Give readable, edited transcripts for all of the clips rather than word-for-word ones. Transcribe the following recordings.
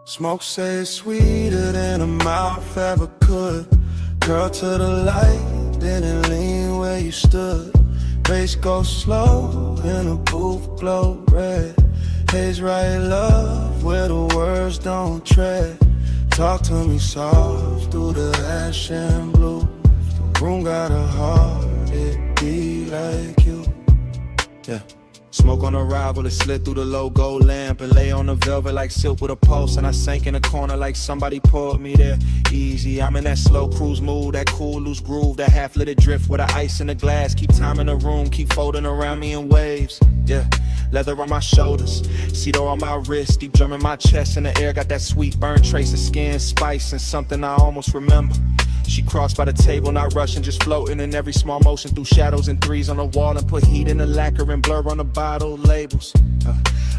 Smoke says sweeter than a mouth ever could. Girl to the light, didn't lean where you stood. Bass go slow in a booth, glow red. Haze right love where the words don't tread. Talk to me soft through the ash and blue. If the room got a heart, it be like you. Yeah. Smoke on arrival, it slid through the low gold lamp and lay on the velvet like silk with a pulse. And I sank in a corner like somebody pulled me there. Easy, I'm in that slow cruise mood, that cool loose groove, that half-lit drift with the ice in the glass. Keep time in the room, keep folding around me in waves. Yeah, leather on my shoulders, cedar on my wrist, deep drum in my chest. In the air, got that sweet burn trace of skin, spice, and something I almost remember. She crossed by the table, not rushing, just floating in every small motion through shadows and threes on the wall and put heat in the lacquer and blur on the bottle labels.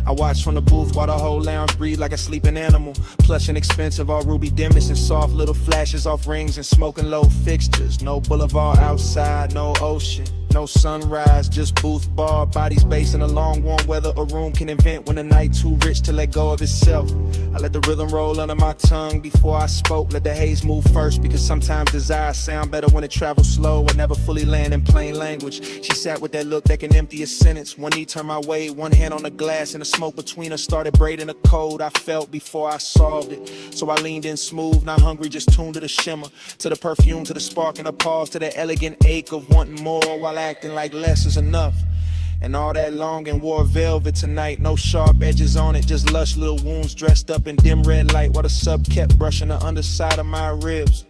I watch from the booth while the whole lounge breathe like a sleeping animal. Plush and expensive, all ruby dimness and soft little flashes off rings and smoking low fixtures. No boulevard outside, no ocean, no sunrise, just booth bar, bodies based in a long warm weather a room can invent when the night too rich to let go of itself. I let the rhythm roll under my tongue before I spoke, let the haze move first, because sometimes desire sound better when it travels slow and never fully land in plain language. She sat with that look that can empty a sentence. One knee turned my way, one hand on the glass, and the smoke between us started braiding a code I felt before I solved it. So I leaned in smooth, not hungry, just tuned to the shimmer, to the perfume, to the spark and the pause, to the elegant ache of wanting more while acting like less is enough. And all that long and wore velvet tonight, no sharp edges on it, just lush little wounds dressed up in dim red light, while the sub kept brushing the underside of my ribs.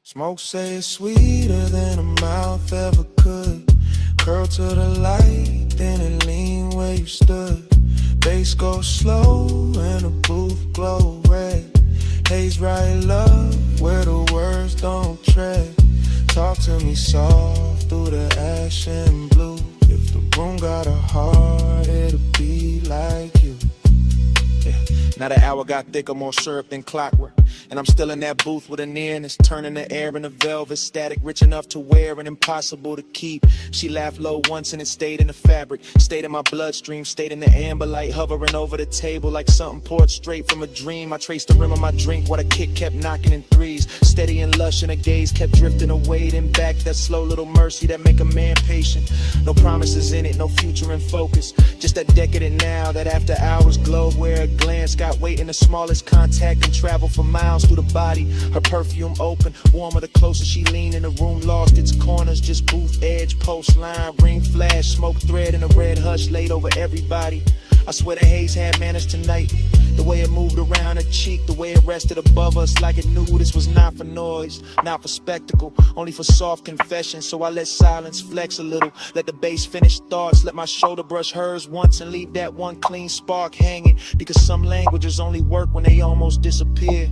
Smoke say it's sweeter than a mouth ever could. Curl to the light, then it lean where you stood. Bass go slow and the booth glow red. Haze right love where the words don't tread. Talk to me soft through the ash and blue. If the room got a heart, it'll be like you. Yeah. Now the hour got thicker, more syrup than clockwork, and I'm still in that booth with a nearness, turning the air into velvet static, rich enough to wear and impossible to keep. She laughed low once and it stayed in the fabric, stayed in my bloodstream, stayed in the amber light, hovering over the table like something poured straight from a dream. I traced the rim of my drink while the kick kept knocking in threes, steady and lush, and the gaze kept drifting away, then back. That slow little mercy that make a man patient. No promises in it, no future in focus, just that decadent now, that after hours glow where a glance got weight in the smallest contact and travel for miles through the body. Her perfume open, warmer the closer she leaned, in the room lost its corners, just booth edge, post line, ring flash, smoke thread in a red hush laid over everybody. I swear the haze had manners tonight, the way it moved around her cheek, the way it rested above us like it knew this was not for noise, not for spectacle, only for soft confession. So I let silence flex a little, let the bass finish thoughts, let my shoulder brush hers once and leave that one clean spark hanging, because some languages only work when they almost disappear.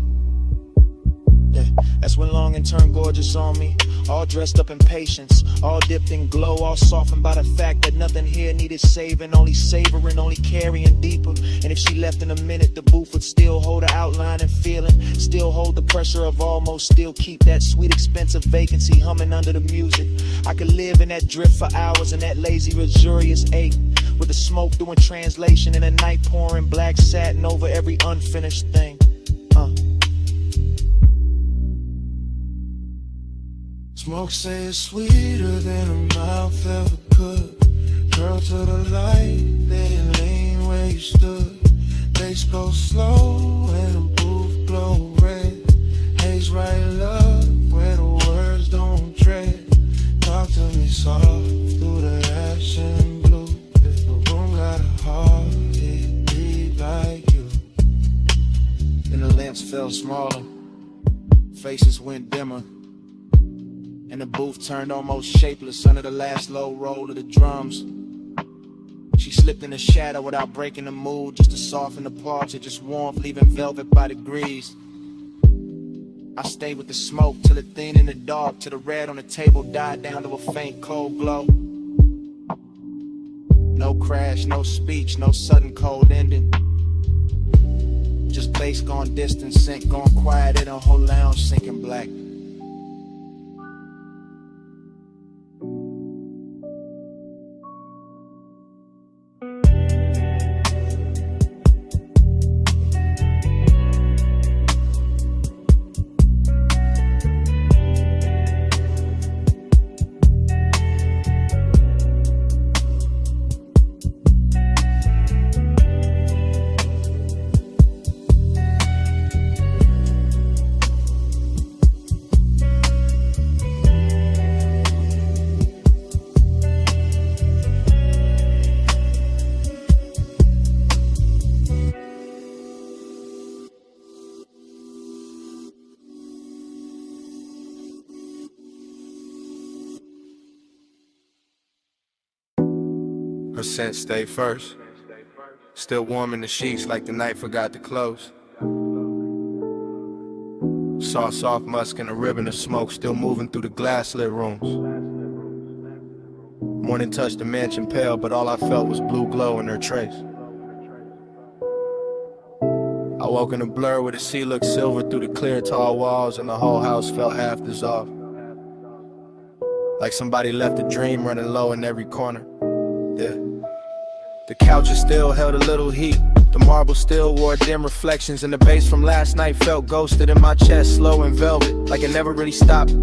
Yeah, that's when longing turned gorgeous on me, all dressed up in patience, all dipped in glow, all softened by the fact that nothing here needed saving, only savoring, only carrying deeper. And if she left in a minute, the booth would still hold her outline and feeling, still hold the pressure of almost, still keep that sweet expensive vacancy humming under the music. I could live in that drift for hours, in that lazy luxurious ache, with the smoke doing translation and the night pouring black satin over every unfinished thing. Smoke say it's sweeter than a mouth ever could. Curl to the light, then lean where you stood. Bass go slow and the booth glow red. Haze right love where the words don't tread. Talk to me soft through the ash and blue. If the room got a heart, it beat like you. Then the lamps fell smaller, faces went dimmer, and the booth turned almost shapeless under the last low roll of the drums. She slipped in the shadow without breaking the mood, just to soften the parts, it just warmth, leaving velvet by degrees. I stayed with the smoke till it thinned in the dark, till the red on the table died down to a faint cold glow. No crash, no speech, no sudden cold ending, just bass gone distant, sync gone quiet in a whole lounge sinking black. scent stay first. Still warm in the sheets like the night forgot to close. Saw soft musk and a ribbon of smoke still moving through the glass-lit rooms. Morning touched the mansion pale, but all I felt was blue glow in her trace. I woke in a blur where the sea looked silver through the clear tall walls, and the whole house felt half dissolved. Like somebody left a dream running low in every corner. Yeah. The couches still held a little heat. The marble still wore dim reflections, and the bass from last night felt ghosted in my chest, slow and velvet, like it never really stopped.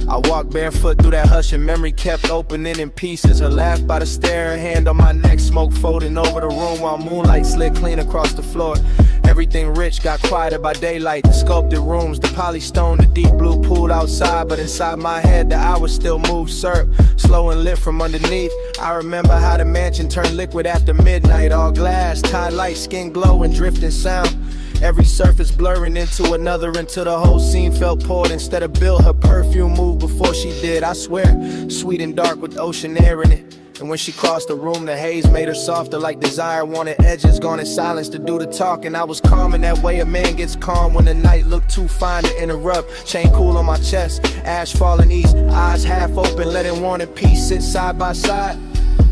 I walked barefoot through that hush, and memory kept opening in pieces. Her laugh by the stair, her hand on my neck, smoke folding over the room while moonlight slid clean across the floor. Everything rich got quieter by daylight. The sculpted rooms, the polystone, the deep blue pool outside, but inside my head the hours still moved syrup, slow and lit from underneath. I remember how the mansion turned liquid after midnight, all glass, tie light, skin glow and drifting sound. Every surface blurring into another until the whole scene felt poured instead of built. Her perfume moved before she did, I swear, sweet and dark with ocean air in it. And when she crossed the room, the haze made her softer like desire wanted edges, gone in silence to do the talking. I was calm in that way a man gets calm when the night looked too fine to interrupt. Chain cool on my chest, ash falling east, eyes half open, letting War and Peace sit side by side.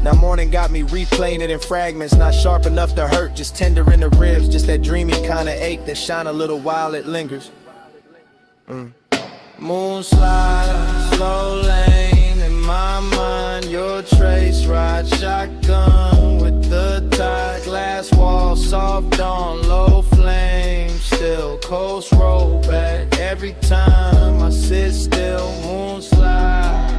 Now morning got me replaying it in fragments, not sharp enough to hurt, just tender in the ribs, just that dreamy kind of ache that shine a little while it lingers. Moon slide, slow lane in my mind, your trace ride, shotgun with the tide, glass wall, soft on low flame, still coast roll back every time I sit still. Moon slide,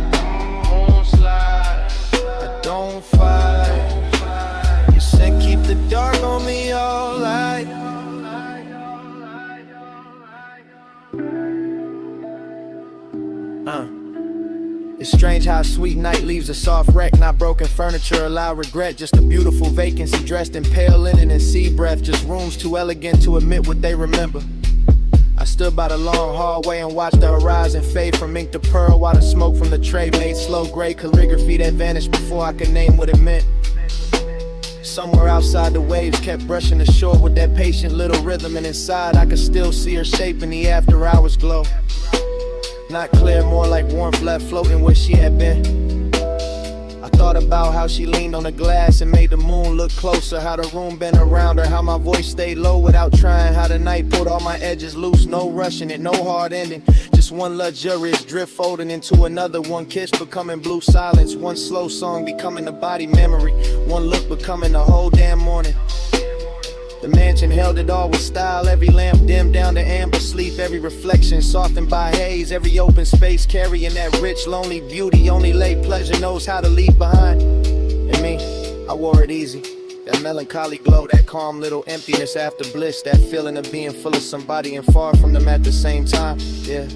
I don't fight. You said keep the dark on me all night. It's strange how a sweet night leaves a soft wreck. Not broken furniture, allow regret. Just a beautiful vacancy dressed in pale linen and sea breath. Just rooms too elegant to admit what they remember. I stood by the long hallway and watched the horizon fade from ink to pearl, while the smoke from the tray made slow gray calligraphy that vanished before I could name what it meant. Somewhere outside the waves kept brushing the shore with that patient little rhythm, and inside I could still see her shape in the after hours glow. Not clear, more like warmth left floating where she had been. I thought about how she leaned on the glass and made the moon look closer, how the room bent around her, how my voice stayed low without trying, how the night pulled all my edges loose, no rushing it, no hard ending, just one luxurious drift folding into another, one kiss becoming blue silence, one slow song becoming a body memory, one look becoming the whole damn morning. The mansion held it all with style, every lamp dimmed down to amber sleep, every reflection softened by haze, every open space carrying that rich, lonely beauty only late pleasure knows how to leave behind. And me, I wore it easy, that melancholy glow, that calm little emptiness after bliss, that feeling of being full of somebody and far from them at the same time, yeah.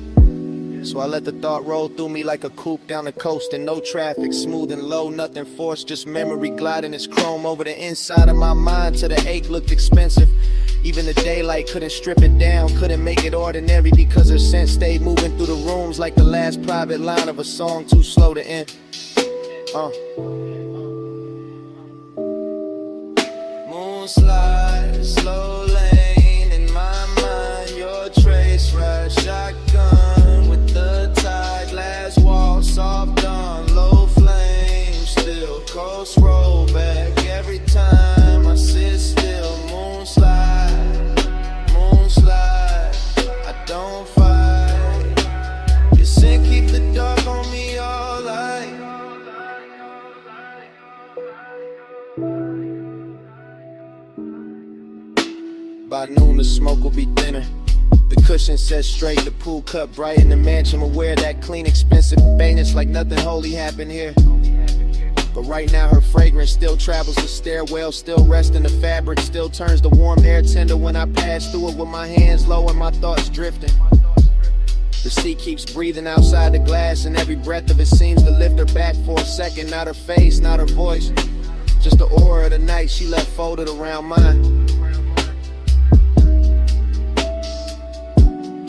So I let the thought roll through me like a coupe down the coast, and no traffic, smooth and low, nothing forced, just memory gliding its chrome over the inside of my mind till the ache looked expensive. Even the daylight couldn't strip it down, couldn't make it ordinary, because her scent stayed moving through the rooms like the last private line of a song too slow to end. Moon slide, slow lane in my mind, your trace ride, shotgun with the tide, glass wall, soft on low flame, still coast roll back every time I sit still. Moon slide, I don't fight. You said keep the dark on me all night. By noon the smoke will be thinner, the cushion set straight, the pool cut bright in the mansion aware that clean expensive maintenance like nothing holy happened here. But right now her fragrance still travels the stairwell, still rests in the fabric, still turns the warm air tender when I pass through it with my hands low and my thoughts drifting. The sea keeps breathing outside the glass, and every breath of it seems to lift her back for a second. Not her face, not her voice, just the aura of the night she left folded around mine.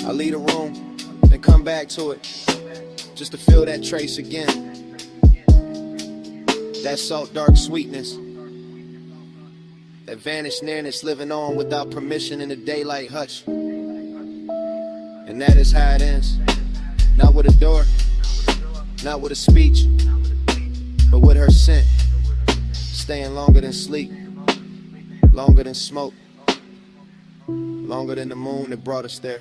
I leave the room, then come back to it, just to feel that trace again. That salt dark sweetness, that vanished nearness living on without permission in the daylight hush. And that is how it ends. Not with a door, not with a speech, but with her scent, staying longer than sleep, longer than smoke, longer than the moon that brought us there.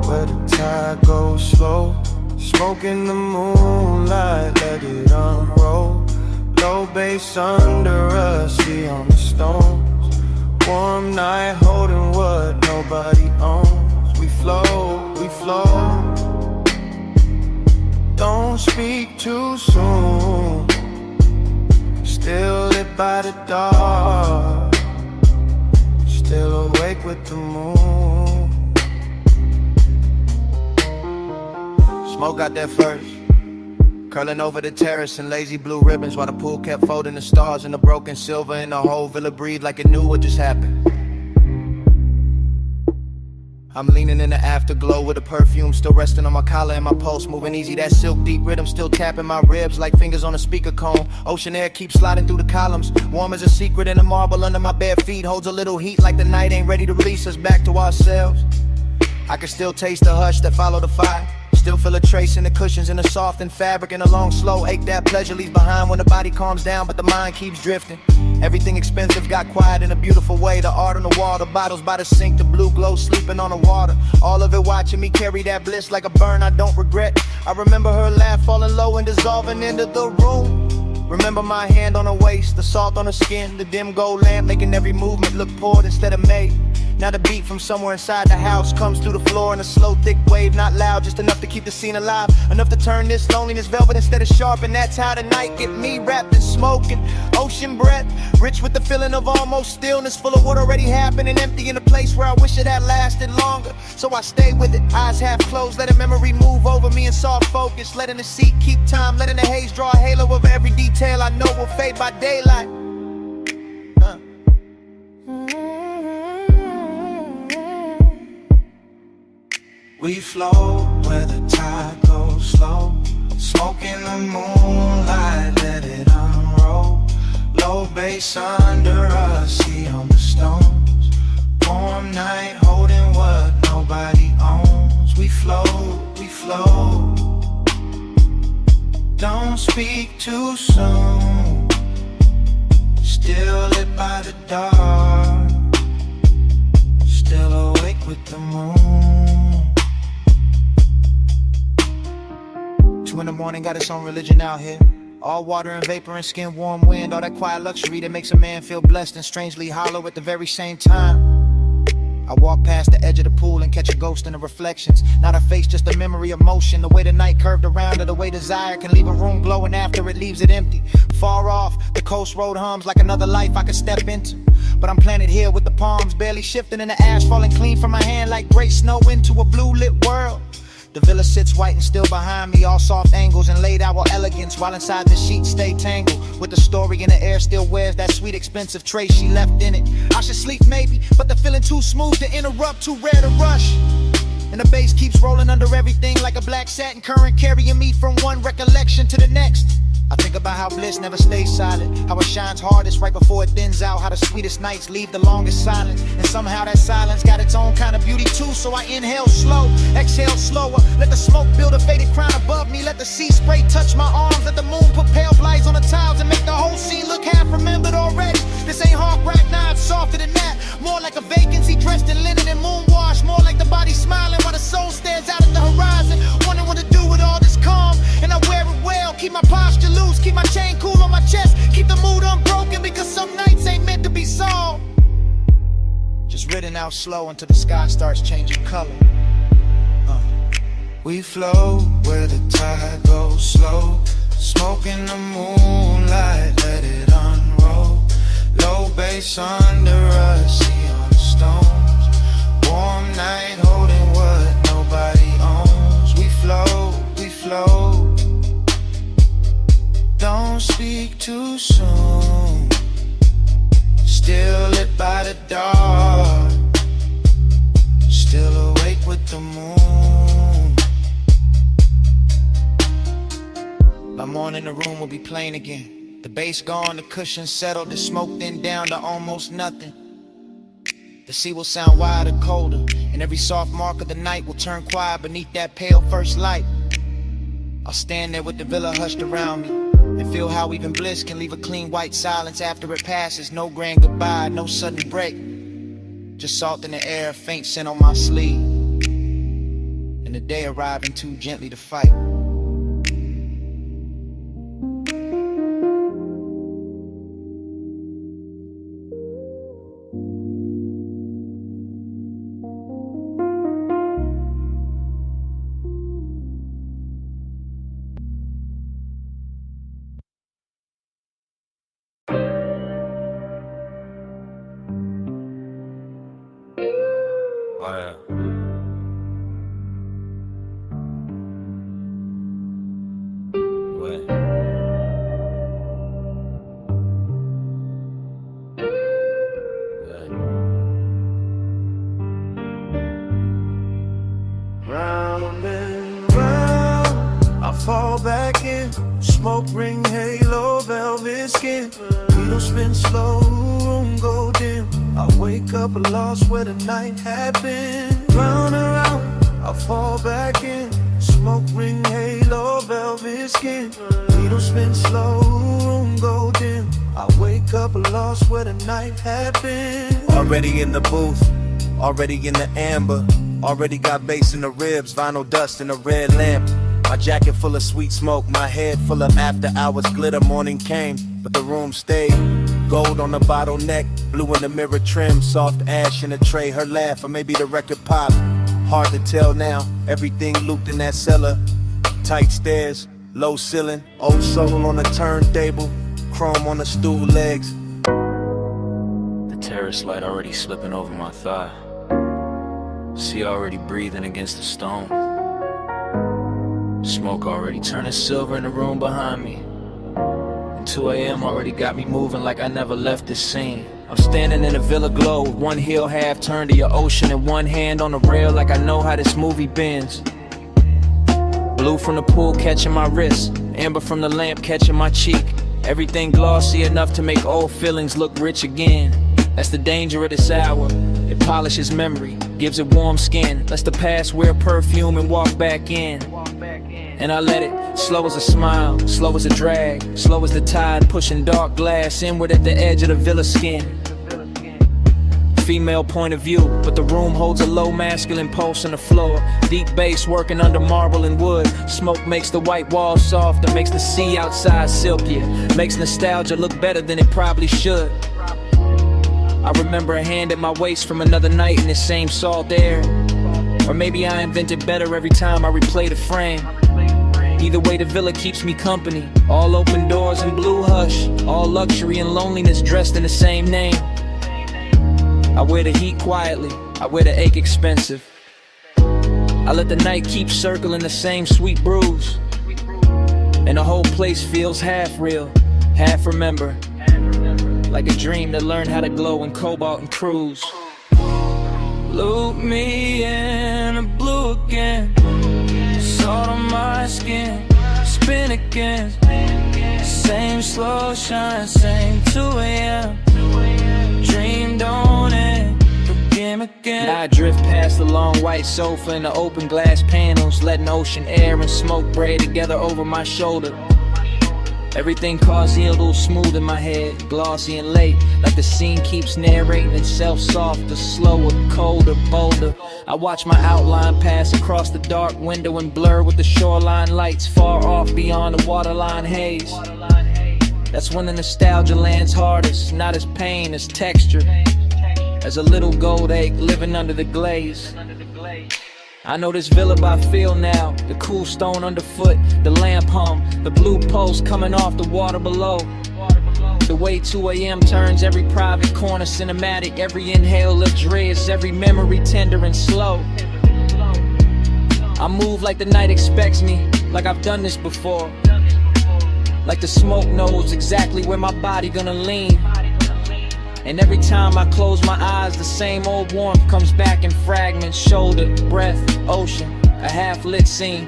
Where the tide goes slow, smoke in the moonlight, let it unroll. Low bass under us, see on the stones. Warm night holding what nobody owns. We flow, we flow. Don't speak too soon. Still lit by the dark, still awake with the moon. Smoke got there first, curling over the terrace in lazy blue ribbons, while the pool kept folding the stars and the broken silver, and the whole villa breathed like it knew what just happened. I'm leaning in the afterglow with the perfume still resting on my collar and my pulse moving easy. That silk deep rhythm still tapping my ribs like fingers on a speaker cone. Ocean air keeps sliding through the columns, warm as a secret, and the marble under my bare feet holds a little heat like the night ain't ready to release us back to ourselves. I can still taste the hush that followed the fire, still feel a trace in the cushions and the softened fabric, and a long slow ache that pleasure leaves behind when the body calms down but the mind keeps drifting. Everything expensive got quiet in a beautiful way. The art on the wall, the bottles by the sink, the blue glow sleeping on the water. All of it watching me carry that bliss like a burn I don't regret. I remember her laugh falling low and dissolving into the room. Remember my hand on her waist, the salt on her skin, the dim gold lamp making every movement look poured instead of made. Now the beat from somewhere inside the house comes through the floor in a slow, thick wave, not loud, just enough to keep the scene alive, enough to turn this loneliness velvet instead of sharp. And that's how the night get me, wrapped in smoke and ocean breath, rich with the feeling of almost stillness, full of what already happened and empty in a place where I wish it had lasted longer. So I stay with it, eyes half closed, letting memory move over me in soft focus, letting the seat keep time, letting the haze draw a halo over every detail I know will fade by daylight. We flow where the tide goes slow, smoke in the moonlight, let it unroll. Low bass under us, see on the stones. Warm night holding what nobody owns. We flow, we flow. Don't speak too soon. Still lit by the dark, still awake with the moon. 2 in the morning, got its own religion out here. All water and vapor and skin, warm wind, all that quiet luxury that makes a man feel blessed and strangely hollow at the very same time. I walk past the edge of the pool and catch a ghost in the reflections. Not a face, just a memory of motion. The way the night curved around or the way desire can leave a room glowing after it leaves it empty. Far off, the coast road hums like another life I could step into. But I'm planted here with the palms barely shifting and the ash falling clean from my hand like gray snow into a blue lit world. The villa sits white and still behind me, all soft angles and laid out with elegance, while inside the sheets stay tangled with the story in the air still wears that sweet expensive trace she left in it. I should sleep maybe, but the feeling too smooth to interrupt, too rare to rush. And the bass keeps rolling under everything like a black satin current, carrying me from one recollection to the next. I think about how bliss never stays silent, how it shines hardest right before it thins out, how the sweetest nights leave the longest silence, and somehow that silence got its own kind of beauty too. So I inhale slow, exhale slower, let the smoke build a faded crown above me, let the sea spray touch my arms, let the moon put pale lights on the tiles and make the whole scene look half remembered already. This ain't hawk rap, nah, it's softer than that, more like a vacancy dressed in linen and moon wash, more like the body smiling while the soul stares out at the horizon, wondering what to do with all this calm. And I wear it well, keep my posture loose, keep my chain cool on my chest, keep the mood unbroken, because some nights ain't meant to be solved. Just ridden out slow until the sky starts changing color. We flow where the tide goes slow, smoke in the moonlight, let it unroll. Low bass under us, see on the stones. Warm night holding what nobody owns. We flow. Don't speak too soon. Still lit by the dark, still awake with the moon. By morning the room will be plain again. The bass gone, the cushions settled, the smoke then down to almost nothing. The sea will sound wider, colder, and every soft mark of the night will turn quiet beneath that pale first light. I'll stand there with the villa hushed around me and feel how even bliss can leave a clean white silence after it passes. No grand goodbye, no sudden break, just salt in the air, faint scent on my sleeve, and the day arriving too gently to fight. Round and round, I fall back in. Smoke ring, halo, velvet skin. Needle spin slow, room go dim. I wake up lost where the night had been. Round and round, I fall back in. Smoke ring, halo, velvet skin. Needle spin slow, room go dim. I wake up lost where the night had been. Already in the booth, already in the amber. Already got bass in the ribs, vinyl dust in a red lamp. My jacket full of sweet smoke, my head full of after hours glitter. Morning came, but the room stayed. Gold on the bottleneck, blue in the mirror trim, soft ash in a tray, her laugh, or maybe the record pop. Hard to tell now, everything looped in that cellar. Tight stairs, low ceiling, old soul on the turntable, chrome on the stool legs. The terrace light already slipping over my thigh. Sea already breathing against the stone. Smoke already turning silver in the room behind me. And 2 a.m. already got me moving like I never left this scene. I'm standing in a villa glow, one heel half turned to your ocean and one hand on the rail like I know how this movie bends. Blue from the pool catching my wrist, amber from the lamp catching my cheek. Everything glossy enough to make old feelings look rich again. That's the danger of this hour. It polishes memory, gives it warm skin, lets the past wear perfume and walk back in. And I let it, slow as a smile, slow as a drag, slow as the tide pushing dark glass inward at the edge of the villa skin. female point of view, but the room holds a low masculine pulse on the floor. Deep bass working under marble and wood. Smoke makes the white walls softer, makes the sea outside silkier, makes nostalgia look better than it probably should. I remember a hand at my waist from another night in the same salt air. Or maybe I invented better every time I replay the frame. Either way, the villa keeps me company. All open doors and blue hush, all luxury and loneliness dressed in the same name. I wear the heat quietly, I wear the ache expensive. I let the night keep circling the same sweet brews, and the whole place feels half real, half remember. Like a dream that learned how to glow in cobalt and cruise. Loop me in the blue again, salt on my skin, spin again. Same slow shine, same 2 a.m. Dream don't end, begin again. I drift past the long white sofa and the open glass panels, letting ocean air and smoke braid together over my shoulder. Everything causey, a little smooth in my head, glossy and late, like the scene keeps narrating itself softer, slower, colder, bolder. I watch my outline pass across the dark window and blur with the shoreline lights far off beyond the waterline haze. That's when the nostalgia lands hardest, not as pain, as texture, as a little gold egg living under the glaze. I know this villa by feel now, the cool stone underfoot, the lamp hum, the blue pulse coming off the water below. The way 2 a.m. turns every private corner cinematic, every inhale of dreads, every memory tender and slow. I move like the night expects me, like I've done this before. Like the smoke knows exactly where my body gonna lean. And every time I close my eyes, the same old warmth comes back in fragments. Shoulder, breath, ocean, a half-lit scene.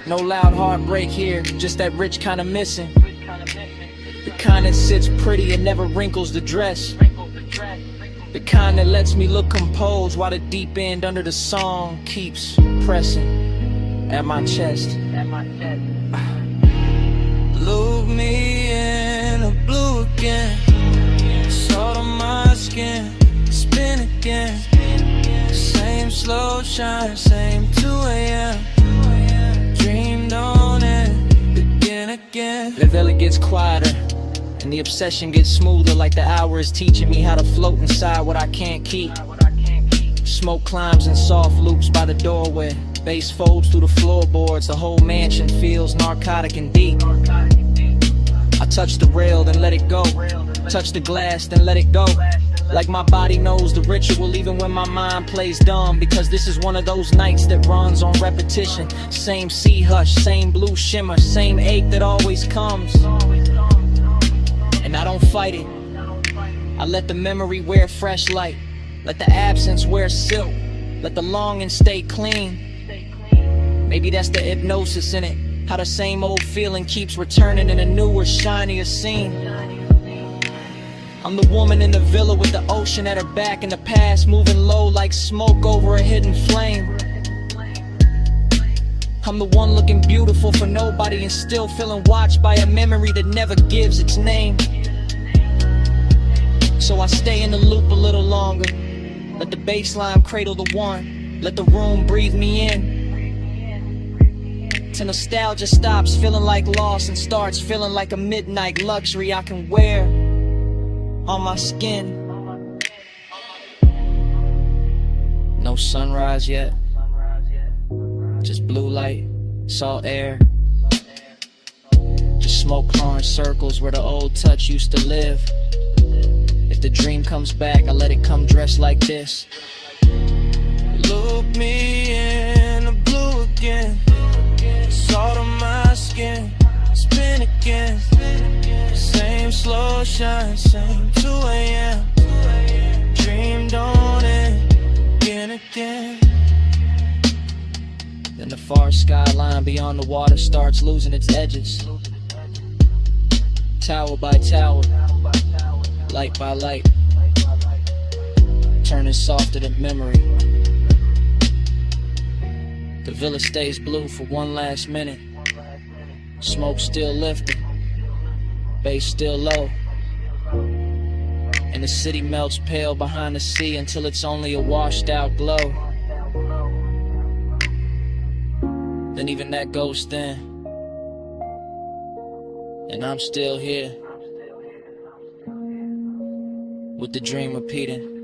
No loud heartbreak here, just that rich kind of missing. The kind that sits pretty and never wrinkles the dress. The kind that lets me look composed while the deep end under the song keeps pressing at my chest. Loop me in the blue again, salt on my skin, spin again. Same slow shine, same 2 a.m. Dream don't end, begin again. The villa gets quieter and the obsession gets smoother, like the hour is teaching me how to float inside what I can't keep. Smoke climbs in soft loops by the doorway, bass folds through the floorboards, the whole mansion feels narcotic and deep. I touch the rail, then let it go. Touch the glass, then let it go. Like my body knows the ritual even when my mind plays dumb. Because this is one of those nights that runs on repetition. Same sea hush, same blue shimmer, same ache that always comes. And I don't fight it, I let the memory wear fresh light. Let the absence wear silk, let the longing stay clean. Maybe that's the hypnosis in it, how the same old feeling keeps returning in a newer, shinier scene. I'm the woman in the villa with the ocean at her back and the past moving low like smoke over a hidden flame. I'm the one looking beautiful for nobody and still feeling watched by a memory that never gives its name. So I stay in the loop a little longer, let the bassline cradle the one, let the room breathe me in. Till nostalgia stops feeling like loss and starts feeling like a midnight luxury I can wear on my skin. No sunrise yet, just blue light, salt air. Just smoke pouring circles where the old touch used to live. If the dream comes back, I let it come dressed like this. Look me in the blue again, salt on my skin, spin again. Same slow shine, same 2 a.m. Dream don't end, begin again. Then the far skyline beyond the water starts losing its edges. Tower by tower, light by light, turning softer than memory. The villa stays blue for one last minute. Smoke still lifting, bass still low, And the city melts pale behind the sea until it's only a washed out glow. Then even that goes thin, and I'm still here, with the dream repeating.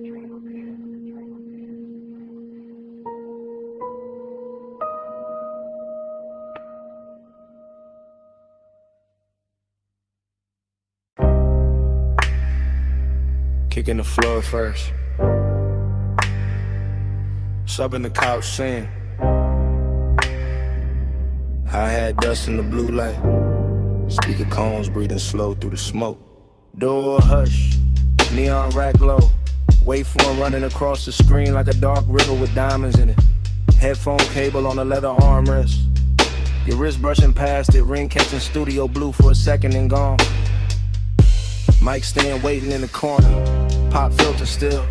Kicking the floor first. Subbing the couch scene. I had dust in the blue light. Speaker cones breathing slow through the smoke. Door hush, neon rack low. Waveform running across the screen like a dark river with diamonds in it. Headphone cable on a leather armrest. Your wrist brushing past it, ring catching studio blue for a second and gone. Mic stand waiting in the corner, pop filter still.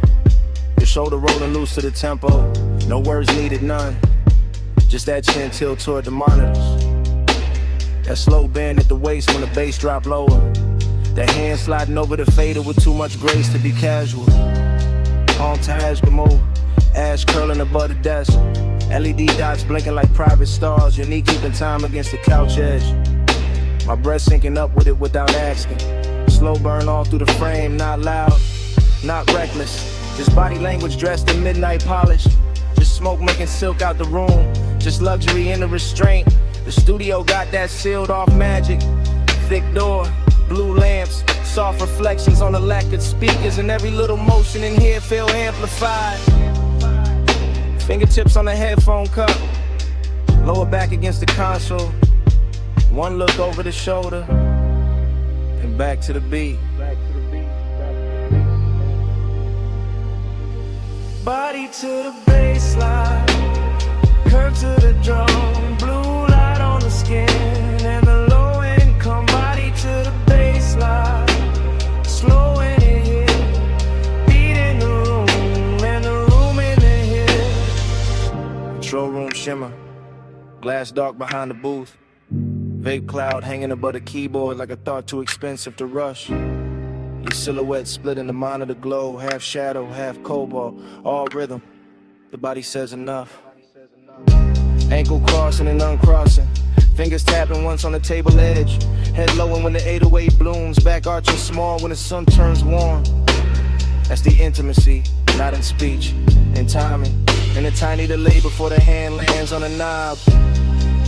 Your shoulder rolling loose to the tempo, no words needed, none. Just that chin tilt toward the monitors. That slow bend at the waist when the bass drop lower. That hand sliding over the fader with too much grace to be casual. Palm Taj move, ash curling above the desk. LED dots blinking like private stars, your knee keeping time against the couch edge. My breath syncing up with it without asking. Slow burn all through the frame, not loud, not reckless. Just body language dressed in midnight polish. Just smoke making silk out the room. Just luxury in the restraint. The studio got that sealed off magic. Thick door, blue lamps, soft reflections on the lacquered speakers, and every little motion in here feel amplified. Fingertips on the headphone cup, lower back against the console. One look over the shoulder, and back to the beat. Body to the baseline, curve to the drum, blue light on the skin, and the low end come. Body to the baseline, slow in it here, beat in the room, and the room in it here. Control room shimmer, glass dark behind the booth. Vape cloud hanging above the keyboard like a thought too expensive to rush. Your silhouette split in the monitor glow, half shadow, half cobalt, all rhythm. The body says enough. Ankle crossing and uncrossing, fingers tapping once on the table edge. Head lowering when the 808 blooms, back arching small when the sun turns warm. That's the intimacy, not in speech, in timing. And a tiny delay before the hand lands on the knob.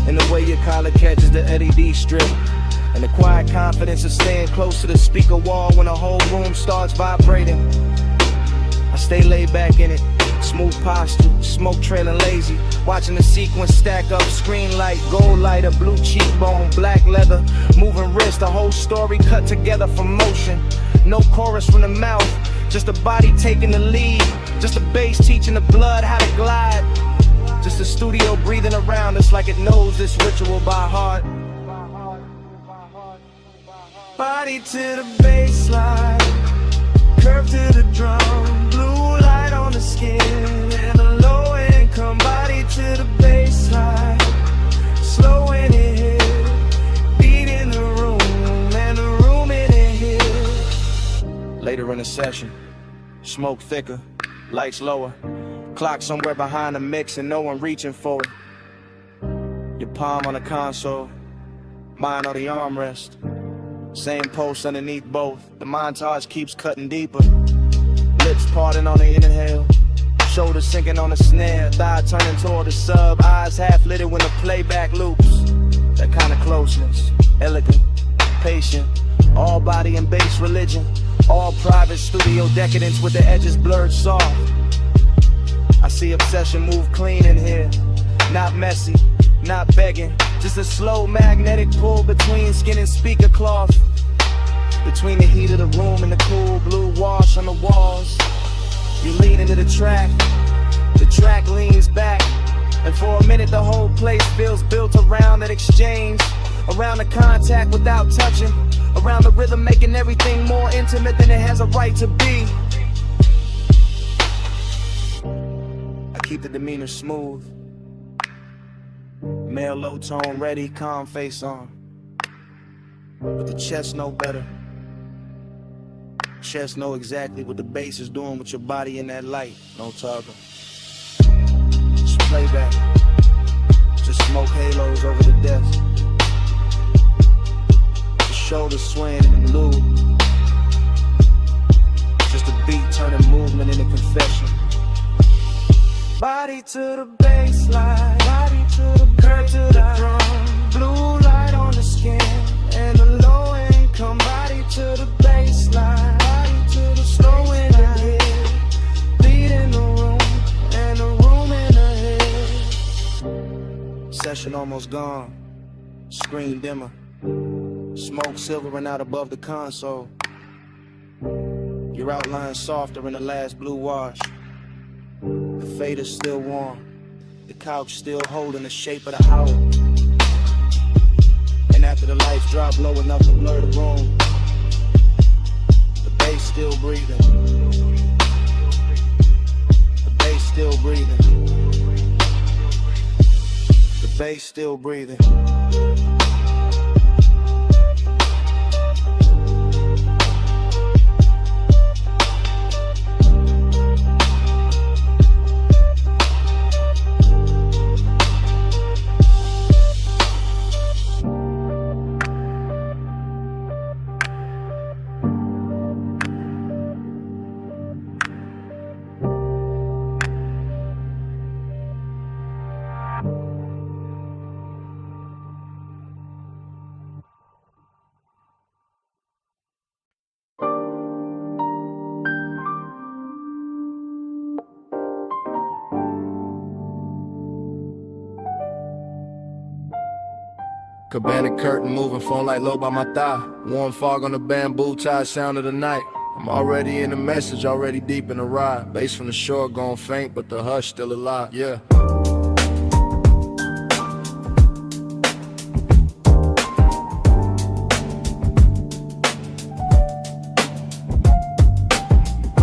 And the way your collar catches the LED strip. And the quiet confidence of staying close to the speaker wall when the whole room starts vibrating. I stay laid back in it, smooth posture, smoke trailing lazy. Watching the sequence stack up, screen light, gold lighter, blue cheekbone, black leather, moving wrist, the whole story cut together from motion. No chorus from the mouth, just the body taking the lead. Just the bass teaching the blood how to glide. Just the studio breathing around us like it knows this ritual by heart. Body to the baseline, curve to the drum, blue light on the skin, and the low end come. Body to the baseline, slow in it here, beat in the room, and the room in it here. Later in the session, smoke thicker, lights lower, clock somewhere behind the mix and no one reaching for it. Your palm on the console, mine on the armrest. Same post underneath both, the montage keeps cutting deeper. Lips parting on the inhale, shoulders sinking on the snare, thigh turning toward the sub, eyes half lit when the playback loops. That kind of closeness, elegant, patient, all body and bass religion, all private studio decadence with the edges blurred soft. I see obsession move clean in here, not messy, not begging, just a slow magnetic pull between skin and speaker cloth. Between the heat of the room and the cool blue wash on the walls. You lean into the track leans back, and for a minute the whole place feels built around that exchange, around the contact without touching, around the rhythm making everything more intimate than it has a right to be. I keep the demeanor smooth, male low tone ready, calm face on, but the chest know better. chest know exactly what the bass is doing with your body in that light. No talking. Just playback. Just smoke halos over the desk. The shoulders swaying in the loop. Just a beat turning movement into confession. Body to the baseline, body to the curve to the drum. Blue light on the skin and the low income. Body to the baseline, body to the slow in the head. Beat in the room and the room in the head. Session almost gone, screen dimmer. Smoke silvering out above the console. Your outline softer in the last blue wash. The fade is still warm. The couch still holding the shape of the hour. And after the lights drop low enough to blur the room, the bass still breathing. The bass still breathing. The bass still breathing. Cabana curtain moving, phone light low by my thigh. Warm fog on the bamboo tie, sound of the night. I'm already in the message, already deep in the ride. Bass from the shore gone faint, but the hush still alive, yeah.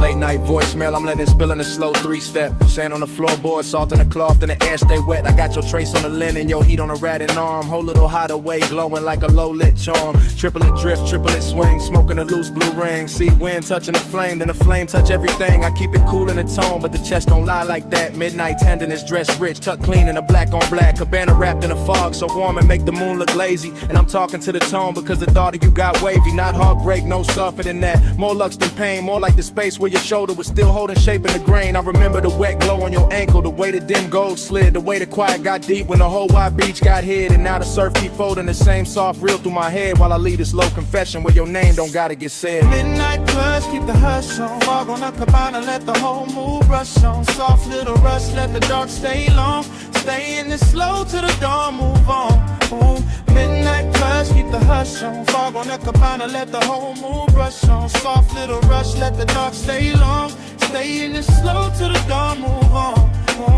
Late night voicemail, I'm letting it spill in a slow 3-step. Sand on the floorboard, salt in the cloth, and the air stay wet. I got your trace on the linen, your heat on a ratted arm. Whole little hideaway, glowing like a low-lit charm. Triplet drift, triplet swing, smoking a loose blue ring. See wind touching the flame, then the flame touch everything. I keep it cool in the tone, but the chest don't lie like that. Midnight tenderness, dressed rich, tucked clean in a black on black. Cabana wrapped in a fog, so warm and make the moon look lazy. And I'm talking to the tone because the thought of you got wavy. Not heartbreak, no softer than that. More lux than pain, more like the space where your shoulder was still holding shape in the grain. I remember the wet glow on your ankle, the way the dim gold slid, the way the quiet got deep when the whole wide beach got hid. And now the surf keep folding the same soft reel through my head while I leave this low confession where your name don't gotta get said. Midnight plus, keep the hush on. Fog on the cabana, let the whole mood rush on. Soft little rush, let the dark stay long. Stay in this slow till the dawn, move on. Ooh. Midnight plus, keep the hush on. Fog on the cabana, let the whole mood rush on. Soft little rush, let the dark stay long. Stay in this slow till the dawn, move on.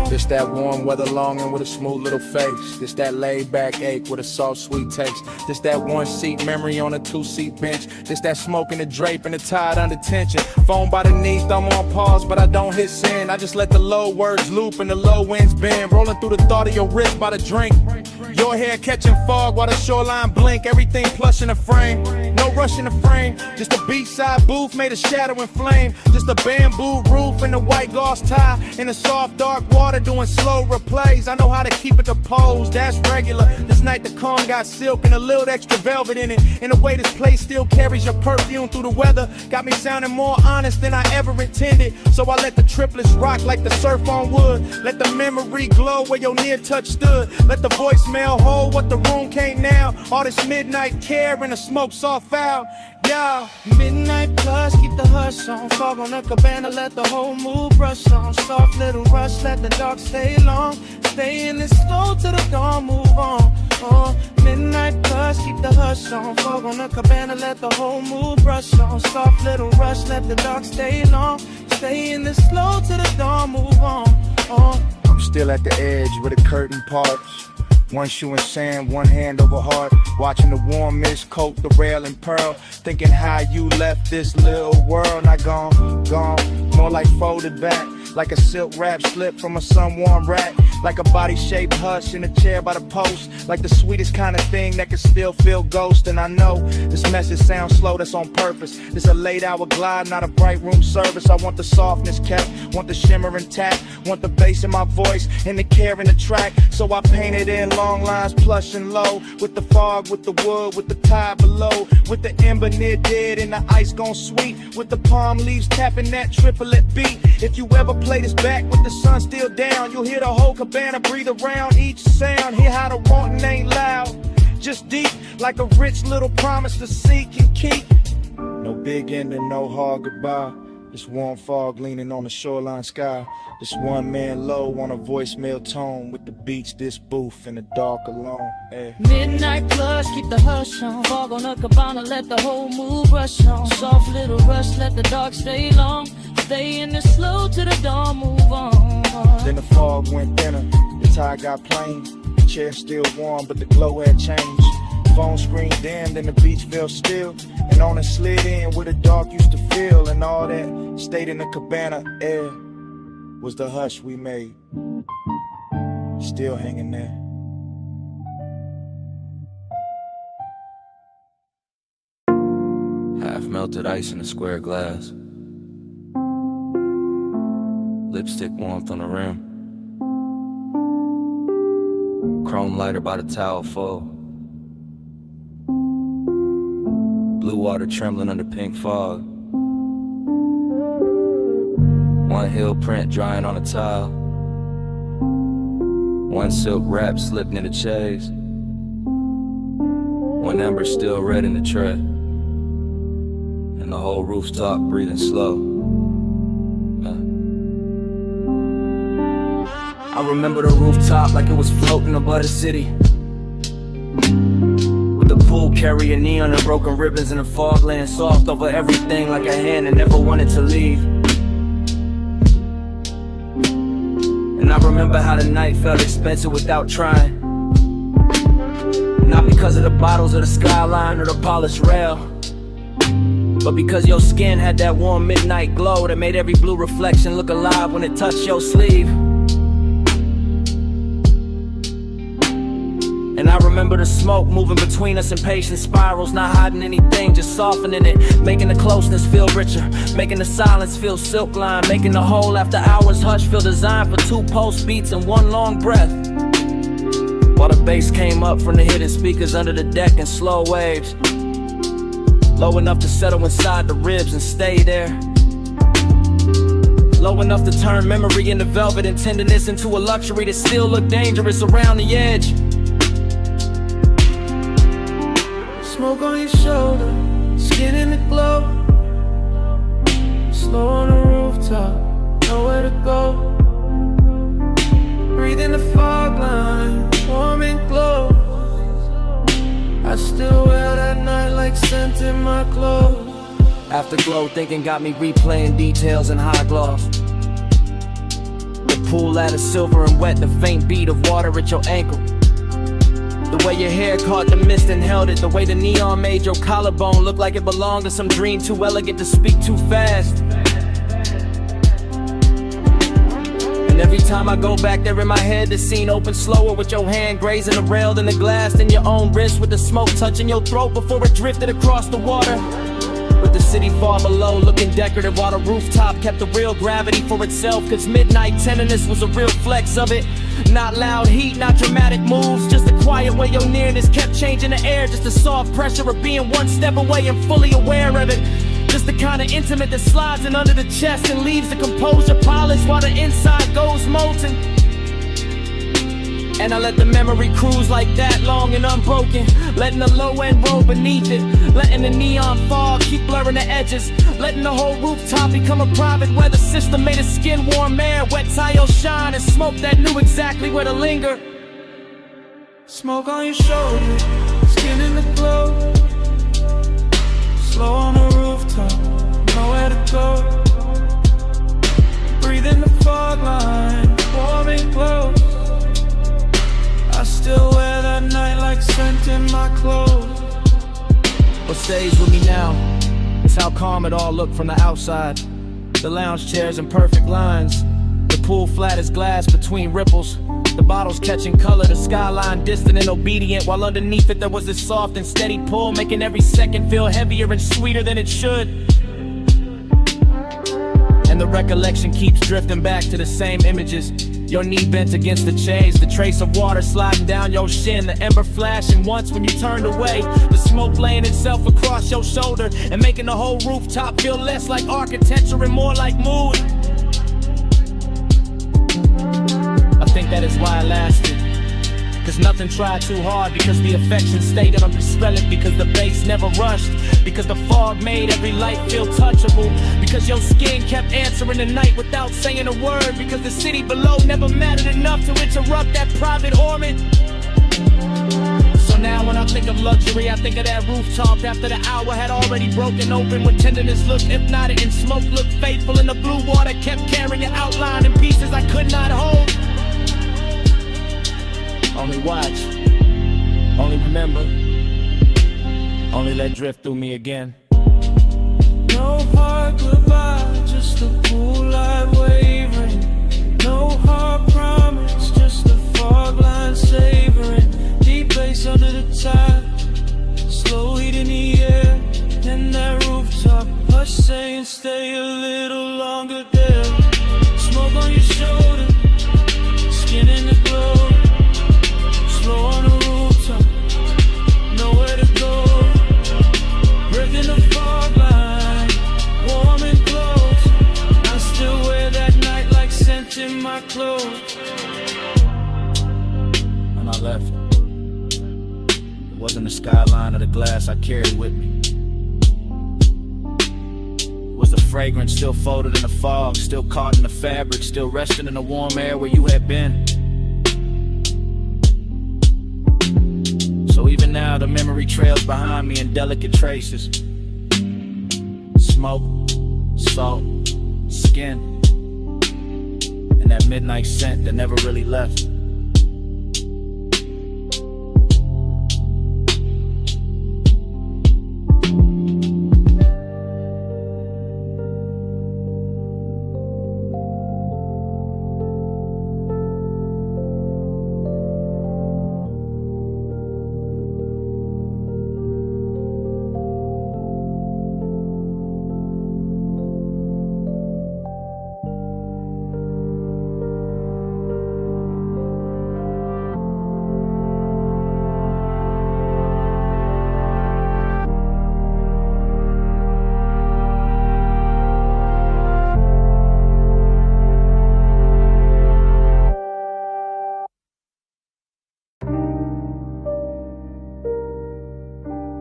This that warm weather longing with a smooth little face. This that laid back ache with a soft sweet taste. This that one seat memory on a 2-seat bench. This that smoke in the drape and the tide under tension. Phone by the knee, thumb on pause, but I don't hit send. I just let the low words loop and the low winds bend. Rolling through the thought of your wrist by the drink. Your hair catching fog while the shoreline blink. Everything plush in the frame, no rush in the frame. Just a beachside booth made of shadow and flame. Just a bamboo roof and a white gauze tie. In the soft dark water doing slow replays. I know how to keep it to pose, that's regular. This night the calm got silk and a little extra velvet in it. In a way this place still carries your perfume through the weather. Got me sounding more honest than I ever intended. So I let the triplets rock like the surf on wood. Let the memory glow where your near touch stood. Let the voicemail hold what the room can't now. All this midnight care and the smoke soft out. Yeah. Midnight plus, keep the hush on. Fog on the cabana, let the whole mood brush on. Soft little rush, let the dark stay long. Stay in this slow till the dawn, move on. Midnight plus, keep the hush on. Fog on the cabana, let the whole mood brush on. Soft little rush, let the dark stay long. Stay in this slow till the dawn, move on. I'm still at the edge where the curtain parts. One shoe in sand, one hand over heart. Watching the warm mist coat the rail and pearl. Thinking how you left this little world. Not gone, more like folded back. like a silk wrap slip from a sun-warm rack, like a body-shaped hush in a chair by the post, like the sweetest kind of thing that can still feel ghost. And I know this message sounds slow, that's on purpose. This a late-hour glide, not a bright room service. I want the softness kept, want the shimmer intact, want the bass in my voice and the care in the track. So I painted in long lines, plush and low, with the fog, with the wood, with the tide below, with the ember near dead and the ice gone sweet, with the palm leaves tapping that triplet beat. If you ever play this back with the sun still down, you'll hear the whole cabana breathe around each sound. Hear how the wanting ain't loud, just deep, like a rich little promise to seek and keep. No big ending, no hard goodbye. This warm fog leaning on the shoreline sky. This one man low on a voicemail tone, with the beach, this booth in the dark alone. Hey. Midnight plush, keep the hush on. Fog on the cabana, let the whole mood rush on. Soft little rush, let the dark stay long. Stay in the slow till the dawn, move on. Then the fog went thinner, the tide got plain. The chair still warm, but the glow had changed. Phone screen dimmed and the beach felt still, and on it slid in where the dark used to feel. And all that stayed in the cabana air was the hush we made, still hanging there. Half melted ice in a square glass, lipstick warmth on the rim, chrome lighter by the towel full, blue water trembling under pink fog, one heel print drying on a tile, one silk wrap slipped in the chaise, one ember still red in the tray, and the whole rooftop breathing slow. I remember the rooftop like it was floating above the city, with the pool carrying neon and broken ribbons, and the fog laying soft over everything like a hand that never wanted to leave. And I remember how the night felt expensive without trying, not because of the bottles or the skyline or the polished rail, but because your skin had that warm midnight glow that made every blue reflection look alive when it touched your sleeve. And I remember the smoke moving between us in patient spirals, not hiding anything, just softening it, making the closeness feel richer, making the silence feel silk lined, making the whole after hours hush feel designed for 2 pulse beats and 1 long breath. While the bass came up from the hidden speakers under the deck in slow waves, low enough to settle inside the ribs and stay there, low enough to turn memory into velvet and tenderness into a luxury that still looked dangerous around the edge. Smoke on your shoulder, skin in the glow, slow on the rooftop, nowhere to go. Breathing the fog line, warm and close. I still wear that night like scent in my clothes. Afterglow thinking got me replaying details in high gloss. The pool ladder silver and wet, the faint beat of water at your ankle. The way your hair caught the mist and held it, the way the neon made your collarbone look like it belonged to some dream too elegant to speak too fast. And every time I go back there in my head, the scene opens slower with your hand grazing the rail, then the glass, then your own wrist with the smoke touching your throat before it drifted across the water. With the city far below looking decorative while the rooftop kept the real gravity for itself, cause midnight tenderness was a real flex of it. Not loud heat, not dramatic moves, just the quiet way your nearness kept changing the air, just the soft pressure of being 1 step away and fully aware of it. Just the kind of intimate that slides in under the chest and leaves the composure polished while the inside goes molten. And I let the memory cruise like that, long and unbroken, letting the low end roll beneath it, letting the neon fog keep blurring the edges, letting the whole rooftop become a private weather system made of skin warm air, wet tile shine and smoke that knew exactly where to linger. Smoke on your shoulder, skin in the glow, slow on the rooftop, nowhere to go. Breathing the fog line, warm and close. I still wear that night like scent in my clothes. What stays with me now is how calm it all looked from the outside. The lounge chairs in perfect lines, pool flat as glass between ripples. The bottles catching color, the skyline distant and obedient, while underneath it there was this soft and steady pull, making every second feel heavier and sweeter than it should. And the recollection keeps drifting back to the same images. Your knee bent against the chaise, the trace of water sliding down your shin, the ember flashing once when you turned away, the smoke laying itself across your shoulder and making the whole rooftop feel less like architecture and more like mood. I think that is why I lasted, cause nothing tried too hard, because the affection stayed undispelled, because the bass never rushed, because the fog made every light feel touchable, because your skin kept answering the night without saying a word, because the city below never mattered enough to interrupt that private orbit. So now when I think of luxury, I think of that rooftop after the hour had already broken open, when tenderness looked hypnotic and smoke looked faithful, and the blue water kept carrying your outline in pieces I could not hold. Only watch, only remember, only let drift through me again. No hard goodbye, just a pool light wavering. No hard promise, just a fog line savoring. Deep bass under the tide, slow heat in the air. Then that rooftop hush saying stay a little longer there. Smoke on your shoulder, skin in the glow. Slow on the rooftop, nowhere to go. Breath in the fog line, warm and close. I still wear that night like scent in my clothes. When I left, it wasn't the skyline or the glass I carried with me. It was the fragrance still folded in the fog, still caught in the fabric, still resting in the warm air where you had been. So even now the memory trails behind me in delicate traces. Smoke, salt, skin, and that midnight scent that never really left.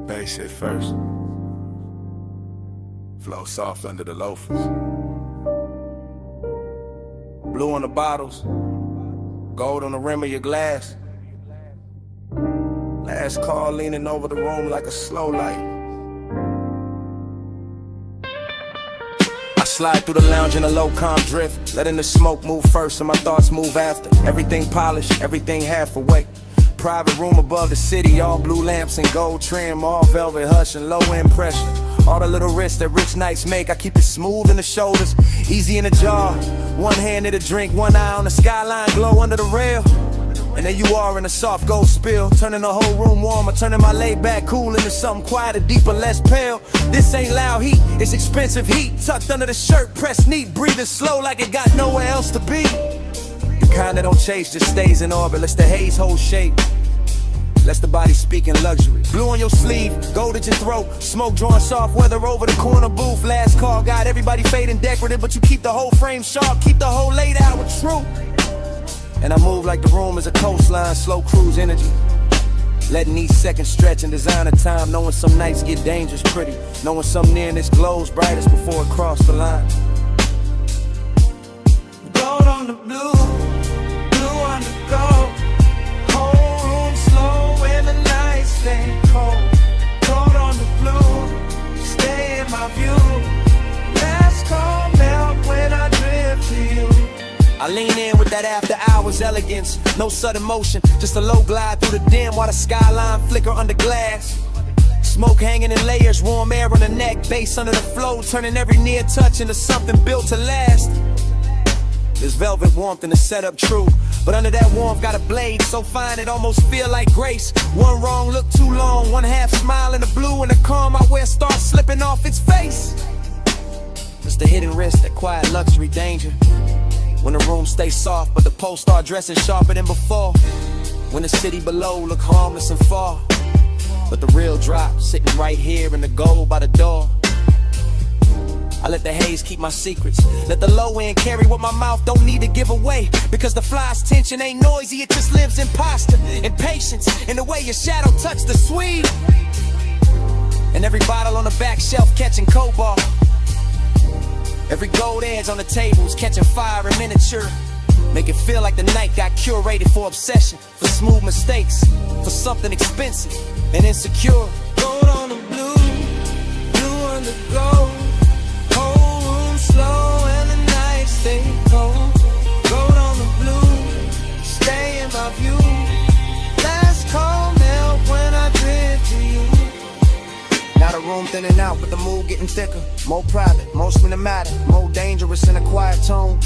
Bass hit first. Flow soft under the loafers. Blue on the bottles, gold on the rim of your glass. Last call leaning over the room like a slow light. I slide through the lounge in a low calm drift, letting the smoke move first and my thoughts move after. Everything polished, everything half awake. Private room above the city, all blue lamps and gold trim, all velvet hush and low end pressure. All the little risks that rich nights make, I keep it smooth in the shoulders, easy in the jaw. One hand in the drink, one eye on the skyline glow under the rail. And there you are in a soft gold spill, turning the whole room warmer, turning my laid back cool into something quieter, deeper, less pale. This ain't loud heat, it's expensive heat, tucked under the shirt, pressed neat, breathing slow like it got nowhere else to be. The kind that don't chase, just stays in orbit, lets the haze hold shape, lets the body speak in luxury. Blue on your sleeve, gold at your throat, smoke drawing soft weather over the corner booth. Last call, got everybody fading decorative, but you keep the whole frame sharp, keep the whole laid out with truth. And I move like the room is a coastline, slow cruise energy, letting each second stretch and design a time, knowing some nights get dangerous pretty, knowing some nearness glows brightest before it crossed the line. Gold on the blue, blue on the gold. Whole room slow when the nights stay cold. Gold on the blue, stay in my view. Last call melt when I drift to you. I lean in with that after hours elegance, no sudden motion, just a low glide through the dim while the skyline flicker under glass. Smoke hanging in layers, warm air on the neck, bass under the flow, turning every near touch into something built to last. There's velvet warmth in the setup, true. But under that warmth got a blade so fine it almost feel like grace. One wrong look too long, one half smile in the blue, and the calm I wear starts slipping off its face. It's the hidden risk, that quiet luxury danger. When the room stays soft, but the posts start dressing sharper than before. When the city below look harmless and far, but the real drop sitting right here in the gold by the door. I let the haze keep my secrets, let the low end carry what my mouth don't need to give away. Because the fly's tension ain't noisy, it just lives in posture, in patience, in the way your shadow touched the sweet. And every bottle on the back shelf catching cobalt. Every gold edge on the tables catching fire in miniature. Make it feel like the night got curated for obsession, for smooth mistakes, for something expensive and insecure. Gold on the blue, blue on the gold. Whole room slow and the night stay cold. Gold on the blue, stay in my view. Last call melt when I drift to you. Now the room thinning out, but the mood getting thicker. More private, more cinematic, more dangerous in a quiet tone.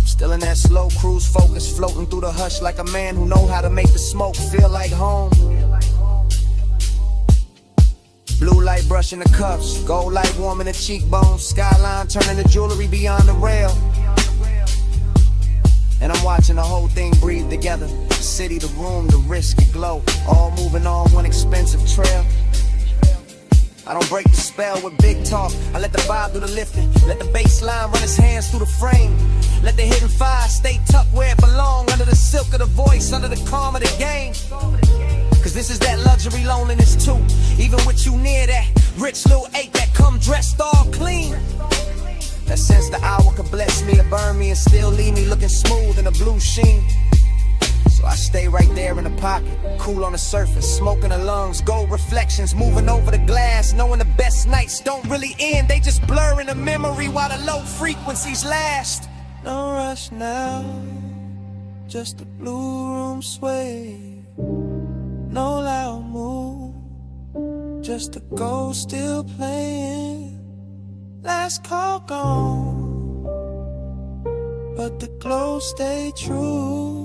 Still in that slow cruise focus, floating through the hush like a man who know how to make the smoke feel like home. Blue light brushing the cuffs, gold light warming the cheekbones, skyline turning the jewelry beyond the rail. And I'm watching the whole thing breathe together. The city, the room, the risk, the glow, all moving on one expensive trail. I don't break the spell with big talk, I let the vibe do the lifting. Let the bass line run its hands through the frame. Let the hidden fire stay tucked where it belong, under the silk of the voice, under the calm of the game. Cause this is that luxury loneliness too. Even with you near that rich little ache that come dressed all clean. That sense the hour could bless me or burn me and still leave me looking smooth in a blue sheen. So I stay right there in the pocket, cool on the surface, smoke in the lungs, gold reflections moving over the glass, knowing the best nights don't really end, they just blur in the memory while the low frequencies last. No rush now, just the blue room sway. No loud move, just the ghost still playing. Last call gone, but the glow stay true.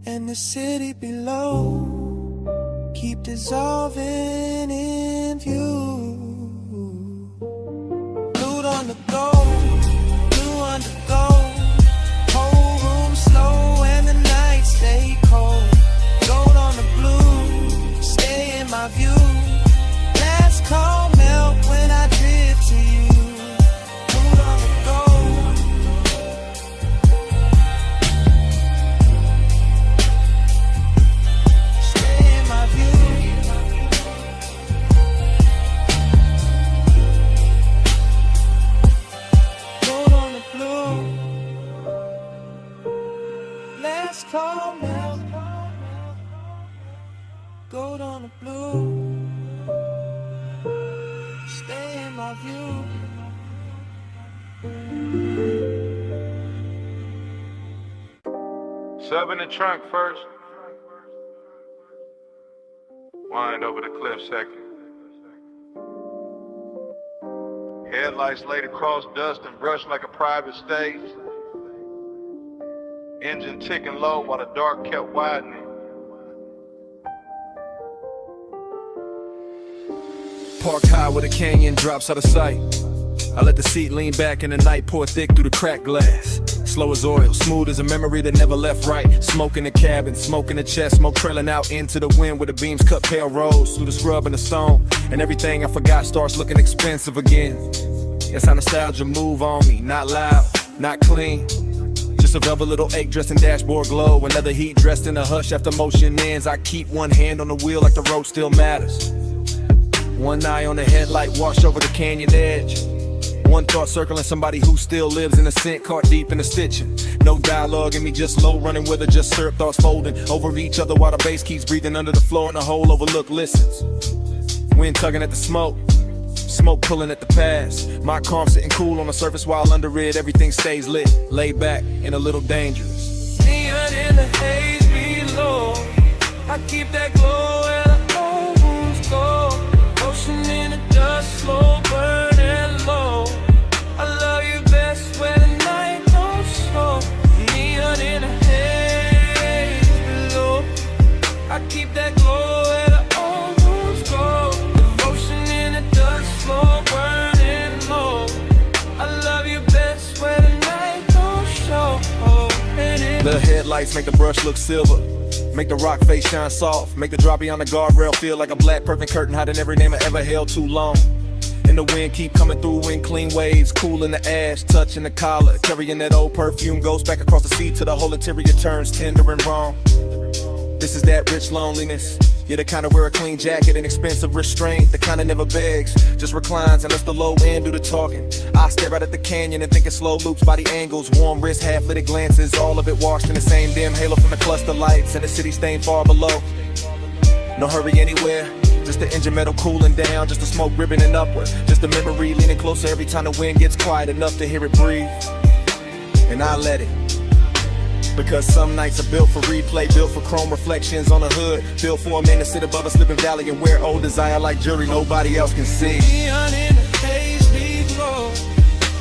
And the city below keep dissolving in view. Blue on the gold, blue on the gold. Whole room slow and the night stay cold. Gold on the blue, stay in my view. Last call melt when I drift to you. Blue on the gold. Stay in my view. Gold on the blue. Last call melt. Gold on the blue, stay in my view. Sub in the trunk first. Wind over the cliff second. Headlights laid across dust and brushed like a private stage. Engine ticking low while the dark kept widening. Parked high where the canyon drops out of sight. I let the seat lean back and the night pour thick through the cracked glass. Slow as oil, smooth as a memory that never left right. Smoke in the cabin, smoke in the chest, smoke trailing out into the wind where the beams cut pale roads through the scrub and the stone. And everything I forgot starts looking expensive again. That's how nostalgia move on me, not loud, not clean. Just a velvet little ache dressed in dashboard glow. Another heat dressed in a hush after motion ends. I keep one hand on the wheel like the road still matters. One eye on the headlight, wash over the canyon edge. One thought circling somebody who still lives in a scent, caught deep in the stitching. No dialogue in me, just low running with her, just syrup thoughts folding over each other while the bass keeps breathing under the floor and the whole overlook listens. Wind tugging at the smoke, smoke pulling at the past. My calm sitting cool on the surface while under it everything stays lit. Laid back and a little dangerous. Neon in the haze below, I keep that glow and the whole room's gold. Ocean in the dust, slow burning low. I love you best when whites make the brush look silver. Make the rock face shine soft. Make the drop beyond the guardrail feel like a black perfect curtain hiding every name I ever held too long. And the wind keep coming through in clean waves, cooling the ash, touching the collar, carrying that old perfume, goes back across the sea till the whole interior turns tender and wrong. This is that rich loneliness. You're the kind of wear a clean jacket and expensive restraint, the kind of never begs, just reclines and lets the low end do the talking. I stare out at the canyon and think in slow loops, body angles, warm wrists, half-lit glances, all of it washed in the same dim halo from the cluster lights and the city staying far below. No hurry anywhere, just the engine metal cooling down, just the smoke ribboning upward, just the memory leaning closer every time the wind gets quiet enough to hear it breathe. And I let it. Because some nights are built for replay, built for chrome reflections on the hood, built for a man to sit above a slipping valley and wear old desire like jewelry nobody else can see. Neon in the haze, leave glow.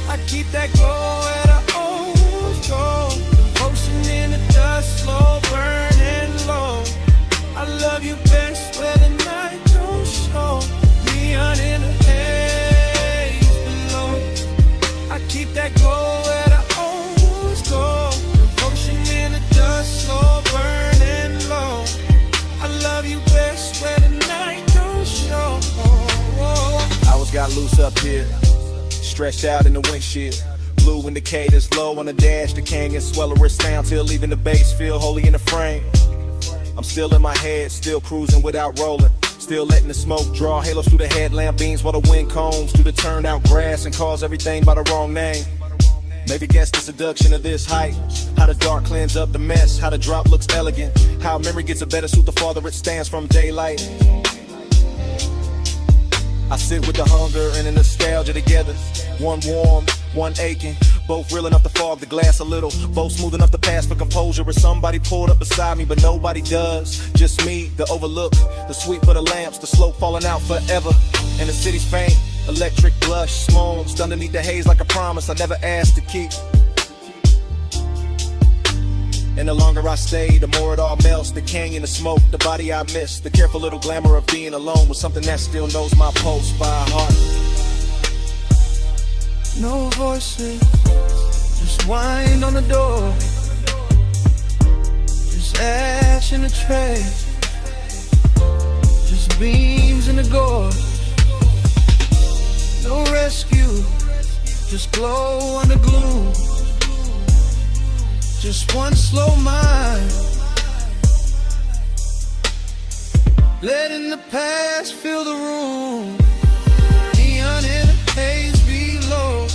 I keep that glow at an old goal. Devotion in the dust, slow burning low. I love you best where the night don't show. Neon in the haze below. I keep that glow at an old goal. Slow burning low. I love you best where the night don't show. Hours got loose up here, stretched out in the windshield. Blue indicators low on the dash, the canyon swell its sound till leaving the base feel holy in the frame. I'm still in my head, still cruising without rolling. Still letting the smoke draw halos through the headlamp beams while the wind combs through the turned out grass and calls everything by the wrong name. Maybe guess the seduction of this height. How the dark cleans up the mess. How the drop looks elegant. How memory gets a better suit the farther it stands from daylight. I sit with the hunger and the nostalgia together. One warm, one aching. Both real enough to fog the glass a little. Both smooth enough to pass for composure. If somebody pulled up beside me, but nobody does. Just me, the overlook, the sweep for the lamps, the slope falling out forever. And the city's faint. Electric blush, smokes underneath the haze like a promise I never asked to keep. And the longer I stay, the more it all melts. The canyon, the smoke, the body I miss. The careful little glamour of being alone with something that still knows my pulse by heart. No voices, just wind on the door. Just ash in the tray. Just beams in the gorge. No rescue, just glow under gloom. Just one slow mind, letting the past fill the room. Neon in the haze below.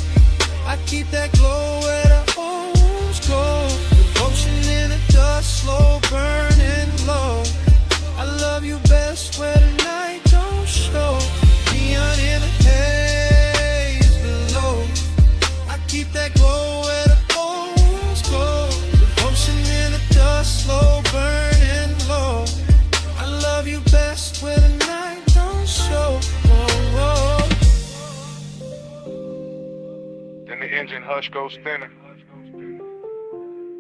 I keep that glow at a old glow. Devotion in the dust, slow burning low. I love you best where the night don't show. Neon in the haze below. I keep that glow at an old glow. Devotion in the dust, slow burning low. I love you best where the night don't show. Then the engine hush goes thinner.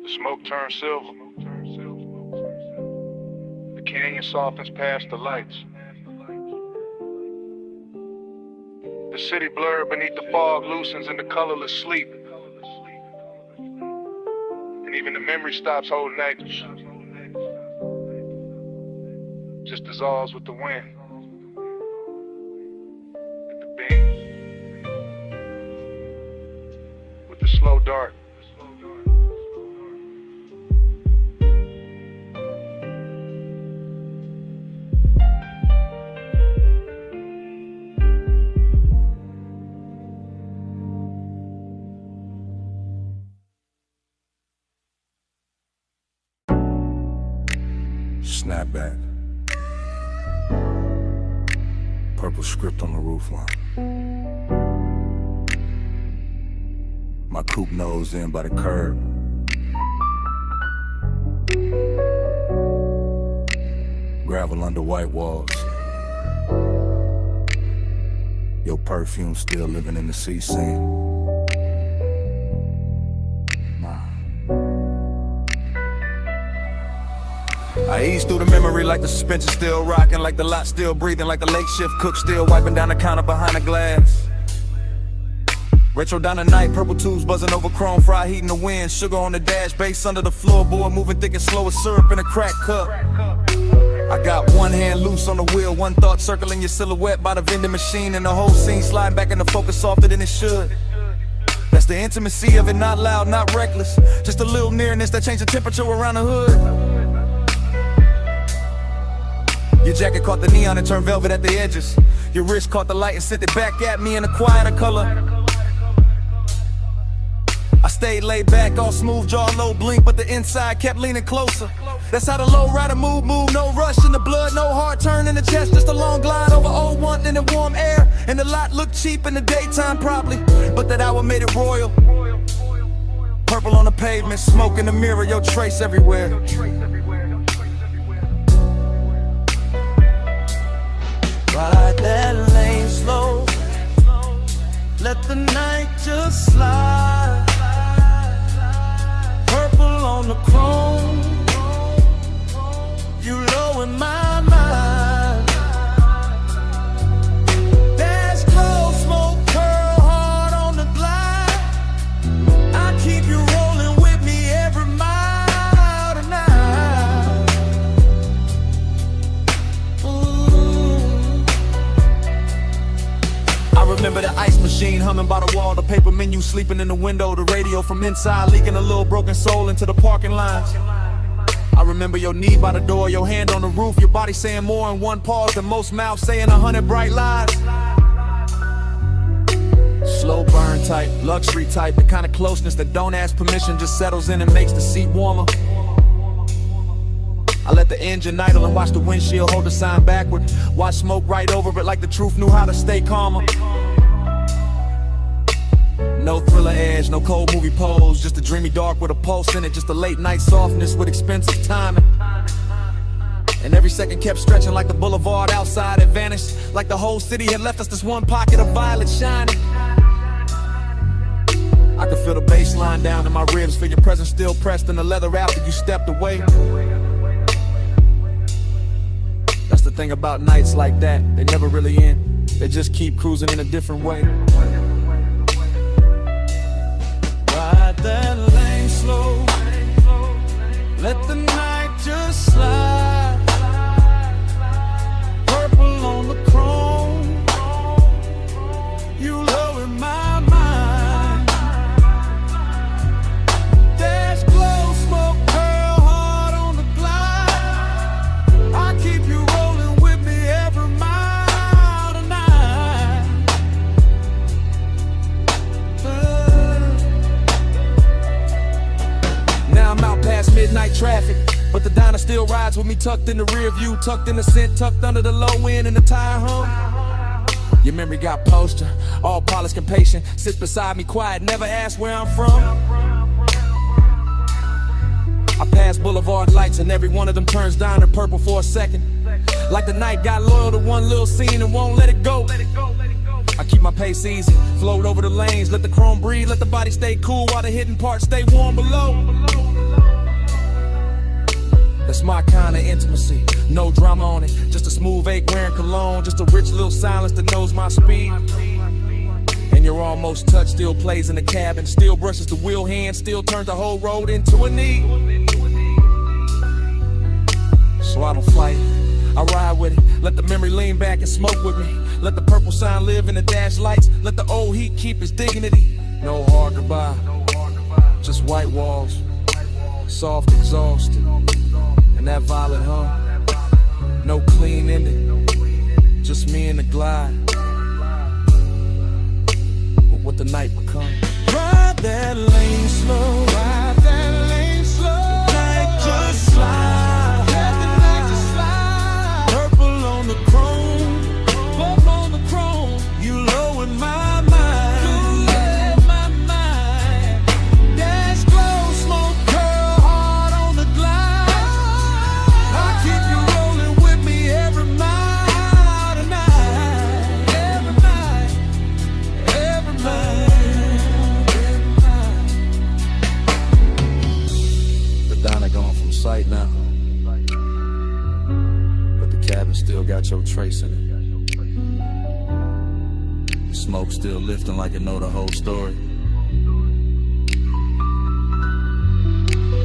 The smoke turns silver. The canyon softens past the lights. The city blurred beneath the fog loosens into colorless sleep. And even the memory stops holding anchors. Just dissolves with the wind. With the beam. With the slow dart. Snapback. Purple script on the roofline. My coupe nose in by the curb. Gravel under white walls. Your perfume still living in the sea scene. I ease through the memory like the suspension still rocking, like the lot still breathing, like the late shift cook still wiping down the counter behind the glass. Retro down the night, purple tubes buzzing over chrome, fry heat in the wind, sugar on the dash, bass under the floorboard, moving thick and slow as syrup in a crack cup. I got one hand loose on the wheel, one thought circling your silhouette by the vending machine, and the whole scene sliding back into focus softer than it should. That's the intimacy of it, not loud, not reckless, just a little nearness that changed the temperature around the hood. Your jacket caught the neon and turned velvet at the edges. Your wrist caught the light and sent it back at me in a quieter color. I stayed laid back, all smooth jaw, low blink, but the inside kept leaning closer. That's how the low rider move, no rush in the blood, no hard turn in the chest, just a long glide over old one in the warm air. And the lot looked cheap in the daytime probably, but that hour made it royal. Purple on the pavement, smoke in the mirror, your trace everywhere. Ride that lane slow, let the night just slide. Purple on the chrome, you low in my mind. Dash glow, smoke, curl hard on the glide. I keep you rolling with me every mile tonight. I remember the ice machine humming by the wall, the paper menu sleeping in the window, the radio from inside leaking a little broken soul into the parking lines. I remember your knee by the door, your hand on the roof, your body saying more in one pause than most mouths saying 100 bright lies. Slow burn type, luxury type, the kind of closeness that don't ask permission, just settles in and makes the seat warmer. I let the engine idle and watch the windshield hold the sign backward. Watch smoke right over it like the truth knew how to stay calmer. No thriller edge, no cold movie pose, just a dreamy dark with a pulse in it, just a late night softness with expensive timing. And every second kept stretching like the boulevard outside had vanished, like the whole city had left us this one pocket of violet shining. I could feel the bass line down in my ribs, feel your presence still pressed in the leather after you stepped away. That's the thing about nights like that, they never really end, they just keep cruising in a different way. Ride that lane slow, let the night just slide. Purple on the chrome, you low in my mind. Dash glow, smoke, curl hard on the glide. I keep you rolling with me every mile tonight. Now I'm out past midnight traffic, but the diner still rides with me tucked in the rear view, tucked in the scent, tucked under the low end and the tire hum. Your memory got poster, all polished and patient, sits beside me quiet, never asked where I'm from. I pass boulevard lights and every one of them turns down to purple for a second, like the night got loyal to one little scene and won't let it go. I keep my pace easy, float over the lanes, let the chrome breathe, let the body stay cool while the hidden parts stay warm below. That's my kind of intimacy, no drama on it, just a smooth ache wearing cologne, just a rich little silence that knows my speed. And your almost touch still plays in the cabin, still brushes the wheel hand, still turns the whole road into a knee. So I don't fight, I ride with it, let the memory lean back and smoke with me. Let the purple sign live in the dash lights, let the old heat keep its dignity. No hard goodbye, just white walls, soft exhaust, and that violet hum. No clean ending, just me and the glide, but what the night become. Ride that lane slow, ride that lane slow. The night just slide, let the night just slide. Purple on the chrome, purple on the chrome. You low in my mind, you low in my mind. Dash glow, smoke, curl hard on the glide. I keep you rolling with me every mile tonight, every night, every night. Donna gone from sight now, but the cabin still got your trace in it. The Smoke still lifting like it know the whole story.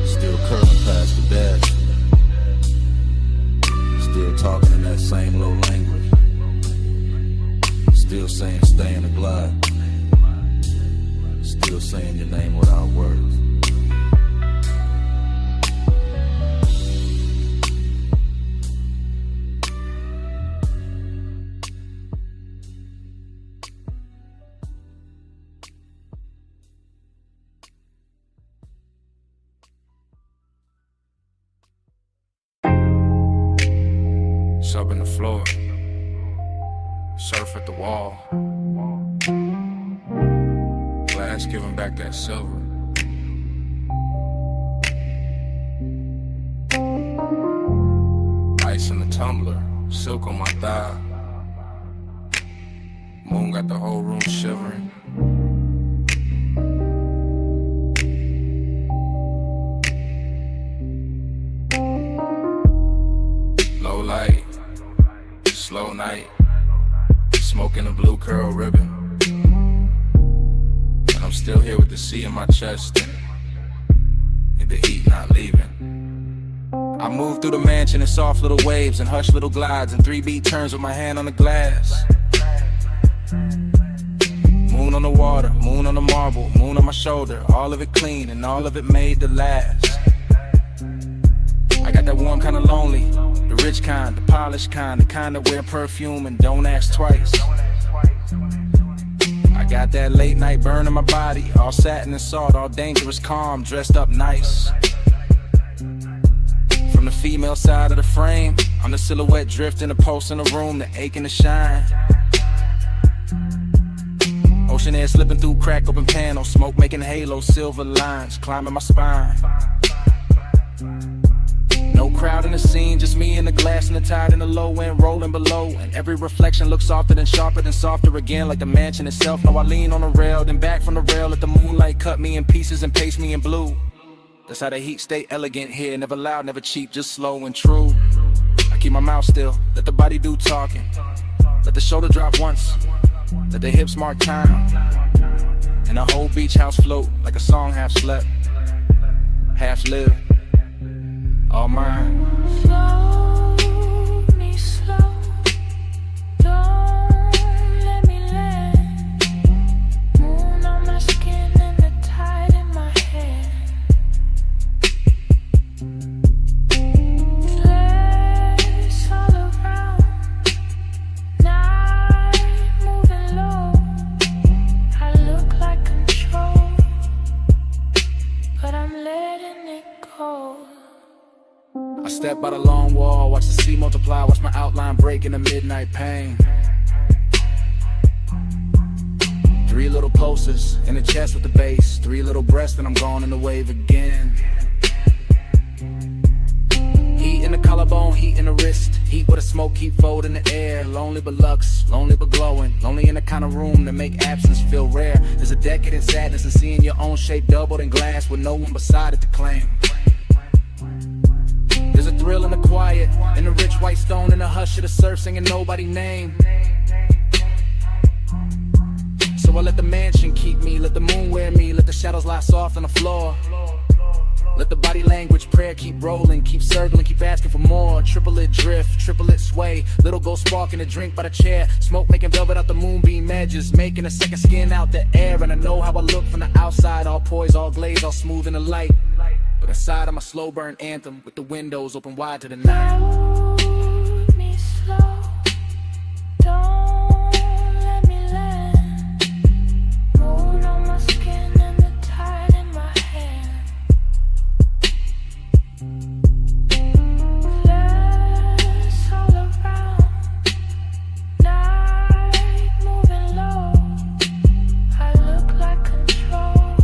Still curling past the dash. Still talking in that same low language. Still saying stay in the glide. Still saying your name without words. Sub in the floor, surf at the wall. Glass giving back that silver. Ice in the tumbler, silk on my thigh. Moon got the whole room shivering. Low light, slow night, smoking a blue curl ribbon. And I'm still here with the sea in my chest and the heat not leaving. I move through the mansion in soft little waves and hush little glides and 3-beat turns with my hand on the glass. Moon on the water, moon on the marble, moon on my shoulder, all of it clean and all of it made to last. I got that warm kind of lonely, the rich kind, the polished kind, the kind that wear perfume and don't ask twice. I got that late night burn in my body, all satin and salt, all dangerous calm, dressed up nice. From the female side of the frame, I'm the silhouette drifting, a pulse in the room, the ache and the shine. Ocean air slipping through crack open panels, smoke making halos, silver lines climbing my spine. No crowd in the scene, just me and the glass and the tide in the low end rolling below. And every reflection looks softer than sharper than softer again, like the mansion itself. Now I lean on the rail, then back from the rail, let the moonlight cut me in pieces and paste me in blue. That's how the heat stay elegant here, never loud, never cheap, just slow and true. I keep my mouth still, let the body do talking. Let the shoulder drop once, let the hips mark time. And the whole beach house float like a song half slept, half lived. All mine. Slow me slow, don't let me land. Moon on my skin and the tide in my hair. Flares all around, night moving low. I look like control, but I'm letting it go. I step by the long wall, watch the sea multiply, watch my outline break in the midnight pain. 3 little pulses in the chest with the bass, 3 little breaths and I'm gone in the wave again. Heat in the collarbone, heat in the wrist, heat where the smoke keep folding in the air. Lonely but lux, lonely but glowing, lonely in the kind of room that make absence feel rare. There's a decadent sadness in seeing your own shape doubled in glass with no one beside it to claim. There's a thrill in the quiet, in the rich white stone, in the hush of the surf singing nobody's name. So I let the mansion keep me, let the moon wear me, let the shadows lie soft on the floor. Let the body language prayer keep rolling, keep circling, keep asking for more. Triplet drift, triplet sway, little gold spark in a drink by the chair. Smoke making velvet out the moonbeam edges, making a second skin out the air. And I know how I look from the outside, all poised, all glazed, all smooth in the light. But inside I'm a slow burn anthem with the windows open wide to the night. Hold me slow, don't let me land. Moon on my skin and the tide in my hair. Flares all around, night moving low. I look like control,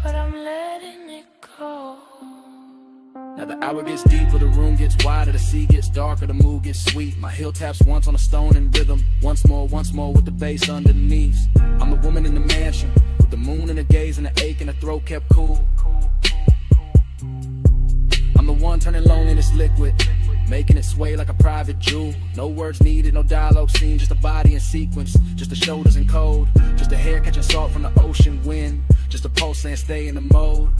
but I'm letting it go. Now the hour gets deeper, the room gets wider, the sea gets darker, the mood gets sweet. My heel taps once on a stone in rhythm, once more with the bass underneath. I'm the woman in the mansion, with the moon in the gaze and the ache in the throat kept cool. I'm the one turning loneliness liquid, making making it sway like a private jewel. No words needed, no dialogue scene, just a body in sequence, just the shoulders in code, just a hair catching salt from the ocean wind, just a pulse saying stay in the mode.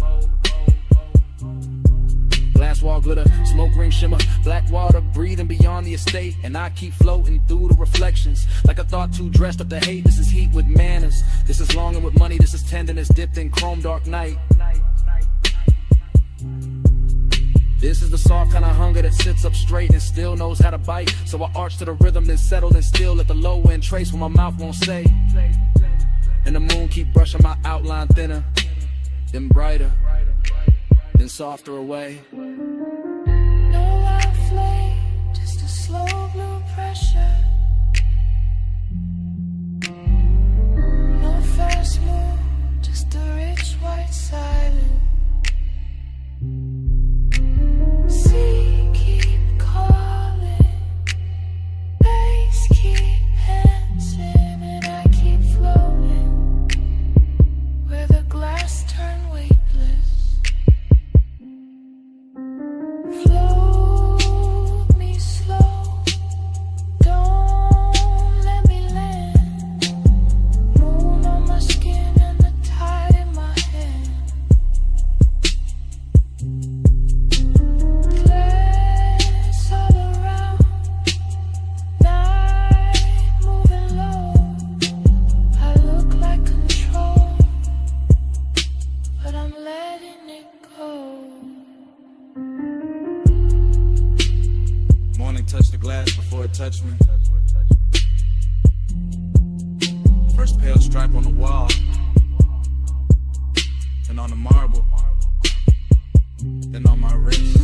Glass wall glitter, smoke ring shimmer, black water breathing beyond the estate, and I keep floating through the reflections like a thought too dressed up to hate. This is heat with manners, this is longing with money, this is tenderness dipped in chrome dark night. This is the soft kind of hunger that sits up straight and still knows how to bite. So I arch to the rhythm, then settle and still let the low end trace what my mouth won't say. And the moon keep brushing my outline thinner, then brighter, then softer away. No loud flame, just a slow blue pressure. No fast move, just a rich white silence. Sea keep calling, bass keep dancing, and I keep floating where the glass turn weightless. Float me slow, don't let me land. Moon on my skin and the tide in my hand. Glass all around, night moving low. I look like control, but I'm letting it go. Morning touched the glass before it touched me. First pale stripe on the wall, then on the marble, then on my wrist.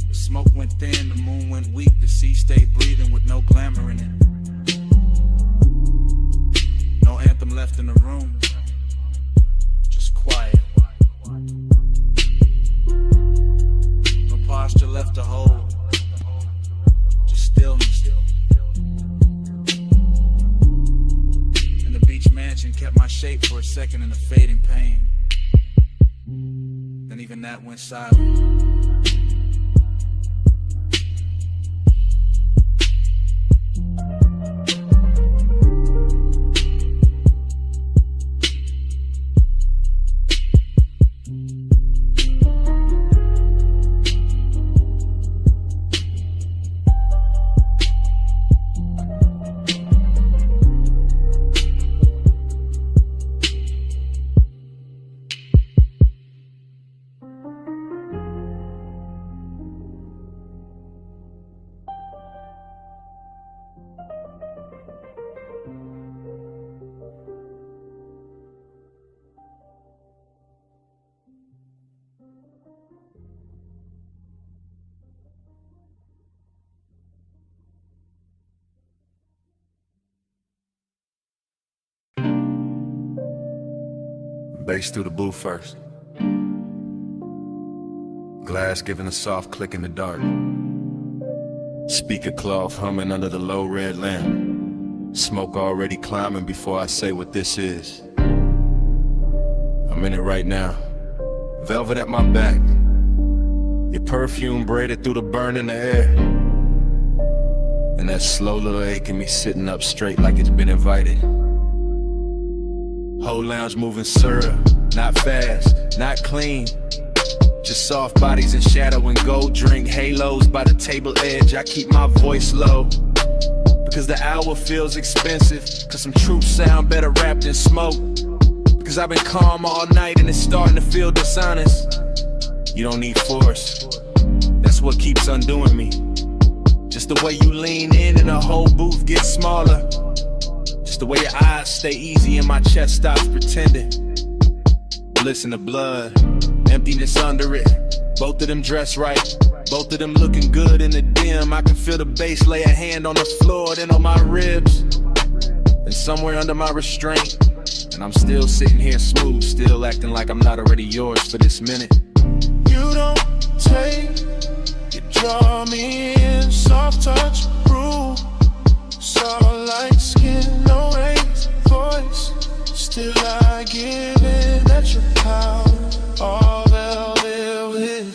The smoke went thin, the moon went weak, the sea stayed breathing with no glamour in it. No anthem left in the room, just quiet. No posture left to hold, just stillness. And the beach mansion kept my shape for a second in the fading pain. Then even that went silent. Bass through the booth first. Glass giving a soft click in the dark. Speaker cloth humming under the low red lamp. Smoke already climbing before I say what this is. I'm in it right now. Velvet at my back. Your perfume braided through the burn in the air. And that slow little ache in me sitting up straight like it's been invited. Whole lounge moving syrup, not fast, not clean. Just soft bodies in shadow and gold drink halos by the table edge. I keep my voice low because the hour feels expensive, cause some truth sound better wrapped in smoke. Because I've been calm all night and it's starting to feel dishonest. You don't need force, that's what keeps undoing me. Just the way you lean in and the whole booth gets smaller. Just the way your eyes stay easy and my chest stops pretending. Listen to blood, emptiness under it. Both of them dressed right, both of them looking good in the dim. I can feel the bass lay a hand on the floor, then on my ribs, and somewhere under my restraint. And I'm still sitting here smooth, still acting like I'm not already yours for this minute. You don't take, you draw me in, soft touch, rule. Soft like skin, no raised voice. Still I give in at your power, all velvet within.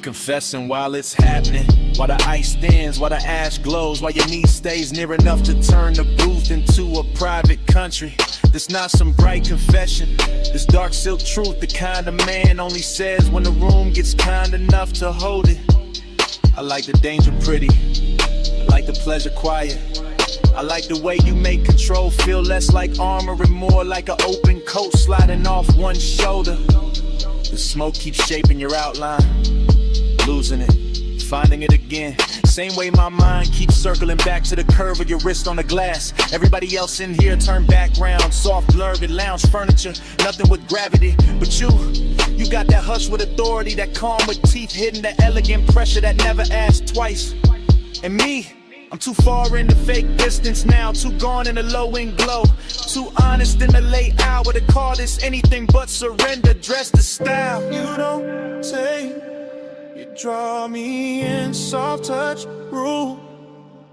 confessing while it's happening. While the ice thins, while the ash glows, while your knee stays near enough to turn the booth into a private country. This not some bright confession, this dark silk truth, the kind of man only says when the room gets kind enough to hold it. I like the danger pretty, I like the pleasure quiet. I like the way you make control feel less like armor and more like an open coat sliding off one shoulder. The smoke keeps shaping your outline, losing it, finding it again. Same way my mind keeps circling back to the curve of your wrist on the glass. Everybody else in here turn background, soft blurred lounge furniture, nothing with gravity. But you got that hush with authority, that calm with teeth hidden, that elegant pressure that never asked twice. And me, I'm too far in the fake distance now, too gone in the low-end glow, too honest in the late hour to call this anything but surrender, dressed to style. You don't take, you draw me in, soft touch, rule,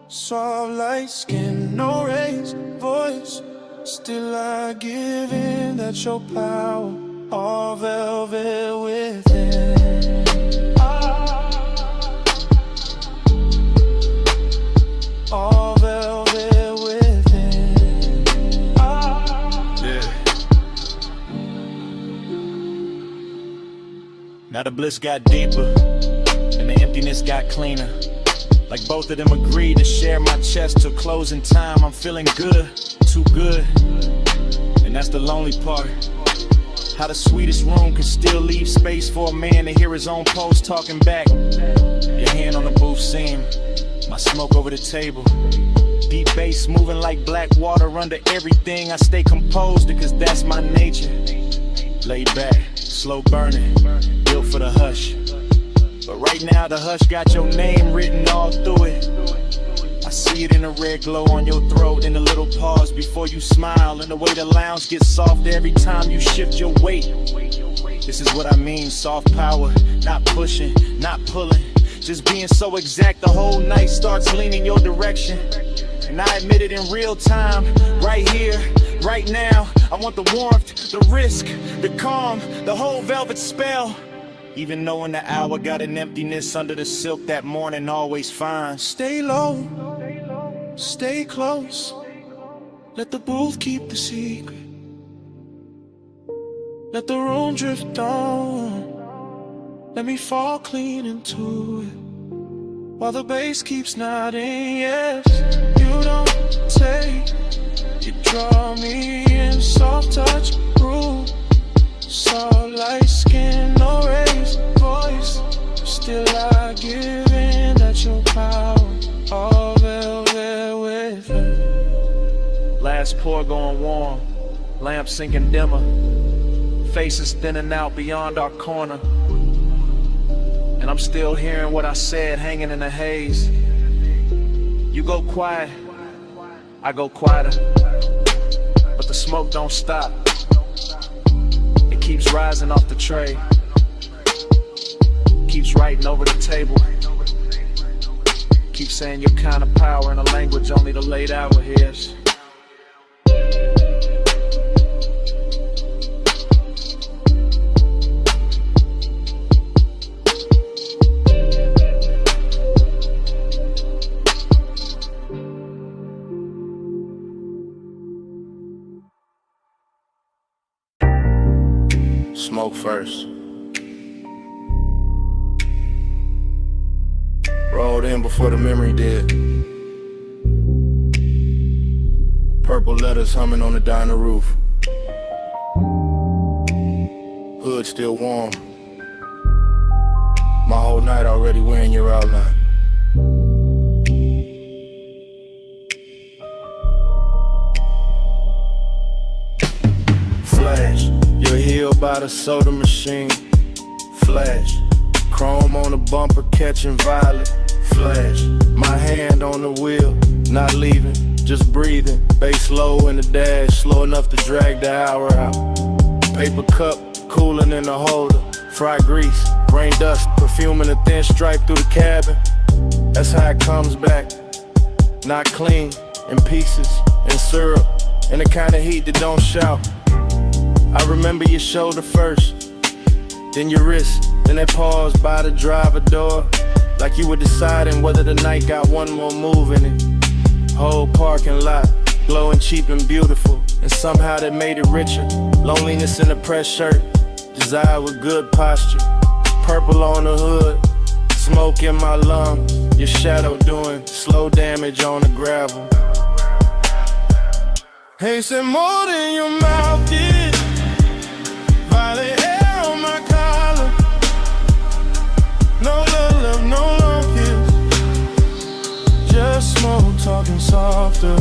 soft light skin, no raised voice. Still I give in, that's your power, all velvet within. All velvet within. Yeah. Now the bliss got deeper and the emptiness got cleaner. Like both of them agreed to share my chest till closing time. I'm feeling good, too good, and that's the lonely part. How the sweetest room can still leave space for a man to hear his own pulse talking back. Your hand on the booth seam, my smoke over the table. Deep bass moving like black water under everything. I stay composed because that's my nature. Laid back, slow burning, built for the hush. But right now the hush got your name written all through it. I see it in the red glow on your throat, in the little pause before you smile, and the way the lounge gets softer every time you shift your weight. This is what I mean, soft power, not pushing, not pulling, just being so exact the whole night starts leaning your direction. And I admit it in real time, right here, right now. I want the warmth, the risk, the calm, the whole velvet spell. Even knowing the hour got an emptiness under the silk that morning always finds. Stay low, stay close, let the booth keep the secret. Let the room drift on, let me fall clean into it. While the bass keeps nodding, yes. You don't take, you draw me in, soft touch, rule, soft light skin, no raised voice. Still I give in, that's your power, all velvet within. Last pour going warm, lamp sinking dimmer, faces thinning out beyond our corner. And I'm still hearing what I said hanging in the haze. You go quiet, I go quieter, but the smoke don't stop. It keeps rising off the tray, keeps writing over the table, keeps saying your kind of power in a language only the late hour hears. Smoke first. Rolled in before the memory did. Purple letters humming on the diner roof. Hood still warm. My whole night already wearing your outline. Flash, you're healed by the soda machine. Flash, chrome on the bumper catching violet. Flash, my hand on the wheel, not leaving, just breathing. Bass low in the dash, slow enough to drag the hour out. Paper cup, cooling in the holder. Fried grease, rain dust, perfume in a thin stripe through the cabin. That's how it comes back. Not clean, in pieces, in syrup, in the kind of heat that don't shout. I remember your shoulder first, then your wrist, Then they paused by the driver door, like you were deciding whether the night got one more move in it. Whole parking lot, glowing cheap and beautiful, and somehow they made it richer. Loneliness in a press shirt, desire with good posture. Purple on the hood, smoke in my lungs. Your shadow doing slow damage on the gravel. Hey, said more than your mouth did. Violet hair on my collar. No love, love, no long kiss. Just smoke, talking softer.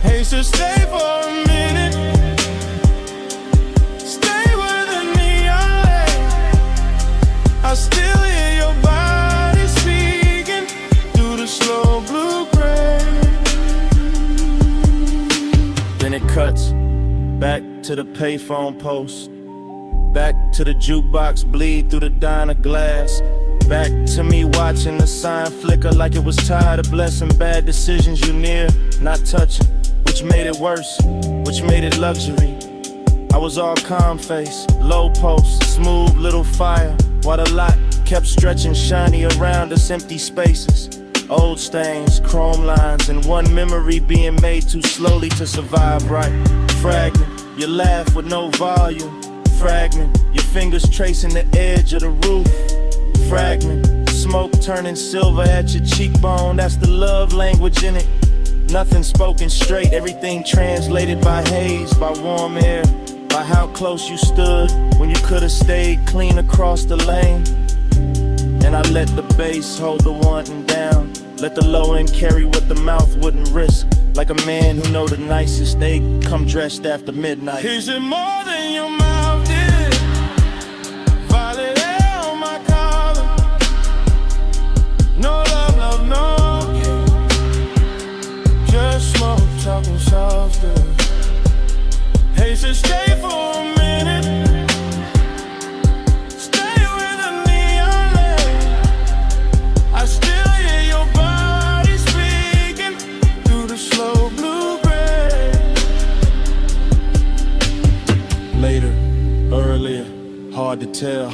Hey, so stay for a minute. Stay with the neon light. I still hear your body speaking through the slow blue-gray. Then it cuts back to the payphone post, back to the jukebox bleed through the diner glass, back to me watching the sign flicker like it was tired of blessing bad decisions you near not touching, which made it worse, which made it luxury. I was all calm face, low post, smooth little fire, while the lot kept stretching shiny around us, empty spaces. Old stains, chrome lines, and one memory being made too slowly to survive right. Fragment, you laugh with no volume. Fragment, your fingers tracing the edge of the roof. Fragment, smoke turning silver at your cheekbone. That's the love language in it. Nothing spoken straight, everything translated by haze, by warm air, by how close you stood when you could have stayed clean across the lane. And I let the bass hold the wanting down, let the low end carry what the mouth wouldn't risk. Like a man who know the nicest, they come dressed after midnight. Is it more than your mouth did? Violet hair on my collar. No love, love, no kiss. Just smoke, talking softer. Hey, so stay for a minute. Hard to tell.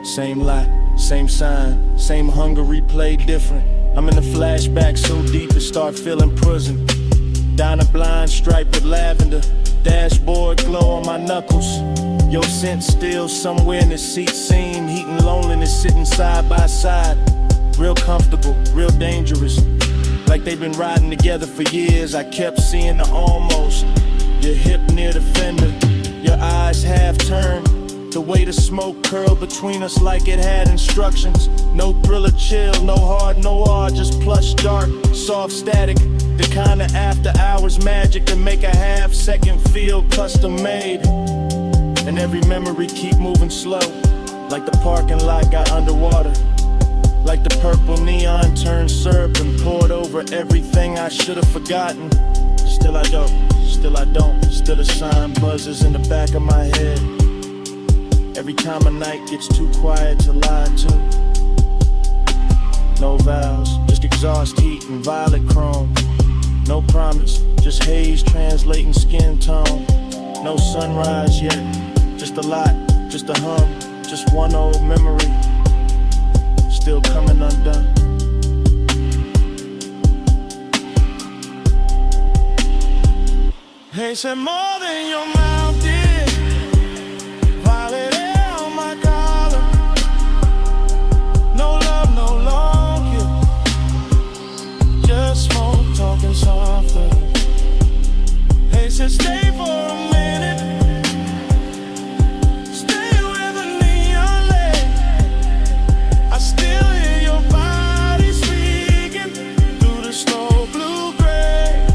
Same light, same sign, same hunger replayed different. I'm in a flashback so deep it start feeling prison. Down a blind stripe with lavender, dashboard glow on my knuckles. Your scent still somewhere in the seat seam, heat and loneliness sitting side by side. Real comfortable, real dangerous. Like they've been riding together for years. I kept seeing the almost. Your hip near the fender, your eyes half turned. The way the smoke curled between us like it had instructions. No thriller chill, no hard, no R, just plush dark, soft static. The kind of after hours magic that make a half second feel custom made. And every memory keep moving slow, like the parking lot got underwater. Like the purple neon turned syrup and poured over everything I should have forgotten. Still I don't, still I don't. Still the sign buzzes in the back of my head. Every time a night gets too quiet to lie to. No vows, just exhaust heat and violet chrome. No promise, just haze translating skin tone. No sunrise yet, just a lot, just a hum, just one old memory, still coming undone. They said more than your mouth did. Violet hair on my collar. No love, no long kiss. Just smoke, talking softer. They said stay for a minute. Stay with the neon light. I still hear your body speaking through the slow blue-gray.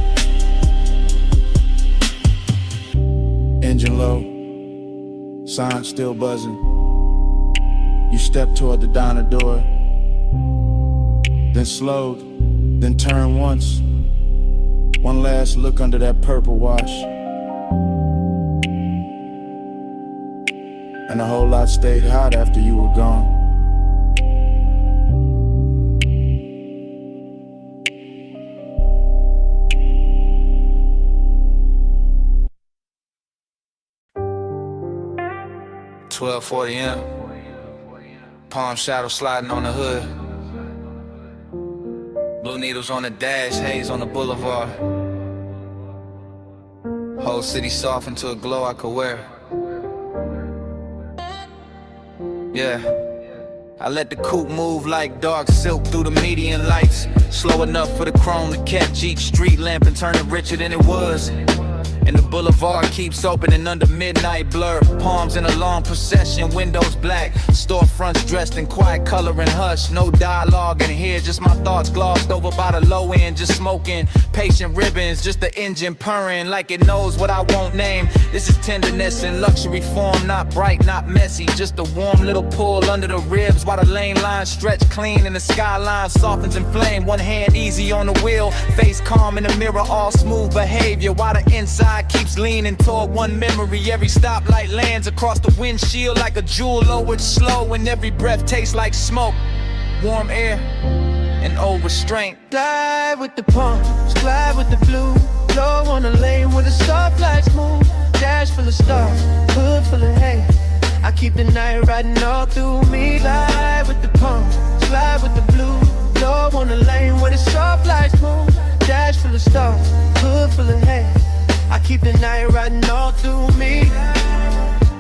Engine low, sign still buzzing. You step toward the diner door, then slowed, then turned once. One last look under that purple wash, and a whole lot stayed hot after you were gone. $12:40 a.m. palm shadow sliding on the hood. Blue needles on the dash, haze on the boulevard. Whole city soft into a glow I could wear. Yeah, I let the coupe move like dark silk through the median lights. Slow enough for the chrome to catch each street lamp and turn it richer than it was. And the boulevard keeps opening under midnight blur. Palms in a long procession, windows black. Storefronts dressed in quiet color and hush. No dialogue in here, just my thoughts glossed over by the low end. Just smoking, patient ribbons, just the engine purring like it knows what I won't name. This is tenderness in luxury form, not bright, not messy. Just a warm little pull under the ribs while the lane lines stretch clean and the skyline softens in flame. One hand easy on the wheel, face calm in the mirror, all smooth behavior while the inside keeps leaning toward one memory. Every stoplight lands across the windshield like a jewel lowered slow, and every breath tastes like smoke, warm air, and old restraint. Glide with the palms, glide with the blue. Blow on the lane where the soft lights move. Dash full of stars, hood full of hay. I keep the night riding all through me. Glide with the palms, glide with the blue. Blow on the lane where the soft lights move. Dash full of stars, hood full of hay. I keep the night riding all through me.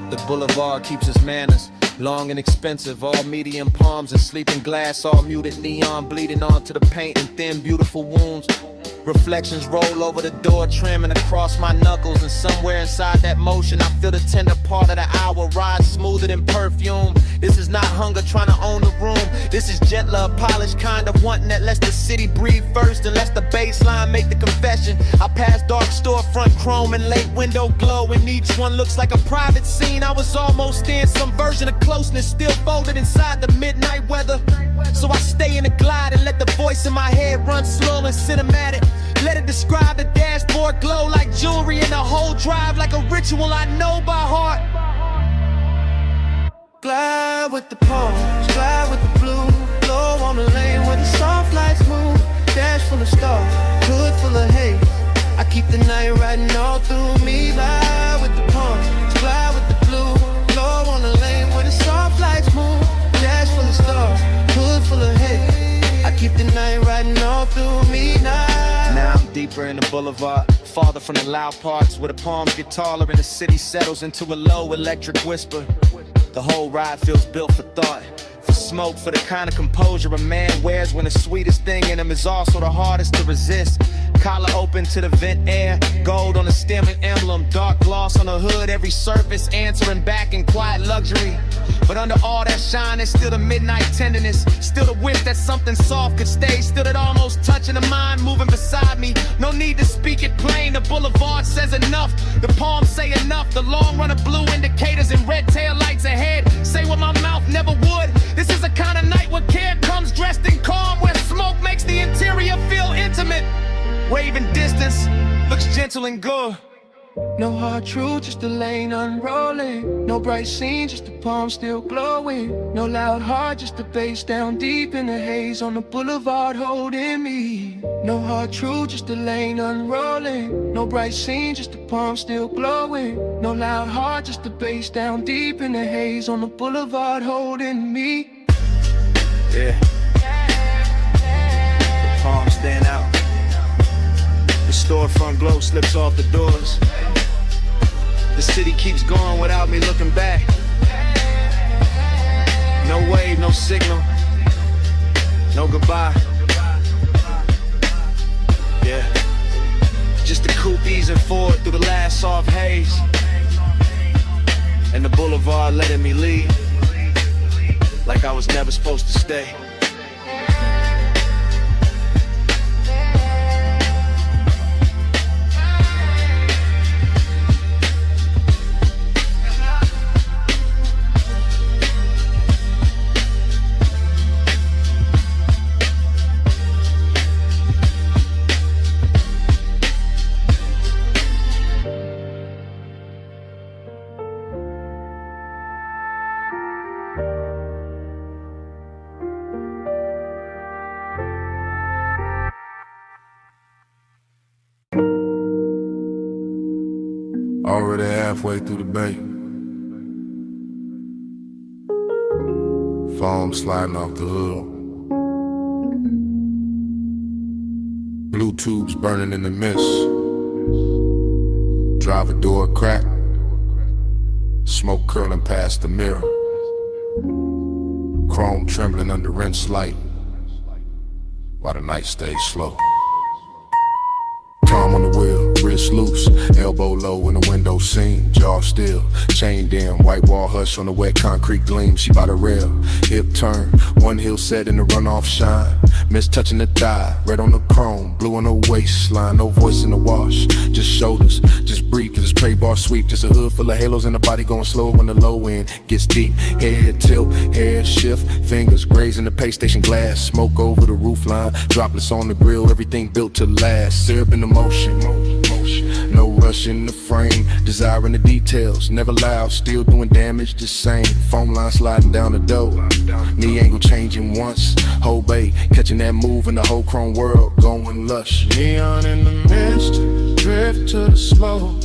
The boulevard keeps its manners, long and expensive, all medium palms and sleeping glass, all muted neon bleeding onto the paint and thin beautiful wounds. Reflections roll over the door trim and across my knuckles, and somewhere inside that motion I feel the tender part of the hour ride smoother than perfume. This is not hunger trying to own the room. This is gentler, polished kind of wanting that lets the city breathe first and lets the baseline make the confession. I pass dark storefront chrome and late window glow, and each one looks like a private scene. I was almost in some version of closeness, still folded inside the midnight weather. So I stay in the glide and let the voice in my head run slow and cinematic. Let it describe the dashboard glow like jewelry, and the whole drive like a ritual I know by heart. Glide with the palms, glide with the blue. Blow on the lane where the soft lights move. Dash full of stars, hood full of haze. I keep the night riding all through me. Glide with the palms, glide with the blue. Blow on the lane where the soft lights move. Dash full of stars, hood full of haze. I keep the night riding all through me now. Now I'm deeper in the boulevard, farther from the loud parts where the palms get taller and the city settles into a low electric whisper. The whole ride feels built for thought, for smoke, for the kind of composure a man wears when the sweetest thing in him is also the hardest to resist. Collar open to the vent air, gold on the stem and emblem, dark gloss on the hood, every surface answering back in quiet luxury. But under all that shine, there's still the midnight tenderness, still the wish that something soft could stay, still that almost touching the mind moving beside me. No need to speak it plain, the boulevard says enough, the palms say enough, the long run of blue indicators and red tail lights ahead say what my mouth never would. This is a kind of night where care comes dressed in calm, where smoke makes the interior feel intimate. Waving distance looks gentle and good. No hard truth, just the lane unrolling. No bright scene, just the palm still glowing. No loud heart, just the bass down deep in the haze on the boulevard holding me. No hard truth, just the lane unrolling. No bright scene, just the palm still glowing. No loud heart, just the bass down deep in the haze on the boulevard holding me. Yeah. The palms stand out. The storefront glow slips off the doors. The city keeps going without me looking back. No wave, no signal, no goodbye. Yeah, just the coupe easing forward through the last soft haze, and the boulevard letting me leave like I was never supposed to stay. Already halfway through the bay. foam sliding off the hood. Blue tubes burning in the mist. Driver door crack. Smoke curling past the mirror. Chrome trembling under rinse light while the night stays slow. Tom on the wheel, wrist loose, elbow low in the window seam, jaw still, chain dim, white wall hush on the wet concrete gleam. She by the rail, hip turn, one heel set in the runoff shine. Miss touching the thigh, red on the chrome, blue on the waistline, no voice in the wash, just shoulders, just breathe, cause it's prey bar sweep, just a hood full of halos and the body going slow when the low end gets deep. Head tilt, hair shift, fingers grazing the pay station glass, smoke over the roof line, droplets on the grill, everything built to last, syrup in the motion, no rush in the frame, desiring the details, never loud, still doing damage the same, foam line sliding down the door, knee angle changing once, whole bay, catching that move in the whole chrome world, going lush. Neon in the mist, drift to the slow,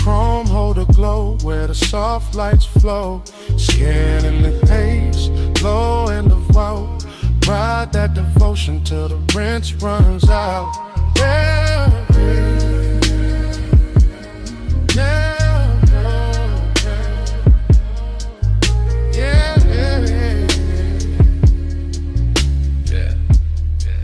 chrome hold a glow where the soft lights flow, skin in the haze, low in the vault, ride that devotion till the rinse runs out. Yeah, yeah, yeah, yeah, yeah.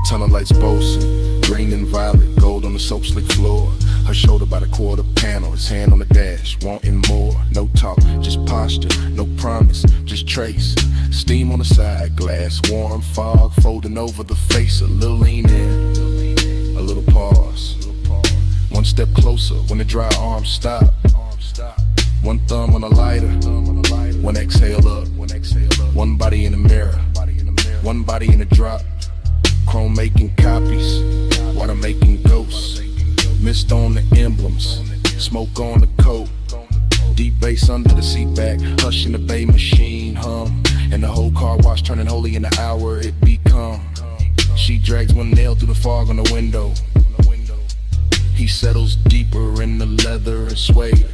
Tunnel lights boasting, green and violet, gold on the soap slick floor. Her shoulder by the quarter panel, his hand on the dash, wanting more. No talk, just posture, no promise, just trace. Steam on the side, glass, warm fog, folding over the face. A little lean in, a little pause. One step closer when the dry arms stop. One thumb on the lighter, one exhale up. One body in the mirror, one body in the drop. Chrome making copies, water making ghosts. Mist on the emblems, smoke on the coat. Deep bass under the seat back, hush in the bay machine hum. And the whole car wash turning holy in the hour it become. She drags one nail through the fog on the window. He settles deeper in the leather and suede.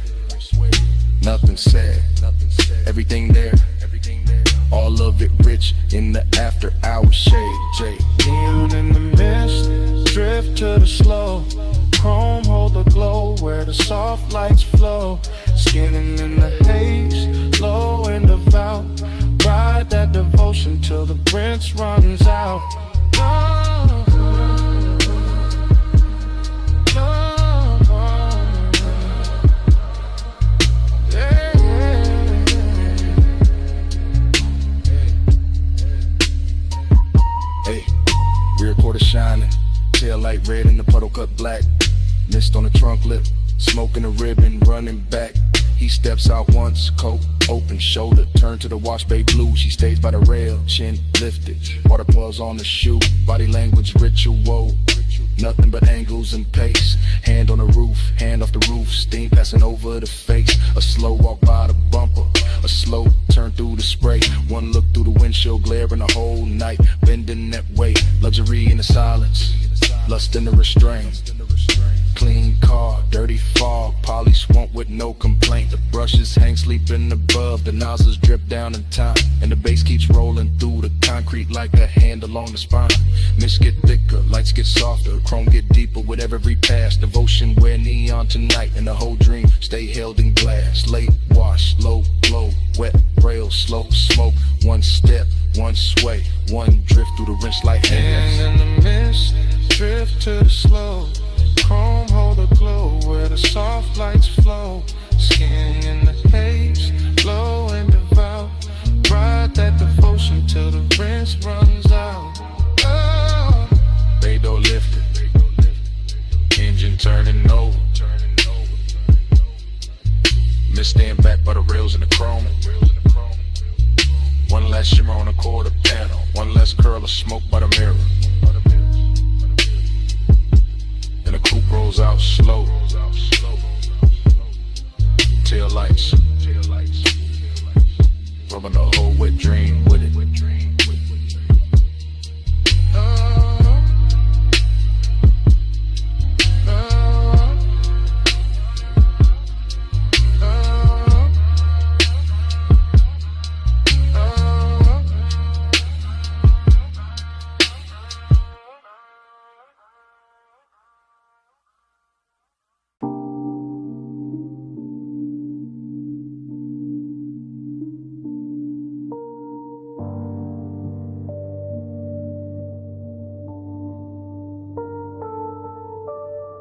Nothing said, everything there. All of it rich in the after hour shade. Jay. Neon in the mist, drift to the slow. Chrome hold the glow where the soft lights flow. Skinning in the haze, low in the vault. Ride that devotion till the rinse runs out. Oh, oh, oh, yeah, yeah. Hey, rear quarter shining, tail light red and the puddle cut black. Mist on the trunk lip, smoking a ribbon, running back. He steps out once, coat open, shoulder turn to the wash bay blue. She stays by the rail, chin lifted, water plugs on the shoe. Body language ritual, nothing but angles and pace. Hand on the roof, hand off the roof, steam passing over the face. A slow walk by the bumper, a slow turn through the spray. One look through the windshield, glaring the whole night, bending that way. Luxury in the silence, lust in the restraint. Clean car, dirty fog, polish won't with no complaint. The brushes hang sleeping above, the nozzles drip down in time, and the bass keeps rolling through the concrete like a hand along the spine. Mist get thicker, lights get softer, chrome get deeper with every pass. Devotion wear neon tonight, and the whole dream stay held in glass. Late wash, low glow, wet rail, slow smoke. One step, one sway, one drift through the rinse like hands. And in the mist, drift to the slow. Chrome hold a glow where the soft lights flow. Skin in the haze, low and devout. Ride that devotion till the rinse runs out. Oh. Bay door lifted, engine turning over. Mist stand back by the rails in the chrome. One less shimmer on the quarter panel, one less curl of smoke by the mirror. And the coupe rolls out slow. Tail lights, rubbing the whole wet dream with it.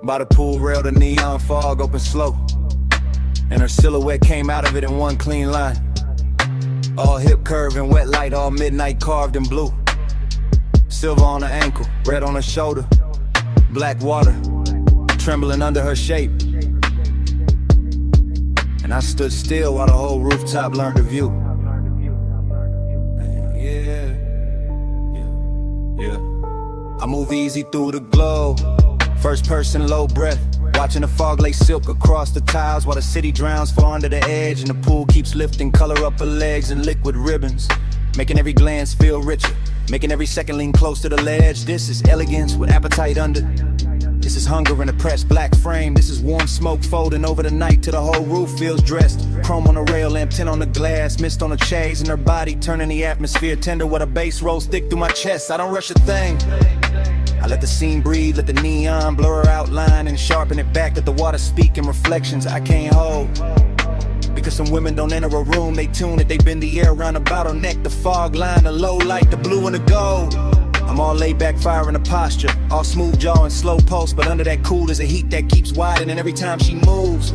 By the pool rail, the neon fog opened slow, and her silhouette came out of it in one clean line. All hip curve and wet light, all midnight carved in blue. Silver on her ankle, red on her shoulder, black water trembling under her shape. And I stood still while the whole rooftop learned the view. Yeah. I move easy through the glow, first person low breath, watching the fog lay silk across the tiles while the city drowns far under the edge, and the pool keeps lifting color up her legs in liquid ribbons, making every glance feel richer, making every second lean close to the ledge. This is elegance with appetite under. This is hunger in a pressed black frame. This is warm smoke folding over the night till the whole roof feels dressed. Chrome on the rail, lamp tint on the glass, mist on the chains in her body, turning the atmosphere tender with a bass roll stick through my chest. I don't rush a thing. I let the scene breathe, let the neon blur her outline and sharpen it back, let the water speak in reflections I can't hold. Because some women don't enter a room, they tune it, they bend the air around a bottleneck, the fog line, the low light, the blue and the gold. I'm all laid back, fire in a posture, all smooth jaw and slow pulse, but under that cool there's a heat that keeps widening every time she moves.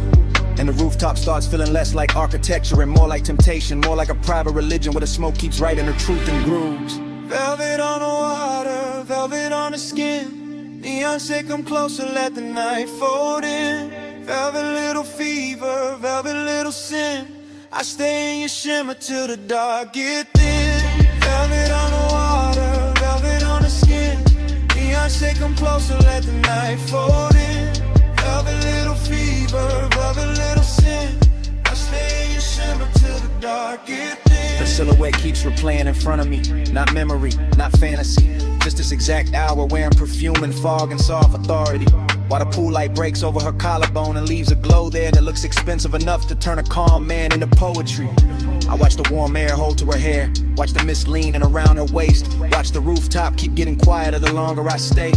And the rooftop starts feeling less like architecture and more like temptation, more like a private religion where the smoke keeps writing her truth in grooves. Velvet on the water, velvet on the skin. Neon say come closer, let the night fold in. Velvet little fever, velvet little sin. I stay in your shimmer till the dark get thin. Velvet on the water, velvet on the skin. Neon say come closer, let the night fold in. Velvet little fever, velvet little sin. I stay in your shimmer till the dark get thin. The silhouette keeps replaying in front of me, not memory, not fantasy. Just this exact hour wearing perfume and fog and soft authority, while the pool light breaks over her collarbone and leaves a glow there that looks expensive enough to turn a calm man into poetry. I watch the warm air hold to her hair, watch the mist leaning around her waist, watch the rooftop keep getting quieter the longer I stay.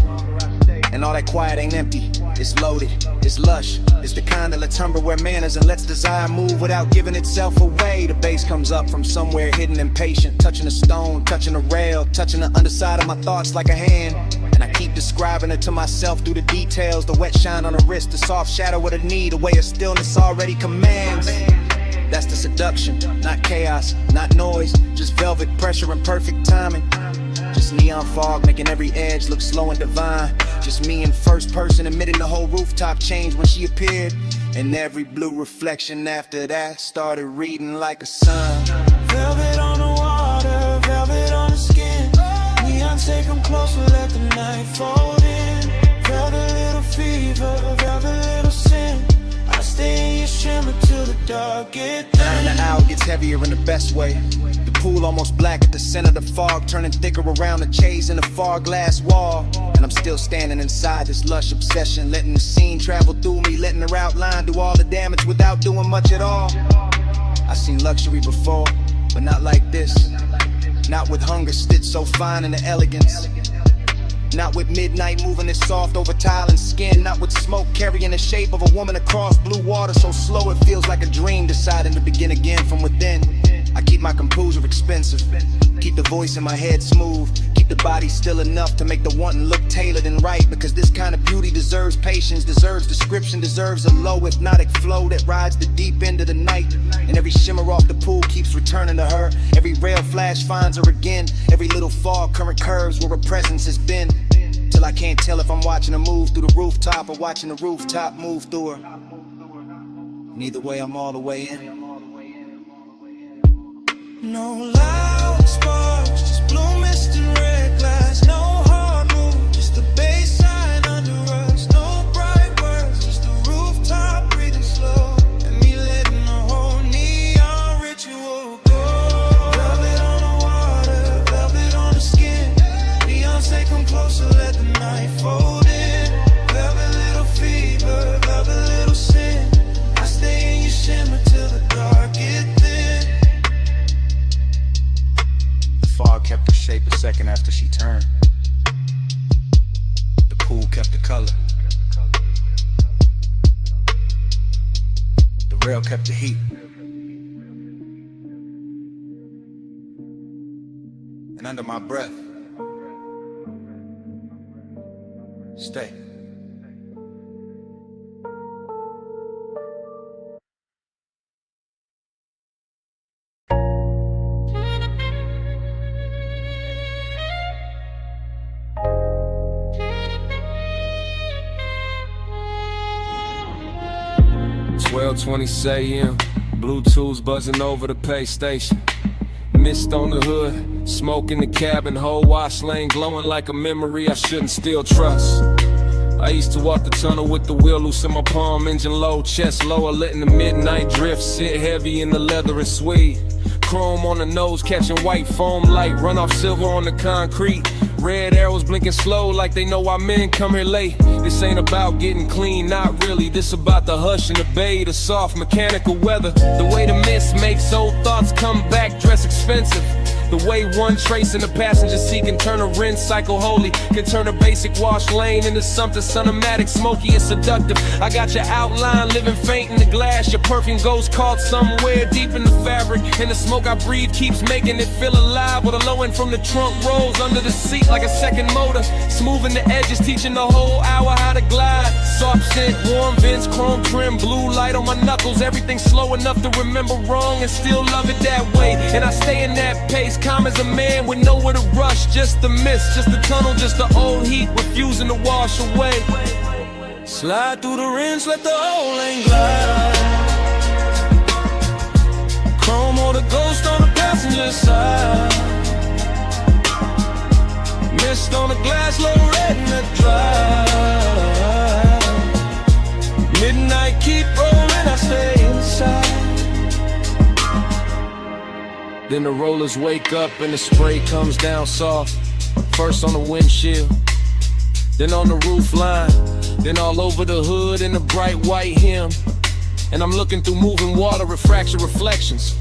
And all that quiet ain't empty, it's loaded, it's lush. It's the kind of latumber where manners and lets desire move without giving itself away. The bass comes up from somewhere hidden and patient, touching a stone, touching a rail, touching the underside of my thoughts like a hand. And I keep describing it to myself through the details, the wet shine on her wrist, the soft shadow of the knee, the way of stillness already commands. That's the seduction, not chaos, not noise, just velvet pressure and perfect timing. Just neon fog making every edge look slow and divine. Just me in first person admitting the whole rooftop changed when she appeared. And every blue reflection after that started reading like a sun. Velvet on the water, velvet on the skin. Neon take them closer, let the night fold in. Velvet little fever, velvet little sin. I stay in your shimmer till the dark get thin. And the hour gets heavier in the best way. The pool almost black at the center, the fog turning thicker around the chase in the far glass wall. And I'm still standing inside this lush obsession, letting the scene travel through me, letting her outline do all the damage without doing much at all. I've seen luxury before, but not like this. Not with hunger stitched so fine in the elegance. Not with midnight moving it soft over tile and skin. Not with smoke carrying the shape of a woman across blue water so slow it feels like a dream deciding to begin again from within. I keep my composure expensive, keep the voice in my head smooth, keep the body still enough to make the wanting look tailored and right. Because this kind of beauty deserves patience, deserves description, deserves a low hypnotic flow that rides the deep end of the night. And every shimmer off the pool keeps returning to her. Every rail flash finds her again. Every little fog current curves where her presence has been. Till I can't tell if I'm watching her move through the rooftop or watching the rooftop move through her. Neither way, I'm all the way in. No loud sparks, just blue mist and red glass. No hard move, just the bass line under us. No bright words, just the rooftop breathing slow. And me letting the whole neon ritual go. Velvet on the water, velvet on the skin. Neon say come closer, let the night fold in. Velvet little fever, velvet little sin. I stay in your shimmer till the dark get thin. Fog kept her shape a second after she turned. The pool kept the color. The rail kept the heat. And under my breath, stay. 12:20 a.m. Bluetooth buzzing over the pay station. Mist on the hood, smoke in the cabin, whole wash lane glowing like a memory I shouldn't still trust. I used to walk the tunnel with the wheel loose in my palm, engine low, chest lower, letting the midnight drift sit heavy in the leather and suede. Chrome on the nose, catching white foam light, run off silver on the concrete. Red arrows blinking slow like they know why men come here late. This ain't about getting clean, not really. This about the hush and the bay, the soft mechanical weather. The way the mist makes old thoughts come back, dress expensive. The way one trace in the passenger seat can turn a rinse cycle holy, can turn a basic wash lane into something cinematic, smoky and seductive. I got your outline living faint in the glass. Your perfume goes caught somewhere deep in the fabric, and the smoke I breathe keeps making it feel alive. With a low end from the trunk rolls under the seat like a second motor, smoothing the edges, teaching the whole hour how to glide. Soft scent, warm vents, chrome trim, blue light on my knuckles. Everything slow enough to remember wrong and still love it that way. And I stay in that pace, calm as a man with nowhere to rush. Just the mist, just the tunnel, just the old heat refusing to wash away. Slide through the rinse, let the whole lane glide. Chrome or the ghost on the passenger side. Mist on the glass, low red in the drive. Midnight keep rolling, I stay inside. Then the rollers wake up and the spray comes down soft. First on the windshield, then on the roof line, then all over the hood in the bright white hem. And I'm looking through moving water, refraction reflections,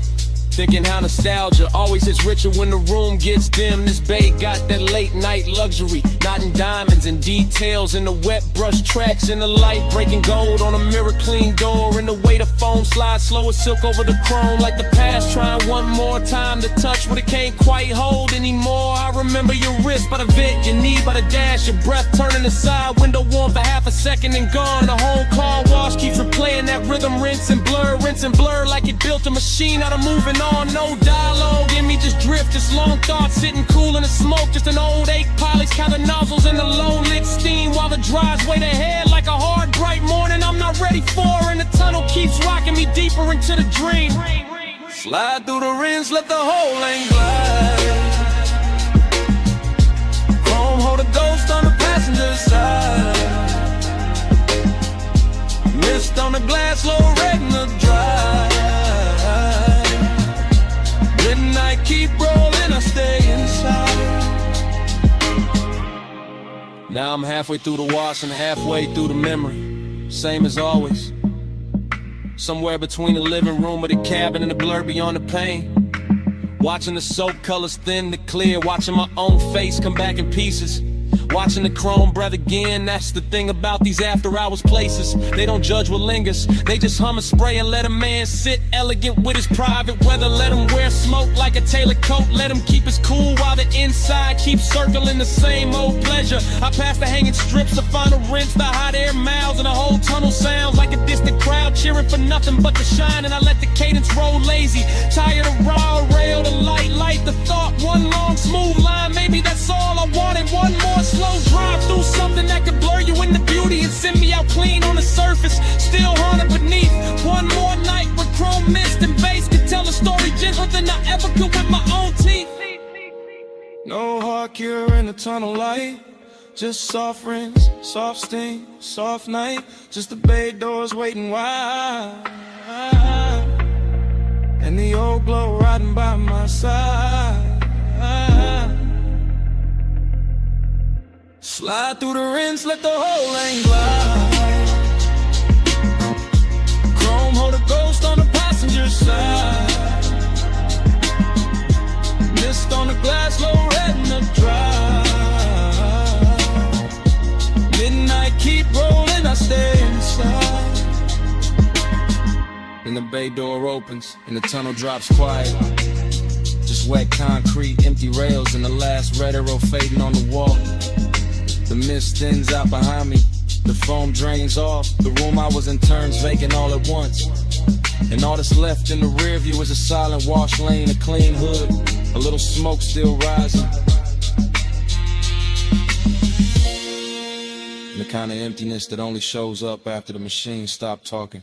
thinking how nostalgia always is richer when the room gets dim. This bay got that late night luxury, knotting diamonds and details in the wet brush tracks, in the light breaking gold on a mirror clean door, and the way the foam slides slow as silk over the chrome, like the past trying one more time to touch what it can't quite hold anymore. I remember your wrist by the vent, your knee by the dash, your breath turning aside, window warm for half a second and gone. The whole car wash keeps replaying that rhythm, rinse and blur like it built a machine out of moving on. No dialogue in me, just drift, just long thoughts sitting cool in the smoke, just an old ache pilot counting nozzles in the low lit steam while the drives wait ahead like a hard bright morning I'm not ready for, and the tunnel keeps rocking me deeper into the dream. Slide through the rinse, let the whole lane glide. Chrome hold a ghost on the passenger side. Mist on the glass, low red in the drive. Midnight keep rolling, I stay inside. Now I'm halfway through the wash and halfway through the memory, same as always. Somewhere between the living room or the cabin and the blur beyond the pain. Watching the soap colors thin to clear, watching my own face come back in pieces. Watching the chrome breath again, that's the thing about these after hours places. They don't judge what lingers, they just hum and spray and let a man sit elegant with his private weather. Let him wear smoke like a tailored coat, let him keep his cool while the inside keeps circling the same old pleasure. I pass the hanging strips, the final rinse, the hot air miles, and the whole tunnel sounds like a distant crowd cheering for nothing but the shine. And I let the cadence roll lazy, tired of raw rail, the light the thought, one long smooth line, maybe that's all I wanted. One more slow drive through something that could blur you into beauty and send me out clean on the surface, still haunted beneath. One more night with chrome mist and bass could tell a story gentler than I ever could with my own teeth. No hard cure in the tunnel light, just soft rinse, soft sting, soft night. Just the bay doors waiting wide, and the old glow riding by my side. Slide through the rinse, let the whole lane glide. Chrome hold a ghost on the passenger side. Mist on the glass, low red in the drive. Midnight keep rolling, I stay inside. Then the bay door opens and the tunnel drops quiet. Just wet concrete, empty rails, and the last red arrow fading on the wall. The mist thins out behind me, the foam drains off. The room I was in turns vacant all at once. And all that's left in the rear view is a silent wash lane, a clean hood, a little smoke still rising. And the kind of emptiness that only shows up after the machine stopped talking.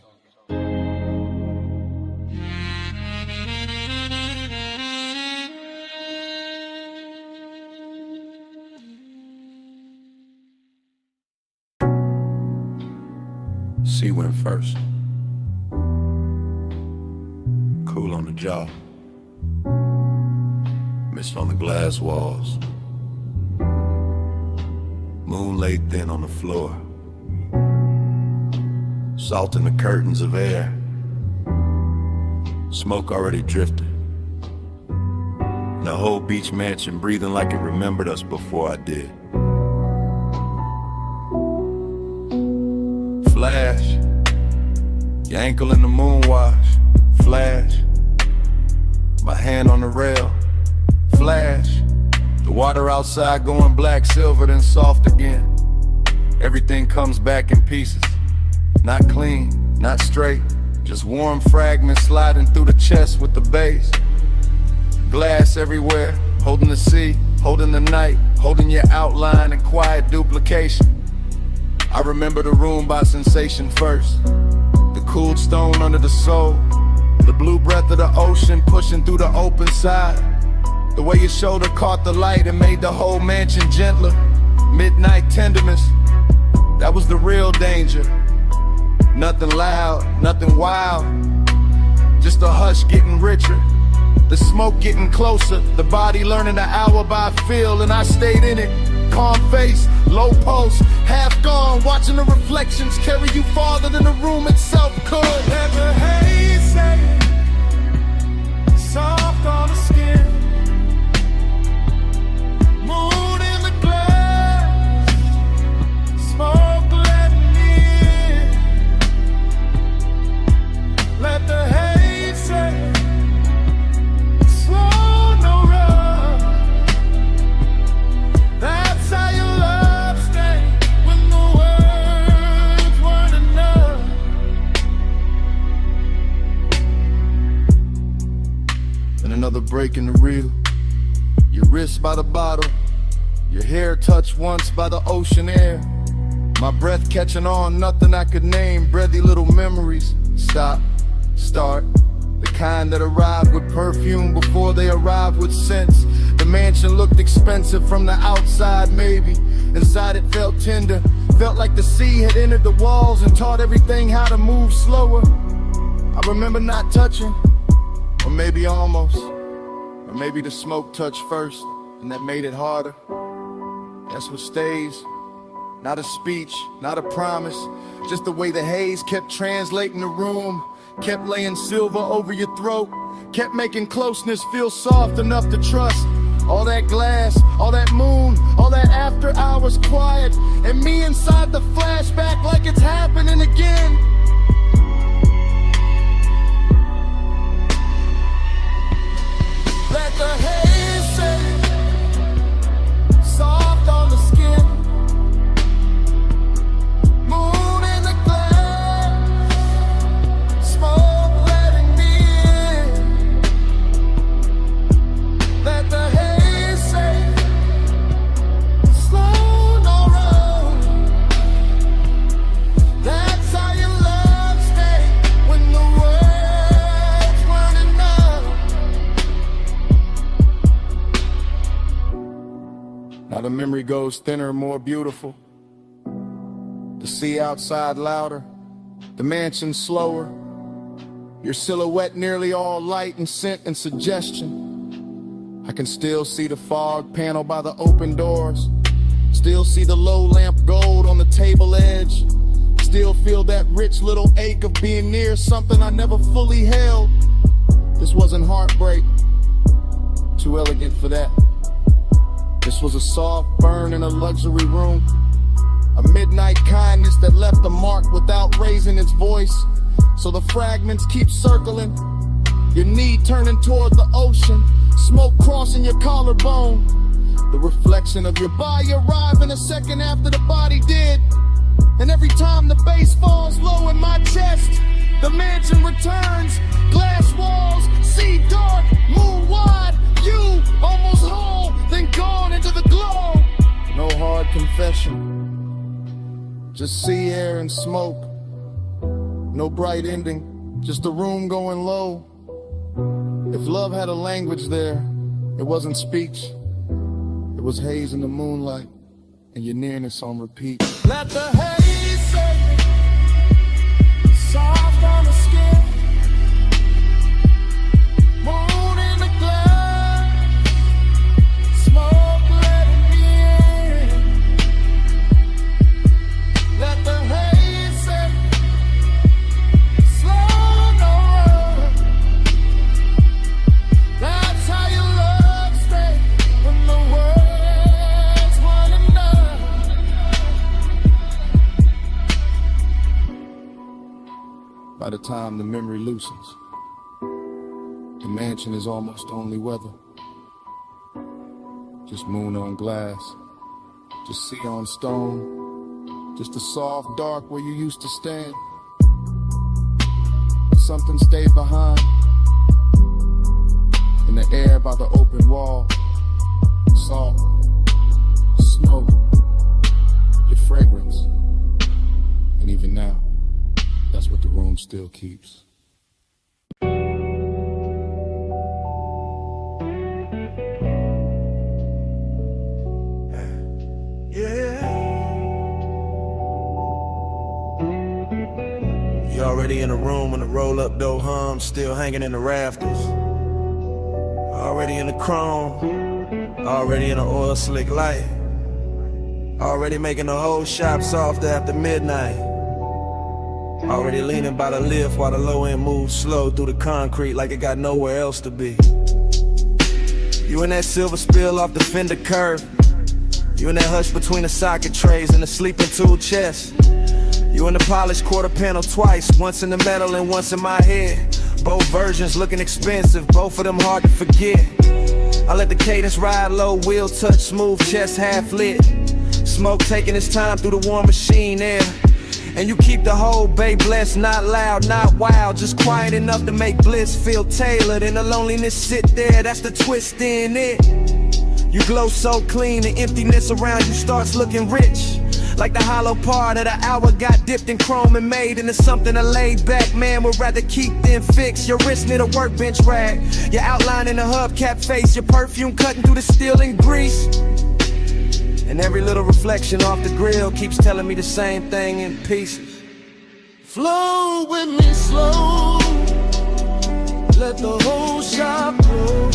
sea went first. Cool on the jaw, mist on the glass walls, moon laid thin on the floor, salt in the curtains of air, smoke already drifted, and the whole beach mansion breathing like it remembered us before I did. Flash, your ankle in the moon wash. Flash, my hand on the rail. Flash, the water outside going black, silver, then soft again. Everything comes back in pieces, not clean, not straight, just warm fragments sliding through the chest with the base. Glass everywhere, holding the sea, holding the night, holding your outline in quiet duplication. I remember the room by sensation first, the cooled stone under the soul, the blue breath of the ocean pushing through the open side. The way your shoulder caught the light and made the whole mansion gentler. Midnight tenderness, that was the real danger. Nothing loud, nothing wild, just a hush getting richer. The smoke getting closer, the body learning the hour by feel, and I stayed in it. Calm face, low pulse, half gone, watching the reflections carry you farther than the room itself could. Let the haze say, soft on the skin, moon in the glass, smoke letting in. Let the haze say, slow, no rush. That's how your love stay when the words weren't enough. And another break in the reel. Your wrist by the bottle, your hair touched once by the ocean air. My breath catching on, nothing I could name. Breathy little memories. Stop, start. The kind that arrived with perfume before they arrived with scents. The mansion looked expensive from the outside, maybe. Inside it felt tender. Felt like the sea had entered the walls and taught everything how to move slower. I remember not touching, or maybe almost. Or maybe the smoke touched first, and that made it harder. That's what stays. Not a speech, not a promise. Just the way the haze kept translating the room. Kept laying silver over your throat. Kept making closeness feel soft enough to trust. All that glass, all that moon, all that after hours quiet. And me inside the flashback like it's happening again. Let the haze say, soft on the skin, moon in the glass, smoke letting me in. Let the haze say, slow, no rush. That's how your love stay when the words weren't enough. Now the memory goes thinner, more beautiful. The sea outside louder, the mansion slower. Your silhouette nearly all light and scent and suggestion. I can still see the fog panel by the open doors. Still see the low lamp gold on the table edge. Still feel that rich little ache of being near something I never fully held. This wasn't heartbreak, too elegant for that. This was a soft burn in a luxury room. A midnight kindness that left a mark without raising its voice. So the fragments keep circling, your knee turning toward the ocean, smoke crossing your collarbone. The reflection of your body arriving a second after the body did. And every time the bass falls low in my chest, the mansion returns. Glass walls, sea dark, moon wide. You almost whole, then gone into the glow. No hard confession, just sea air and smoke. No bright ending, just a room going low. If love had a language there, it wasn't speech. It was haze in the moonlight, and your nearness on repeat. Let the haze say, soft on the skin. Moon in the glass, smoke letting me in. Let the haze set, slow no rush. That's how your love stay when the world's running down. By the time the memory loosens, the mansion is almost only weather. Just moon on glass, just sea on stone, just a soft dark where you used to stand. Something stayed behind in the air by the open wall. Salt, smoke, your fragrance, and even now, that's what the room still keeps. You already in the room when the roll-up door hums, still hanging in the rafters. Already in the chrome, already in the oil slick light. Already making the whole shop soft after midnight. Already leaning by the lift while the low end moves slow through the concrete like it got nowhere else to be. You in that silver spill off the fender curve. You in that hush between the socket trays and the sleeping tool chest. You in the polished quarter panel twice, once in the metal and once in my head. Both versions looking expensive, both of them hard to forget. I let the cadence ride low, wheel touch smooth, chest half lit. Smoke taking its time through the warm machine air. And you keep the whole bay blessed, not loud, not wild, just quiet enough to make bliss feel tailored. And the loneliness sit there, that's the twist in it. You glow so clean, the emptiness around you starts looking rich. Like the hollow part of the hour got dipped in chrome and made into something a laid back man would rather keep than fix. Your wrist near the workbench rag, your outline in the hubcap face, your perfume cutting through the steel and grease. And every little reflection off the grill keeps telling me the same thing in pieces. Flow with me slow, let the whole shop grow.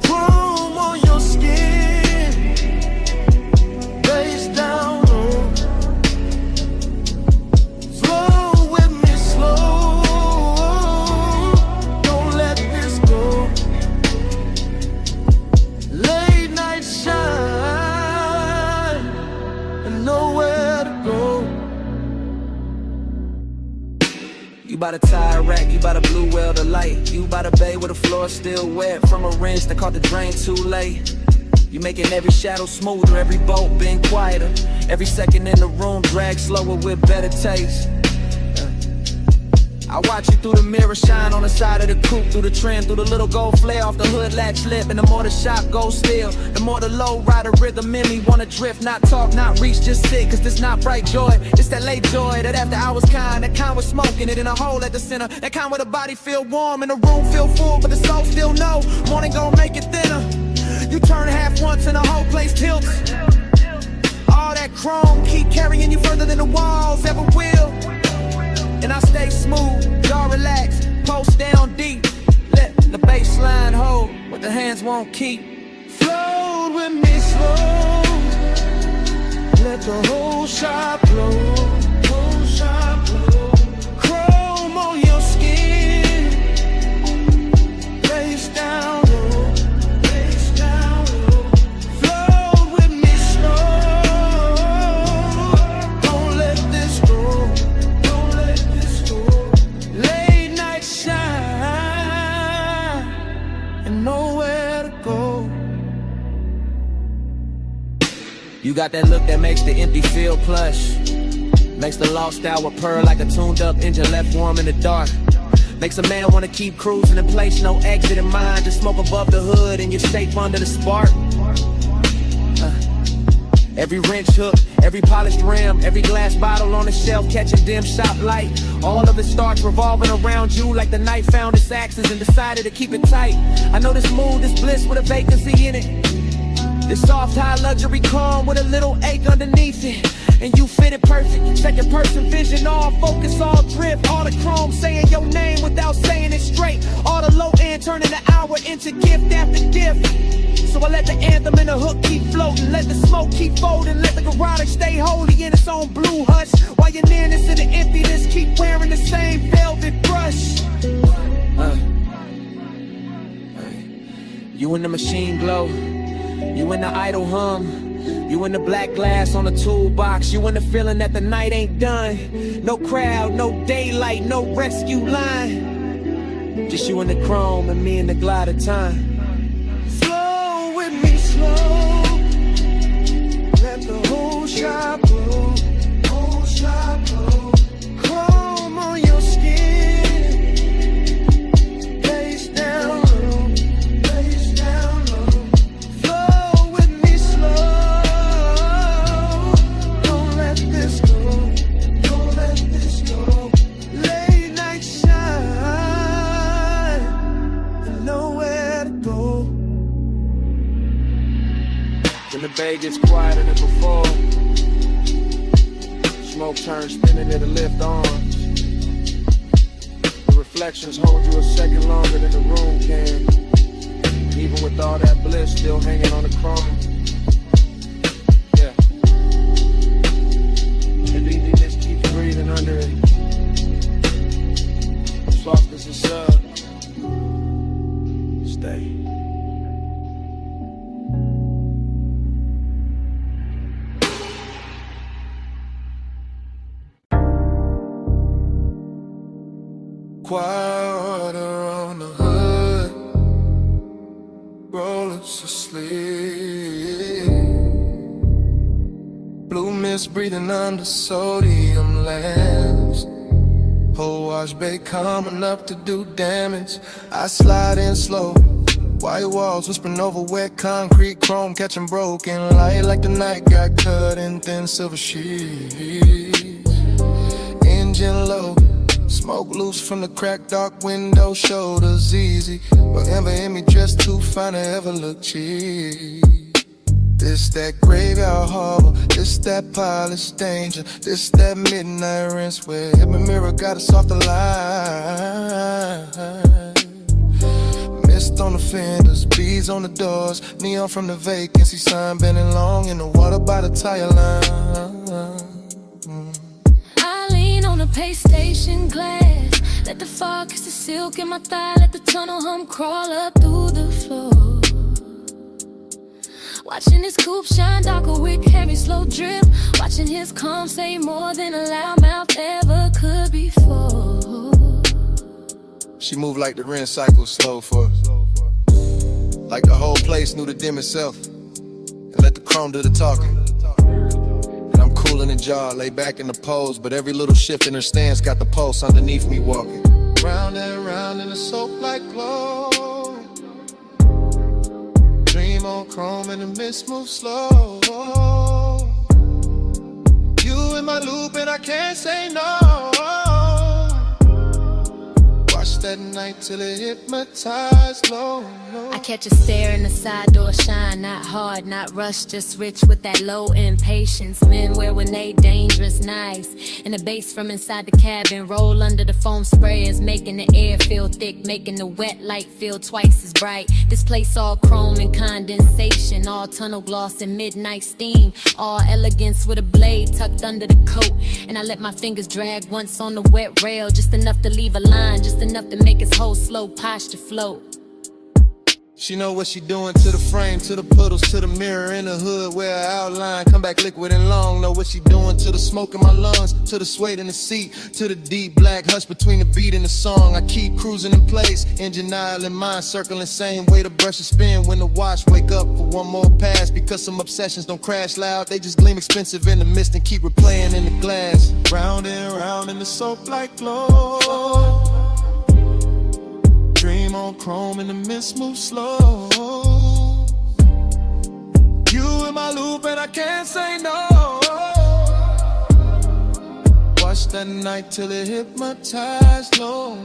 Chrome on your skin, face down low. Flow with me slow, don't let this go. Late night shine and nowhere to go. You by the tire rack, you by the blue well the light. You by the bay where the floor still wet from a rinse that caught the drain too late. You making every shadow smoother, every bolt been quieter. Every second in the room drag slower with better taste. I watch you through the mirror shine on the side of the coupe, through the trim, through the little gold flare off the hood latch lip. And the more the shop goes still, the more the low rider rhythm in me wanna drift, not talk, not reach, just sit. Cause this not bright joy, it's that late joy, that after hours kind, that kind with smoking it in a hole at the center, that kind where the body feel warm and the room feel full, but the soul still know morning gon' make it thinner. You turn half once and the whole place tilts. All that chrome keep carrying you further than the walls ever will. And I stay smooth, y'all relax, post down deep. Let the baseline hold what the hands won't keep. Float with me slow, let the whole shop blow. Whole shop blow. Chrome on your skin, face down low, face down low. Float with me slow, don't let this go. Nowhere to go. You got that look that makes the empty feel plush. Makes the lost hour purr like a tuned up engine left warm in the dark. Makes a man wanna keep cruising in place, no exit in mind. Just smoke above the hood and you're safe under the spark. Every wrench hook, every polished rim, every glass bottle on the shelf catching dim shop light. All of it starts revolving around you like the night found its axis and decided to keep it tight. I know this mood, this bliss with a vacancy in it. This soft high luxury calm with a little ache underneath it. and you fit it perfect. Second person vision, all focus, all drift. All the chrome saying your name without saying it straight. All the low end turning the hour into gift after gift. So I let the anthem and the hook keep floating, let the smoke keep folding, let the garage stay holy in its own blue hush. While your nearness in the emptiness keep wearing the same velvet brush. You in the machine glow, you in the idle hum, you in the black glass on the toolbox, you in the feeling that the night ain't done. No crowd, no daylight, no rescue line, just you in the chrome and me in the glide of time. Flow with me slow, let the whole shop blow, whole shop blow. Chrome on your skin, face down low, face down low. Flow with me slow, don't let this go, don't let this go. Late night shine, and nowhere to go. When the bay gets quieter than before, smoke turns spinning, it'll lift arms. The reflections hold you a second longer than the room can. Even with all that bliss still hanging on the chrome. Yeah. And then just keep breathing under it. Soft as a sub. Stay. Quiet on the hood, rollers asleep. Blue mist breathing under sodium lamps. Whole wash bay coming up to do damage. I slide in slow, white walls whispering over wet concrete, chrome catching broken light like the night got cut in thin silver sheets. Engine low, smoke loose from the cracked dark window, shoulders easy. But Amber in me dressed too fine to ever look cheap. This that graveyard harbor, this that polished danger, this that midnight rinse where every mirror got a softer line. Mist on the fenders, beads on the doors, neon from the vacancy sign, bending long in the water by the tire line. On the pay station glass, let the fog kiss the silk in my thigh, let the tunnel hum crawl up through the floor. Watching his coupe shine darker with heavy slow drip, watching his calm say more than a loudmouth ever could before. She moved like the rinse cycle slow for us, like the whole place knew to dim itself and let the chrome do the talking. In the jar, lay back in the pose, but every little shift in her stance got the pulse underneath me walking. Round and round in a soap like glow. Dream on chrome and the mist moves slow. You in my loop and I can't say no. Watch that night till it hypnotized low. I catch a stare in the side door shine, not hard, not rushed, just rich with that low impatience. Men wear when they dangerous knives, and the bass from inside the cabin roll under the foam sprayers, making the air feel thick, making the wet light feel twice as bright. This place all chrome and condensation, all tunnel gloss and midnight steam, all elegance with a blade tucked under the coat. And I let my fingers drag once on the wet rail, just enough to leave a line, just enough to make his whole slow posture float. She know what she doing to the frame, to the puddles, to the mirror in the hood where her outline come back liquid and long. Know what she doing to the smoke in my lungs, to the suede in the seat, to the deep black hush between the beat and the song. I keep cruising in place, engine aisle and mind circling, same way the brushes spin when the watch wake up for one more pass. Because some obsessions don't crash loud, they just gleam expensive in the mist and keep replaying in the glass. Round and round in the soap like glow. Dream on chrome and the mist moves slow. You in my loop and I can't say no. Watch that night till it hypnotized low.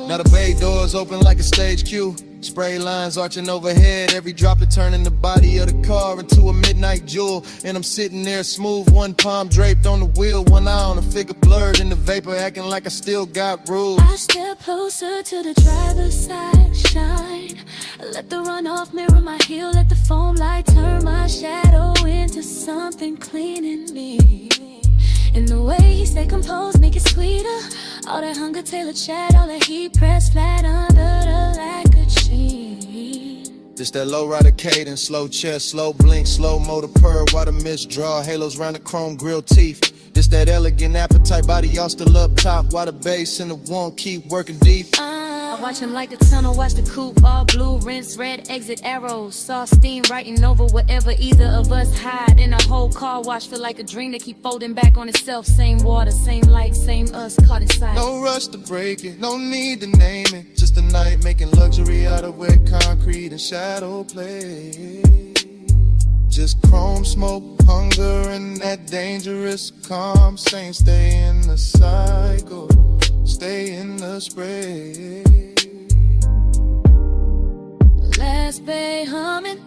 Now the bay doors open like a stage cue. Spray lines arching overhead, every droplet turning the body of the car into a midnight jewel. And I'm sitting there smooth, one palm draped on the wheel, one eye on the figure blurred in the vapor, acting like I still got rules. I step closer to the driver's side, shine. I let the runoff mirror my heel, let the foam light turn my shadow into something clean in me. And the way he stay composed, make it sweeter. All that hunger, tailored chat, all that heat pressed flat under the lacquered sheen. This that low rider cadence, slow chest, slow blink, slow motor purr, while the mist draw halos round the chrome grille teeth. This that elegant appetite, body all still up top, while the bass and the warmth keep working deep. I watch him like the tunnel, watch the coupe, all blue, rinse, red, exit arrows. Saw steam writing over whatever either of us hide. In a whole car wash, feel like a dream that keep folding back on itself. Same water, same light, same us, caught inside. No rush to break it, no need to name it. Just a night making luxury out of wet concrete and shadow play. Just chrome smoke, hunger, and that dangerous calm. Saying stay in the cycle, stay in the spray. Last bay humming,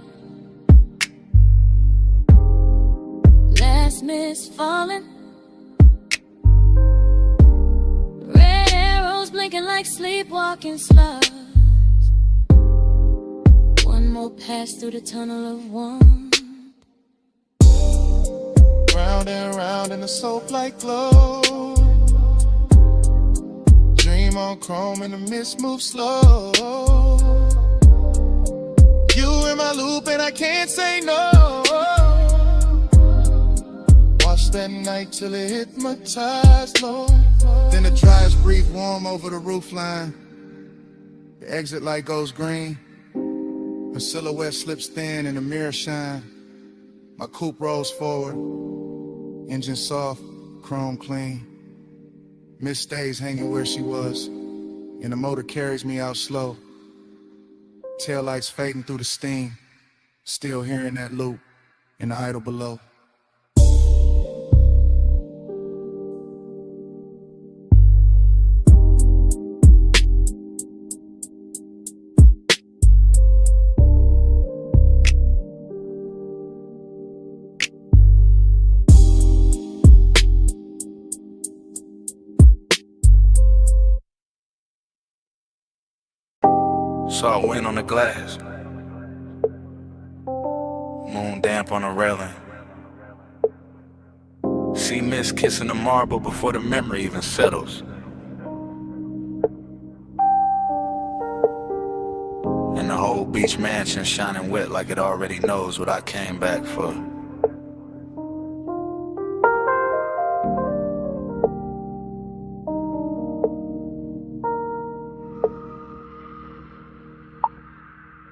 last miss falling. Red arrows blinking like sleepwalking slugs. One more pass through the tunnel of one. Round and round in the soap-like glow. Dream on chrome and the mist moves slow. You in my loop and I can't say no. Watch that night till it hypnotized low. Then the dryers breathe warm over the roofline. The exit light goes green. My silhouette slips thin and the mirror shine. My coupe rolls forward. Engine soft, chrome clean. Miss stays hanging where she was. And the motor carries me out slow. Taillights fading through the steam, still hearing that loop in the idle below. Saw wind on the glass, moon damp on the railing. See mist kissing the marble before the memory even settles. And the whole beach mansion shining wet like it already knows what I came back for.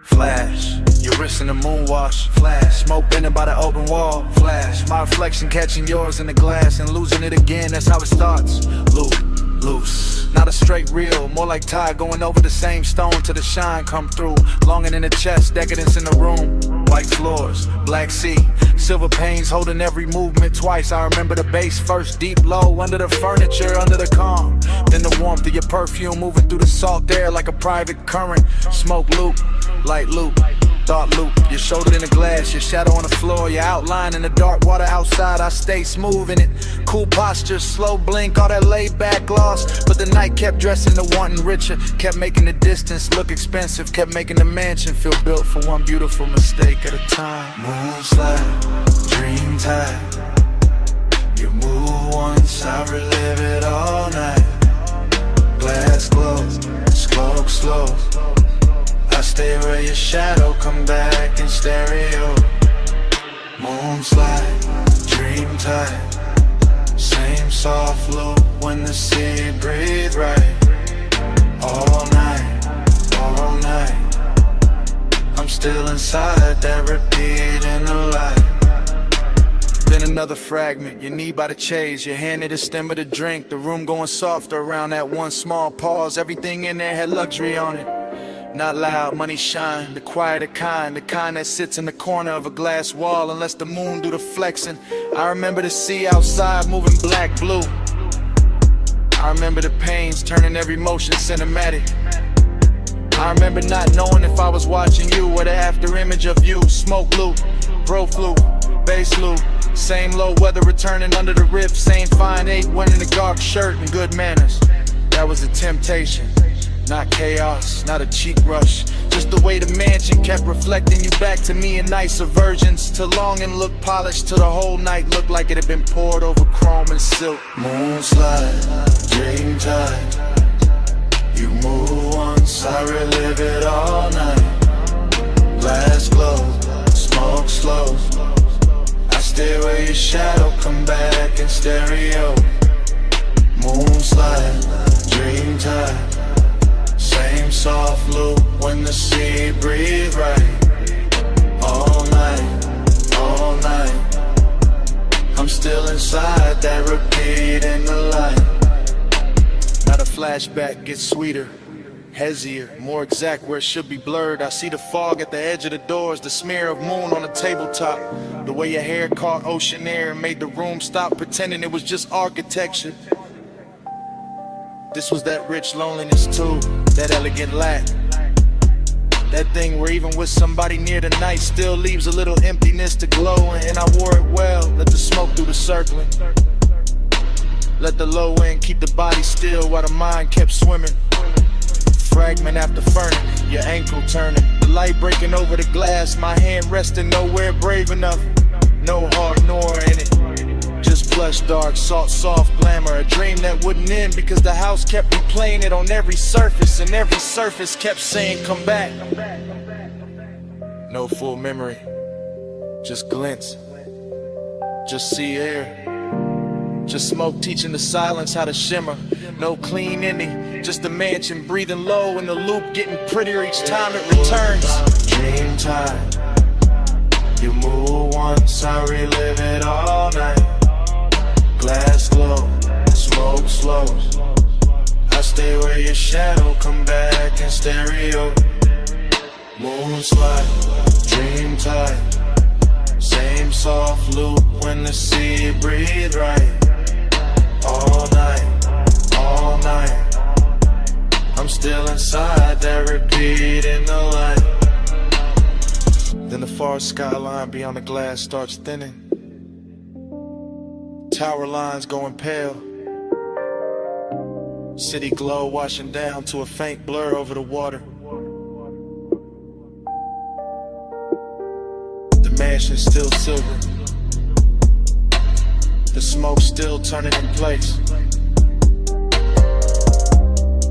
Flash, your wrist in the moon wash. Flash, smoke bending by the open wall. Flash, my reflection catching yours in the glass and losing it again, that's how it starts. Loop, loose, not a straight reel, more like tide going over the same stone till the shine come through. Longing in the chest, decadence in the room. White floors, black sea, silver panes holding every movement twice. I remember the bass first, deep low, under the furniture, under the calm. Then the warmth of your perfume moving through the salt air like a private current. Smoke loop, light loop, thought loop. Your shoulder in the glass, your shadow on the floor, your outline in the dark water outside. I stay smooth in it, cool posture, slow blink, all that laid back gloss. But the night kept dressing to wanting richer, kept making the distance look expensive, kept making the mansion feel built for one beautiful mistake at a time. Moonslide, dream time. You move once, I relive it all night. Glass glow, smoke slow. I stay where your shadow come back in stereo. Moonslide, dream time. Same soft loop when the sea breathe right. All night, all night. I'm still inside that repeat in the light. Then another fragment, your knee by the chase, your hand at the stem of the drink. The room going softer around that one small pause. Everything in there had luxury on it. Not loud, money shine, the quieter kind, the kind that sits in the corner of a glass wall and lets the moon do the flexing. I remember the sea outside moving black, blue. I remember the pains turning every motion cinematic. I remember not knowing if I was watching you or the after image of you. Smoke loop, bro flu, bass loop. Same low weather returning under the rib. Same fine 8 wearing the dark shirt and good manners. That was a temptation, not chaos, not a cheek rush. Just the way the mansion kept reflecting you back to me in nicer versions. Till longing looked polished, till the whole night looked like it had been poured over chrome and silk. Moonslide, dream tide. You move once, I relive it all night. Glass glow, smoke slow. I stay where your shadow come back in stereo. Moonslide, dream tide. Same soft loop when the sea breathe right. All night, all night. I'm still inside that repeat in the light. Now the flashback gets sweeter, hazier, more exact where it should be blurred. I see the fog at the edge of the doors, the smear of moon on the tabletop. The way your hair caught ocean air and made the room stop pretending it was just architecture. This was that rich loneliness too, that elegant lack. That thing where even with somebody near the night still leaves a little emptiness to glow. And I wore it well, let the smoke do the circling. Let the low end keep the body still while the mind kept swimming. Fragment after fragment, your ankle turning. The light breaking over the glass, my hand resting nowhere brave enough. No heart nor in it. Just plush, dark, soft glamour. A dream that wouldn't end because the house kept replaying it on every surface. And every surface kept saying, come back. No full memory, just glints. Just sea air. Just smoke teaching the silence how to shimmer. No clean ending, just a mansion breathing low and the loop getting prettier each time it returns. Dream time. You move once, I relive it all night. Glass glow, smoke slow. I stay where your shadow come back in stereo. Moonslide, dream tide. Same soft loop when the sea breathe right. All night, all night. I'm still inside that repeat in the light. Then the far skyline beyond the glass starts thinning. Tower lines going pale. City glow washing down to a faint blur over the water. The mansion's still silver. The smoke still turning in place.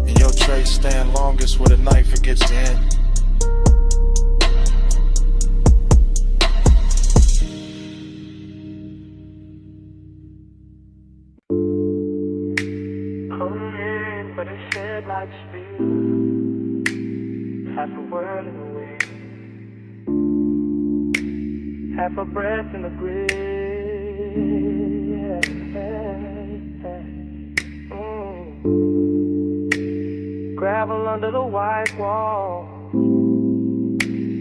And your trace stand longest where the night forgets to end. But it shed like speed. Half a word in the wind, half a breath in the grave. Gravel under the white wall,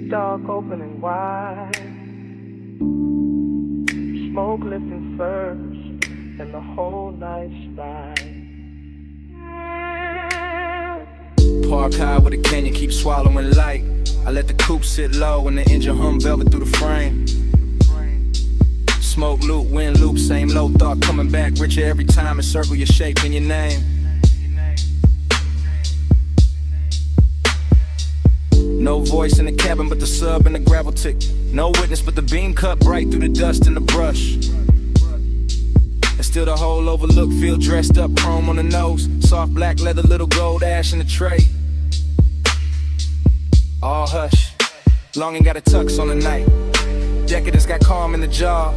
dark opening wide. Smoke lifting first, and the whole night's ride. Park high with a canyon, keep swallowing light. I let the coupe sit low and the engine hum velvet through the frame. Smoke loop, wind loop, same low thought coming back. Richer every time, encircle your shape in your name. No voice in the cabin but the sub and the gravel tick. No witness but the beam cut bright through the dust and the brush. And still the whole overlook feel dressed up, chrome on the nose. Soft black leather, little gold ash in the tray. All hush, longing got a tux on the night. Decadence got calm in the jaw.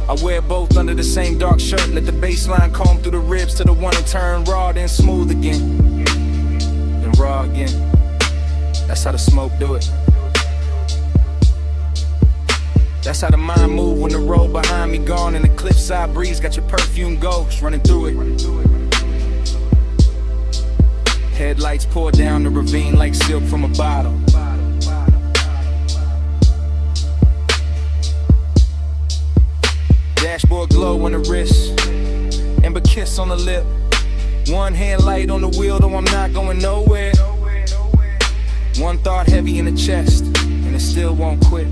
I wear both under the same dark shirt. Let the baseline comb through the ribs to the one and turn raw, then smooth again, then raw again. That's how the smoke do it. That's how the mind move when the road behind me gone and the cliffside breeze got your perfume ghost running through it. Headlights pour down the ravine like silk from a bottle. Dashboard glow on the wrist, amber kiss on the lip. One hand light on the wheel, though I'm not going nowhere. One thought heavy in the chest, and it still won't quit.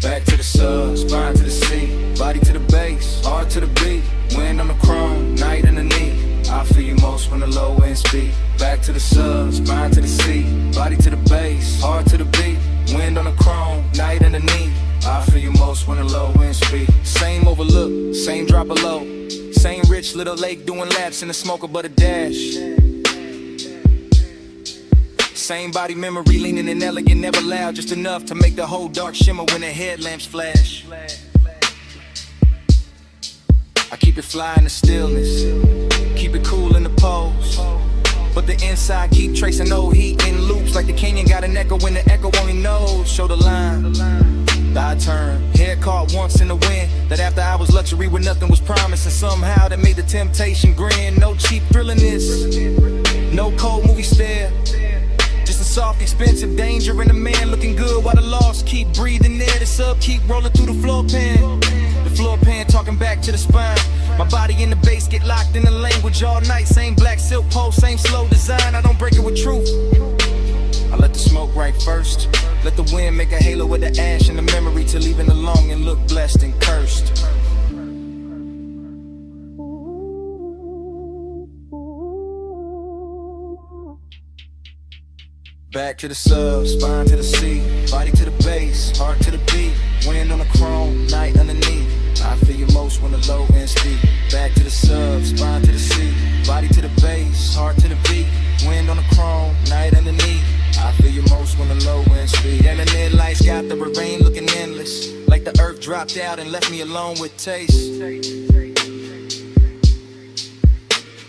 Back to the sub, spine to the seat, body to the base, heart to the beat. Wind on the chrome, night underneath. I feel you most when the low end speak. Back to the sub, spine to the seat, body to the base, heart to the beat. Wind on the chrome, night underneath. I feel you most when the low end speak. Same overlook, same drop of low. Same rich little lake doing laps in the smoker but a dash. Same body memory leaning and elegant, never loud, just enough to make the whole dark shimmer when the headlamps flash. I keep it fly in the stillness, keep it cool in the pose, but the inside keep tracing old heat in loops like the canyon got an echo when the echo only knows. Show the line, I turn, head caught once in the wind. That after hours luxury where nothing was promised, and somehow that made the temptation grin. No cheap thrilliness, no cold movie stare, just a soft expensive danger and a man looking good while the lost keep breathing there. The sub keep rolling through the floor pan, the floor pan talking back to the spine. My body in the bass get locked in the language all night. Same black silk pole, same slow design. I don't break it with truth, I let the smoke right first. Let the wind make a halo with the ash and the memory to leaving alone and look blessed and cursed. Back to the sub, spine to the seat, body to the base, heart to the beat. Wind on the chrome, night underneath. I feel you most when the low end speak. Back to the sub, spine to the seat, body to the base, heart to the beat. Wind on the chrome, night underneath. I feel you most when the low end speed. And the midlights got the rain looking endless, like the earth dropped out and left me alone with taste.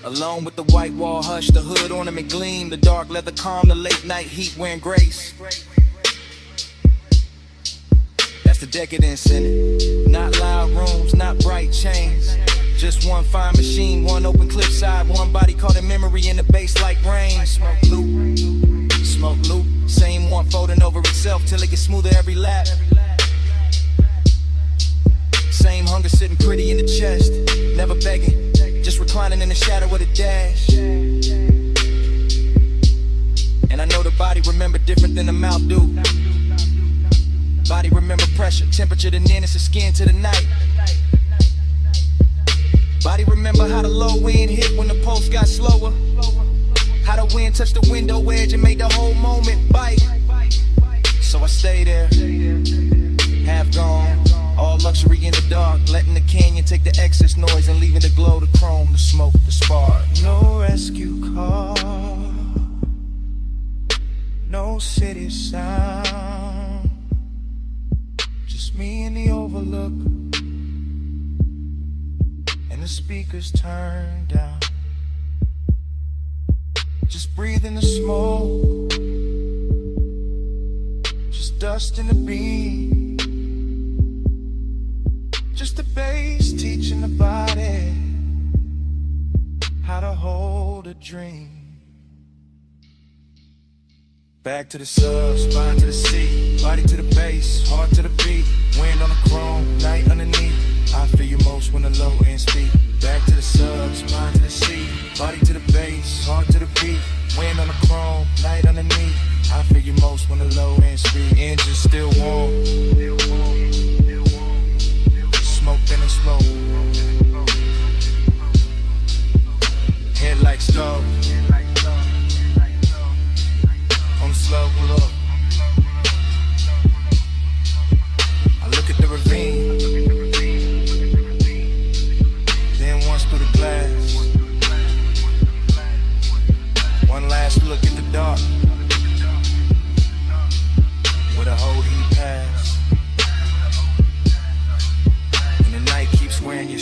Alone with the white wall hush, the hood ornament gleam, the dark leather calm, the late night heat wearing grace. That's the decadence in it. Not loud rooms, not bright chains, just one fine machine, one open cliffside, one body caught in memory in the bass like rain. Smoke loop, smoke loop, same one folding over itself till it gets smoother every lap. Same hunger sitting pretty in the chest, never begging, just reclining in the shadow of the dash. And I know the body remember different than the mouth do. Body remember pressure, temperature, the nearness of skin to the night. Body remember how the low wind hit when the pulse got slower, how the wind touched the window edge and made the whole moment bite. So I stay there, half gone, all luxury in the dark, letting the canyon take the excess noise and leaving the glow, the chrome, the smoke, the spark. No rescue call, no city sound, just me in the overlook, and the speakers turned down. Just breathing the smoke, just dust in the beat. Just the bass teaching the body how to hold a dream. Back to the sub, spine to the seat, body to the base, heart to the beat. Wind on the chrome, night underneath. I feel you most when the low end speak. Back to the sub, spine to the seat, body to the base, heart to the beat. Wind on the chrome, night underneath. I feel you most when the low end speak. Engine still warm, smoke in the smoke. Headlights stove on the slow look. I look at the ravine, then once through the glass. One last look at the dark, where the whole heat pass. And the night keeps wearing your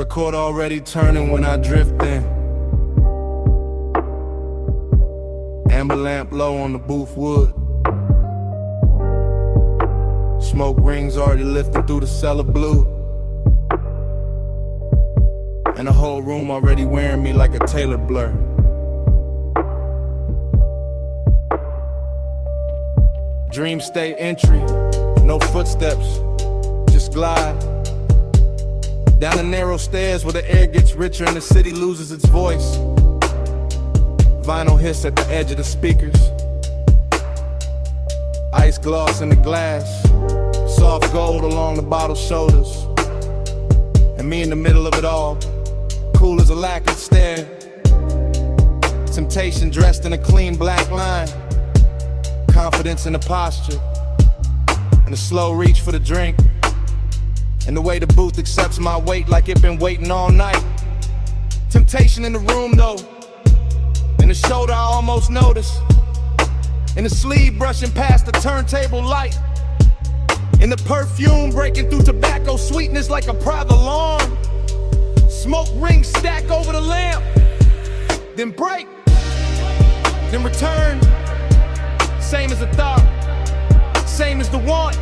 Record already turning when I drift in. Amber lamp low on the booth wood. Smoke rings already lifting through the cellar blue. And the whole room already wearing me like a tailored blur. Dream state entry, no footsteps, just glide down the narrow stairs where the air gets richer and the city loses its voice. Vinyl hiss at the edge of the speakers. Ice gloss in the glass, soft gold along the bottle's shoulders. And me in the middle of it all, cool as a lacquered stare. Temptation dressed in a clean black line. Confidence in the posture, and a slow reach for the drink. And the way the booth accepts my weight like it been waiting all night. Temptation in the room though. In the shoulder I almost notice. In the sleeve brushing past the turntable light. In the perfume breaking through tobacco sweetness like a private alarm. Smoke rings stack over the lamp. Then break. Then return. Same as the thought. Same as the want.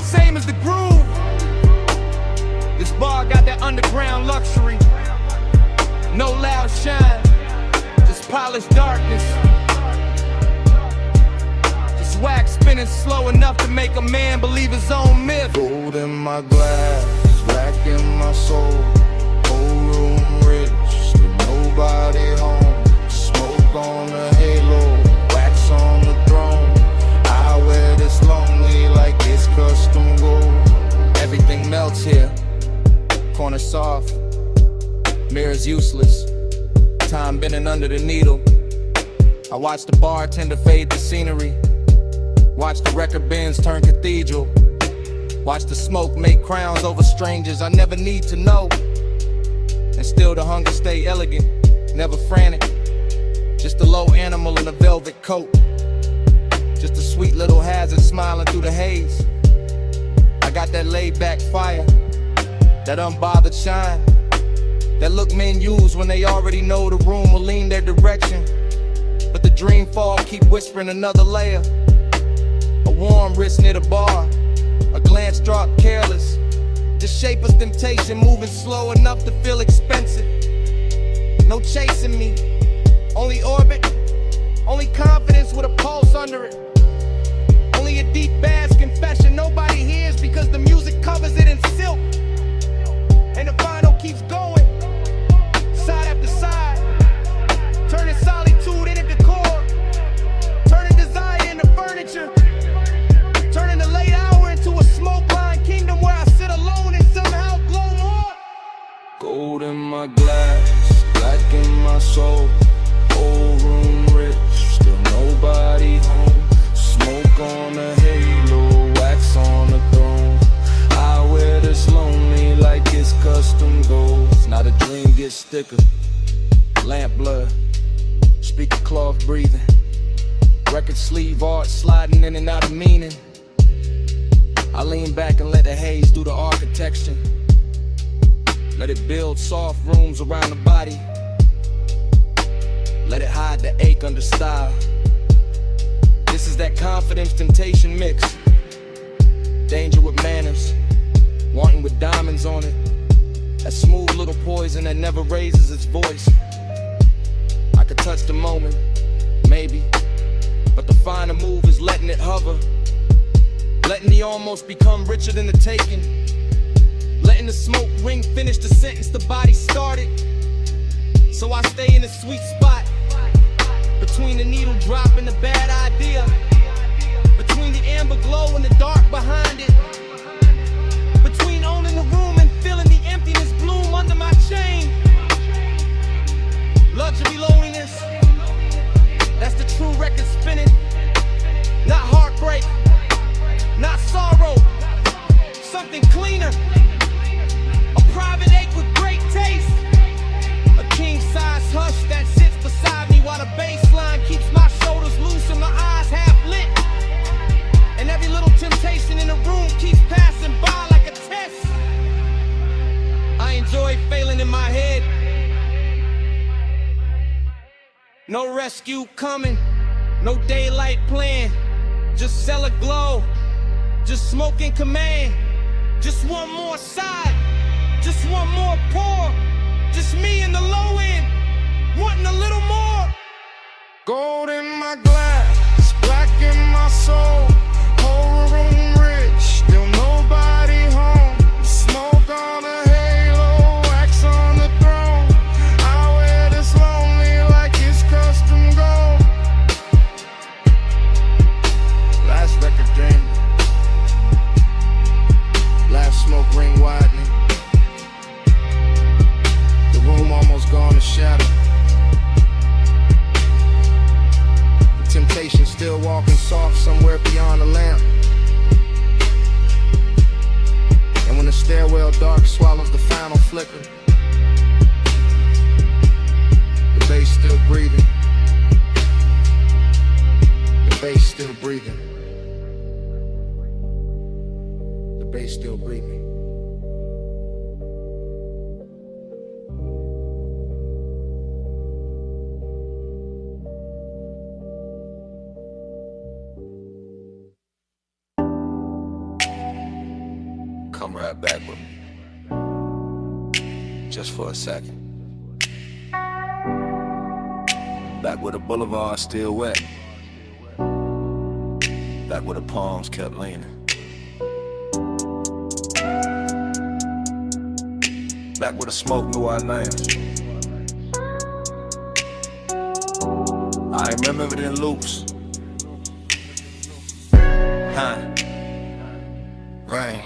Same as the groove. This bar got that underground luxury. No loud shine, just polished darkness. Just wax spinning slow enough to make a man believe his own myth. Gold in my glass, black in my soul. Whole room rich, still nobody home. Smoke on the halo, wax on the throne. I wear this lonely like it's custom gold. Everything melts here. Corner soft, mirrors useless. Time bending under the needle. I watch the bartender fade the scenery. Watch the record bins turn cathedral. Watch the smoke make crowns over strangers I never need to know. And still the hunger stay elegant, never frantic. Just a low animal in a velvet coat. Just a sweet little hazard smiling through the haze. I got that laid back fire, that unbothered shine, that look men use when they already know the room will lean their direction. But the dream fall keep whispering another layer. A warm wrist near the bar, a glance drop careless. Just shape of temptation moving slow enough to feel expensive. No chasing me, only orbit, only confidence with a pulse under it. Only a deep bass confession nobody hears because the music covers it in silk. And the vinyl keeps going, side after side, turning solitude into decor, turning desire into furniture, turning the late hour into a smoke-lined kingdom where I sit alone and somehow glow more. Gold in my glass, black in my soul. Whole room rich, still nobody home. Smoke on the halo, wax on the throne. I wear this lonely like it's custom gold. Now the dream gets thicker. Lamp blur, speaker cloth breathing. Record sleeve art sliding in and out of meaning. I lean back and let the haze do the architecture. Let it build soft rooms around the body. Let it hide the ache under style. This is that confidence temptation mix. Danger with manners, wanting with diamonds on it. That smooth little poison that never raises its voice. I could touch the moment, maybe, but the finer move is letting it hover. Letting the almost become richer than the taking. Letting the smoke ring finish the sentence the body started. So I stay in a sweet spot, between the needle drop and the bad idea, between the amber glow and the dark behind it, between owning the room and feeling the emptiness bloom under my chain. Luxury loneliness, that's the true record spinning. Not heartbreak, not sorrow, something cleaner. A private ache with great taste. A king-size hush that sits beside me while the bass line keeps my shoulders loose and my eyes half lit. And every little temptation in the room keeps rescue coming. No daylight plan, just cellar glow. Just smoke in command. Just one more side, just one more pour. Just me in the low end, wanting a little more. Gold in my glass, black in my soul. Whole room rich, still nobody home. Smoke on a halo, wax on the throne. I wear this lonely like it's custom gold. Last record dream. Last smoke ring widening. The room almost gone to shadow. Temptation still walking soft somewhere beyond the lamp. And when the stairwell dark swallows the final flicker, the bass still breathing. The bass still breathing. The bass still breathing. Come right back with me, just for a second. Back where the boulevard still wet. Back where the palms kept leaning. Back where the smoke knew our names. I remember it in loops. Huh. Rain.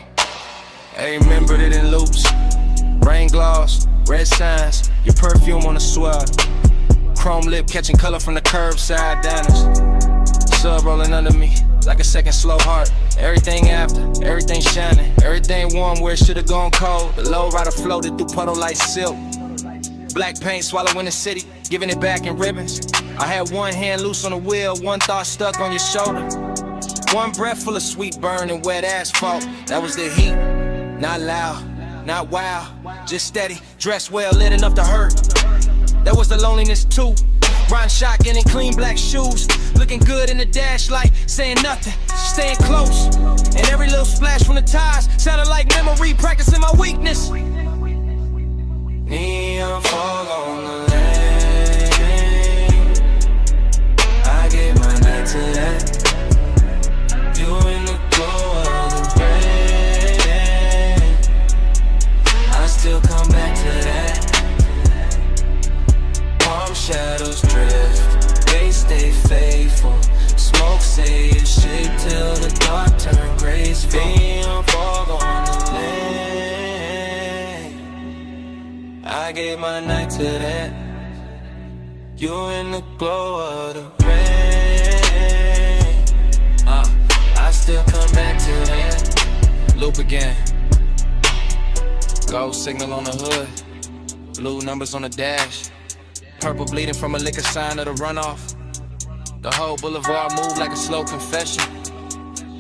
I remembered it in loops. Rain gloss, red signs, your perfume on the swell. Chrome lip catching color from the curbside diners. Sub rolling under me like a second slow heart. Everything after, everything shining, everything warm where it should've gone cold. The low rider floated through puddle like silk. Black paint swallowing the city, giving it back in ribbons. I had one hand loose on the wheel, one thought stuck on your shoulder. One breath full of sweet burn and wet asphalt. That was the heat. Not loud, not wild, just steady, dressed well, lit enough to hurt. That was the loneliness too. Riding shotgun in clean black shoes, looking good in the dash light, saying nothing, staying close. And every little splash from the tires sounded like memory, practicing my weakness. Neon fog on the lane, I gave my night to that. You in the glow of the rain, I still come back to that. Palm shadows drift, they stay faithful. Smoke say it's shit till the dark turn graceful. Neon fog on the lane, I gave my night to that. You in the glow of the rain, I still come back to that. Loop again. Gold signal on the hood, blue numbers on the dash. Purple bleeding from a liquor sign of the runoff. The whole boulevard moved like a slow confession.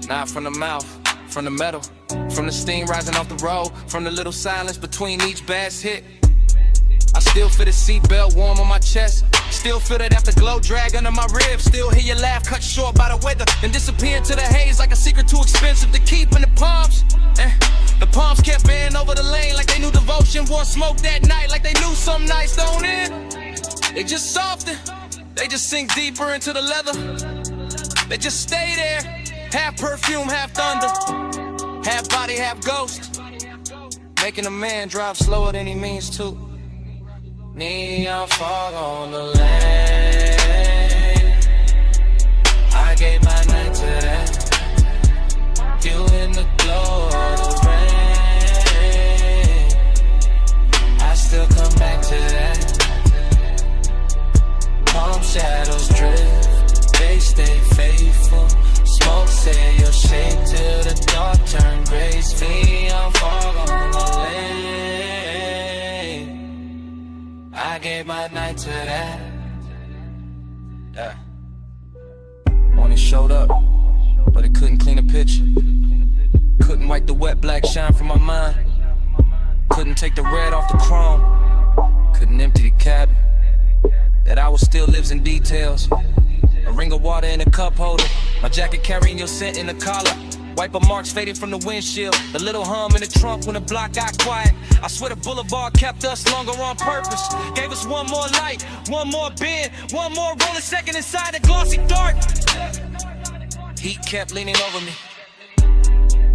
Not from the mouth, from the metal, from the steam rising off the road, from the little silence between each bass hit. I still feel the seatbelt warm on my chest. Still feel that afterglow drag under my ribs. Still hear your laugh cut short by the weather and disappear into the haze like a secret too expensive to keep in the palms. The palms kept bending over the lane like they knew devotion. Wore smoke that night like they knew some nights don't end. They just soften, they just sink deeper into the leather. They just stay there, half perfume, half thunder, half body, half ghost, making a man drive slower than he means to. Neon fog on the lane, I gave my night to that. You in the glow of the rain, I still come back to that. Palm shadows drift, they stay faithful. Smoke say your shape till the dark turn graceful. Neon fog on the lane, I gave my night to that. Yeah. Only showed up, but it couldn't clean a picture. Couldn't wipe the wet black shine from my mind. Couldn't take the red off the chrome. Couldn't empty the cabin. That hour still lives in details. A ring of water in a cup holder. My jacket carrying your scent in the collar. Wiper marks faded from the windshield. The little hum in the trunk when the block got quiet. I swear the boulevard kept us longer on purpose. Gave us one more light, one more bend, one more rolling second inside the glossy dark. Heat kept leaning over me.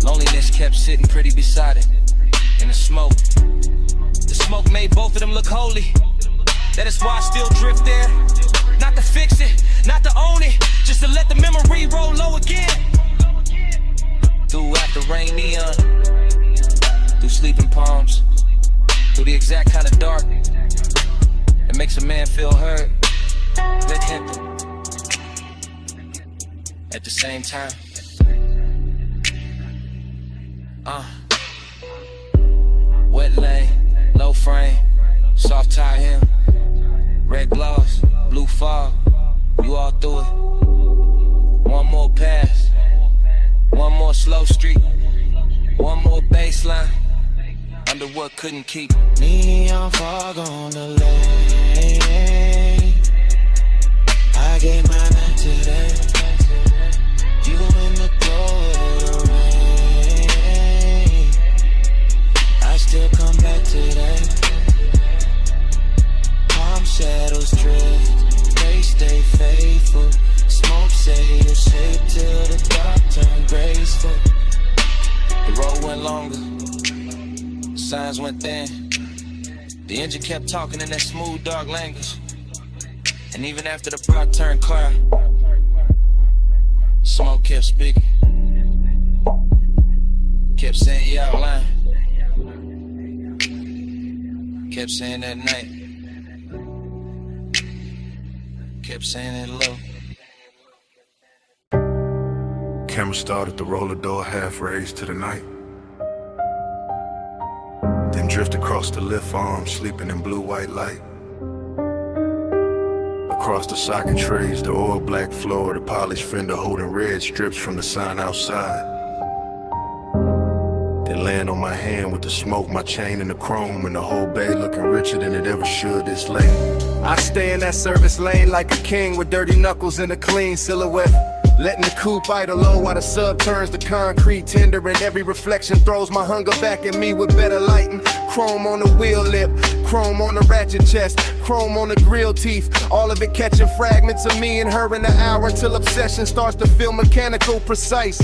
Loneliness kept sitting pretty beside it. In the smoke. The smoke made both of them look holy. That is why I still drift there. Not to fix it, not to own it, just to let the memory roll low again. Through after rain neon, through sleeping palms, through the exact kind of dark that makes a man feel heard, let him. At the same time, wet lane, low frame, soft tie hem, red gloss, blue fog, you all through it. One more pass, one more slow street, one more baseline, under what couldn't keep. Neon fog on the lane. I gave my night today. You in the glow of the rain. I still come back today. Palm shadows drift, they stay faithful. Smoke say the shape till the dark turn graceful. The road went longer, the signs went thin. The engine kept talking in that smooth, dark language. And even after the block turned clear, smoke kept speaking. Kept saying you out line. Kept saying that night. Kept saying it low. Camera started to roll the door half raised to the night. Then drift across the lift arm, sleeping in blue-white light. Across the socket trays, the oil black floor, the polished fender holding red strips from the sign outside. Then land on my hand with the smoke, my chain and the chrome, and the whole bay looking richer than it ever should this late. I stay in that service lane like a king with dirty knuckles and a clean silhouette. Letting the coupe idle low while the sub turns to concrete tender, and every reflection throws my hunger back at me with better lighting. Chrome on the wheel lip, chrome on the ratchet chest, chrome on the grill teeth. All of it catching fragments of me and her in the hour till obsession starts to feel mechanical, precise.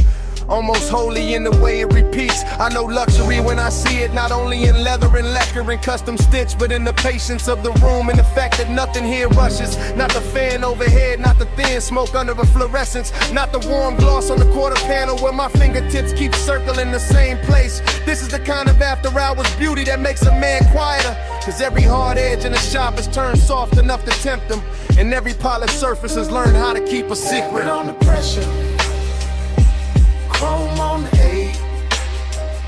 Almost holy in the way it repeats. I know luxury when I see it, not only in leather and lacquer and custom stitch, but in the patience of the room and the fact that nothing here rushes. Not the fan overhead, not the thin smoke under a fluorescence, not the warm gloss on the quarter panel where my fingertips keep circling the same place. This is the kind of after hours beauty that makes a man quieter, cause every hard edge in the shop is turned soft enough to tempt them, and every polished surface has learned how to keep a secret. On the pressure, chrome on the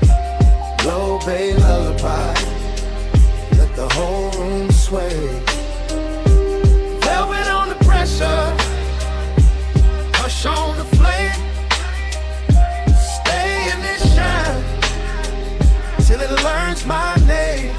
8, low bay lullaby, let the whole room sway. Velvet on the pressure, hush on the flame, stay in this shine till it learns my name.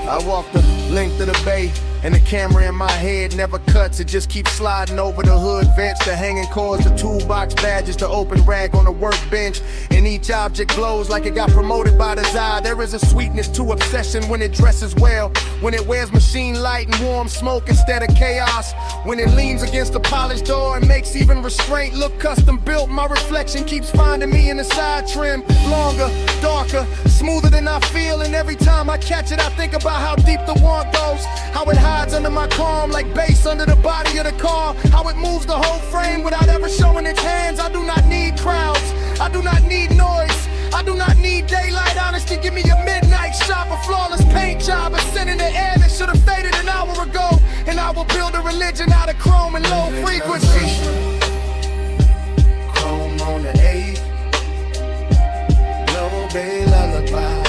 I walk the length of the bay, and the camera in my head never cuts. It just keeps sliding over the hood vents, the hanging cords, the toolbox badges, the open rag on the workbench. And each object glows like it got promoted by desire. There is a sweetness to obsession when it dresses well, when it wears machine light and warm smoke instead of chaos, when it leans against the polished door and makes even restraint look custom built. My reflection keeps finding me in the side trim, longer, darker, smoother than I feel. And every time I catch it, I think about how deep the want goes, how it hides under my calm like bass under the body of the car, how it moves the whole frame without ever showing its hands. I do not need crowds, I do not need noise, I do not need daylight. Honesty, give me a midnight shot, a flawless paint job, a scent in the air that should have faded an hour ago, and I will build a religion out of chrome and low frequency. Chrome on the 8, low bay lullaby,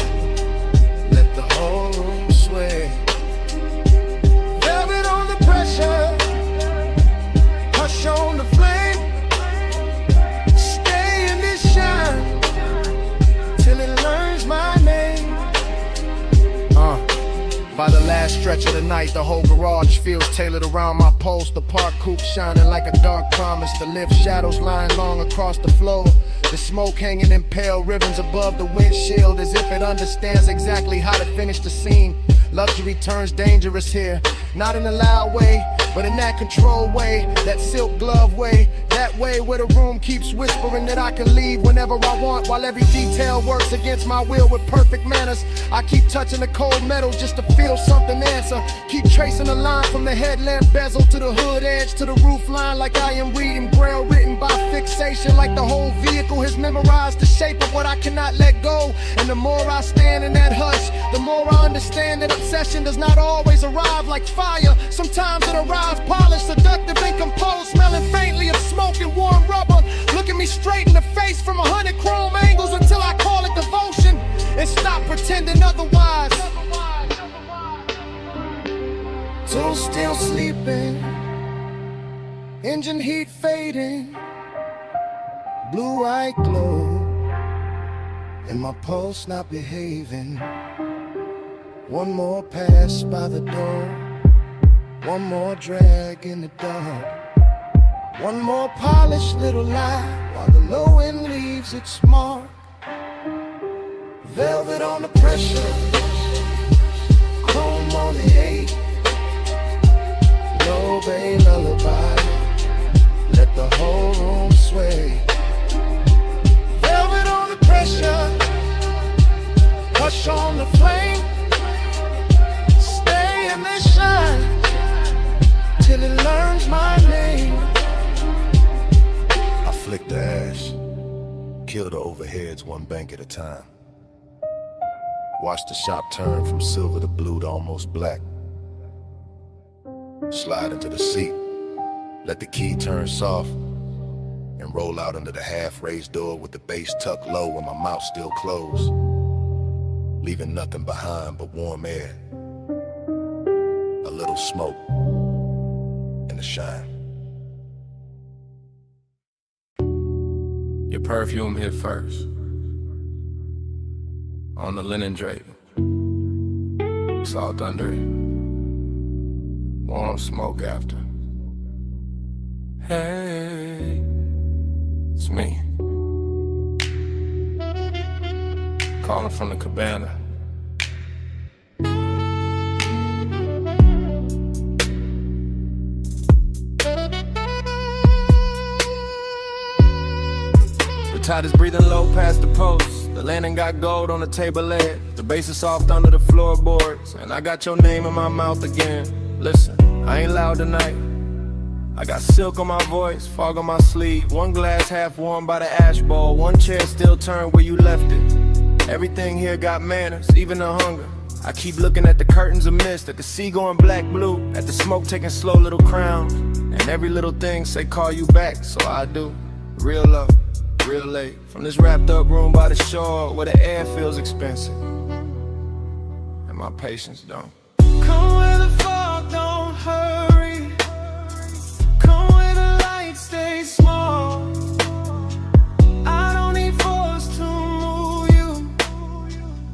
let the whole room sway. Velvet on the pressure, hush on the flame, stay in this shine till it learns my name. By the last stretch stretch of the night, the whole garage feels tailored around my post. The park coupe shining like a dark promise. The lift shadows lying long across the floor. The smoke hanging in pale ribbons above the windshield, as if it understands exactly how to finish the scene. Luxury turns dangerous here, not in a loud way, but in that controlled way, that silk glove way, that way where the room keeps whispering that I can leave whenever I want, while every detail works against my will with perfect manners. I keep touching the cold metal just to feel something answer. Keep tracing a line from the headlamp bezel to the hood edge to the roof line, like I am reading braille written by fixation, like the whole vehicle has memorized the shape of what I cannot let go. And the more I stand in that hush, the more I understand that obsession does not always arrive like fire. Sometimes it arrives polished, seductive and composed, smelling faintly of smoke and warm rubber. Looking me straight in the face from 100 chrome angles until I call it devotion and stop pretending otherwise. So still sleeping, engine heat fading, blue eye glow, and my pulse not behaving. One more pass by the door, one more drag in the dark, one more polished little lie while the low end leaves its mark. Velvet on the pressure, chrome on the 8, low bay lullaby, let the whole room sway. Velvet on the pressure, hush on the flame, stay in the shine till it learns my name. I flick the ash, kill the overheads one bank at a time. Watch the shop turn from silver to blue to almost black. Slide into the seat, let the key turn soft, and roll out under the half-raised door with the base tucked low and my mouth still closed, leaving nothing behind but warm air, a little smoke, and a shine. Your perfume hit first, on the linen drape. It's all thundery, warm smoke after. Hey, it's me, calling from the cabana. The tide is breathing low past the post. The landing got gold on the table leg. The bass is soft under the floorboards, and I got your name in my mouth again. Listen, I ain't loud tonight. I got silk on my voice, fog on my sleeve. One glass half warm by the ash bowl, one chair still turned where you left it. Everything here got manners, even the hunger. I keep looking at the curtains of mist, at the sea going black blue, at the smoke taking slow little crowns, and every little thing say call you back, so I do. Real love, real late, from this wrapped up room by the shore where the air feels expensive and my patience don't. Come where the fog don't hurry, come where the lights stay small. I don't need force to move you,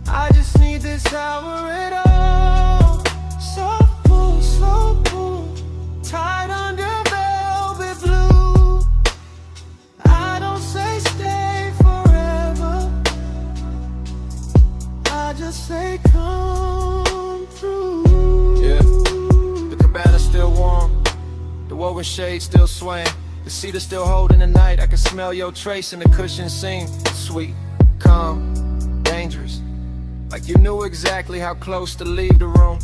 I just need this hour at all. Soft pull, slow pull, tied under velvet blue. I don't say stay forever, I just say come through. Yeah, the cabana's still warm, the woven shade still swaying, the cedar still holding the night. I can smell your trace in the cushion seam. Sweet, calm, dangerous, like you knew exactly how close to leave the room.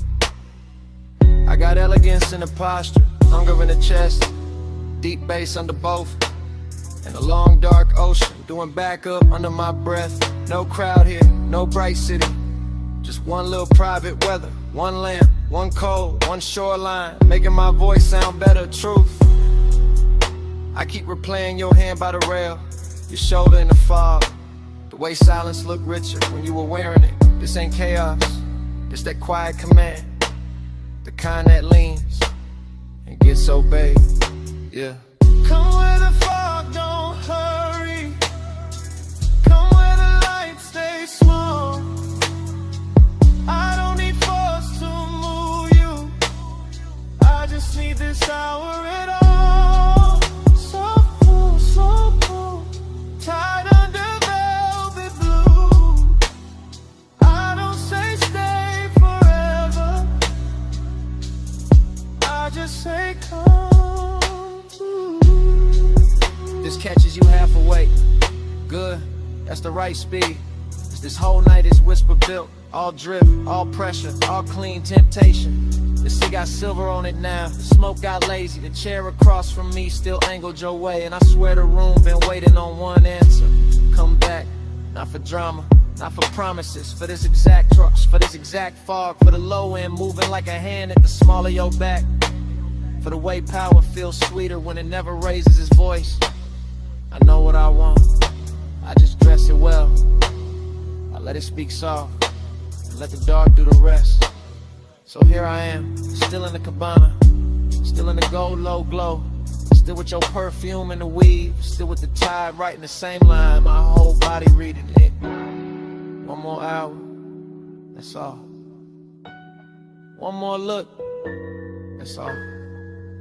I got elegance in the posture, hunger in the chest, deep bass under both, and a long dark ocean doing backup under my breath. No crowd here, no bright city, just one little private weather, one lamp, one cold, one shoreline, making my voice sound better. Truth, I keep replaying your hand by the rail, your shoulder in the fog, the way silence looked richer when you were wearing it. This ain't chaos, this that quiet command, the kind that leans and gets obeyed. Yeah. Come where the fog don't hurry, come where the lights stay small. I don't need force to move you, sour at all. So cool, tied under velvet blue. I don't say stay forever, I just say come through. This catches you half awake. Good, that's the right speed. This whole night is whisper built. All drip, all pressure, all clean temptation. The cig got silver on it now. The smoke got lazy. The chair across from me still angled your way. And I swear the room been waiting on one answer. Come back, not for drama, not for promises. For this exact trust, for this exact fog. For the low end moving like a hand at the small of your back. For the way power feels sweeter when it never raises its voice. I know what I want, I just dress it well. I let it speak soft, and let the dark do the rest. So here I am, still in the cabana, still in the gold low glow, still with your perfume and the weave, still with the tide writing the same line, my whole body reading it. One more hour, that's all. One more look, that's all.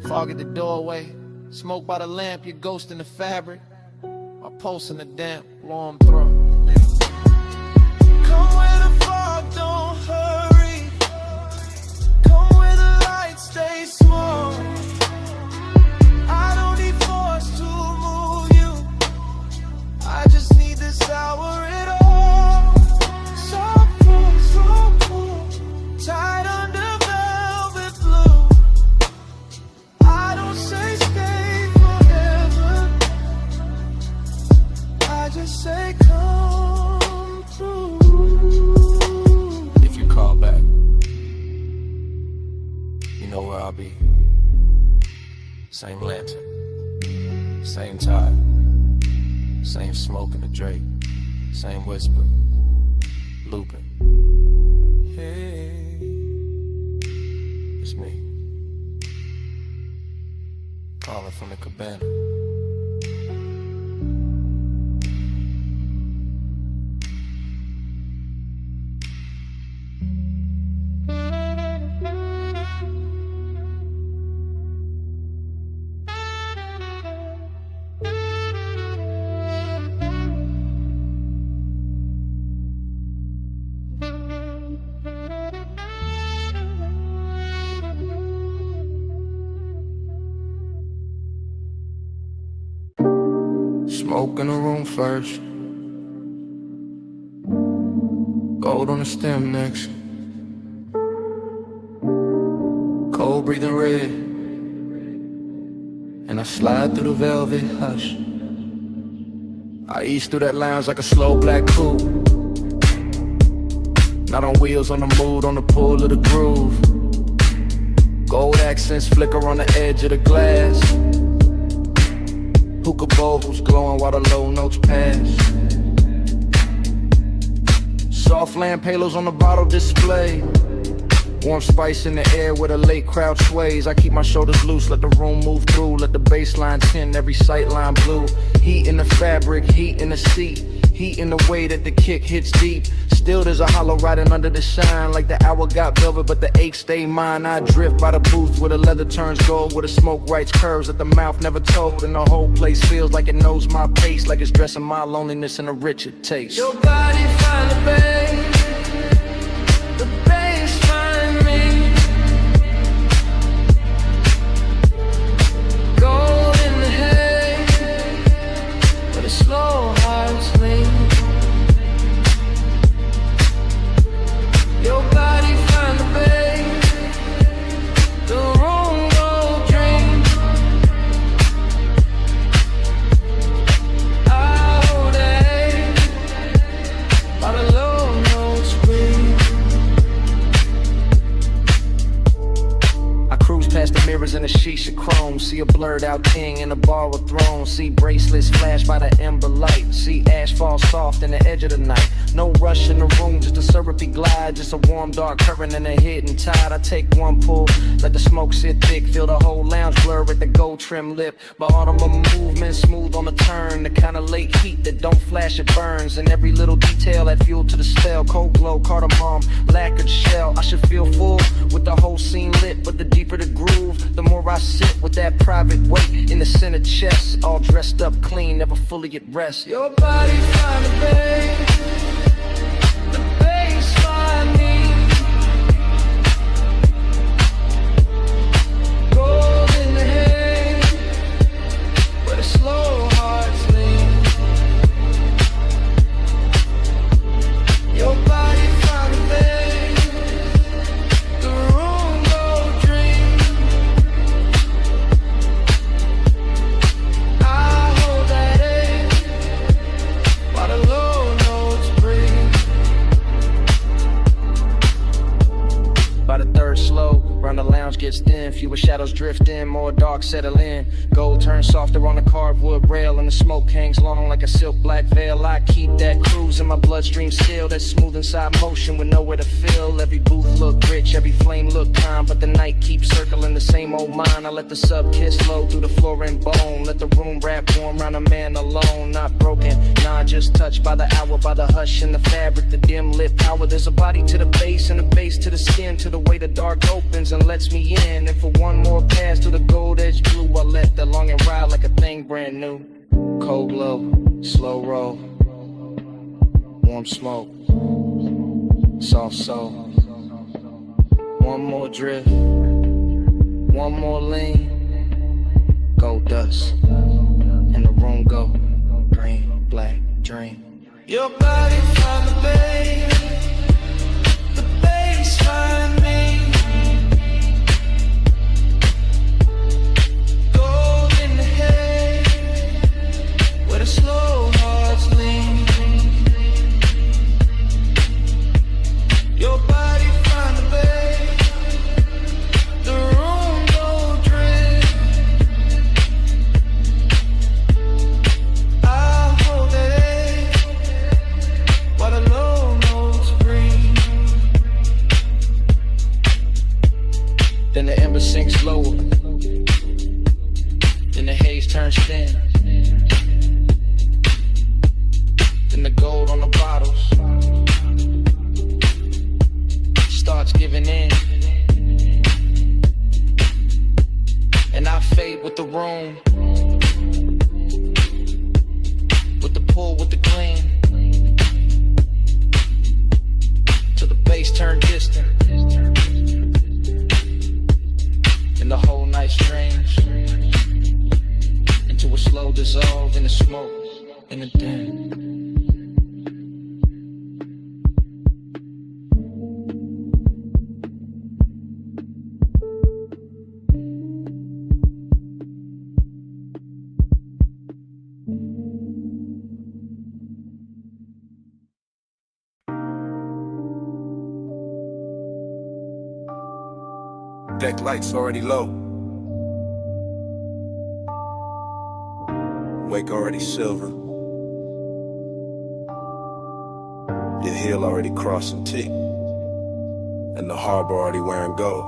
Fog at the doorway, smoke by the lamp, your ghost in the fabric, my pulse in the damp, warm throat. Come where the fog don't hurry, come where the lights stay small. I don't need force to move you, I just need this hour at all. So cool, tied under velvet blue. I don't say stay forever, I just say come through. If you call back, you know where I'll be. Same lantern, same tide, same smoke in the Drake, same whisper, looping. Hey, it's me, calling from the cabana. Smoke in the room first, gold on the stem next, cold breathing red, and I slide through the velvet hush. I ease through that lounge like a slow black coupe, not on wheels, on the mood, on the pull of the groove. Gold accents flicker on the edge of the glass, hookah bowls glowing while the low notes pass. Soft lamp halos on the bottle display, warm spice in the air where the late crowd sways. I keep my shoulders loose, let the room move through, let the baseline tin, every sightline blue. Heat in the fabric, heat in the seat, heat in the way that the kick hits deep. Still there's a hollow riding under the shine, like the hour got velvet but the ache stay mine. I drift by the booth where the leather turns gold, where the smoke writes curves that the mouth never told, and the whole place feels like it knows my pace, like it's dressing my loneliness in a richer taste. Your body find the bass find me. Gold in the hay, where the slow hearts lean. Your body find the bass, the room go dream. Out day, by the low note blurred out king in a borrowed throne. See bracelets flash by the ember light. See ash fall soft in the edge of the night. No rush in the room, just a syrupy glide. Just a warm dark current and a hidden tide. I take one pull, let the smoke sit thick. Feel the whole lounge blur with the gold trim lip. By autumn movement, smooth on the turn. The kind of late heat that don't flash, it burns. And every little detail add fuel to the spell. Cold glow, cardamom, lacquered shell. I should feel full with the whole scene lit. But the deeper the groove, the more I sit with that private weight in the center chest. All dressed up clean, never fully at rest. Your body find a bay, the bass find me. Gold in the hay, where the slow hearts lean. Your body find a bay, the room go dream. I hold that A while the low notes breathe. By the third slow, round the lounge gets thin. Fewer shadows drift in, more dark settle in. Gold turns softer on the carved wood rail, and the smoke hangs long like a silk black veil. I keep that cruise in my bloodstream still. That smooth inside motion with nowhere to fill. Every booth look rich, every flame look calm, but the night keeps circling the same old mind. I let the sub kiss low through the floor and bone. Let the room wrap warm round a man alone. Not broken, nah, just touched by the hour, by the hush and the fabric, the dim lit power. There's a body to the base and a base to the skin, to the way the dark opens and lets me in. And for one more pass to the gold edge blue, I let the long and ride like a thing brand new. Cold glow, slow roll, warm smoke, soft soul. One more drift, one more lean. Gold dust, and the room go green, black dream. Your body find the bay, the bass find me. Gold in the hay, where the slow hearts lean. Your body find the bay, the room go dream. I hold that A while the low notes breathe. Then the ember sinks lower. Then the haze turns thin. Then the gold on the bottles starts giving in. And I fade with the room, with the pull, with the gleam, till the bass turn distant. And the whole night strange into a slow dissolve in the smoke, in the den. Deck lights already low. Wake already silver. The hill already crossing T. And the harbor already wearing gold.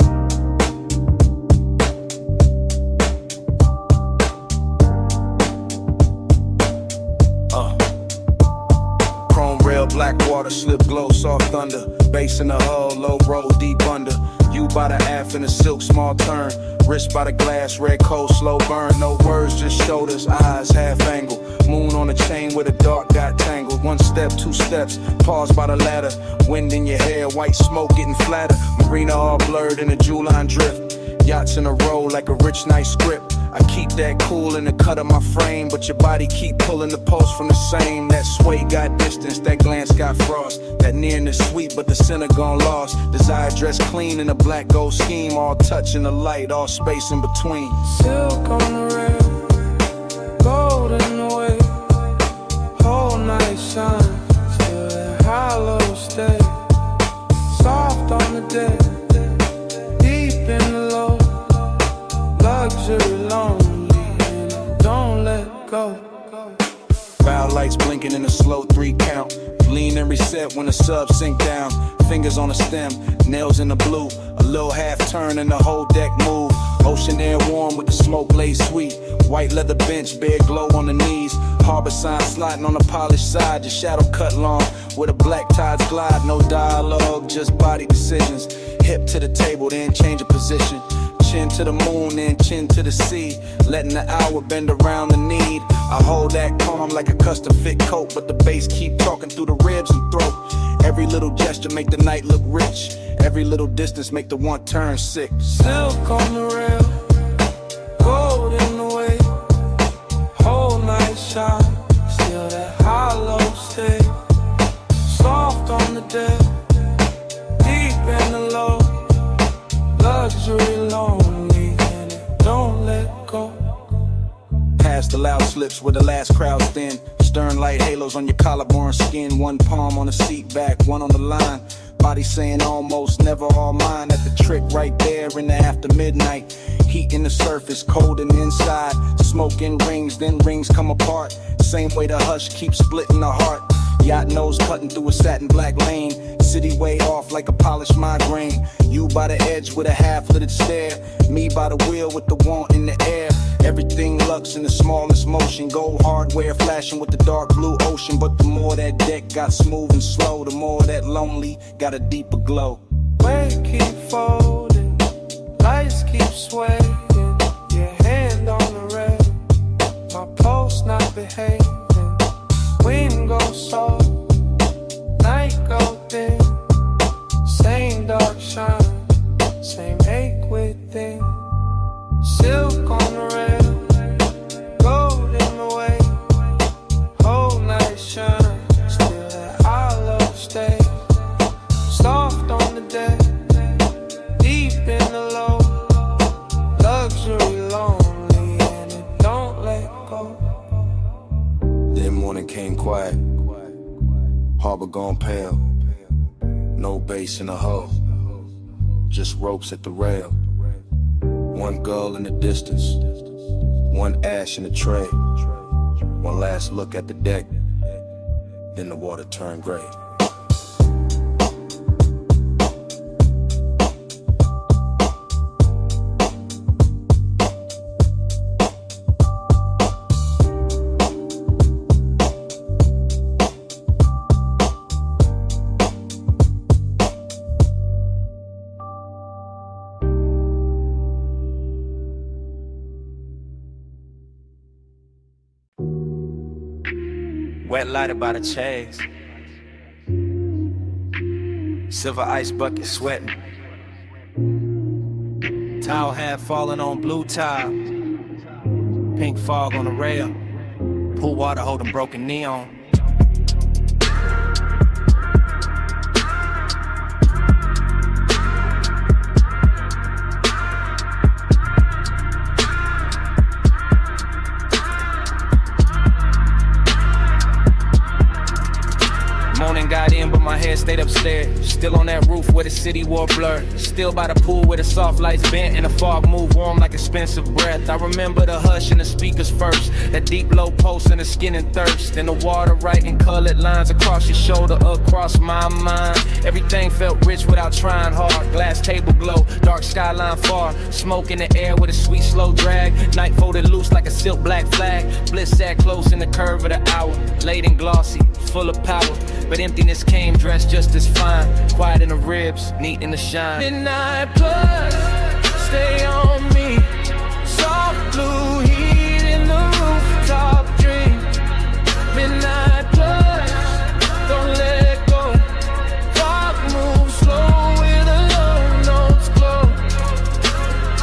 Chrome rail, black water, slip glow, soft thunder. Bass in the hull, low roll, deep under. You by the aft in a silk, small turn. Wrist by the glass, red cold, slow burn. No words, just shoulders, eyes, half angle. Moon on a chain where the dark got tangled. One step, two steps, pause by the ladder. Wind in your hair, white smoke getting flatter. Marina all blurred in a jewel line drift. Yachts in a row like a rich night script. I keep that cool in the cut of my frame, but your body keep pulling the post from the same. That sway got distance, that glance got frost. That nearness sweet, but the center gone lost. Desire dressed clean in a black gold scheme. All touch in the light, all space in between. Silk on the rail, gold in the way. Whole night shine, still that hollow stay. Soft on the deck, deep in the low. Luxury long, lights blinking in a slow 3 count. Lean and reset when the subs sink down. Fingers on the stem, nails in the blue. A little half turn and the whole deck move. Ocean air warm with the smoke laid sweet. White leather bench, bare glow on the knees. Harbor sign sliding on the polished side. Your shadow cut long with a black tides glide. No dialogue, just body decisions. Hip to the table, then change of position. Chin to the moon, then chin to the sea. Letting the hour bend around the need. I hold that calm like a custom fit coat, but the bass keep talking through the ribs and throat. Every little gesture make the night look rich. Every little distance make the one turn sick. Silk on the rail, gold in the way. Whole night shine, still that hollow stay. Soft on the deck, deep in the low. Luxury lonely and it don't let go. Past the loud slips where the last crowd's thin. Stern light halos on your collarbone skin. One palm on the seat back, one on the line. Body saying almost, never all mine. At the trick right there in the after midnight. Heat in the surface, cold in the inside. Smoke in rings, then rings come apart. Same way the hush keeps splitting the heart. Yacht nose cutting through a satin black lane. City way off like a polished migraine. You by the edge with a half-littered stare. Me by the wheel with the want in the air. Everything lux in the smallest motion. Gold hardware flashing with the dark blue ocean. But the more that deck got smooth and slow, the more that lonely got a deeper glow. Weight keep folding, lights keep swaying. Your hand on the rail, my pulse not behaving. Wind goes soft, night go thin. Same dark shine, same ache within. Silk on the rail, gold in the way. Whole night shine, still that hollow stay. Soft on the deck, deep in the low. Luxury lonely and it don't let go. Then morning came quiet. Harbor gone pale. No bass in the hull, just ropes at the rail. One gull in the distance, one ash in the tray. One last look at the deck, then the water turned gray. Wet lighted by the chase. Silver ice bucket sweating. Towel hat falling on blue tile. Pink fog on the rail. Pool water holding broken neon. Got in, but my head stayed upstairs. Still on that roof where the city wore blur. Still by the pool where the soft lights bent and the fog moved warm like expensive breath. I remember the hush and the speakers first. That deep low pulse in the skin and thirst. And the water writing colored lines across your shoulder, across my mind. Everything felt rich without trying hard. Glass table glow, dark skyline far. Smoke in the air with a sweet slow drag. Night folded loose like a silk black flag. Bliss sat close in the curve of the hour. Late and glossy, full of power. But emptiness came dressed just as fine. Quiet in the ribs, neat in the shine. Midnight plus, stay on me. Soft blue heat in the rooftop dream. Midnight plus, don't let go. Fog moves slow with the low notes glow.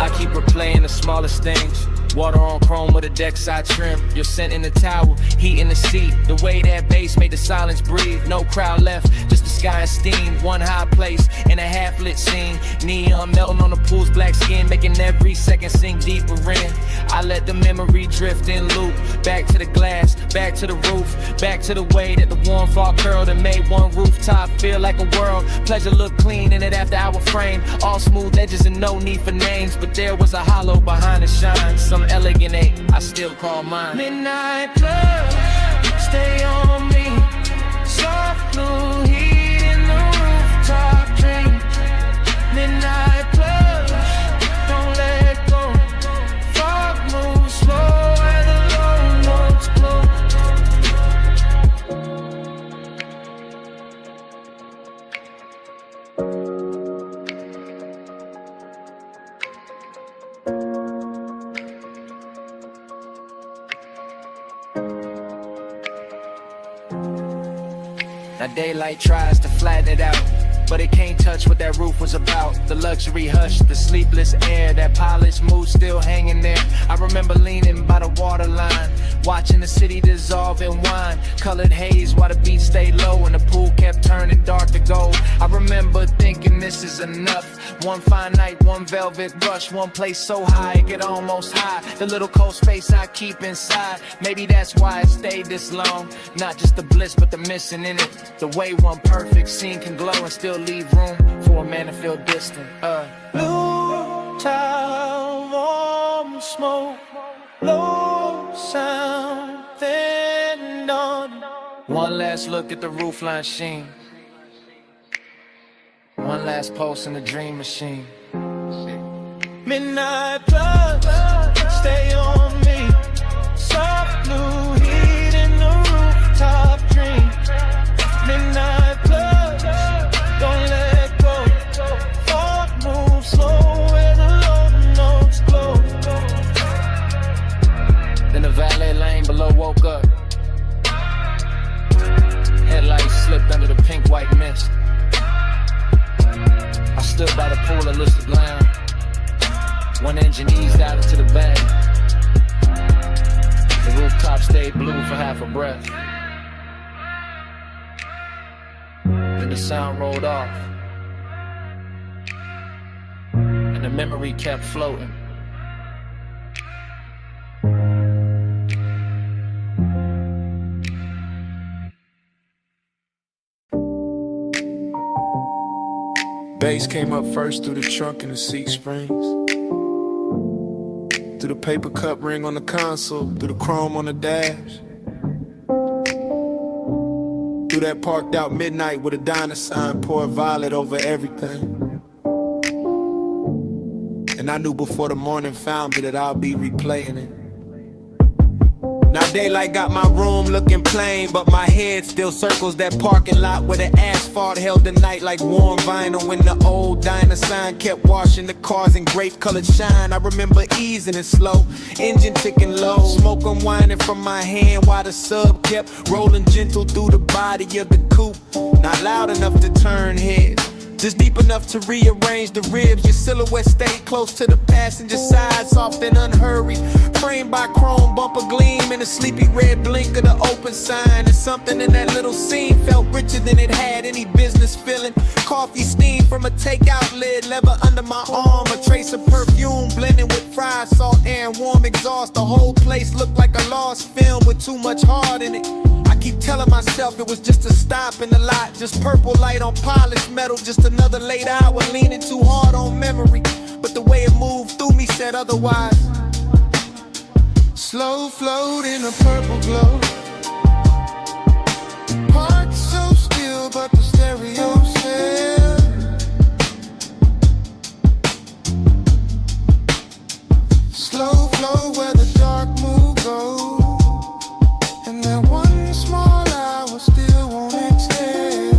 I keep replaying the smallest things. Water on chrome with a deck side trim. Your scent in the towel, heat in the seat. The way that bass made the silence breathe. No crowd left, just the sky and steam. One high place in a half-lit scene. Neon melting on the pool's black skin, making every second sink deeper in. I let the memory drift in loop. Back to the glass, back to the roof. Back to the way that the warm fall curled and made one rooftop feel like a world. Pleasure looked clean in it after hour frame. All smooth edges and no need for names. But there was a hollow behind the shine. Some elegant ache, I still call mine. Midnight plus, stay on me. Soft blue heat in the rooftop dream. Midnight plush, don't let go. Fog moves slow where the low notes glow. Now daylight tries to flatten it out, but it can't touch what that roof was about. The luxury hush, the sleepless air, that polished mood still hanging there. I remember leaning by the waterline, watching the city dissolve in wine. Colored haze while the beach stayed low and the pool kept turning dark to gold. I remember thinking this is enough. One fine night, one velvet brush, one place so high it could almost hide the little cold space I keep inside. Maybe that's why it stayed this long. Not just the bliss, but the missing in it. The way one perfect scene can glow and still leave room for a man to feel distant. Blue tile, warm smoke, low sound, thin dawn. One last look at the roofline sheen. One last pulse in the dream machine. Midnight plush, stay on me. Soft blue heat in the rooftop dream. Midnight plush, don't let go. Fog moves slow where the low notes glow. Then the valet lane below woke up. Headlights slipped under the pink-white mist. I stood by the pool and looked around. One engine eased out into the bay. The rooftop stayed blue for half a breath. Then the sound rolled off, and the memory kept floating. Bass came up first through the trunk and the seat springs. Through the paper cup ring on the console, through the chrome on the dash. Through that parked out midnight with a diner sign, pour violet over everything. And I knew before the morning found me that I'll be replaying it. Now daylight got my room looking plain, but my head still circles that parking lot where the asphalt held the night like warm vinyl. When the old diner sign kept washing the cars in grape-colored shine. I remember easing it slow, engine ticking low, smoke unwinding from my hand while the sub kept rolling gentle through the body of the coupe. Not loud enough to turn heads, just deep enough to rearrange the ribs. Your silhouette stayed close to the passenger side, soft and unhurried, framed by chrome bumper gleam and a sleepy red blink of the open sign. And something in that little scene felt richer than it had any business feeling. Coffee steam from a takeout lid, leather under my arm, a trace of perfume blending with fried salt air and warm exhaust. The whole place looked like a lost film with too much heart in it. I keep telling myself it was just a stop in the lot, just purple light on polished metal, just another late hour leaning too hard on memory. But the way it moved through me said otherwise. Slow float in a purple glow, heart so still but the stereo said. Slow flow where the dark mood goes, and that one small hour still won't extend.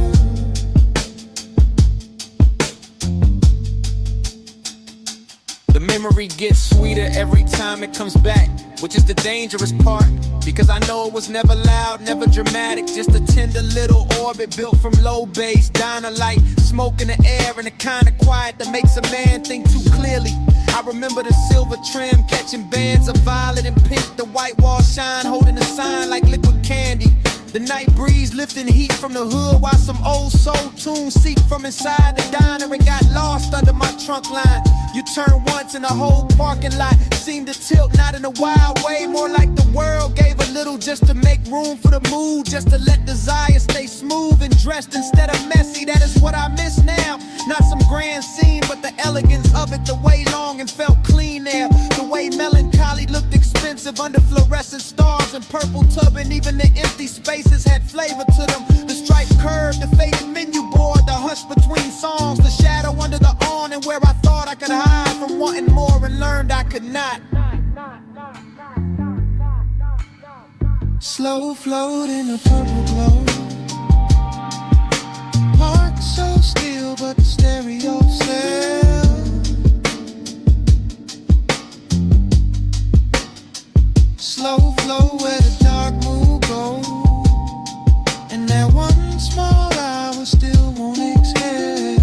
The memory gets sweeter every time it comes back, which is the dangerous part, because I know it was never loud, never dramatic, just a tender little orbit built from low bass, diner light, smoke in the air, and the kind of quiet that makes a man think too clearly. I remember the silver trim catching bands of violet and pink, the white wall shine holding a sign like liquid candy. The night breeze lifting heat from the hood while some old soul tunes seeped from inside the diner and got lost under my trunk line. You turn once and the whole parking lot seemed to tilt, not in a wild way, more like the world gave a little just to make room for the mood, just to let desire stay smooth and dressed instead of messy. That is what I miss now. Not some grand scene, but the elegance of it, the way long and felt clean there, the way melancholy looked expensive under fluorescent stars and purple tubbing. Even the empty spaces had flavor to them. The striped curve, the faded menu board, the hush between songs, the shadow under the awning where I thought I could hide from wanting more and learned I could not. Slow float in a purple glow, heart so still but the stereo still. Slow flow where the dark moon goes, and that one small hour still won't exhale.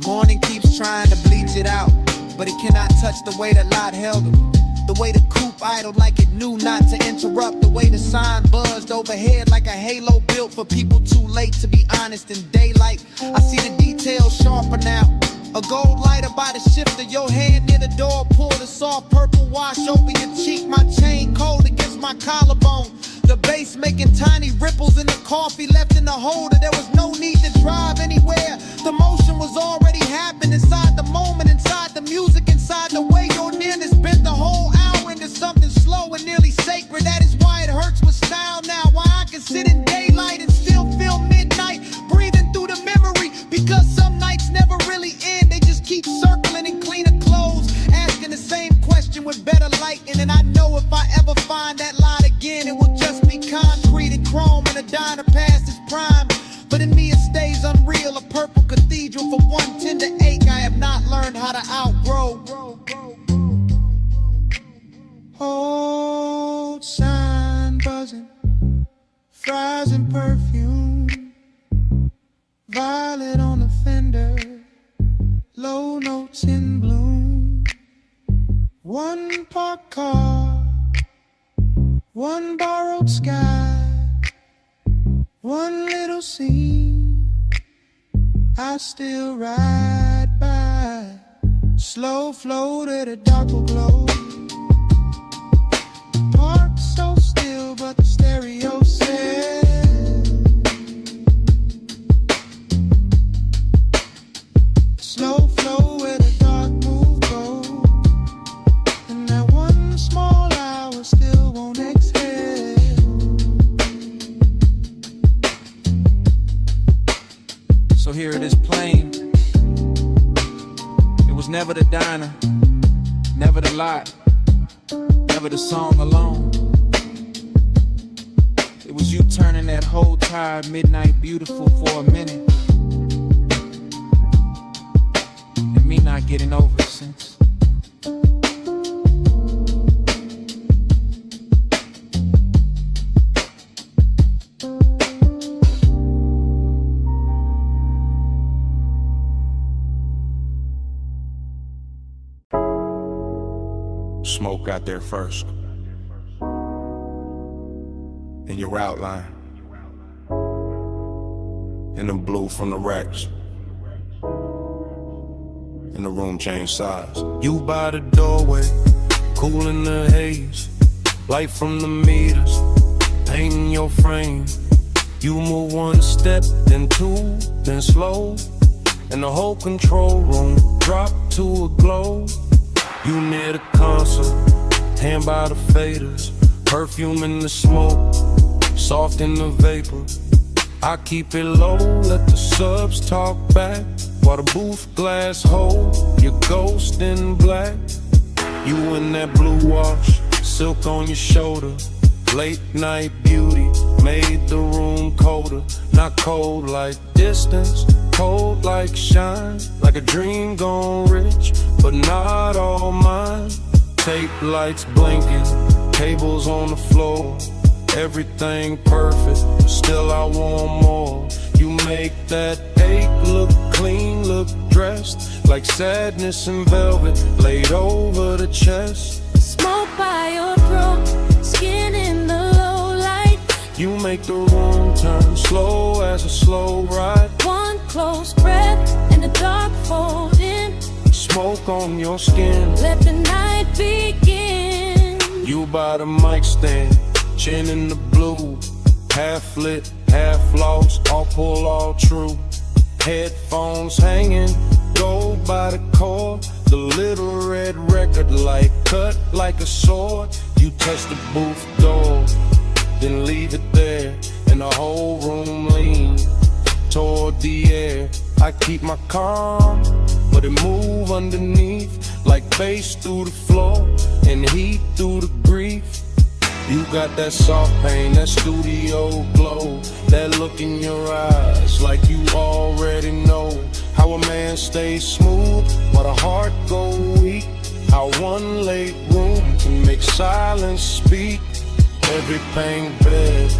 Morning keeps trying to bleach it out, but it cannot touch the way that Lot held him. The way the coupe idled like it knew not to interrupt. The way the sign buzzed overhead like a halo built for people too late to be honest in daylight. I see the details sharper now. A gold lighter by the shifter, your hand near the door, pour the soft purple wash over your cheek. My chain cold against my collarbone. The bass making tiny ripples in the coffee left in the holder. There was no need to drive anywhere. The motion was already happening inside the moment, inside the music, inside the way your nearness bent the whole hour into something slow and nearly sacred. That is why it hurts with style now. Why I can sit in daylight and still feel midnight, breathing through the memory. Because some nights never really end. They just keep circling in cleaner clothes, asking the same question with better lighting. And I know if I ever find that light again, it will just be concrete and chrome and a diner past its prime. But in me it stays unreal, a purple cathedral for one tender ache I have not learned how to outgrow. Old sign buzzing, fries and perfume, violet on the fender, low notes in bloom. One parked car, one borrowed sky, one little scene I still ride by. Slow float at a darker glow, parked so still but the stereo says. Slow flow where the dark move goes, and that one small hour still won't exhale. So here it is plain. It was never the diner, never the lot, never the song alone. It was you turning that whole tired midnight beautiful for a minute, and me not getting over it since. Smoke got there first. In your outline. In the blue from the racks. And the room changed size. You by the doorway, cool in the haze. Light from the meters, painting your frame. You move one step, then two, then slow. And the whole control room dropped to a glow. You near the console, hand by the faders. Perfume in the smoke, soft in the vapor. I keep it low, let the subs talk back, while the booth glass hold your ghost in black. You in that blue wash, silk on your shoulder. Late night beauty made the room colder. Not cold like distance, cold like shine. Like a dream gone rich, but not all mine. Tape lights blinking, tables on the floor. Everything perfect, still I want more. You make that ache look clean, look dressed like sadness in velvet laid over the chest. Smoke by your throat, skin in the low light. You make the room turn slow as a slow ride. One close breath and the dark fold in. Smoke on your skin. Let the night begin. You by the mic stand, chin in the blue. Half lit, half lost, all pull, all true. Headphones hanging, go by the cord. The little red record light cut like a sword. You touch the booth door, then leave it there, and the whole room leans toward the air. I keep my calm, but it move underneath like bass through the floor and heat through the grief. You got that soft pain, that studio glow, that look in your eyes like you already know how a man stays smooth but a heart go weak. How one late room can make silence speak. Every pain bed,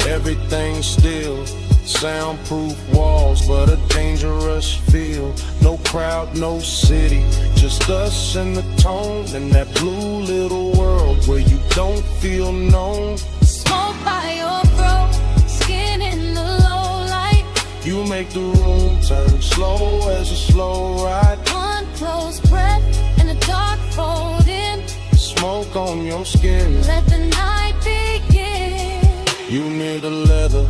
everything still. Soundproof walls, but a dangerous feel. No crowd, no city, just us and the tone. In that blue little world where you don't feel known. Smoke by your throat, skin in the low light. You make the room turn slow as a slow ride. One close breath and the dark fold in. Smoke on your skin. Let the night begin. You near the leather,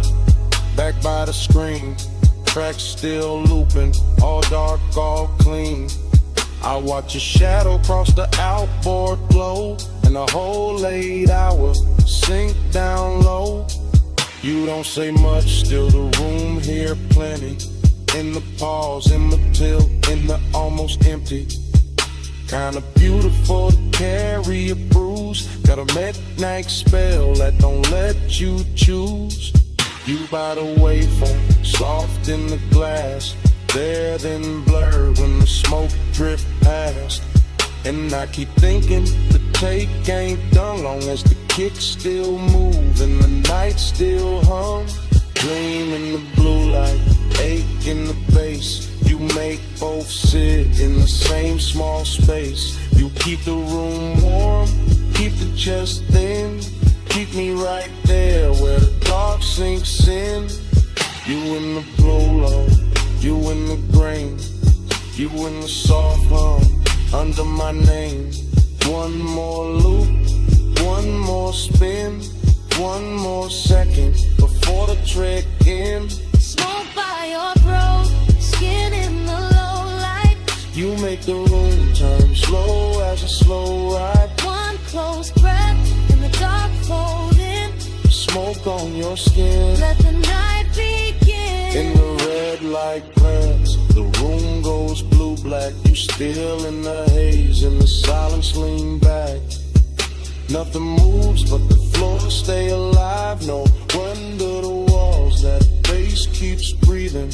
back by the screen. Tracks still looping, all dark, all clean. I watch your shadow cross the outboard glow, and the whole 8 hour sink down low. You don't say much, still the room here plenty. In the pause, in the tilt, in the almost empty. Kinda beautiful to carry a bruise. Got a midnight spell that don't let you choose. You by the waveform, soft in the glass. There then blurred when the smoke drift past. And I keep thinking the take ain't done long as the kick still move and the night still hum. Gleam in the blue light, ache in the bass. You make both sit in the same small space. You keep the room warm, keep the chest thin. Keep me right there where the dark sinks in. You in the blow-low, you in the grain. You in the soft hum, under my name. One more loop, one more spin. One more second before the trick ends. Smoke by your throat, skin in the low light. You make the room turn slow as a slow ride. One close breath and the dark fold in. Smoke on your skin. Let the night begin. In the red light glance, the room goes blue-black. You still in the haze, and the silence lean back. Nothing moves but the floor stay alive. No wonder the walls, that bass keeps breathing.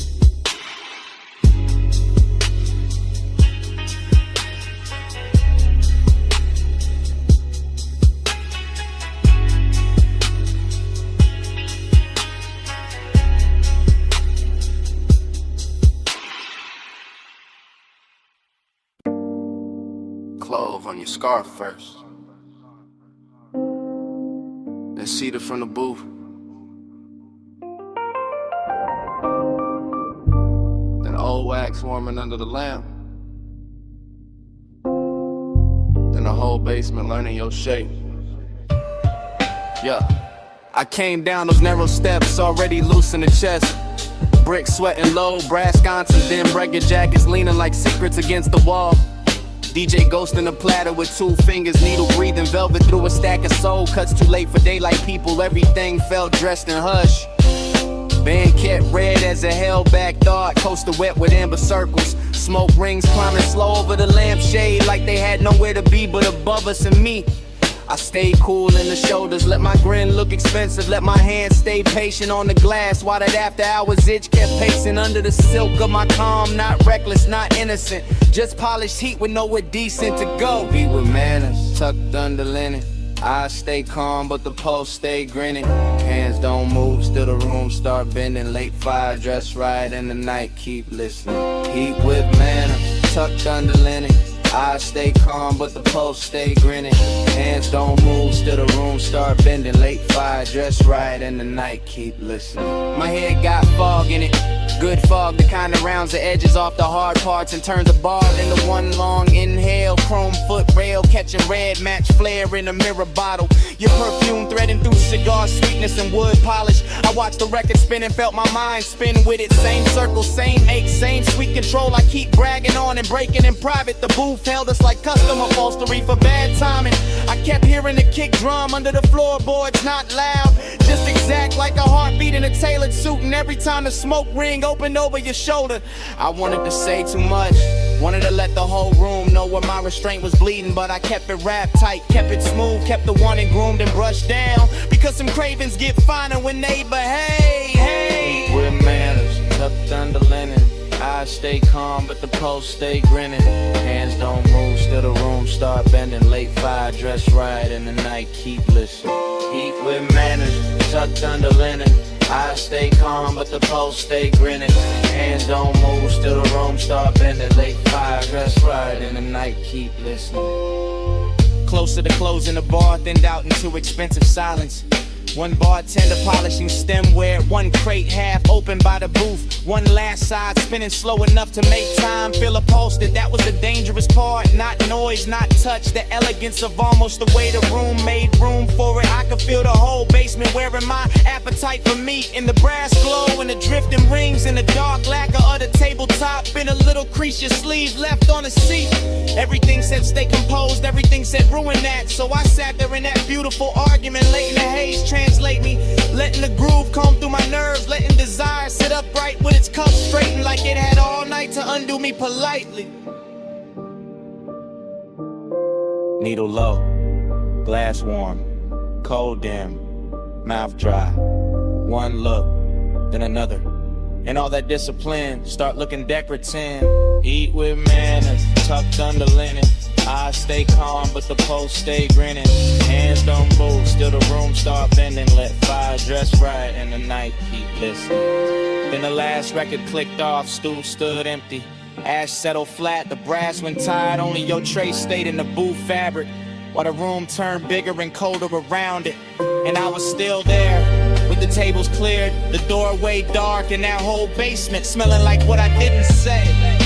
Clove on your scarf first, then Cedar from the booth, then old wax warming under the lamp, then the whole basement learning your shape. Yeah, I came down those narrow steps already loose in the chest. Brick sweating low, brass sconces, then breaking jackets leaning like secrets against the wall. DJ Ghost in a platter with 2 fingers, needle breathing velvet through a stack of soul. Cuts too late for daylight people, everything felt dressed in hush. Band kept red as a held back thought, coaster wet with amber circles. Smoke rings climbing slow over the lampshade like they had nowhere to be but above us and me. I stayed cool in the shoulders, let my grin look expensive, let my hands stay patient on the glass while that after hours itch kept pacing under the silk of my calm. Not reckless, not innocent, just polished heat with nowhere decent to go. Be with manners, tucked under linen. I stay calm, but the pulse stay grinning. Hands don't move, still the room start bending. Late fire, dress right in the night, keep listening. Heat with manners, tucked under linen. I stay calm, but the pulse stay grinning. Hands don't move, still the room start bending. Late fire, dress right, and the night keep listening. My head got fog in it. Good fog, the kind that rounds the edges off the hard parts and turns a bar into one long inhale. Chrome foot rail, catching red, match flare in a mirror bottle. Your perfume threading through cigar sweetness and wood polish. I watched the record spin and felt my mind spin with it. Same circle, same ache, same sweet control. I keep bragging on and breaking in private. The booth held us like custom upholstery for bad timing. I kept hearing the kick drum under the floorboards, not loud, just exact like a heartbeat in a tailored suit. And every time the smoke ring opened over your shoulder, I wanted to say too much, wanted to let the whole room know where my restraint was bleeding. But I kept it wrapped tight, kept it smooth, kept the one and groomed and brushed down, because some cravings get finer when they behave. Hey, with manners, tucked under linen. I stay calm, but the pulse stay grinning. Hands don't move, still the room start bending. Late fire, dress right, and the night keep listening. Eat with manners, tucked under linen. I stay calm, but the pulse stay grinning. Hands don't move, still the room start bending. Late fire, dress right, and the night keep listening. Closer to closing the bar, thinned out into expensive silence. One bartender polishing stemware, one crate half open by the booth, one last side spinning slow enough to make time feel upholstered. That was the dangerous part, not noise, not touch, the elegance of almost the way the room made room for it. I could feel the whole basement wearing my appetite for meat, in the brass glow and the drifting rings in the dark lacquer of the tabletop. Been a little crease your sleeve left on the seat. Everything said stay composed, everything said ruin that. So I sat there in that beautiful argument, late in the haze, translate me, letting the groove comb through my nerves, letting desire sit upright with its cuffs straightened like it had all night to undo me politely. Needle low, glass warm, cold dim, mouth dry. One look, then another, and all that discipline start looking decorative. Eat with manners, tucked under linen. I stay calm, but the pulse stay grinning. Hands don't move, still the room start bending. Let fire dress right, and the night keep listening. Then the last record clicked off, stool stood empty. Ash settled flat, the brass went tired. Only your tray stayed in the booth fabric, while the room turned bigger and colder around it. And I was still there, with the tables cleared, the doorway dark, and that whole basement smelling like what I didn't say.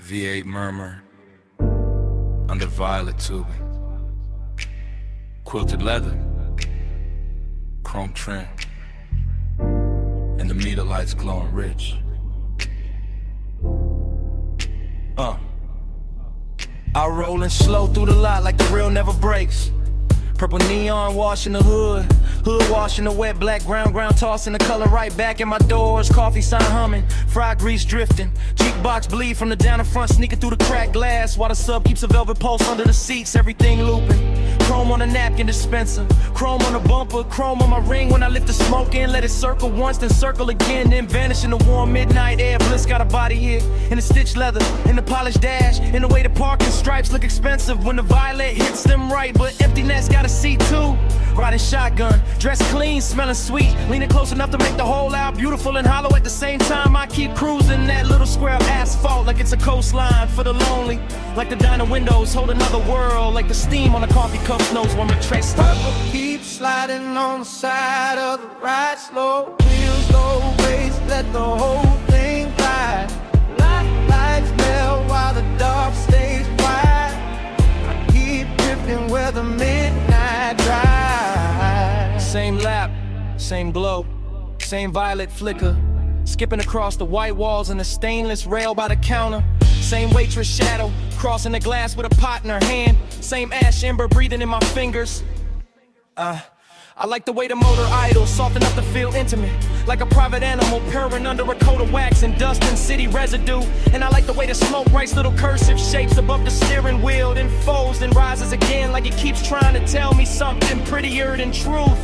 V8 murmur under violet tubing, quilted leather, chrome trim, and the meter lights glowing rich. I rollin' slow through the lot like the real never breaks. Purple neon washing the hood washing the wet black ground tossing the color right back in my doors. Coffee sign humming, fried grease drifting, jukebox bleed from the down in front, sneaking through the cracked glass while the sub keeps a velvet pulse under the seats. Everything looping, chrome on the napkin dispenser, chrome on the bumper, chrome on my ring when I lift the smoke in. Let it circle once, then circle again, then vanish in the warm midnight air. Bliss got a body here in the stitched leather, in the polished dash, in the way the parking stripes look expensive when the violet hits them right, but emptiness got a seat too. Riding shotgun, dressed clean, smelling sweet, leaning close enough to make the whole out beautiful and hollow at the same time. I keep cruising that little square of asphalt like it's a coastline for the lonely, like the diner windows hold another world, like the steam on a coffee cup knows when my trace stops. Purple keeps sliding on the side of the ride, slow wheels go race, let the whole thing glide. Lights melt while the dark stays quiet. I keep drifting where the midnight drive. Same lap, same glow, same violet flicker, skipping across the white walls and the stainless rail by the counter. Same waitress shadow, crossing the glass with a pot in her hand. Same ash ember breathing in my fingers. I like the way the motor idles, soft enough to feel intimate. like a private animal purring under a coat of wax and dust and city residue. And I like the way the smoke writes little cursive shapes above the steering wheel, then folds and rises again like it keeps trying to tell me something prettier than truth.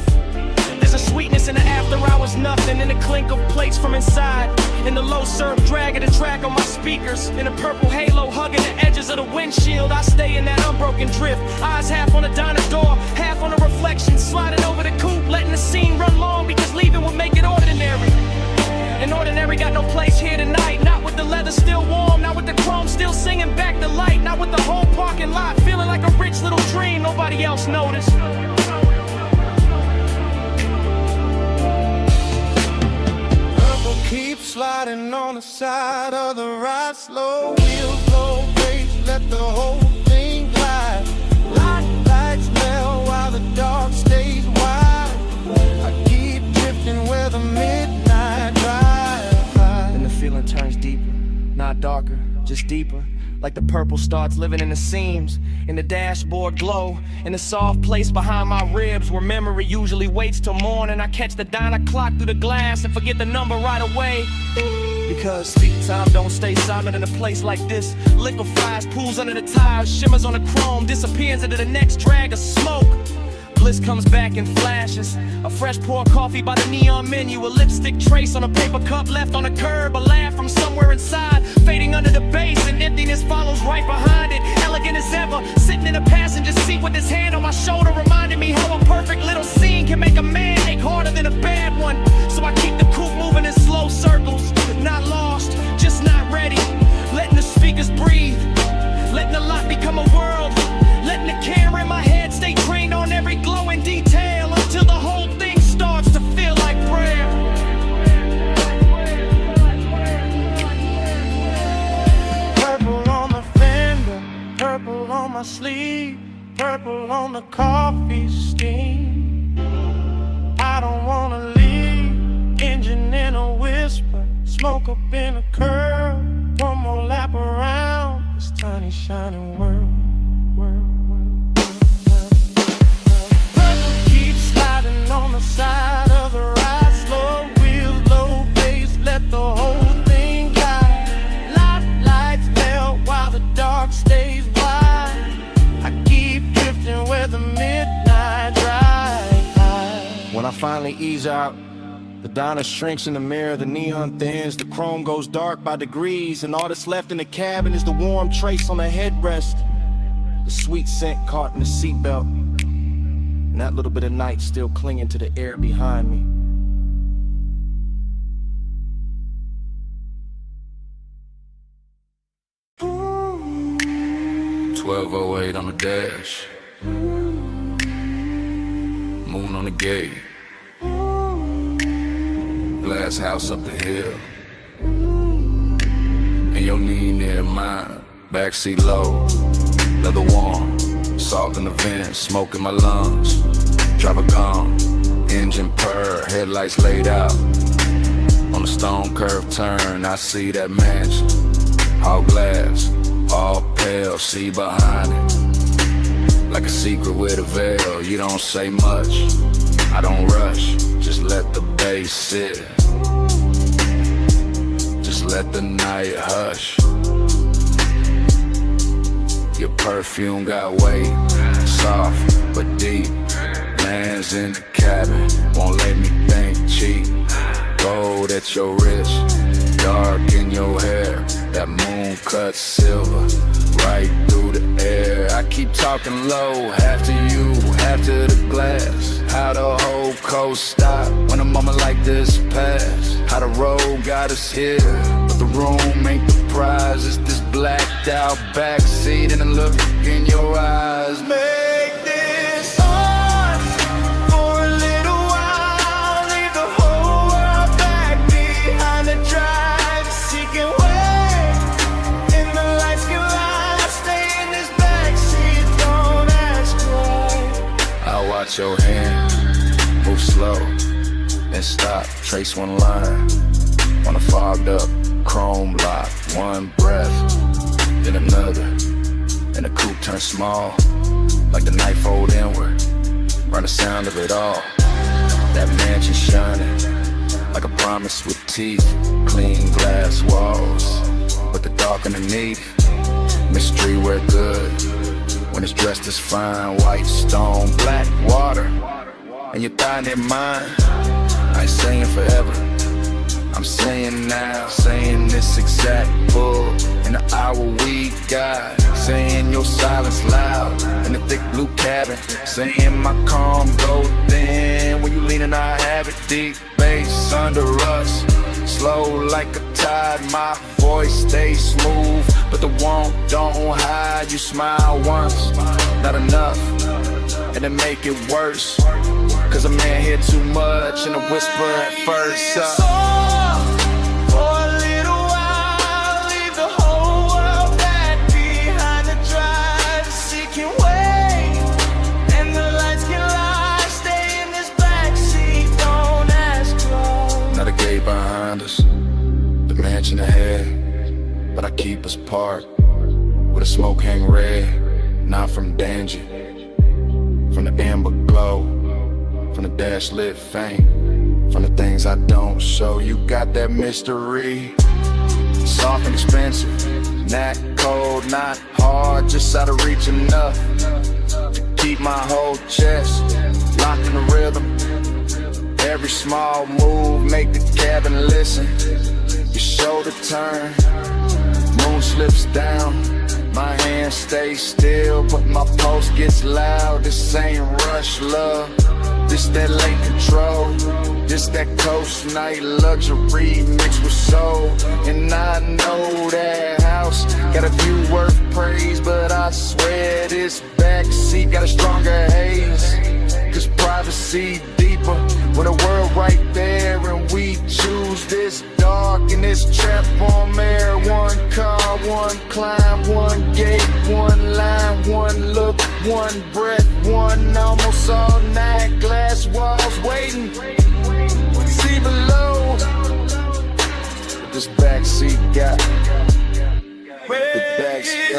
There's a sweetness in the after hours, nothing in the clink of plates from inside, in the low surf drag of the track on my speakers, in a purple halo hugging the edges of the windshield. I stay in that unbroken drift, eyes half on the diner door, half on the reflection, sliding over the coupe, letting the scene run long because leaving would make it ordinary. And ordinary got no place here tonight, not with the leather still warm, not with the chrome still singing back the light, not with the whole parking lot feeling like a rich little dream nobody else noticed. Keep sliding on the side of the ride, slow wheels, low brakes, let the whole thing glide. Lights melt while the dark stays wide. I keep drifting where the midnight drive. Then the feeling turns deeper, not darker, just deeper. Like the purple starts living in the seams, in the dashboard glow, in the soft place behind my ribs where memory usually waits till morning. I catch the diner clock through the glass and forget the number right away. Because speak time don't stay silent in a place like this. Liquefies, pools under the tires, shimmers on the chrome, disappears into the next drag of smoke. Bliss comes back in flashes. A fresh pour coffee by the neon menu, a lipstick trace on a paper cup left on a curb, a laugh from somewhere inside, fading under the bass, and emptiness follows right behind it. Elegant as ever, sitting in a passenger seat with his hand on my shoulder, reminding me how a perfect little scene can make a man ache harder than a bad one. So I keep the coupe moving in slow circles, not lost, just not ready, letting the speakers breathe, letting the lot become a world, letting the camera in my head stay trained on every glowing detail until the whole thing starts to feel like prayer. Purple on the fender, purple on my sleeve, purple on the coffee steam. I don't wanna leave, engine in a whisper, smoke up in a curl, one more lap around this tiny shining world. On the side of the ride, slow wheels, low bass, let the whole thing glide. Lights melt while the dark stays wide. I keep drifting where the midnight drive. When I finally ease out, the diner shrinks in the mirror, the neon thins, the chrome goes dark by degrees, and all that's left in the cabin is the warm trace on the headrest, the sweet scent caught in the seatbelt, and that little bit of night still clinging to the air behind me. "12:08 on the dash, moon on the gate, glass house up the hill, and your knee near mine, backseat low, leather warm, salt in the vents, smoke in my lungs, driver gone, engine purr, headlights laid out. On a stone curved turn, I see that mansion, all glass, all pale, see behind it, like a secret with a veil. You don't say much, I don't rush, just let the bass sit, just let the night hush. Your perfume got weight, soft but deep. Lands in the cabin, won't let me think cheap. Gold at your wrist, dark in your hair. That moon cut silver, right through the air. I keep talking low, half to you, half to the glass. How the whole coast stop when a moment like this pass. How the road got us here, but the room ain't the prize. It's this blacked out backseat and the look in your eyes. Make this ours for a little while. Leave the whole world back behind the drive. Seeking way in the lights can lie. Stay in this backseat, don't ask why. I'll watch your hand move slow and stop, trace one line on a fogged up chrome lock. One breath, then another, and the coupe turns small, like the night fold inward, run the sound of it all. That mansion shining like a promise with teeth. Clean glass walls, but the dark underneath. Mystery we're good when it's dressed as fine. White stone, black water, and your thigh near mine. I ain't saying forever, I'm saying now, saying this exact pull in the hour we got. Saying your silence loud in the thick blue cabin. Saying my calm go thin when you lean and I have it. Deep bass under us, slow like a tide. My voice stays smooth, but the want don't hide. You smile once, not enough, and then make it worse. Cause a man hear too much and a whisper at first. Behind us, the mansion ahead, but I keep us parked where the smoke hang red, not from danger, from the amber glow, from the dash lit fame, from the things I don't show. You got that mystery, soft and expensive, not cold, not hard, just out of reach enough to keep my whole chest locked in the rhythm. Every small move make the cabin listen. Your shoulder turn, moon slips down. My hand stays still, but my pulse gets loud. This ain't rush love, this that late control. This that coast night luxury mixed with soul. And I know that house got a view worth praise, but I swear this backseat got a stronger haze. Cause privacy deeper when the world right there, and we choose this dark and this trap on air. One car, one climb, one gate, one line, one look, one breath, one almost all night. Glass walls waiting, see below. But this backseat got the backseat.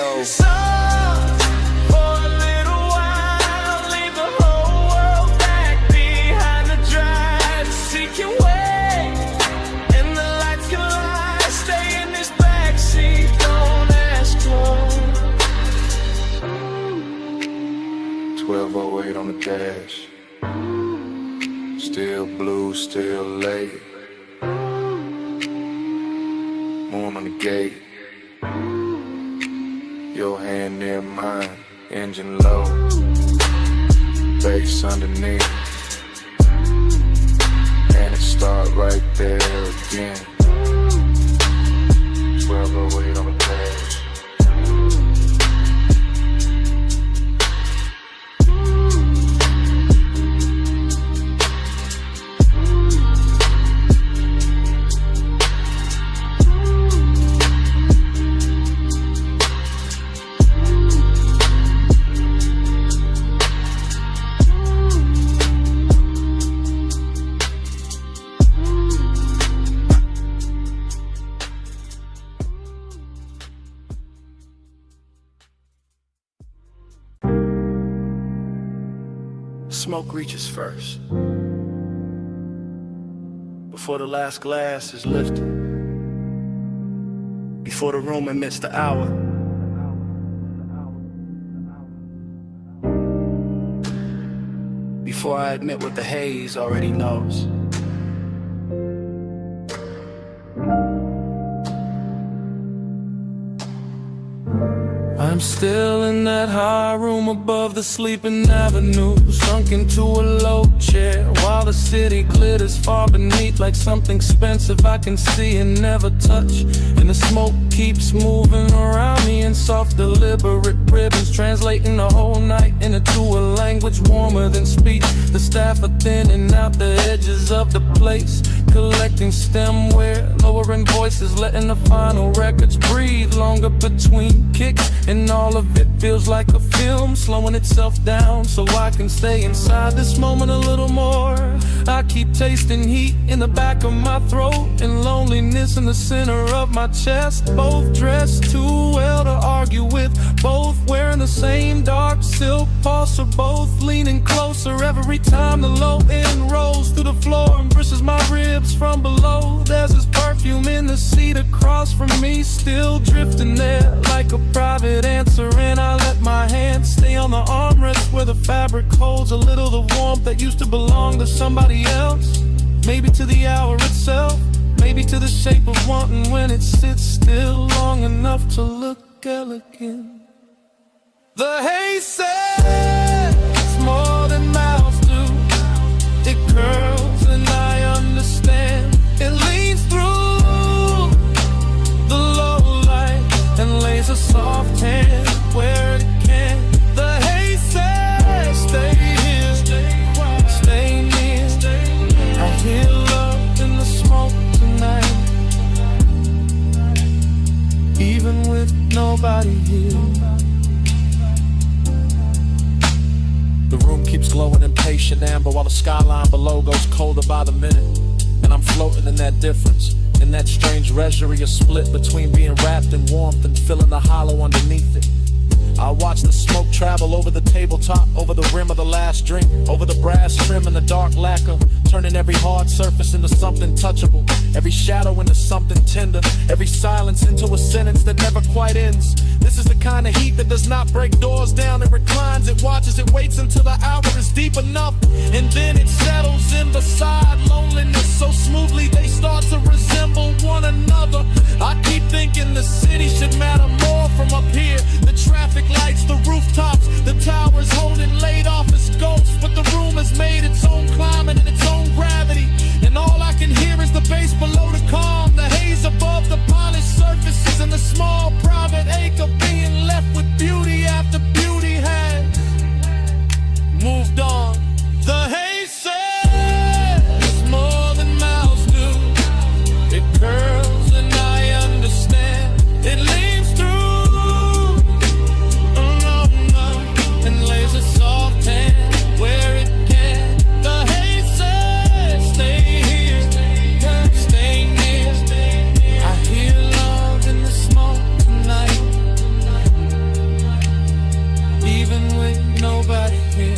On the dash, still blue, still late. Moon on the gate, your hand near mine, engine low, bass underneath, and it start right there again. 1208 on the dash. Smoke reaches first, before the last glass is lifted, before the room admits the hour. Before I admit what the haze already knows. I'm still in that high room above the sleeping avenue, sunk into a low chair while the city glitters far beneath like something expensive I can see and never touch. And the smoke keeps moving around me in soft deliberate ribbons, translating the whole night into a language warmer than speech. The staff are thinning out the edges of the place, collecting stemware, lowering voices, letting the final records breathe longer between kicks. And all of it feels like a film, slowing itself down so I can stay inside this moment a little more. I keep tasting heat in the back of my throat and loneliness loneliness in the center of my chest. Both dressed too well to argue with, both wearing the same dark silk pulse, or both leaning closer every time the low end rolls through the floor and brushes my ribs from below. There's this perfume in the seat across from me, still drifting there like a private answer, and I let my hand stay on the armrest where the fabric holds a little the warmth that used to belong to somebody else. Maybe to the hour itself, maybe to the shape of wanting when it sits still long enough to look elegant. The haze says more than mouths do. It curls and I understand. It leans through the low light and lays a soft hand where it can. The haze says stay here, stay near. I hear love in the smoke tonight, even with nobody here. The room keeps glowing in patient amber while the skyline below goes colder by the minute. And I'm floating in that difference, in that strange reverie, a split between being wrapped in warmth and feeling the hollow underneath it. I watch the smoke travel over the tabletop, over the rim of the last drink, over the brass trim and the dark lacquer, turning every hard surface into something touchable, every shadow into something tender, every silence into a sentence that never quite ends. This is the kind of heat that does not break doors down. It reclines, it watches, it waits until the hour is deep enough, and then it settles in beside loneliness so smoothly they start to resemble one another. I keep thinking the city should matter more from up here. The traffic lights, the rooftops, the towers holding laid off as ghosts, but the room has made its own climate and its own gravity, and all I can hear is the bass below the calm, the haze above the polished surfaces, and the small private ache of being left with beauty after beauty had moved on. The haze says more than mouths do. It curls and I understand. It leaves through and lays a soft hand where it can. The haze says stay here, stay near. I hear love in the smoke tonight, even with nobody here.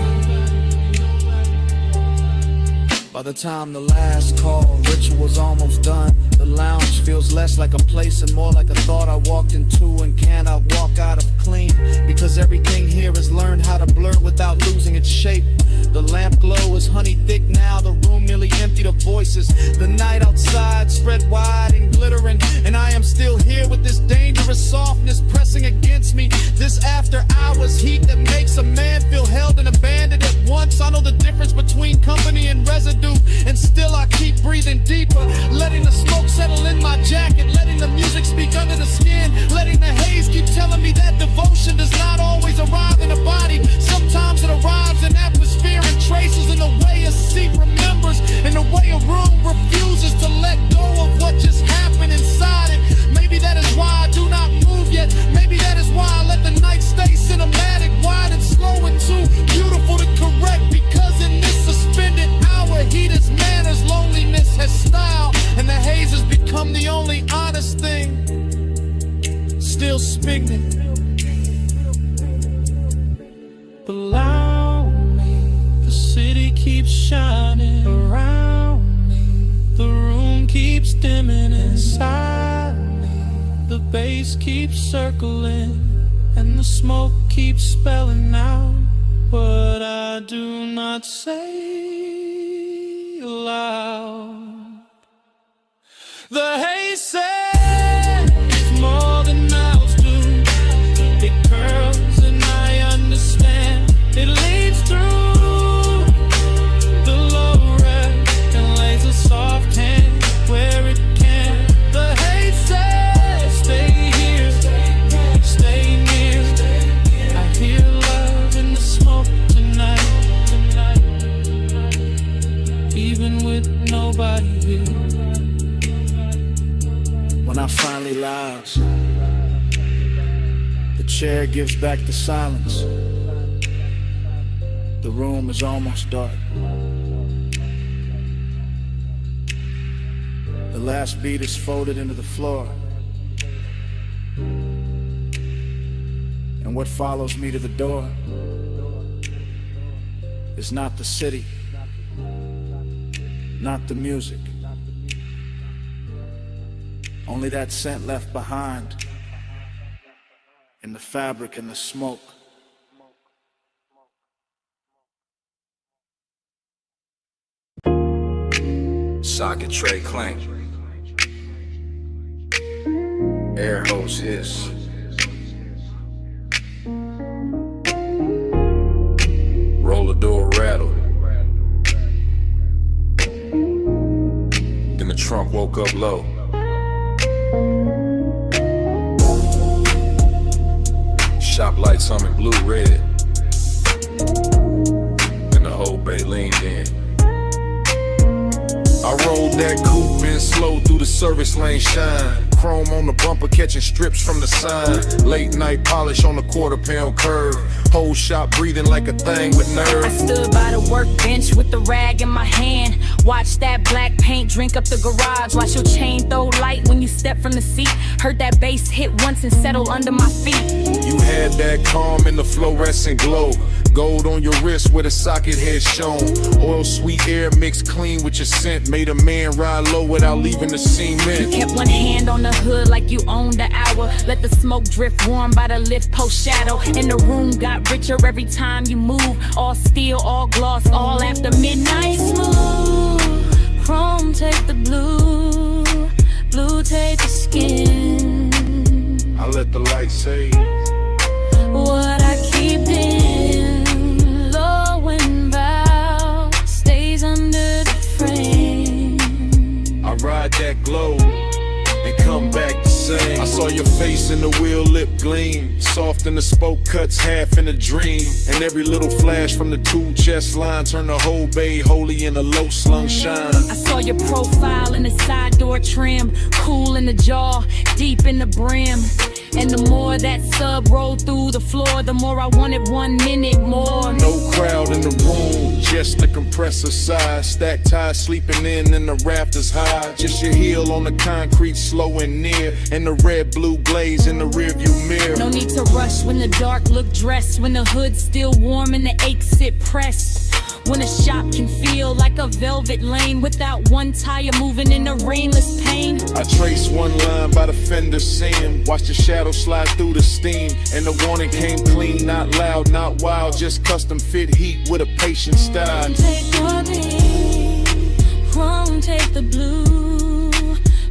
By the time the last call ritual's almost done, the lounge feels less like a place and more like a thought I walked into and cannot walk out of clean, because everything here has learned how to blur without losing its shape. The lamp glow is honey thick now, the room nearly emptied of voices. The night outside spread wide and glittering, and I am still here with this dangerous softness pressing against me. This after hours heat that makes a man feel held and abandoned at once. I know the difference between company and residue, and still I keep breathing deeper, letting the smoke settle in my jacket, letting the music speak under the skin, letting the haze keep telling me that devotion does not always arrive in a body. Sometimes it arrives in atmosphere and traces, in the way a seat remembers, in the way a room refuses to let go of what just happened inside it. Maybe that is why I do not move yet. Maybe that is why I let the night stay cinematic, wide and slow and too beautiful to correct, because in this suspended hour heat is manners, loneliness has style, and the haze has become the only honest thing still speaking. Below me, the city keeps shining around me. The room keeps dimming inside me. The bass keeps circling, and the smoke keeps spelling out what I do not say aloud. The haze says more than mouths do. It curls and I understand. It leads through the low red and lays a soft hand where it can. The haze says stay here, stay near. I hear love in the smoke tonight, even with nobody here. When I finally lounge, the chair gives back the silence. The room is almost dark. The The last beat is folded into the floor, and what follows me to the door is not the city, not the music, only that scent left behind in the fabric and the smoke. Socket tray clank. Air hose hiss. Roller door rattle. Then the trunk woke up low. Shop lights humming blue red. And the whole bay leaned in. I rolled that coupe in slow through the service lane shine. Chrome on the bumper catching strips from the sign. Late night polish on the quarter-pound curve. Whole shop breathing like a thing with nerve. I stood by the workbench with the rag in my hand. Watch that black paint drink up the garage. Watch your chain throw light when you step from the seat. Heard that bass hit once and settle under my feet. You had that calm in the fluorescent glow. Gold on your wrist where the socket head shown. Oil sweet air mixed clean with your scent. Made a man ride low without leaving the cement. You kept one hand on the hood like you owned the hour. Let the smoke drift warm by the lift post shadow. And the room got richer every time you move. All steel, all gloss, all after midnight. Smooth, chrome take the blue, blue take the skin. I let the light say What I keep in, low and bow, stays under the frame. I ride that glow and come back the same. I saw your face in the wheel lip gleam. Soft in the spoke cuts, half in a dream. And every little flash from the two chest line turned the whole bay holy in a low slung shine. I saw your profile in the side door trim. Cool in the jaw, deep in the brim. And the more that sub rolled through the floor, the more I wanted 1 minute more. No crowd in the room, just the compressor side. Stacked ties sleeping in and the rafters high. Just your heel on the concrete, slow and near. And the red blue glaze in the rearview mirror. No need to rush when the dark look dressed. When the hood's still warm and the aches sit pressed. When a shop can feel like a velvet lane without one tire moving in the rainless pain. I trace one line by the fender seam. Watch the shadow slide through the steam. And the warning came clean, not loud, not wild. Just custom fit heat with a patient style. Take your green, chrome take the blue,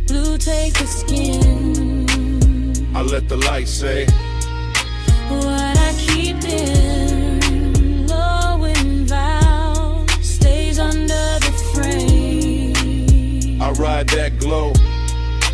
blue take the skin. I let the light say What I keep in, low and vow, stays under the frame. I ride that glow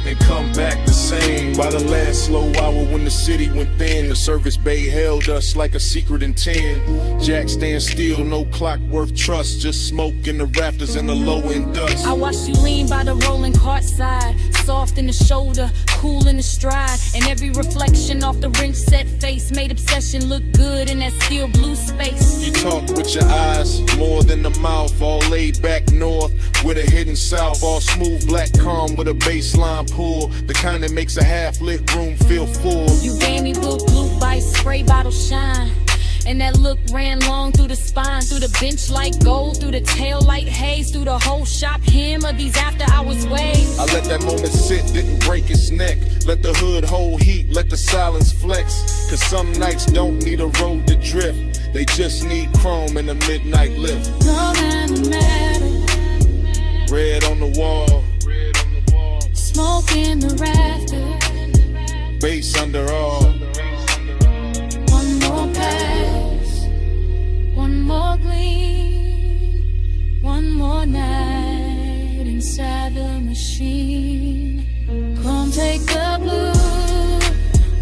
and come back the same. By the last slow hour when the city went thin, the service bay held us like a secret in 10. Jack stand still, no clock worth trust. Just smoke in the rafters and the low end dust. I watched you lean by the rolling cart side. Soft in the shoulder, cool in the stride. And every reflection off the wrench set face made obsession look good in that steel blue space. You talk with your eyes, more than the mouth. All laid back north with a hidden south. All smooth black calm with a baseline pull. The kind that makes a half-lit room feel full. You gave me blue by spray bottle shine. And that look ran long through the spine, through the bench like gold, through the tail like haze, through the whole shop hem of these after hours waves. I let that moment sit, didn't break its neck. Let the hood hold heat, let the silence flex. Cause some nights don't need a road to drift. They just need chrome in the midnight lift. No matter, Red on the wall, smoke in the rafters. bass under all. One more pass, one more gleam, one more night inside the machine. Come take the blue,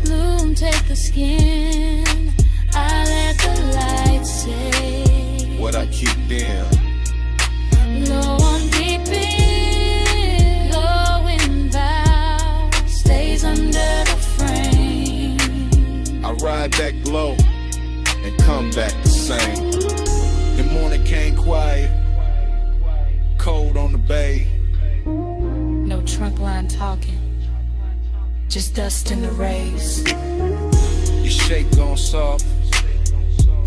bloom take the skin. I let the light say What I keep in. low on deep in, low in vow, stays under the frame. I ride that glow and come back the same. The morning came quiet, cold on the bay. No trunk talking. Just dust in the rays. Your shape gon' soft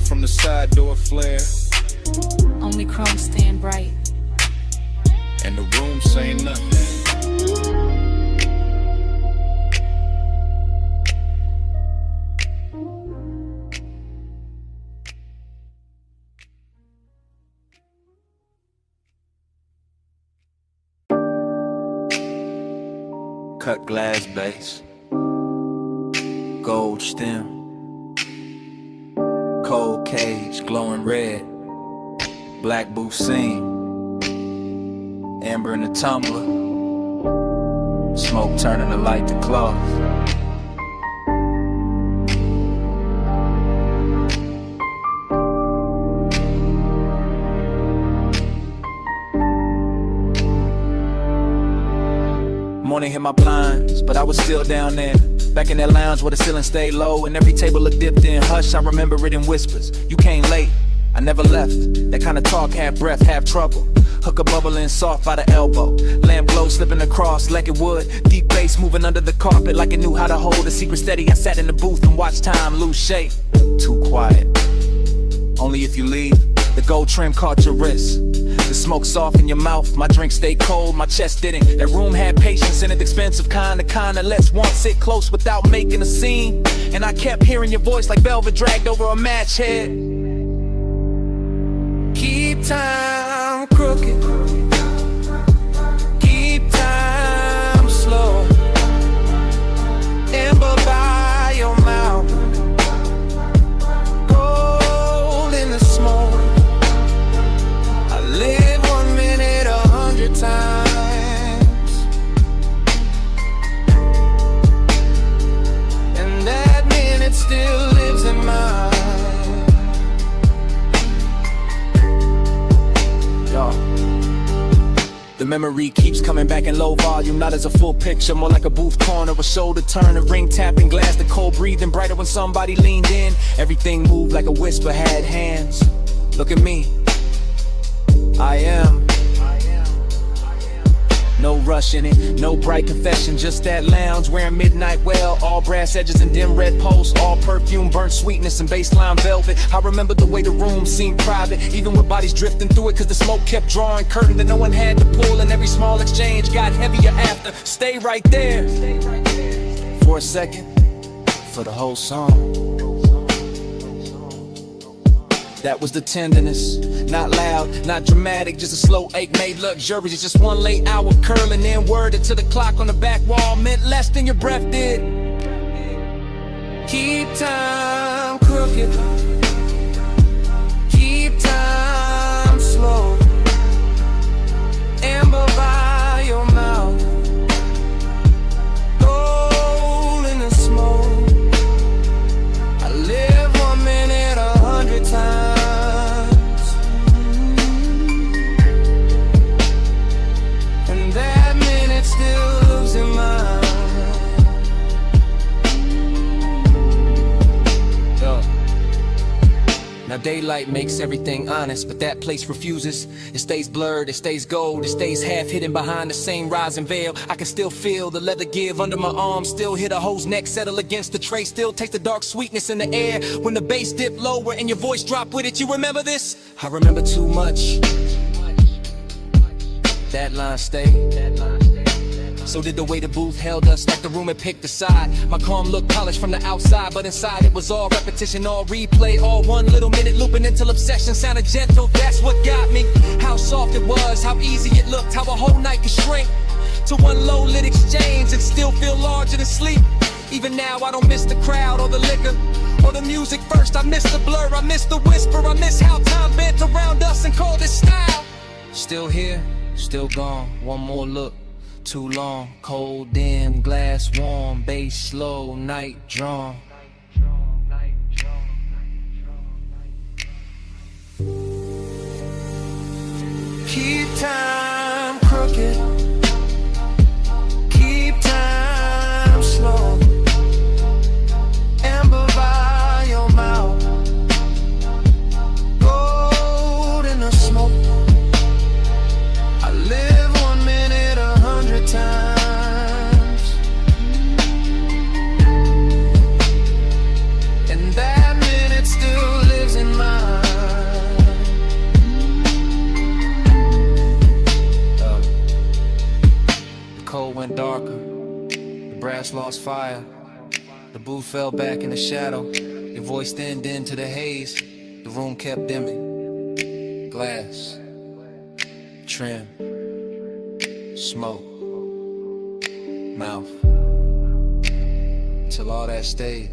from the side door flare, Only chrome stand bright. and the room say nothing. Cut glass base, gold stem, cold cage glowing red, black booth seam, amber in the tumbler, smoke turning the light to cloth. Morning hit my blinds, but I was still down there. Back in that lounge where the ceiling stayed low and every table looked dipped in. Hush, I remember it in whispers. You came late, I never left. That kind of talk, half breath, half trouble. Hooker bubbling soft by the elbow. Lamp glow slipping across like it would. Deep bass moving under the carpet like it knew how to hold a secret steady. I sat in the booth and watched time lose shape. Too quiet. Only if you leave. The gold trim caught your wrist. The smoke soft in your mouth, my drink stayed cold, my chest didn't. That room had patience in it, expensive kind that lets one sit close without making a scene. And I kept hearing your voice like velvet dragged over a match head. Keep time crooked, keep time slow. Amber by your mouth, gold in the smoke. Live 1 minute 100 times, and that minute still lives in mine. Yo. The memory keeps coming back in low volume, not as a full picture, more like a booth corner, a shoulder turn, a ring tapping glass, the cold breathing brighter when somebody leaned in. Everything moved like a whisper had hands. Look at me, I am. No rush in it, no bright confession, just that lounge wearing midnight well, all brass edges and dim red posts, all perfume, burnt sweetness and baseline velvet. I remember the way the room seemed private, even with bodies drifting through it, cause the smoke kept drawing curtain that no one had to pull, and every small exchange got heavier after. Stay right there for a second, for the whole song. That was the tenderness, not loud, not dramatic, just a slow ache made luxurious. Just one late hour curling in, worded to the clock on the back wall, meant less than your breath did. Keep time crooked, keep time slow. Amber by your mouth, gold in the smoke. I live 1 minute 100 times. Now daylight makes everything honest, but that place refuses. It stays blurred, it stays gold, it stays half hidden behind the same rising veil. I can still feel the leather give under my arm, still hear the hoe's neck settle against the tray, still taste the dark sweetness in the air when the bass dipped lower and your voice dropped with it. You remember this? I remember too much. That line stayed. So did the way the booth held us, like the room had picked a side. My calm looked polished from the outside, but inside it was all repetition, all replay, all 1 little minute looping until obsession sounded gentle. That's what got me. How soft it was, how easy it looked, how a whole night could shrink to one low lit exchange and still feel larger than sleep. Even now I don't miss the crowd or the liquor or the music first. I miss the blur, I miss the whisper, I miss how time bent around us and called it style. Still here, still gone, one more look. Too long, cold, dim, glass warm, bass slow, night drawn. Keep time crooked, keep time slow. Amber by your mouth, gold in the smoke. I live 1 minute 100 times. The brass lost fire. The booth fell back in the shadow. Your voice thinned into the haze. The room kept dimming. Glass, trim, smoke, mouth. Till all that stayed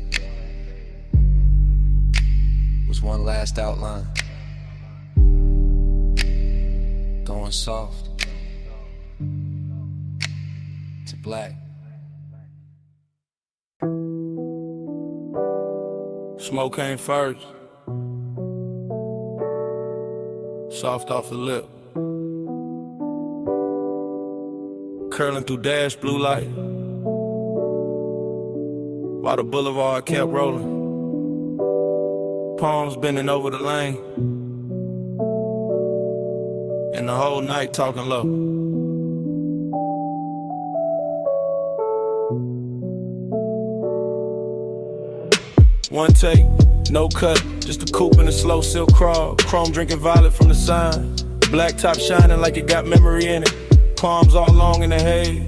was one last outline. Going soft to black. Smoke came first. Soft off the lip. Curling through dash blue light. While the boulevard kept rolling. Palms bending over the lane. And the whole night talking low. One take, no cut, just a coupe and a slow silk crawl. Chrome drinking violet from the sign. Black top shining like it got memory in it. Palms all long in the haze.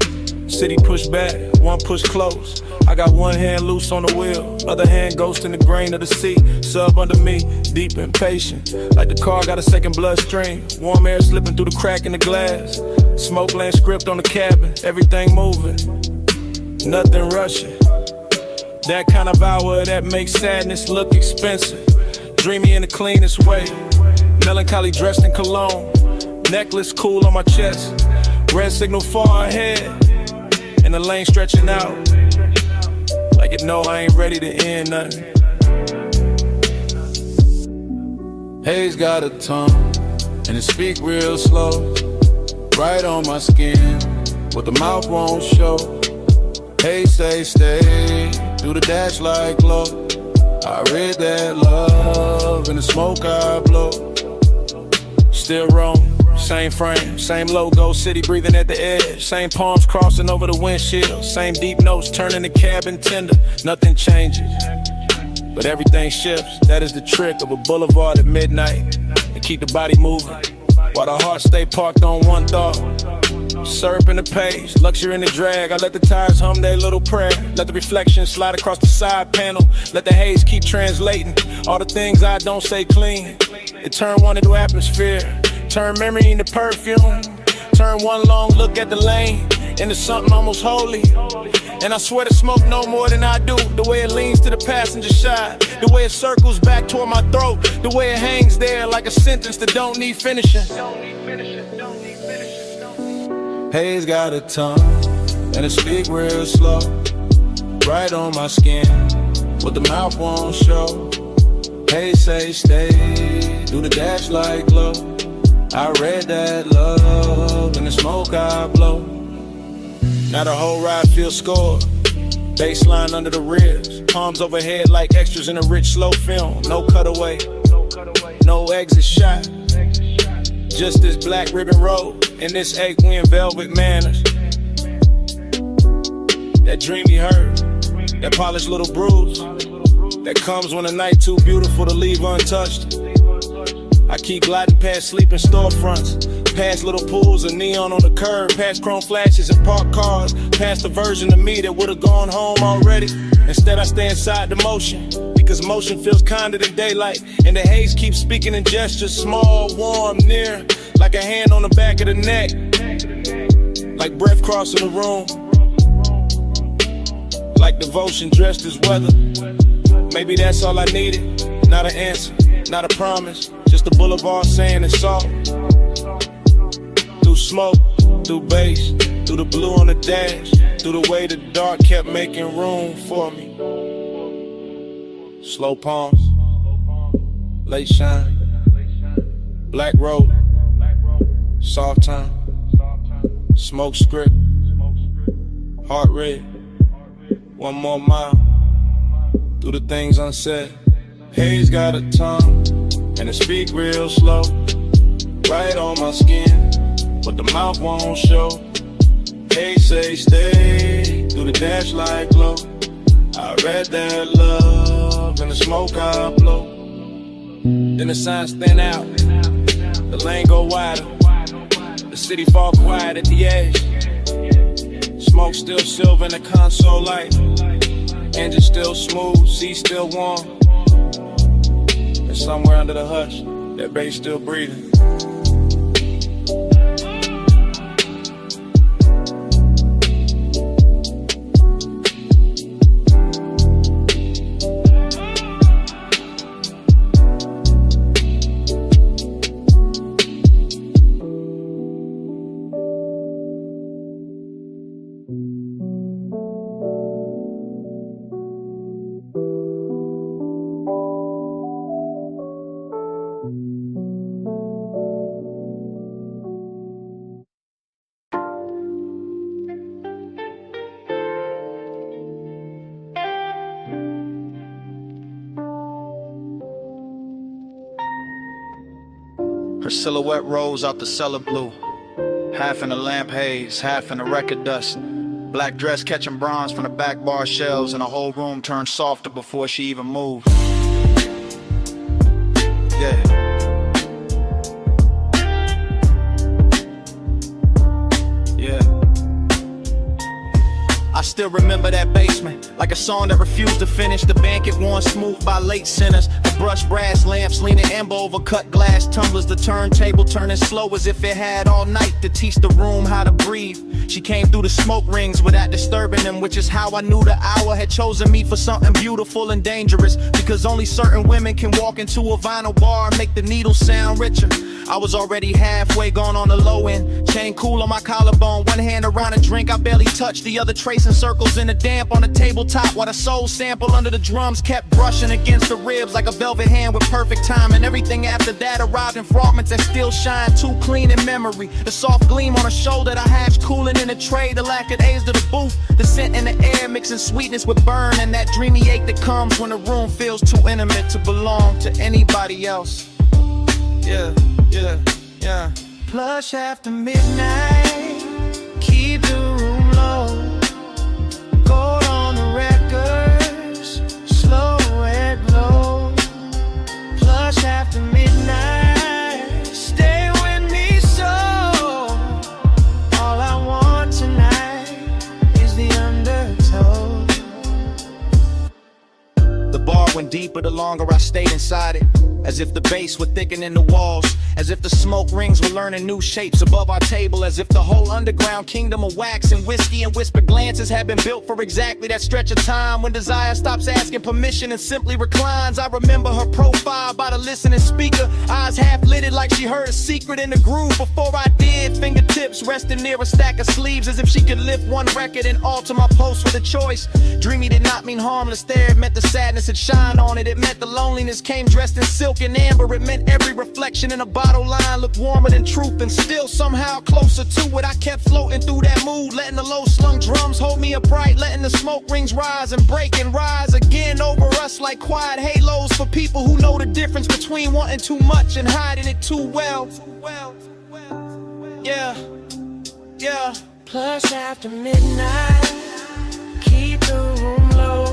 City push back, one push close. I got one hand loose on the wheel, other hand ghost in the grain of the sea. Sub under me, deep impatient, like the car got a second bloodstream. Warm air slipping through the crack in the glass. Smoke land script on the cabin, everything moving, nothing rushing. That kind of hour that makes sadness look expensive. Dreamy in the cleanest way, melancholy dressed in cologne. Necklace cool on my chest, red signal far ahead, and the lane stretching out. Like it know I ain't ready to end nothing. Haze got a tongue, and it speak real slow. Right on my skin, what the mouth won't show. Haze say stay, do the dash like glow. I read that love in the smoke I blow. Still wrong, same frame, same logo, city breathing at the edge. Same palms crossing over the windshield. Same deep notes turning the cabin tender. Nothing changes, but everything shifts. That is the trick of a boulevard at midnight. And keep the body moving, while the heart stay parked on one thought. Syrup in the page, luxury in the drag. I let the tires hum their little prayer. Let the reflection slide across the side panel. Let the haze keep translating all the things I don't say clean. It turn one into atmosphere, turn memory into perfume. Turn one long look at the lane into something almost holy. And I swear to smoke no more than I do. The way it leans to the passenger side, the way it circles back toward my throat, the way it hangs there like a sentence that don't need finishing. Haze got a tongue, and it speak real slow. Right on my skin, what the mouth won't show. Haze say stay, do the dash like glow. I read that love in the smoke I blow. Now the whole ride feels scored. Baseline under the ribs, palms overhead like extras in a rich slow film. No cutaway, no exit shot. Just this black ribbon road and this eight-win velvet manners. That dreamy hurt, that polished little bruise that comes when a night too beautiful to leave untouched. I keep gliding past sleeping storefronts, past little pools of neon on the curb, past chrome flashes and parked cars, past the version of me that would've gone home already. Instead I stay inside the motion, because motion feels kinder than daylight. And the haze keeps speaking in gestures, small, warm, near, like a hand on the back of the neck, like breath crossing the room, like devotion dressed as weather. Maybe that's all I needed, not an answer, not a promise, just a boulevard saying it's all. Through smoke, through bass, through the blue on the dash, through the way the dark kept making room for me. Slow palms, late shine, black road, soft time, smoke script, heart red, one more mile, through the things unsaid. Haze got a tongue, and it speak real slow, right on my skin, but the mouth won't show. Haze say stay, through the dash like glow. I read that love in the smoke I blow. Then the signs thin out, the lane go wider, the city fall quiet at the edge. Smoke still silver in the console light. Engine still smooth, seat still warm. And somewhere under the hush, that bass still breathing. Her silhouette rose out the cellar blue, half in the lamp haze, half in the record dust. Black dress catching bronze from the back bar shelves, and the whole room turned softer before she even moved. Yeah. I still remember that basement, like a song that refused to finish. The banquet worn smooth by late sinners. The brushed brass lamps leaning amber over cut glass tumblers. The turntable turning slow as if it had all night to teach the room how to breathe. She came through the smoke rings without disturbing them, which is how I knew the hour had chosen me for something beautiful and dangerous. Because only certain women can walk into a vinyl bar and make the needle sound richer. I was already halfway gone on the low end. Chain cool on my collarbone, one hand around a drink I barely touched, the other tracing circles in the damp on the tabletop, while the soul sample under the drums kept brushing against the ribs like a velvet hand with perfect time. And everything after that arrived in fragments that still shine too clean in memory. The soft gleam on her shoulder, the hash cooling in the tray, the lack of days to the booth, the scent in the air mixing sweetness with burn, and that dreamy ache that comes when the room feels too intimate to belong to anybody else. Yeah, yeah, yeah. Plush after midnight, keep the room low. Gold on the records, slow red glow. Plush after midnight, stay with me so. All I want tonight is the undertow. The bar went deeper the longer I stayed inside it, as if the bass were thickening the walls, as if the smoke rings were learning new shapes above our table, as if the whole underground kingdom of wax and whiskey and whispered glances had been built for exactly that stretch of time when desire stops asking permission and simply reclines. I remember her profile by the listening speaker, eyes half lidded like she heard a secret in the groove before I did. Fingertips resting near a stack of sleeves, as if she could lift one record and alter my post with a choice. Dreamy did not mean harmless there, it meant the sadness had shine on it. It meant the loneliness came dressed in silk and amber. It meant every reflection in a bottle line looked warmer than truth, and still somehow closer to it. I kept floating through that mood, letting the low slung drums hold me upright, letting the smoke rings rise and break and rise again over us like quiet halos for people who know the difference between wanting too much and hiding it too well. Yeah, yeah. Plush after midnight, keep the room low.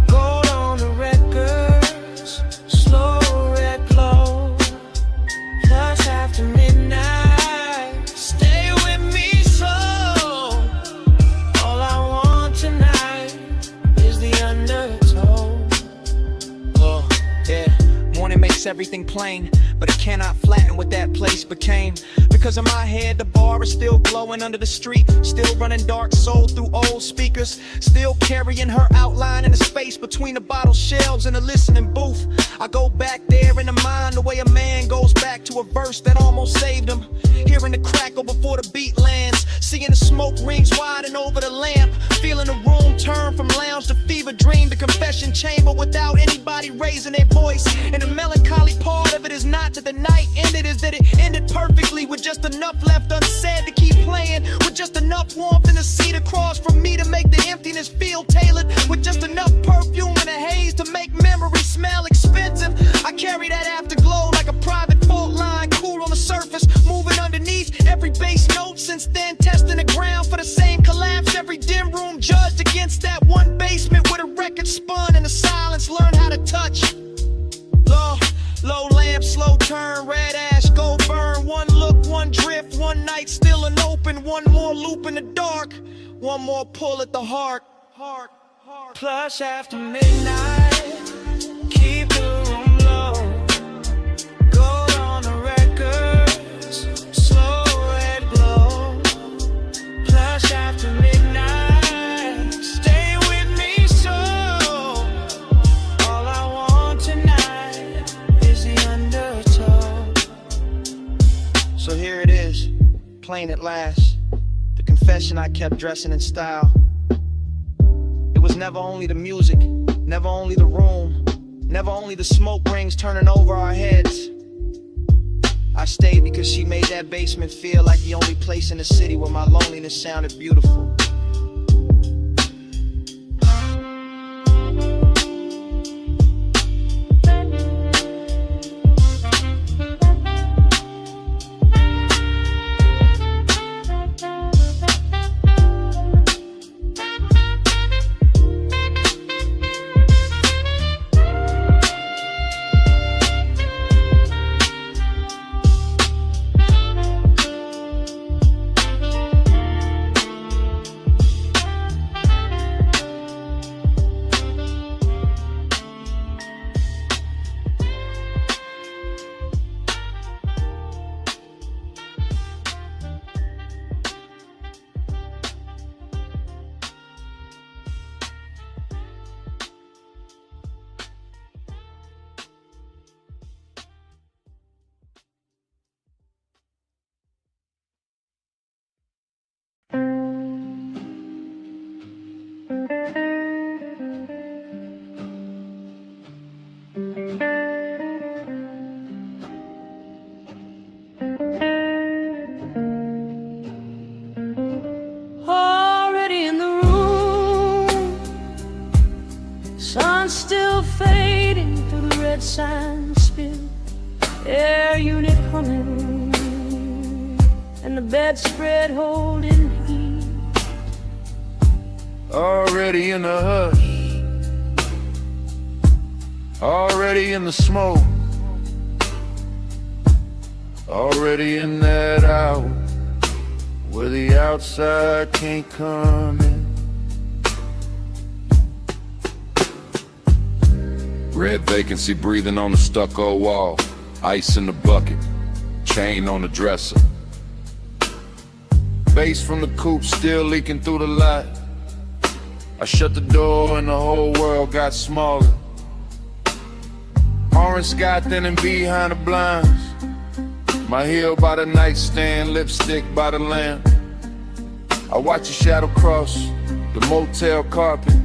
Gold on the records, slow red glow. Plush after midnight, stay with me so. All I want tonight is the undertow. Oh, yeah. Morning makes everything plain, but it cannot flatten what that place became. Because in my head, the bar is still glowing under the street, still running dark soul through old speakers, still carrying her outline in the space between the bottle shelves and the listening booth. I go back there in the mind the way a man goes back to a verse that almost saved him. Hearing the crackle before the beat lands, seeing the smoke rings widen over the lamp, feeling the room turn from lounge to fever dream to confession chamber without anybody raising their voice. And the melancholy part of it is not that the night ended, is that it ended perfectly with just enough left unsaid to keep playing, with just enough warmth in the seat across from me to make the emptiness feel tailored, with just enough perfume and a haze to make memories smell expensive. I carry that afterglow like a private fault line, cool on the surface, moving underneath every bass note. Since then, testing the ground for the same collapse. Every dim room judged against that one basement where the record spun and the silence learned how to touch. Low lamp, slow turn, red ash, go burn. One look, one drift, one night still an open, one more loop in the dark. One more pull at the heart. Plush after midnight, keep the room low. Gold on the records, slow red glow. Plush after midnight, stay with me so. All I want tonight is the undertow. So here it is, plain at last. The confession I kept dressing in style. It was never only the music, never only the room, never only the smoke rings turning over our heads. I stayed because she made that basement feel like the only place in the city where my loneliness sounded beautiful. Already in the room, sun still fading through the red sign spill. Air unit humming, and the bedspread holding heat. Already in the hush, already in the smoke, already in that hour where the outside can't come in. Red vacancy breathing on the stucco wall, ice in the bucket, chain on the dresser. Bass from the coupe still leaking through the light. I shut the door and the whole world got smaller. Orange sky thinning behind the blinds. My heel by the nightstand, lipstick by the lamp. I watch your shadow cross the motel carpet.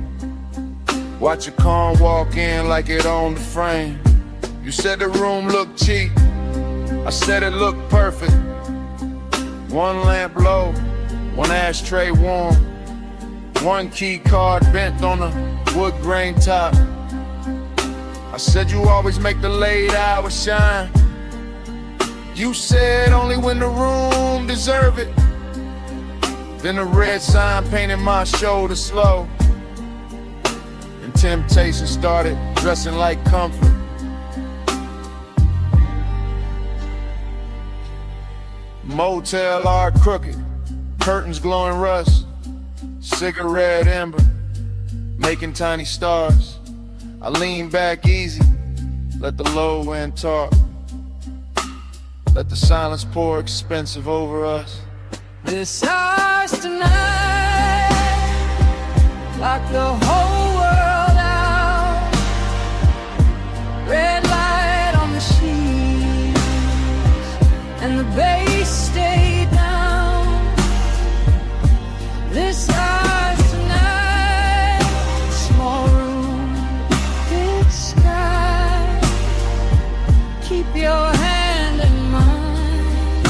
Watch your car walk in like it owned the frame. You said the room looked cheap, I said it looked perfect. One lamp low, one ashtray warm, one key card bent on the wood grain top. I said you always make the late hours shine. You said only when the room deserve it. Then a red sign painted my shoulder slow, and temptation started dressing like comfort. Motel art crooked, curtains glowing rust, cigarette ember, making tiny stars. I lean back easy, let the low end talk. Let the silence pour expensive over us. This house tonight, lock the whole world out. Red light on the sheets, and the bass stay down. This house tonight, small room, big sky. Keep your hand in mine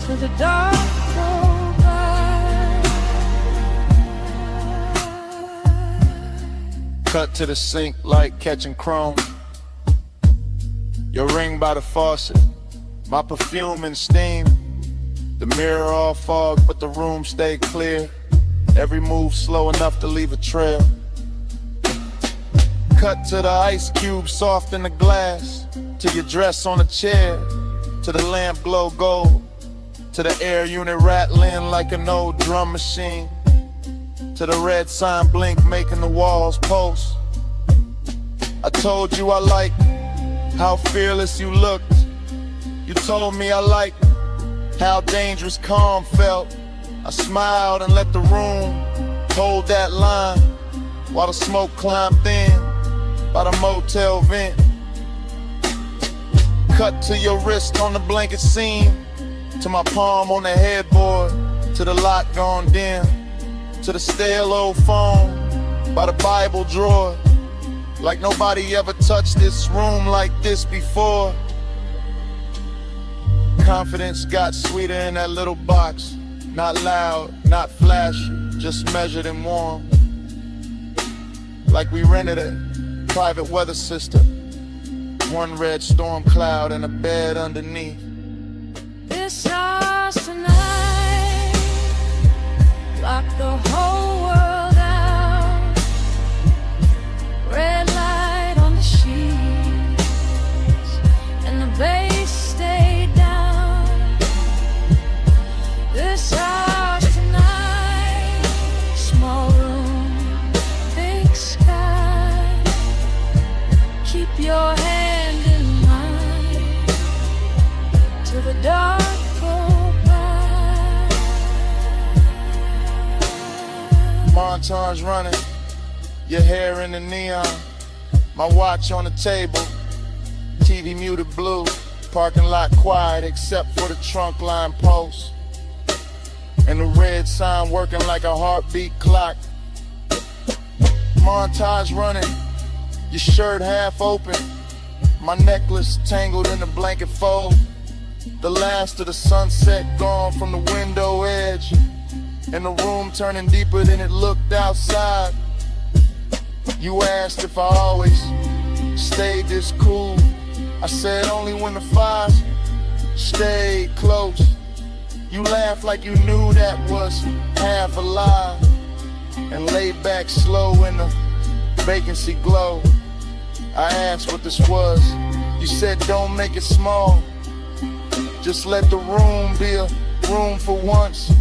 till the dark go by. Cut to the sink like catching chrome. Your ring by the faucet, my perfume and steam. The mirror all fog, but the room stayed clear. Every move slow enough to leave a trail. Cut to the ice cube soft in the glass, to your dress on a chair, to the lamp glow gold. To the air unit rattling like an old drum machine. To the red sign blink making the walls pulse. I told you I liked how fearless you looked. You told me I liked how dangerous calm felt. I smiled and let the room hold that line while the smoke climbed in by the motel vent. Cut to your wrist on the blanket seam, to my palm on the headboard, to the lock gone dim, to the stale old phone by the Bible drawer. Like nobody ever touched this room like this before. Confidence got sweeter in that little box. Not loud, not flashy, just measured and warm. Like we rented a private weather system. One red storm cloud and a bed underneath. This house tonight, lock the whole world out. Red light on the sheets, and the bass stayed down. This house tonight, small room, big sky. Keep your hand in mine till the dark go by. Montage running, your hair in the neon, my watch on the table, TV muted blue, parking lot quiet except for the trunk line post, and the red sign working like a heartbeat clock. Montage running, your shirt half open, my necklace tangled in the blanket fold, the last of the sunset gone from the window edge, and the room turning deeper than it looked outside. You asked if I always stayed this cool. I said only when the fires stayed close. You laughed like you knew that was half a lie, and laid back slow in the vacancy glow. I asked what this was. You said don't make it small, just let the room be a room for once.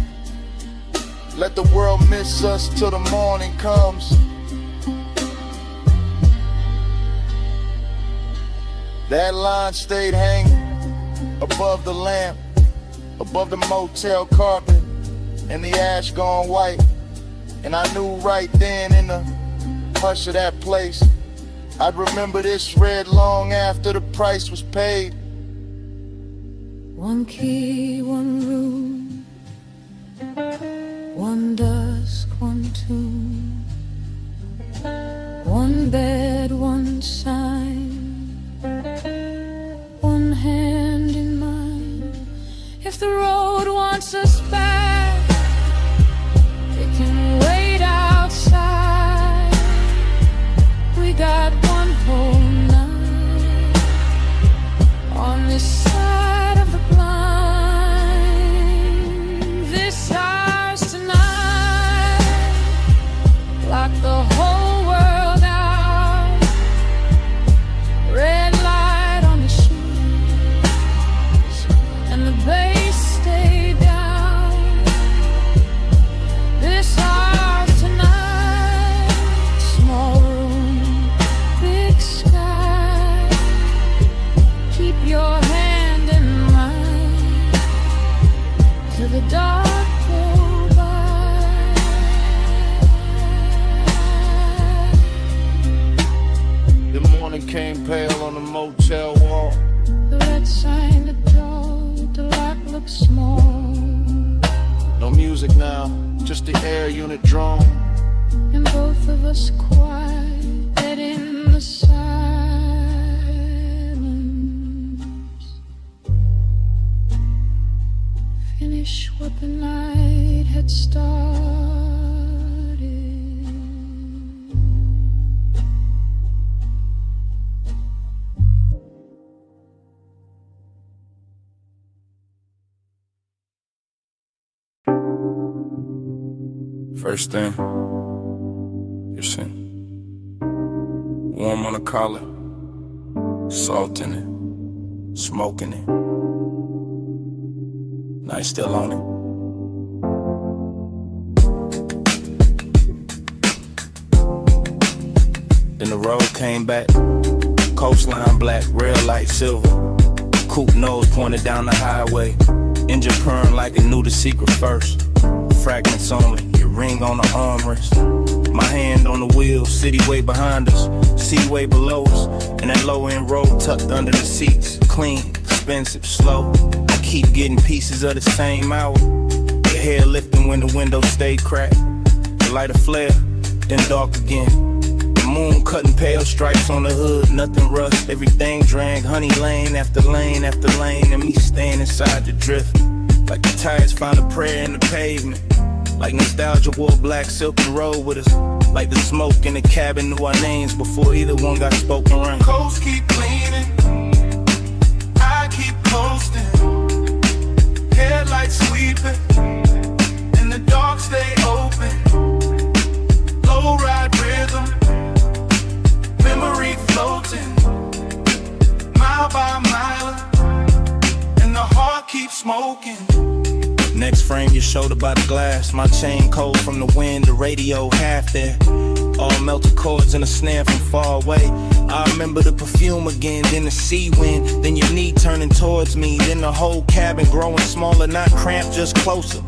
Let the world miss us till the morning comes. That line stayed hanging above the lamp, above the motel carpet, and the ash gone white. And I knew right then in the hush of that place, I'd remember this red long after the price was paid. One key, one room, one dusk, one tune, one bed, one sign, one hand in mine. If the road wants us back, it can wait outside. We got one whole night on this side of the blind. This house tonight, lock the whole world out. Red light on the sheets, and the bass stay down. This house tonight, small room, big sky. Keep your hand in mine till the dark go by. The morning came pale on the motel wall. The red sign, the door, the lock looks small. No music now, just the air unit drone. And both of us quiet, dead in the silence. Finish what the night had started. First thing, your sin. Warm on the collar, salt in it, smoking it. Now joint still on it. Then the road came back, coastline black, rail light silver. Coupe nose pointed down the highway, engine purring like it knew the secret first. Fragments only, your ring on the armrest. My hand on the wheel, city way behind us, sea way below us, and that low end road tucked under the seats. Clean, expensive, slow. I keep getting pieces of the same hour. Your hair lifting when the window stayed cracked. The light a flare, then dark again. The moon cutting pale stripes on the hood, nothing rushed. Everything drank, honey lane after lane after lane, and me staying inside the drift. Like the tires found a prayer in the pavement. Like nostalgia wore black silk and rode with us. Like the smoke in the cabin knew our names before either one got spoken around. Coast keep cleaning, I keep coasting. Headlights sweeping, and the dark stay open. Low ride rhythm, memory floating, mile by mile, and the heart keeps smoking. Next frame, your shoulder by the glass. My chain cold from the wind, the radio half there. All melted chords and a snare from far away. I remember the perfume again, then the sea wind, then your knee turning towards me, then the whole cabin growing smaller, not cramped, just closer.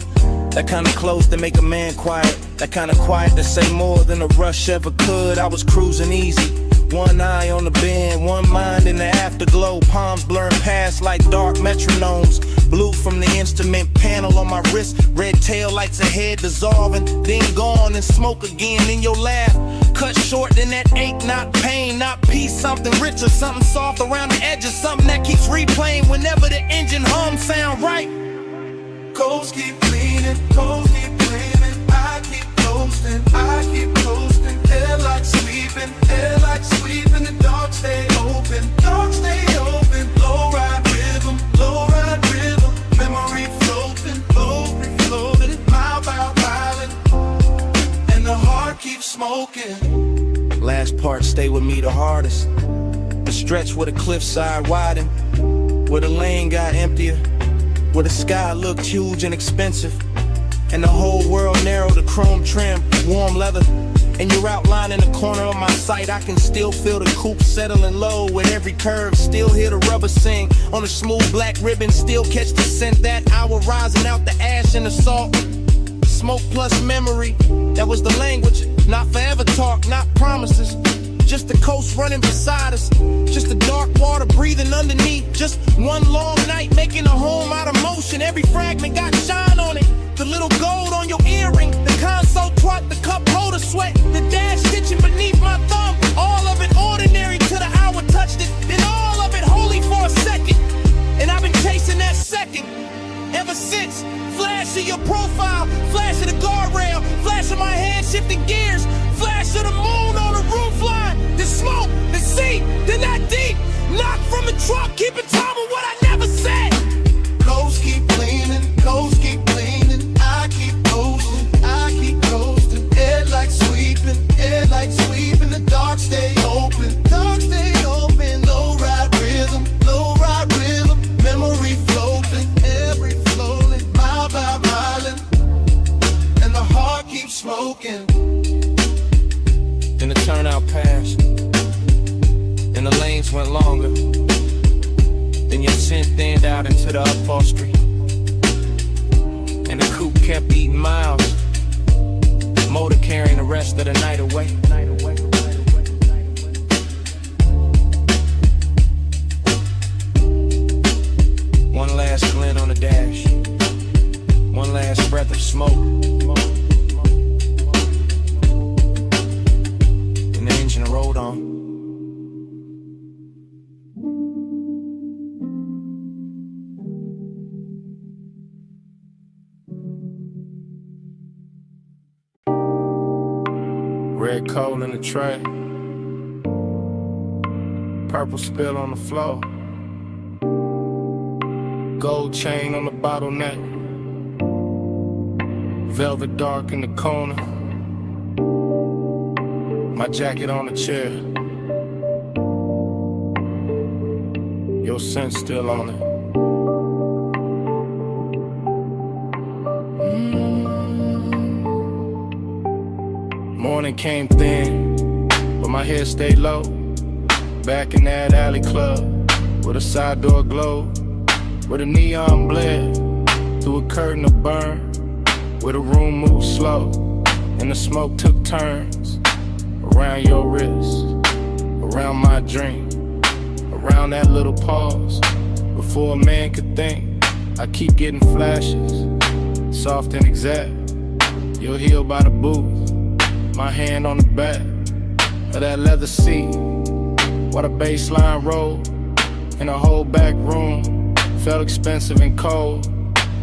That kind of close to make a man quiet, that kind of quiet to say more than a rush ever could. I was cruising easy, one eye on the bend, one mind in the afterglow. Palms blurring past like dark metronomes. Blue from the instrument panel on my wrist, red tail lights ahead dissolving, then gone and smoke again in your laugh. Cut short, then that ache, not pain, not peace. Something richer, something soft around the edges, something that keeps replaying whenever the engine hum sound right. Coast keep cleaning, coast keep cleaning. I keep coasting, I keep coasting. Headlights sweeping, the dark stay open, dark stay open. Low ride rhythm, memory floating, mile by mile, and the heart keeps smoking. Last part stay with me the hardest. The stretch where the cliffside widened, where the lane got emptier, where the sky looked huge and expensive, and the whole world narrowed to chrome trim, warm leather. And you're outlining the corner of my sight. I can still feel the coupe settling low with every curve. Still hear the rubber sing on a smooth black ribbon. Still catch the scent that hour rising out the ash and the salt. Smoke plus memory, that was the language. Not forever talk, not promises. Just the coast running beside us, just the dark water breathing underneath. Just one long night making a home out of motion. Every fragment got shine on it. The little gold on your earring, the console twat, the cup holder sweat, the dash stitching beneath my thumb. All of it ordinary till the hour touched it, then all of it holy for a second. And I've been chasing that second ever since. Flash of your profile, flash of the guardrail, flash of my hand shifting gears, flash of the moon on the roof line, the smoke, the sea, then that deep knock from the truck, keeping time with what I never said. Coast keep cleaning, coast keep cleaning. I keep coasting. Headlights sweeping, the dark stay open, low ride rhythm, memory floating, every flowing, mile by mile, and the heart keeps smoking. Then the turnout passed, and the lanes went longer. Then your scent thinned out into the upholstery, and the coupe kept eating miles. Motor carrying the rest of the night away. One last glint on the dash, one last breath of smoke, and the engine rolled on. Red coal in the tray, purple spill on the floor, gold chain on the bottleneck, velvet dark in the corner, my jacket on the chair, your scent still on it. Morning came thin, but my head stayed low. Back in that alley club, with a side door glow, where the neon bled through a curtain of burn, where the room moved slow, and the smoke took turns around your wrist, around my drink, around that little pause. Before a man could think, I keep getting flashes, soft and exact. You're healed by the booth, my hand on the back of that leather seat, while the bass line rolled, and the whole back room felt expensive and cold.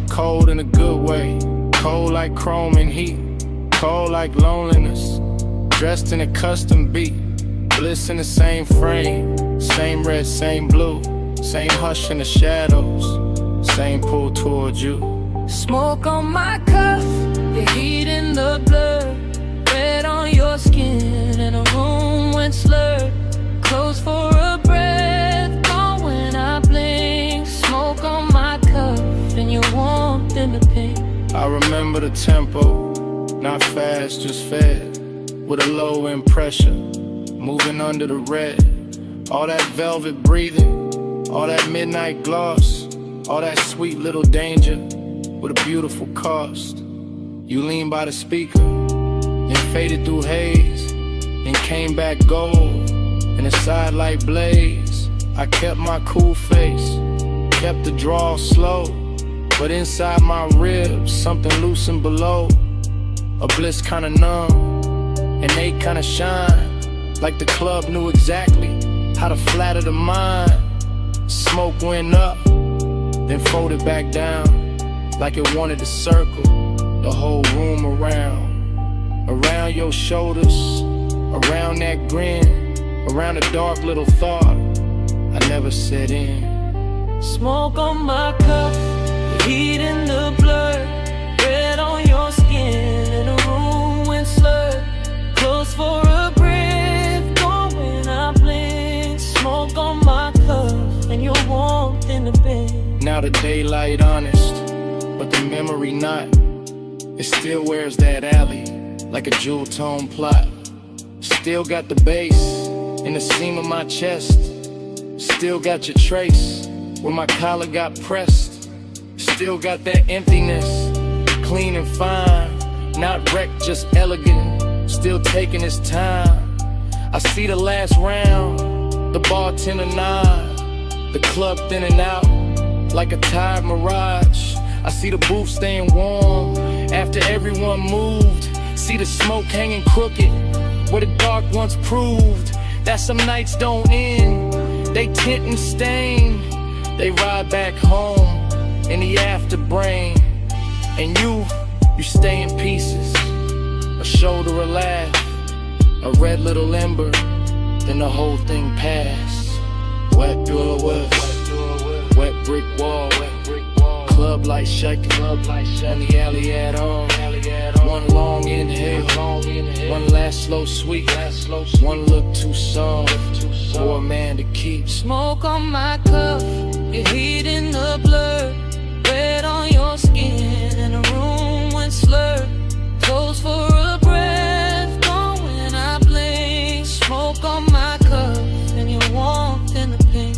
Cold in a good way, cold like chrome and heat, cold like loneliness, dressed in a custom beat, bliss in the same frame, same red, same blue, same hush in the shadows, same pull towards you. Smoke on my cuff, the heat in the blood, red on your skin, and the room went slurred. Close for a breath, gone when I blink. Smoke on my cuff, and your warmth in the pink. I remember the tempo, not fast, just fed, with a low end pressure, moving under the red. All that velvet breathing, all that midnight gloss, all that sweet little danger, with a beautiful cost. You lean by the speaker, then faded through haze, then came back gold, in a sidelight blaze. I kept my cool face, kept the draw slow, but inside my ribs, something loosened below. A bliss kinda numb, and they kinda shine, like the club knew exactly how to flatter the mind. Smoke went up, then folded back down, like it wanted to circle the whole room around your shoulders, around that grin, around a dark little thought I never set in. Smoke on my cuff, the heat in the blood, red on your skin, and the room went slurred. Close for a breath, gone when I blink. Smoke on my cuff, and your warmth in the bed. Now the daylight honest, but the memory not. It still wears that alley, like a jewel tone plot. Still got the bass in the seam of my chest. Still got your trace where my collar got pressed. Still got that emptiness, clean and fine, not wrecked, just elegant, still taking its time. I see the last round, the bartender nod, the club thinning out like a tired mirage. I see the booth staying warm after everyone moved. See the smoke hanging crooked where the dark once proved that some nights don't end. They tint and stain, they ride back home in the afterbrain. And you stay in pieces, a shoulder, a laugh, a red little ember, then the whole thing passed. Wet door west, wet brick wall, club light shaking, on the alley at all. One long inhale, one last slow sweep, one look too soft for a man to keep. Smoke on my cuff, your heat in the blood, red on your skin, and the room went slurred. Close for a breath, gone when I blink. Smoke on my cuff, and your warmth in the pink.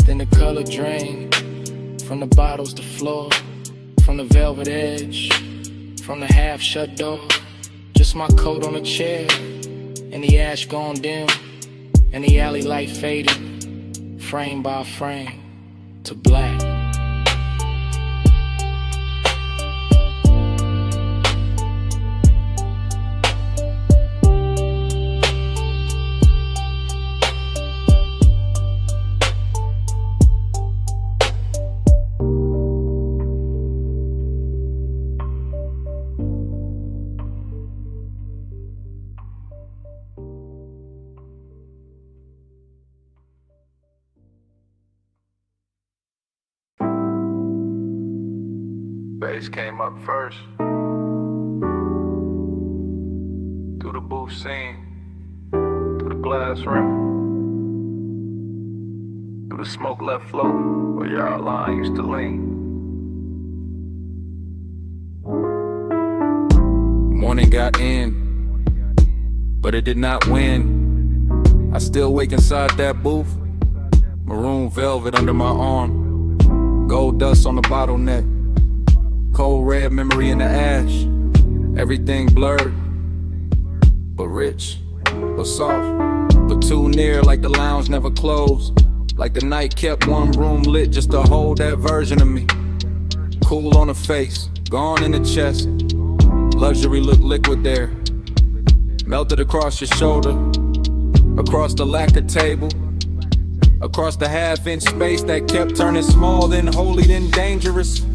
Then the color drained from the bottles to floor, from the velvet edge, from the half shut door. Just my coat on a chair, and the ash gone dim, and the alley light fading, frame by frame, to black. Bass came up first, through the booth scene, through the glass rim, through the smoke left float where your line used to lean. Morning got in, but it did not win. I still wake inside that booth, maroon velvet under my arm, gold dust on the bottleneck, cold red memory in the ash. Everything blurred, but rich, but soft, but too near, like the lounge never closed, like the night kept one room lit just to hold that version of me. Cool on the face, gone in the chest, luxury look liquid there, melted across your shoulder, across the lacquer table, across the half-inch space that kept turning small, then holy, then dangerous.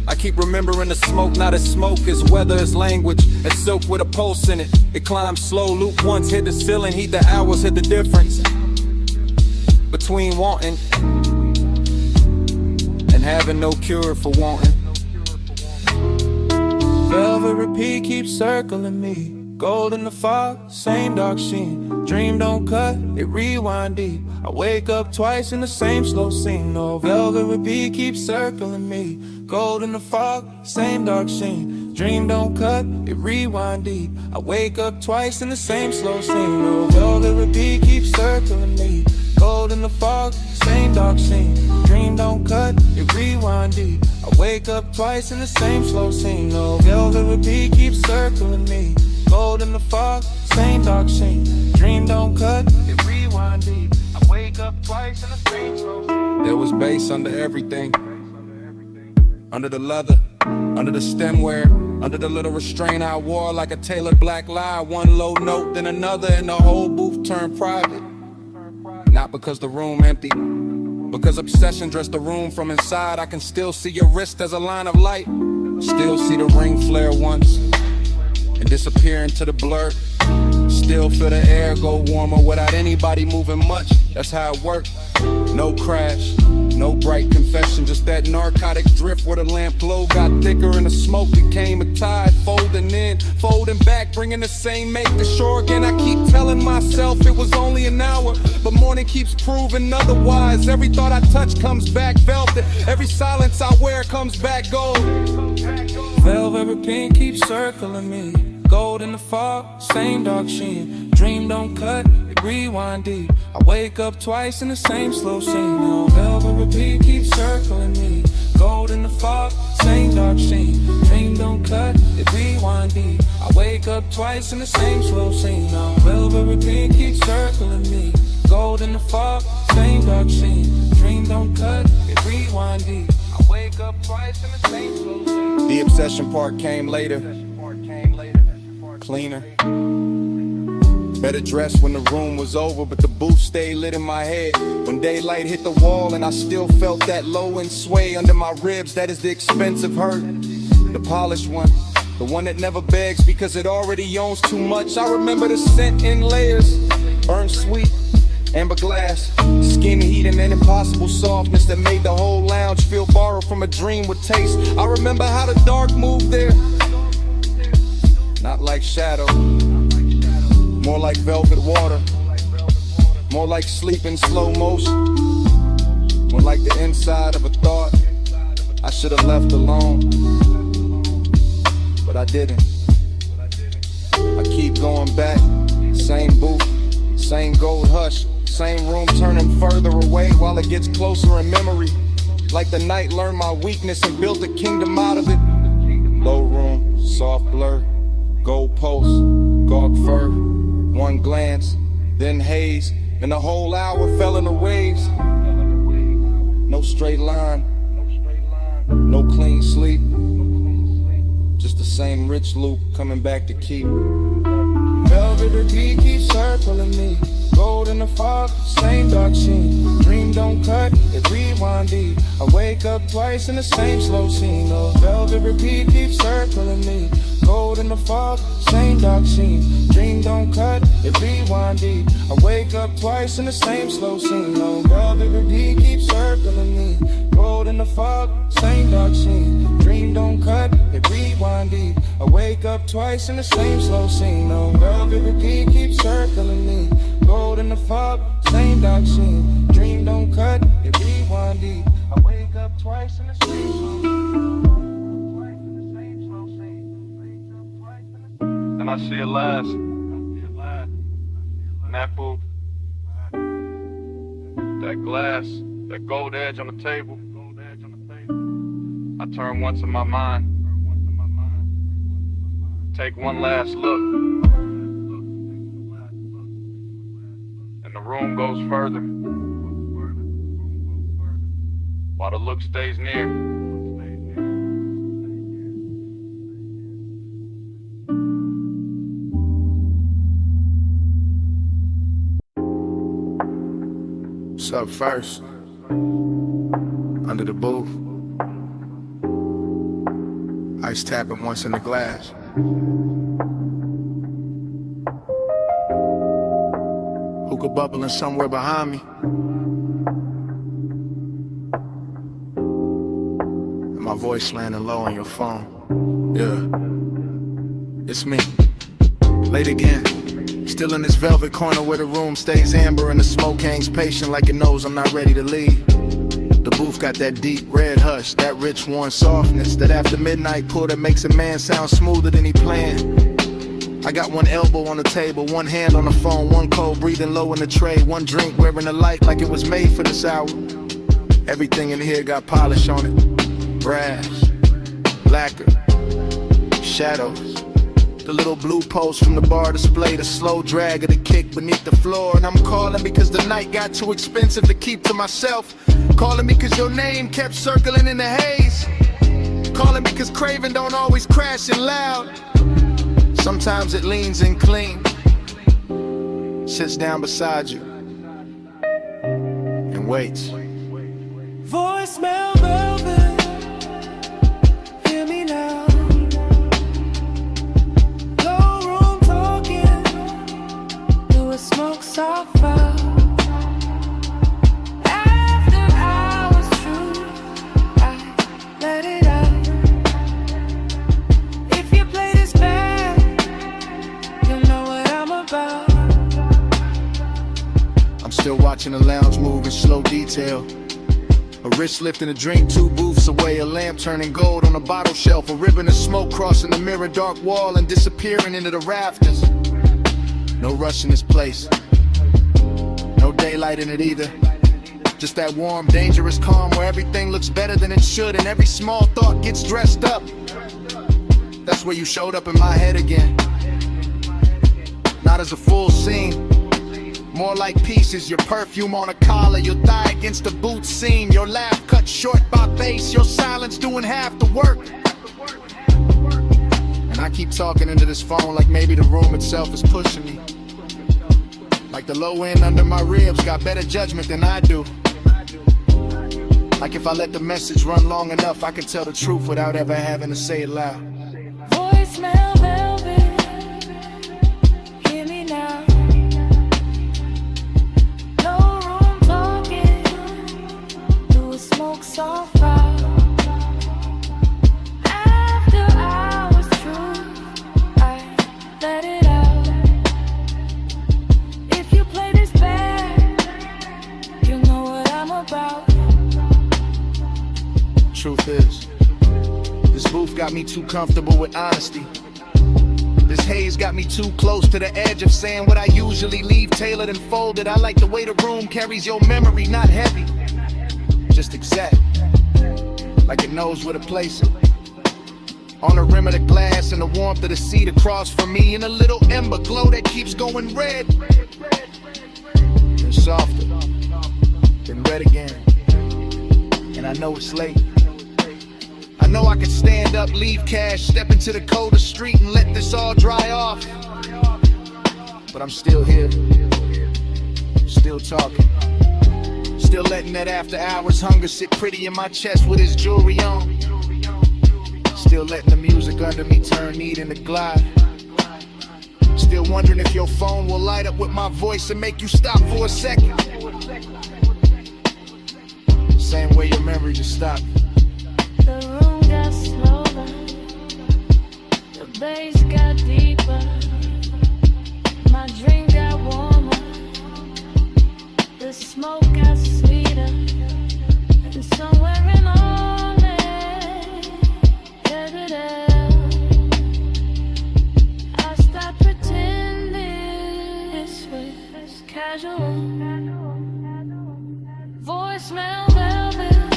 I keep remembering the smoke, not as smoke, as weather, as language, as silk with a pulse in it. It climbs slow, loop once, hit the ceiling, heat the hours, hit the difference between wanting and having no cure for wanting. Velvet repeat keeps circling me. Gold in the fog, same dark sheen. Dream don't cut, it rewind deep. I wake up twice in the same slow scene. No, velvet repeat keeps circling me. Gold in the fog, same dark sheen. Dream don't cut, it rewind deep. I wake up twice in the same slow scene. No, velvet repeat keeps circling me. Gold in the fog, same dark scene. Dream don't cut, it rewind deep. I wake up twice in the same slow scene. No, velvet repeat keeps circling me. Gold in the fog, same dark scene. Dream don't cut, it rewind deep. I wake up twice in the same slow scene. There was bass under everything, under the leather, under the stemware, under the little restraint I wore like a tailored black lie. One low note, then another, and the whole booth turned private. Not because the room empty, because obsession dressed the room from inside. I can still see your wrist as a line of light, still see the ring flare once and disappear into the blur. Still feel the air go warmer without anybody moving much. That's how it worked. No crash, no bright confession, just that narcotic drift where the lamp glow got thicker and the smoke became a tide, folding in, folding back, bringing the same make to shore again. I keep telling myself it was only an hour, but morning keeps proving otherwise. Every thought I touch comes back velvet, every silence I wear comes back gold. Velvet repeat keeps circling me. Gold in the fog, same dark sheen. Dream don't cut, it rewind deep. I wake up twice in the same slow scene. No, velvet repeat keeps circling me. Gold in the fog, same dark sheen. Dream don't cut, it rewind deep. I wake up twice in the same slow scene. No, velvet repeat keeps circling me. Gold in the fog, same dark sheen. Dream don't cut, it rewind deep. I wake up twice in the same slow scene. The obsession part came later, cleaner, better dressed when the room was over, but the booth stayed lit in my head. When daylight hit the wall and I still felt that low end sway under my ribs, that is the expensive hurt. The polished one, the one that never begs because it already owns too much. I remember the scent in layers, burnt sweet, amber glass, skin heat and an impossible softness that made the whole lounge feel borrowed from a dream with taste. I remember how the dark moved there, not like shadow, more like velvet water, more like sleep in slow motion, more like the inside of a thought I should have left alone, but I didn't. I keep going back, same booth, same gold hush, same room turning further away while it gets closer in memory, like the night learned my weakness and built a kingdom out of it. Low room, soft blur, gold post, gawk fur, one glance, then haze, and the whole hour fell in the waves. No straight line, no clean sleep, just the same rich loop coming back to keep. Velvet repeat keeps circling me. Gold in the fog, same dark sheen. Dream don't cut, it rewind deep. I wake up twice in the same slow scene. Oh, velvet repeat keeps circling me. Gold in the fog, same dark sheen. Dream don't cut, it rewind deep. I wake up twice in the same slow scene. Oh, velvet repeat keeps circling me. Gold in the fog, same dark sheen. Dream don't cut, it rewind deep. I wake up twice in the same slow scene. Oh, velvet repeat keeps circling me. Gold in the fog, same dark sheen. Dream don't cut, it rewind deep. I wake up twice in the same slow scene. And I see it last. that booth, that glass, that gold edge on the table, I turn once in my mind, take one last look, and the room goes further, while the look stays near. What's up first? Under the booth. Ice tapping once in the glass. Hookah bubbling somewhere behind me. And my voice landing low on your phone. Yeah, it's me. Late again. Still in this velvet corner where the room stays amber and the smoke hangs patient like it knows I'm not ready to leave. The booth got that deep red hush, that rich warm softness, that after midnight pull that makes a man sound smoother than he planned. I got one elbow on the table, one hand on the phone, one cold breathing low in the tray, one drink wearing a light like it was made for this hour. Everything in here got polish on it. Brass, lacquer, shadows. The little blue post from the bar display, the slow drag of the kick beneath the floor. And I'm calling because the night got too expensive to keep to myself. Calling because your name kept circling in the haze. Calling because craving don't always crash in loud. Sometimes it leans in clean, sits down beside you, and waits. Voicemail velvet, hear me now. Smoke so far. After hours true, I let it out. If you play this bad, you'll know what I'm about. I'm still watching the lounge move in slow detail. A wrist lifting a drink 2 booths away, a lamp turning gold on a bottle shelf, a ribbon of smoke crossing the mirror dark wall and disappearing into the rafters. No rush in this place, no daylight in it either. Just that warm, dangerous calm where everything looks better than it should and every small thought gets dressed up. That's where you showed up in my head again. Not as a full scene, more like pieces. Your perfume on a collar, your thigh against the boot seam, your laugh cut short by bass, your silence doing half the work. And I keep talking into this phone like maybe the room itself is pushing me. Like the low end under my ribs got better judgment than I do. Like if I let the message run long enough, I can tell the truth without ever having to say it loud. Voicemail velvet, hear me now. No room talking, do a smoke so far. Let it out. If you play this bad, you know what I'm about. Truth is, this booth got me too comfortable with honesty. This haze got me too close to the edge of saying what I usually leave tailored and folded. I like the way the room carries your memory, not heavy, just exact, like it knows where to place it. On the rim of the glass and the warmth of the seat across from me, and a little ember glow that keeps going red. Then softer, then red again. And I know it's late. I know I can stand up, leave cash, step into the colder street and let this all dry off. But I'm still here, still talking, still letting that after hours hunger sit pretty in my chest with his jewelry on. Still letting the music under me turn neat into glide. Still wondering if your phone will light up with my voice and make you stop for a second. Same way your memory just stopped. The room got slower, the bass got deeper, my drink got warmer, the smoke got sweeter, and somewhere in all that, I stopped pretending this was casual. Voicemail velvet.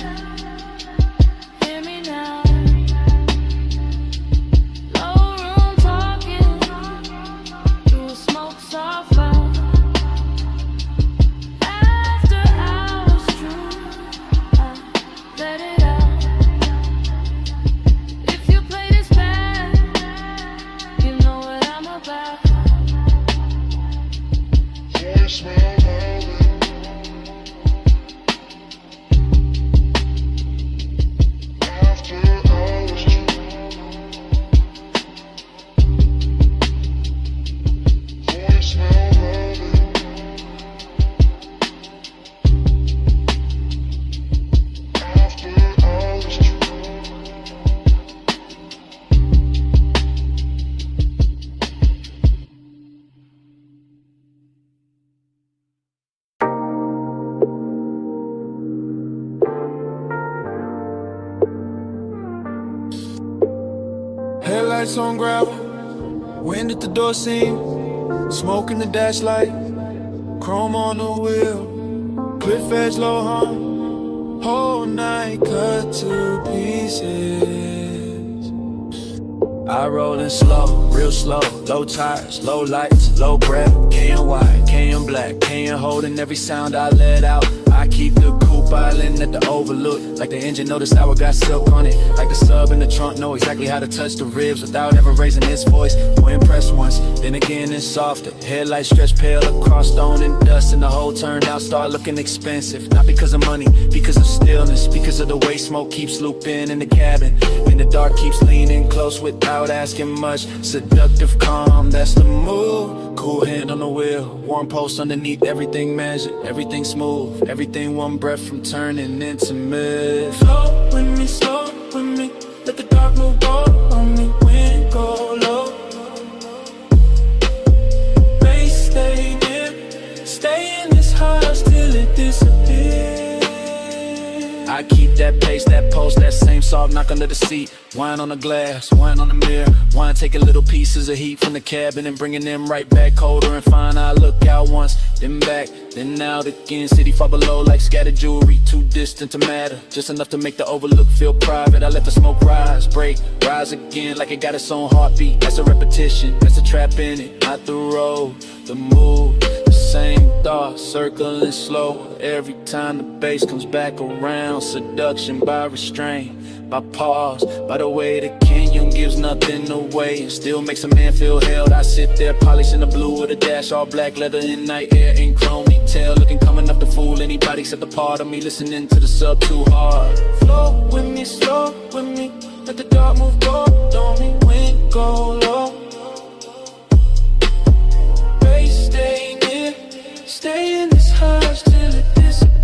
Hear me now. Low room talking. You will smoke soft out. After hours true, I let it out. If you play this bad, you know what I'm about. Voicemail velvet. Headlights on gravel, wind at the door seam, smoke in the dash light, chrome on the wheel, cliff edge low hum, whole night cut to pieces. I rollin' slow, real slow, low tires, low lights, low breath, KN white, KN black, KN holding every sound I let out. I keep the coupe island at the overlook, like the engine know the sour got silk on it, like the sub in the trunk know exactly how to touch the ribs without ever raising its voice. More impressed once, then again it's softer. Headlights stretch pale across stone and dust, and the whole turned out start looking expensive. Not because of money, because of stillness, because of the way smoke keeps looping in the cabin, and the dark keeps leaning close without asking much. Seductive calm, that's the move. Cool hand on the wheel, warm pulse underneath, everything measured, everything smooth, everything one breath from turning into mid. Flow with me, let the dark move on me, wind go low. Bass stay near, stay in this house till it disappears. I keep that pace, that pulse, that same soft knock under the seat. Wine on the glass, wine on the mirror. Wine taking little pieces of heat from the cabin and bringing them right back colder and fine. I look out once, then back, then out again. City far below like scattered jewelry, too distant to matter, just enough to make the overlook feel private. I let the smoke rise, break, rise again like it got its own heartbeat. That's a repetition, that's a trap in it, not the road, the move. Same thought, circling slow. Every time the bass comes back around. Seduction by restraint, by pause, by the way the canyon gives nothing away and still makes a man feel held. I sit there polishing the blue with a dash, all black leather in night air in chrome detail, looking calm enough to fool anybody except the part of me listening to the sub too hard. Flow with me, slow with me, let the dark move gold on me, wind go low. Bass stay near, stay in this house till it disappears.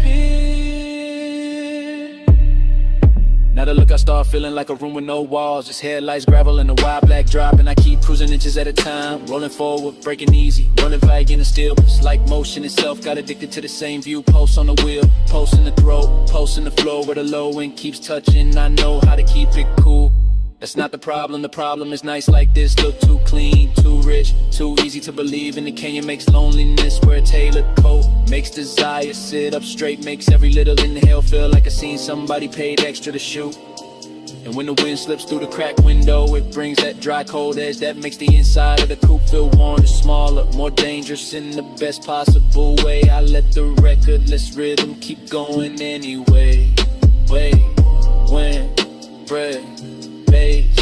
Now the look I start feeling like a room with no walls, just headlights, gravel, and a wide black drop. And I keep cruising inches at a time, rolling forward, breaking easy, running back in the still. It's like motion itself, got addicted to the same view. Pulse on the wheel, pulse in the throat, pulse in the floor where the low end keeps touching. I know how to keep it cool. That's not the problem is nights like this look too clean, too rich, too easy to believe in. The canyon makes loneliness wear a tailored coat, makes desire sit up straight, makes every little inhale feel like I seen somebody paid extra to shoot. And when the wind slips through the cracked window, it brings that dry cold edge that makes the inside of the coupe feel warm and smaller, more dangerous in the best possible way. I let the recordless rhythm keep going anyway. Wait, when, bread, bass,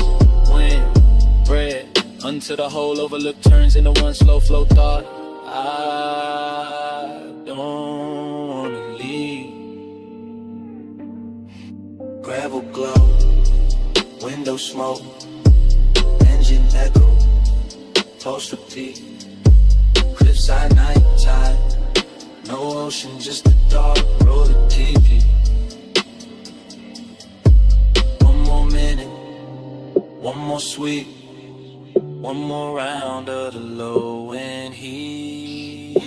wind, bread, until the whole overlook turns into one slow flow thought. I don't wanna leave. Gravel glow, window smoke, engine echo, toast repeat, cliffside night tide, no ocean, just the dark road of TV. One more minute, one more sweet, one more round of the low end heat.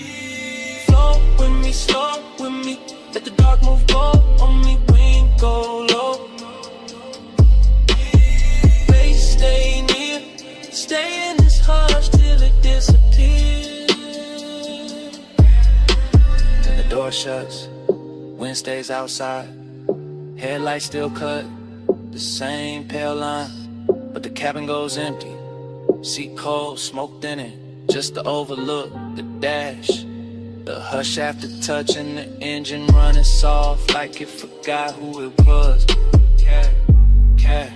Flow with me, slow with me, let the dark move go on me, wind go low. Bass stay near, stay in this hush till it disappears. door shuts, wind stays outside, headlights still cut, the same pale line, but the cabin goes empty. Seat cold, smoked in it, just to overlook the dash. The hush after touching the engine running soft like it forgot who it was. Cat, cat.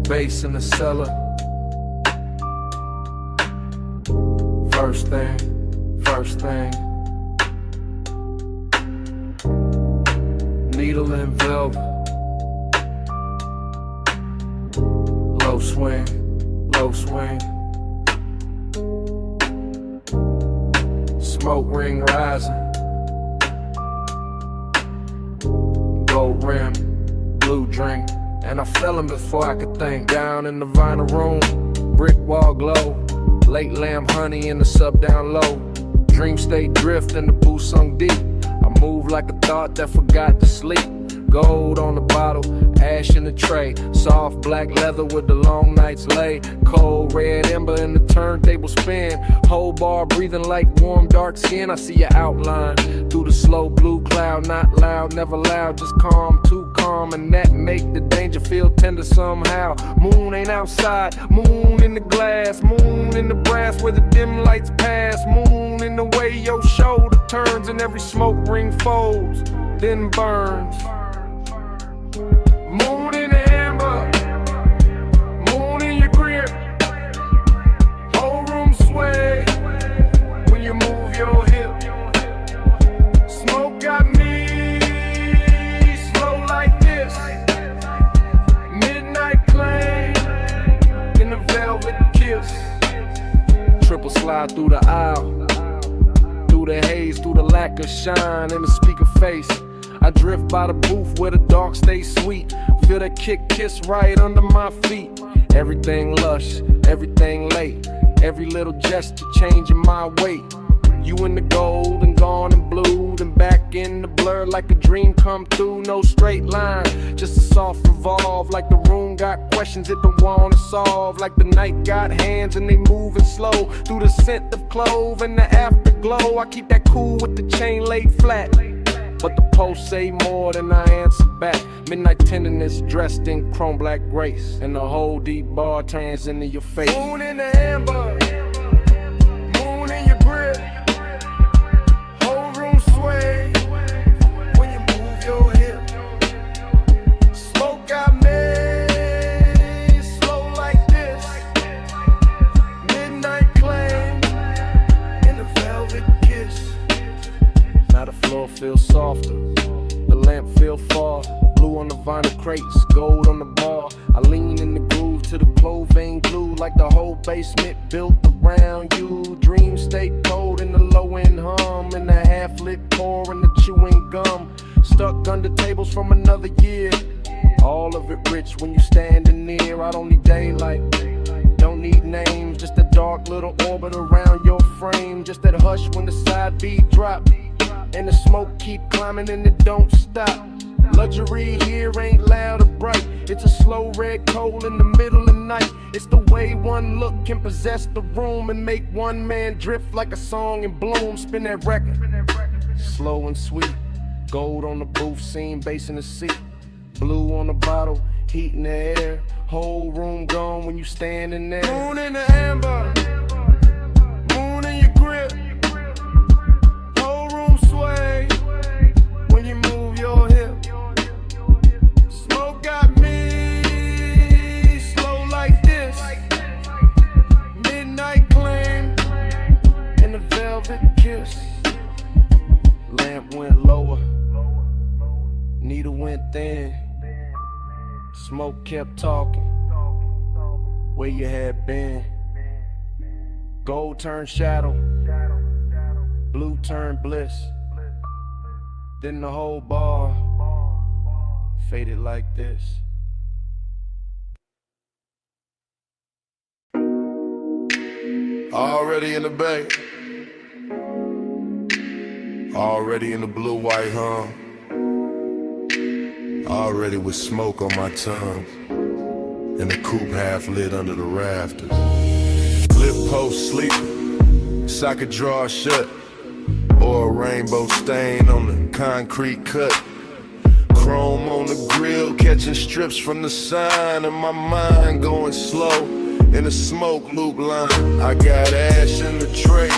Bass in the cellar. First thing. Needle and velvet. Low swing. Smoke ring rising. Gold rim, blue drink. And I fell him before I could think. Down in the vinyl room, brick wall glow. Late lamb honey in the sub down low. Dream state drift and the booth sunk deep. I move like a thought that forgot to sleep. Gold on the bottle, ash in the tray. Soft black leather with the long nights lay. Cold red ember in the turntable spin. Whole bar breathing like warm dark skin. I see your outline through the slow blue cloud. Not loud, never loud, just calm, too calm. And that make the danger feel tender somehow. Moon ain't outside, moon in the glass. Moon in the brass where the dim lights pass. Moon in the way your shoulder turns and every smoke ring folds, then burns. Moon in the amber, moon in your grip. Whole room sway when you move your hip. Smoke got me slow like this. Midnight claim in the velvet kiss. Triple slide through the aisle, through the haze, through the lack of shine in the speaker face. I drift by the booth where the dark stays sweet. Feel that kick kiss right under my feet. Everything lush, everything late. Every little gesture changing my weight. You in the gold and gone in blue, then back in the blur like a dream come through. No straight line, just a soft revolve. Like the room got questions it don't wanna solve. Like the night got hands and they moving slow through the scent of clove and the afterglow. I keep that cool with the chain laid flat, but the post say more than I answer back. Midnight tenderness dressed in chrome black grace, and the whole deep bar turns into your face. Moon in the amber, moon in your grip. Whole room sway when you move your hip. Smoke got me slow like this. Midnight claim in the velvet kiss. Now the floor feels softer, the lamp feel far. Blue on the vinyl crates, gold on the bar. I lean in the groove to the clothing glue, like the whole basement built around you. Dreams stay cold in the low end hum, and the half lit pour and the chewing gum. Stuck under tables from another year. All of it rich when you standing near. I don't need daylight, don't need names, just a dark little orbit around your frame. Just that hush when the side beat drop, and the smoke keep climbing and it don't stop. Luxury here ain't loud or bright. It's a slow red coal in the middle of the night. It's the way one look can possess the room and make one man drift like a song in bloom. Spin that record, slow and sweet. Gold on the booth scene, bass in the seat. Blue on the bottle, heat in the air. Whole room gone when you standing there. Moon in the amber, moon in your grip. Lamp went lower, needle went thin. Smoke kept talking, where you had been. Gold turned shadow, blue turned bliss. Then the whole bar faded like this. Already in the bay, already in the blue-white hum, already with smoke on my tongue, and the coupe half lit under the rafters. Lip post sleeping, socket drawer shut, or a rainbow stain on the concrete cut. Chrome on the grill, catching strips from the sign, and my mind going slow in the smoke loop line. I got ash in the tray,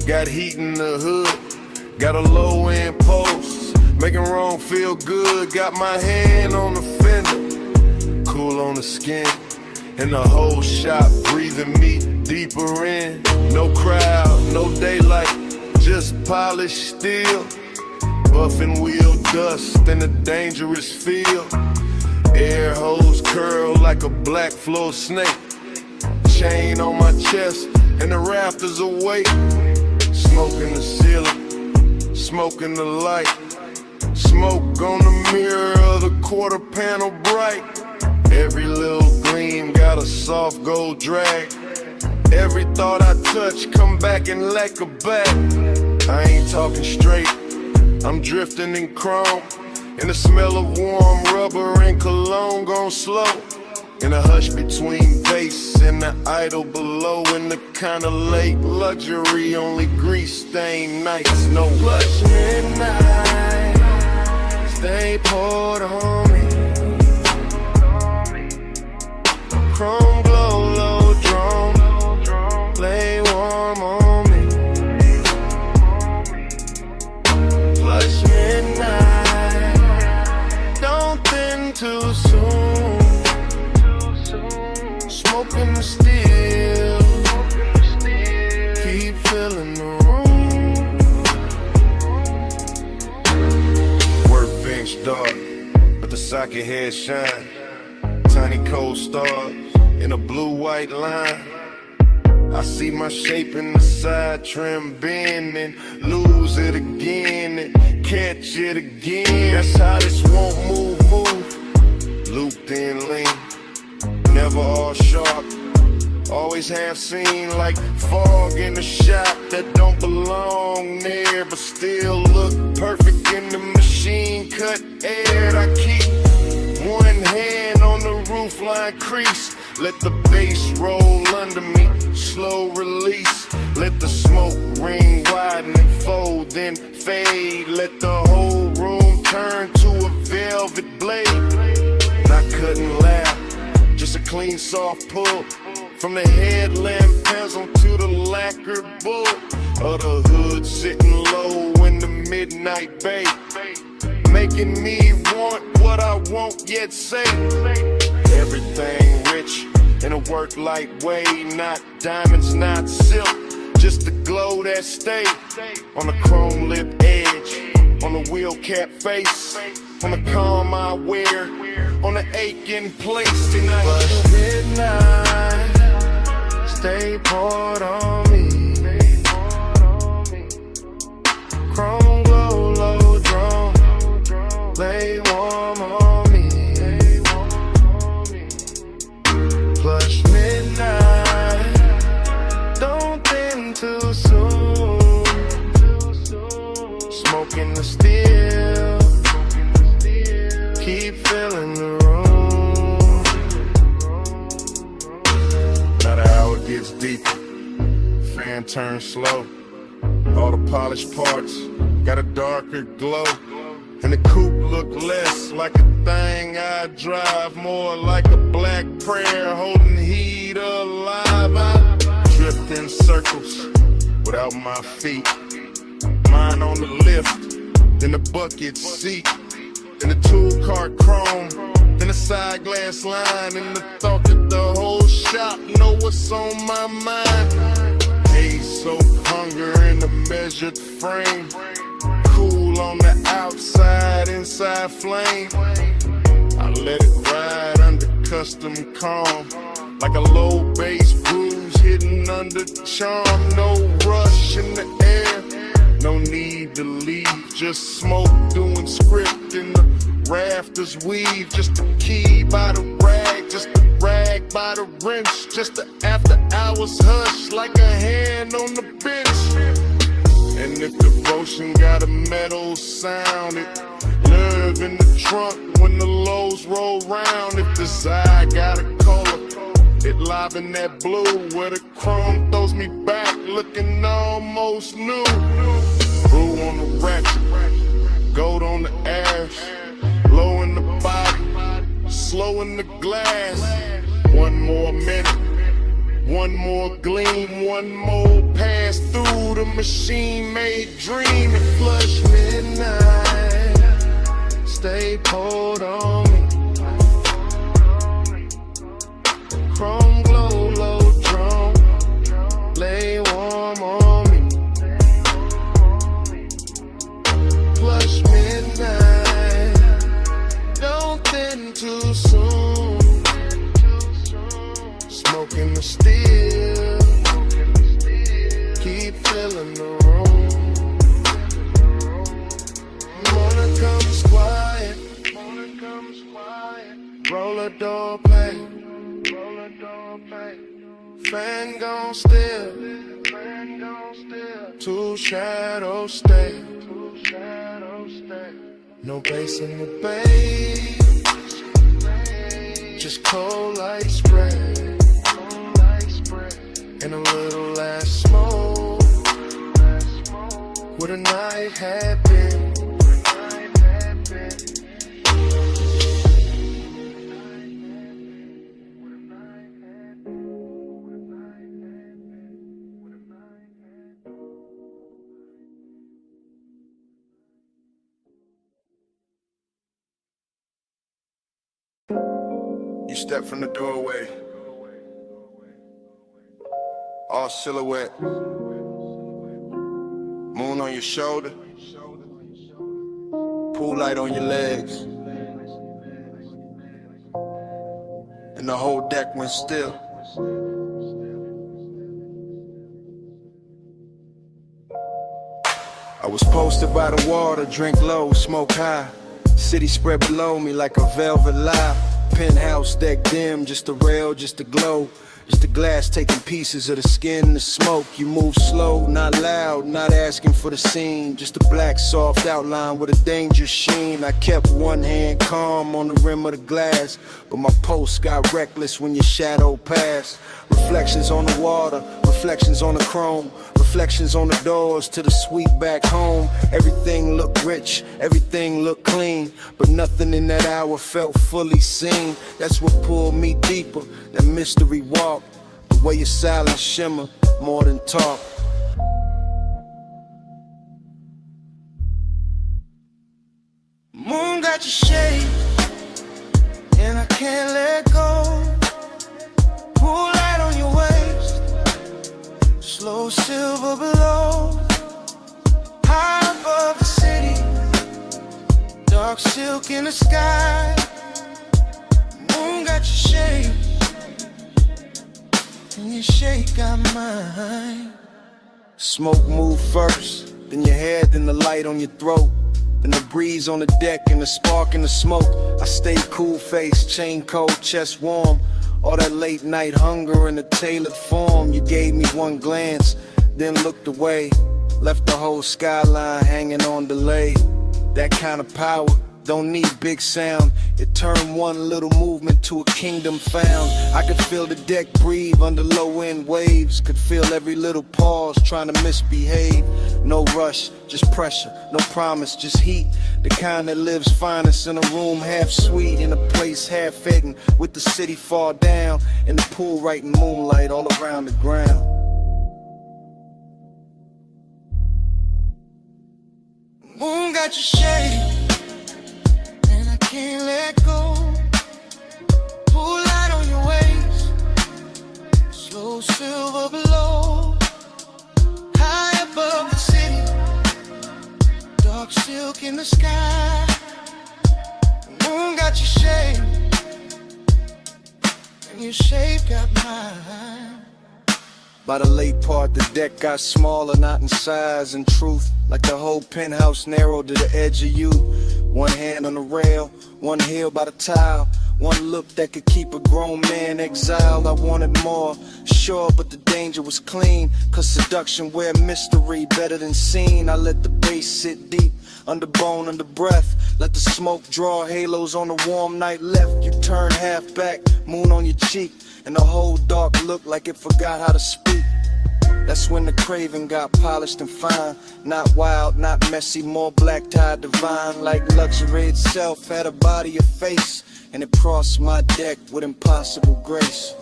got heat in the hood, got a low end post, making wrong feel good. Got my hand on the fender, cool on the skin, and the whole shop breathing me deeper in. No crowd, no daylight, just polished steel, buffing wheel dust in a dangerous field. Air hose curl like a black floor snake, chain on my chest and the rafters awake. Smoke in the ceiling, smoke in the light, smoke on the mirror of the quarter panel bright. Every little gleam got a soft gold drag. Every thought I touch come back and lack a back. I ain't talking straight, I'm drifting in chrome, and the smell of warm rubber and cologne gone slow. In a hush between bass and the idol below, in the kinda late luxury, only grease stained nights, no blush midnight. Stay poured on me, chrome glow low drawn, lay warm on me. Blush midnight, don't thin too soon. Smoking the steel, keep filling the room. Workbench dark, but the socket head shine. Tiny cold stars in a blue-white line. I see my shape in the side trim bend and lose it again and catch it again. That's how this won't move. Looped in lean, never all sharp, always half seen like fog in the shop that don't belong there, but still look perfect in the machine cut air. I keep one hand on the roofline crease, let the bass roll under me, slow release. Let the smoke ring widen and fold, then fade. Let the whole room turn to a velvet blade. And I couldn't laugh, just a clean soft pull, from the headlamp pencil to the lacquered bull of the hood, sitting low in the midnight bay, making me want what I won't yet say. Everything rich in a work light way, not diamonds, not silk, just the glow that stay on the chrome lip edge, on the wheel cap face, on the calm I wear, on the aching place tonight. But midnight, stay poured on me, chrome glow low drawn, lay warm on me. Plush midnight, don't thin too soon. Smoking the steel, keep filling the room. Now the hour gets deeper, fan turns slow. All the polished parts got a darker glow, and the coupe look less like a thing I drive, more like a black prayer holding heat alive. I drift in circles without my feet, mine on the lift, then the bucket seat, then the tool cart chrome, then the side glass line, and the thought that the whole shop know what's on my mind. Haze, soap, hunger in a measured frame, cool cool on the outside, inside flame. I let it ride under custom calm, like a low bass bruise hidden under charm. No rush in the air, no need to leave. Just smoke doing script in the rafters weave. Just a key by the rag, just a rag by the wrench. Just the after hours hush like a hand on the bench. And if devotion got a metal sound, it nerve in the trunk when the lows roll round. If desire got a color, it live in that blue where the chrome throws me back looking almost new. Brew on the ratchet, gold on the ash, low in the body, slow in the glass. One more minute, one more gleam, one more pass through the machine-made dream. And flush midnight, stay pulled on me. Chrome glow, low drone, lay warm on me. Flush midnight, don't thin too soon. Smoking the steel, keep filling the room. Morning comes quiet, roll a door play. Fan gon' still, two shadows stay. No bass in the bay, just cold light spray. And a little last smoke, what a night had been. You step from the doorway, all silhouette, moon on your shoulder, pool light on your legs, and the whole deck went still. I was posted by the water, drink low, smoke high. City spread below me like a velvet lie. Penthouse deck dim, just a rail, just a glow. Just the glass taking pieces of the skin and the smoke. You move slow, not loud, not asking for the scene. Just a black soft outline with a dangerous sheen. I kept one hand calm on the rim of the glass, but my pulse got reckless when your shadow passed. Reflections on the water, reflections on the chrome, reflections on the doors to the suite back home. Everything looked rich, everything looked clean, but nothing in that hour felt fully seen. That's what pulled me deeper, that mystery walk, the way your silence shimmer more than talk. Moon got your shade, and I can't let go. Pool light on your waist, slow silver below. High above the city, dark silk in the sky. Moon got your shade, and your shade got mine. Smoke move first, then your head, then the light on your throat. Then the breeze on the deck and the spark in the smoke. I stay cool faced, chain cold, chest warm. All that late night hunger in a tailored form. You gave me one glance, then looked away. Left the whole skyline hanging on delay. That kind of power don't need big sound. It turned one little movement to a kingdom found. I could feel the deck breathe under low end waves. Could feel every little pause trying to misbehave. No rush, just pressure, no promise, just heat. The kind that lives finest in a room half sweet, in a place half hidden, with the city far down, and the pool right in moonlight all around the ground. Moon got your shade, and I can't let go. Pool light on your waist, slow silver below. High above the city, dark Dark silk in the sky. The moon got your shape, and your shape got mine. By the late part, the deck got smaller, not in size and truth. Like the whole penthouse narrowed to the edge of you. One hand on the rail, one heel by the tile. One look that could keep a grown man exiled. I wanted more, sure, but the danger was clean. Cause seduction wear mystery better than seen. I let the bass sit deep, under bone, under breath. Let the smoke draw halos on a warm night left. You turn half back, moon on your cheek, and the whole dark look like it forgot how to speak. That's when the craving got polished and fine. Not wild, not messy, more black tie divine. Like luxury itself had a body, a face, and it crossed my deck with impossible grace.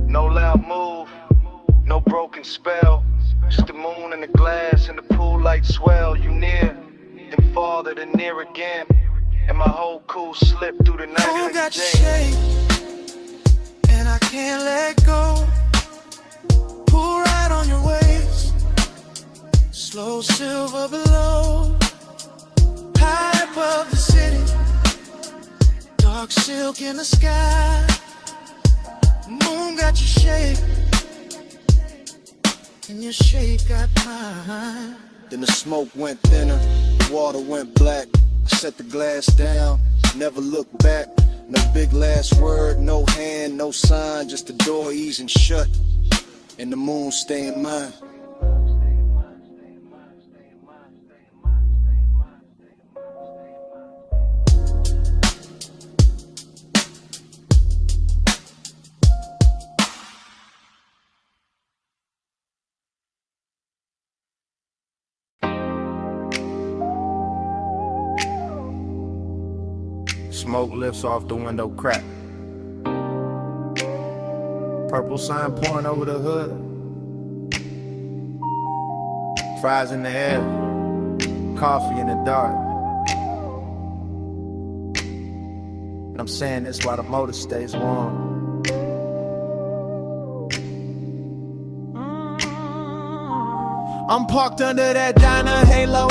No loud move, no broken spell. Just the moon and the glass and the pool light swell. You near, then farther, then near again. And my whole cool slip through the night. Moon got your shape, and I can't let go. Pull right on your waist, slow silver below. High above the city, dark silk in the sky. Moon got your shape, and your shape got mine. Then the smoke went thinner, the water went black. I set the glass down, never looked back. No big last word, no hand, no sign. Just the door easing shut, and the moon staying mine. Smoke lifts off the window crack. Purple sign pouring over the hood. Fries in the air, coffee in the dark. And I'm saying this while the motor stays warm. I'm parked under that diner halo,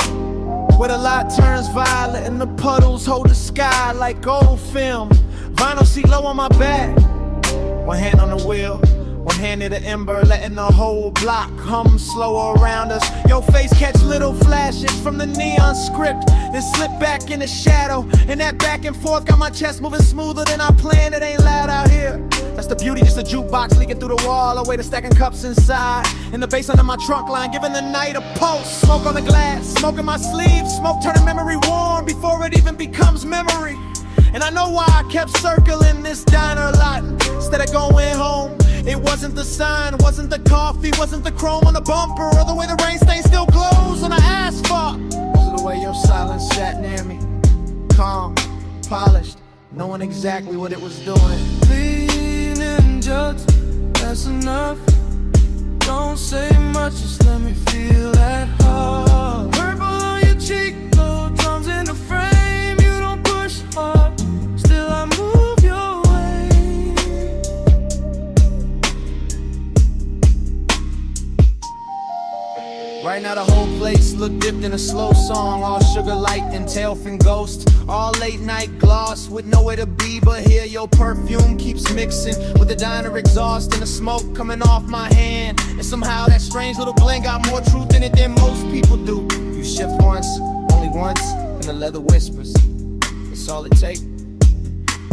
where the light turns violet and the puddles hold the sky like old film. Vinyl seat low on my back, one hand on the wheel, one hand near the ember, letting the whole block hum slow around us. Your face catch little flashes from the neon script, then slip back in the shadow, and that back and forth got my chest moving smoother than I planned. It ain't loud out here. That's the beauty, just a jukebox leaking through the wall, a way to stacking cups inside, and the bass under my trunk line, giving the night a pulse. Smoke on the glass, smoke in my sleeve, smoke turning memory warm before it even becomes memory. And I know why I kept circling this diner lot instead of going home. It wasn't the sign, wasn't the coffee, wasn't the chrome on the bumper, or the way the rain stain still glows on the asphalt. It was the way your silence sat near me, calm, polished, knowing exactly what it was doing. Just, that's enough. Don't say much, just let me feel that heart. Purple on your cheek, low drums in the frame. You don't push hard, still I move your way. Right now the whole place look dipped in a slow song, all sugar light and tailfin ghost, all late night gloss with nowhere to be but here. Your perfume keeps mixing with the diner exhaust and the smoke coming off my hand, and somehow that strange little blend got more truth in it than most people do. You shift once, only once, and the leather whispers, that's all it takes.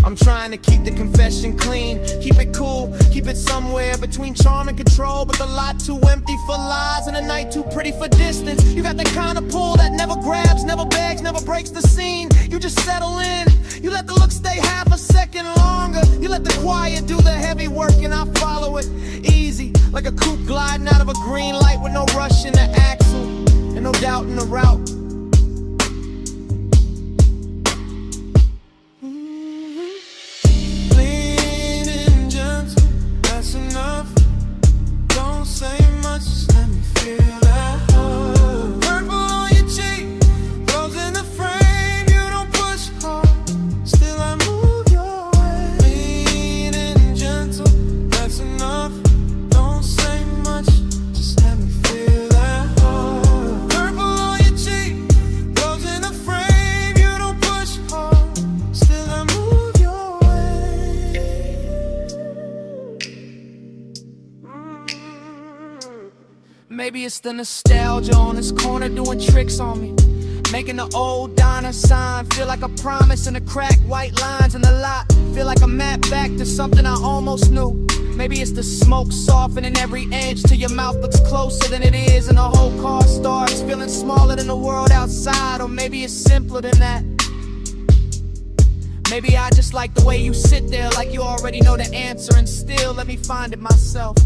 I'm trying to keep the confession clean, keep it cool, keep it somewhere between charm and control, but the lot too empty for lies and the night too pretty for distance. You got the kind of pull that never grabs, never begs, never breaks the scene. You just settle in, you let the look stay half a second longer. You let the quiet do the heavy work and I follow it easy, like a coupe gliding out of a green light with no rush in the axle and no doubt in the route. Don't maybe it's the nostalgia on this corner doing tricks on me. Making the old diner sign feel like a promise in the cracked white lines in the lot. Feel like a map back to something I almost knew. Maybe it's the smoke softening every edge till your mouth looks closer than it is, and the whole car starts feeling smaller than the world outside. Or maybe it's simpler than that. Maybe I just like the way you sit there like you already know the answer, and still let me find it myself.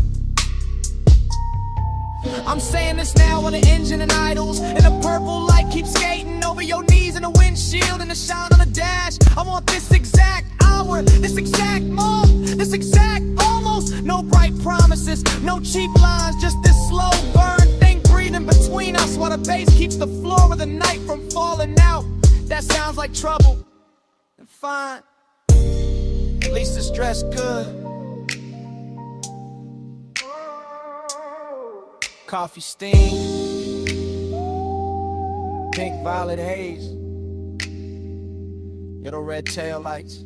I'm saying this now when the engine and idles, and the purple light keeps skating over your knees in the windshield and the shine on the dash. I want this exact hour, this exact moment, this exact almost. No bright promises, no cheap lines, just this slow burn thing breathing between us while the bass keeps the floor of the night from falling out. That sounds like trouble, and fine, at least it's dressed good. Coffee steam, pink violet haze, yellow red taillights,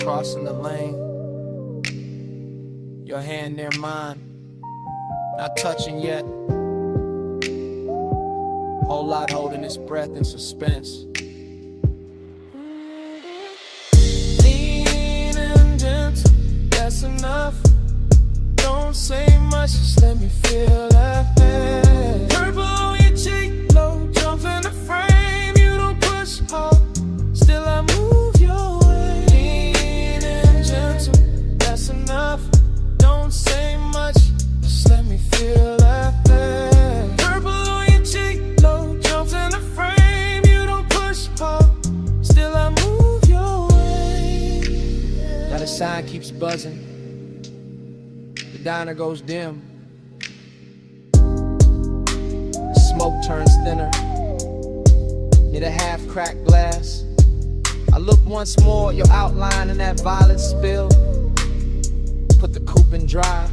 crossing the lane, your hand near mine, not touching yet, whole lot holding its breath in suspense. Lean and gentle, that's enough. Don't say much, just let me feel that pain. Purple on your cheek, low jump in the frame. You don't push hard, still I move your way. Lean and gentle, that's enough. Don't say much, just let me feel that pain. Purple on your cheek, low jumps in the frame. You don't push hard, still I move your way. Now the sign keeps buzzing. The diner goes dim. The smoke turns thinner. Near the half-cracked glass, I look once more at your outline in that violet spill. Put the coupe in drive.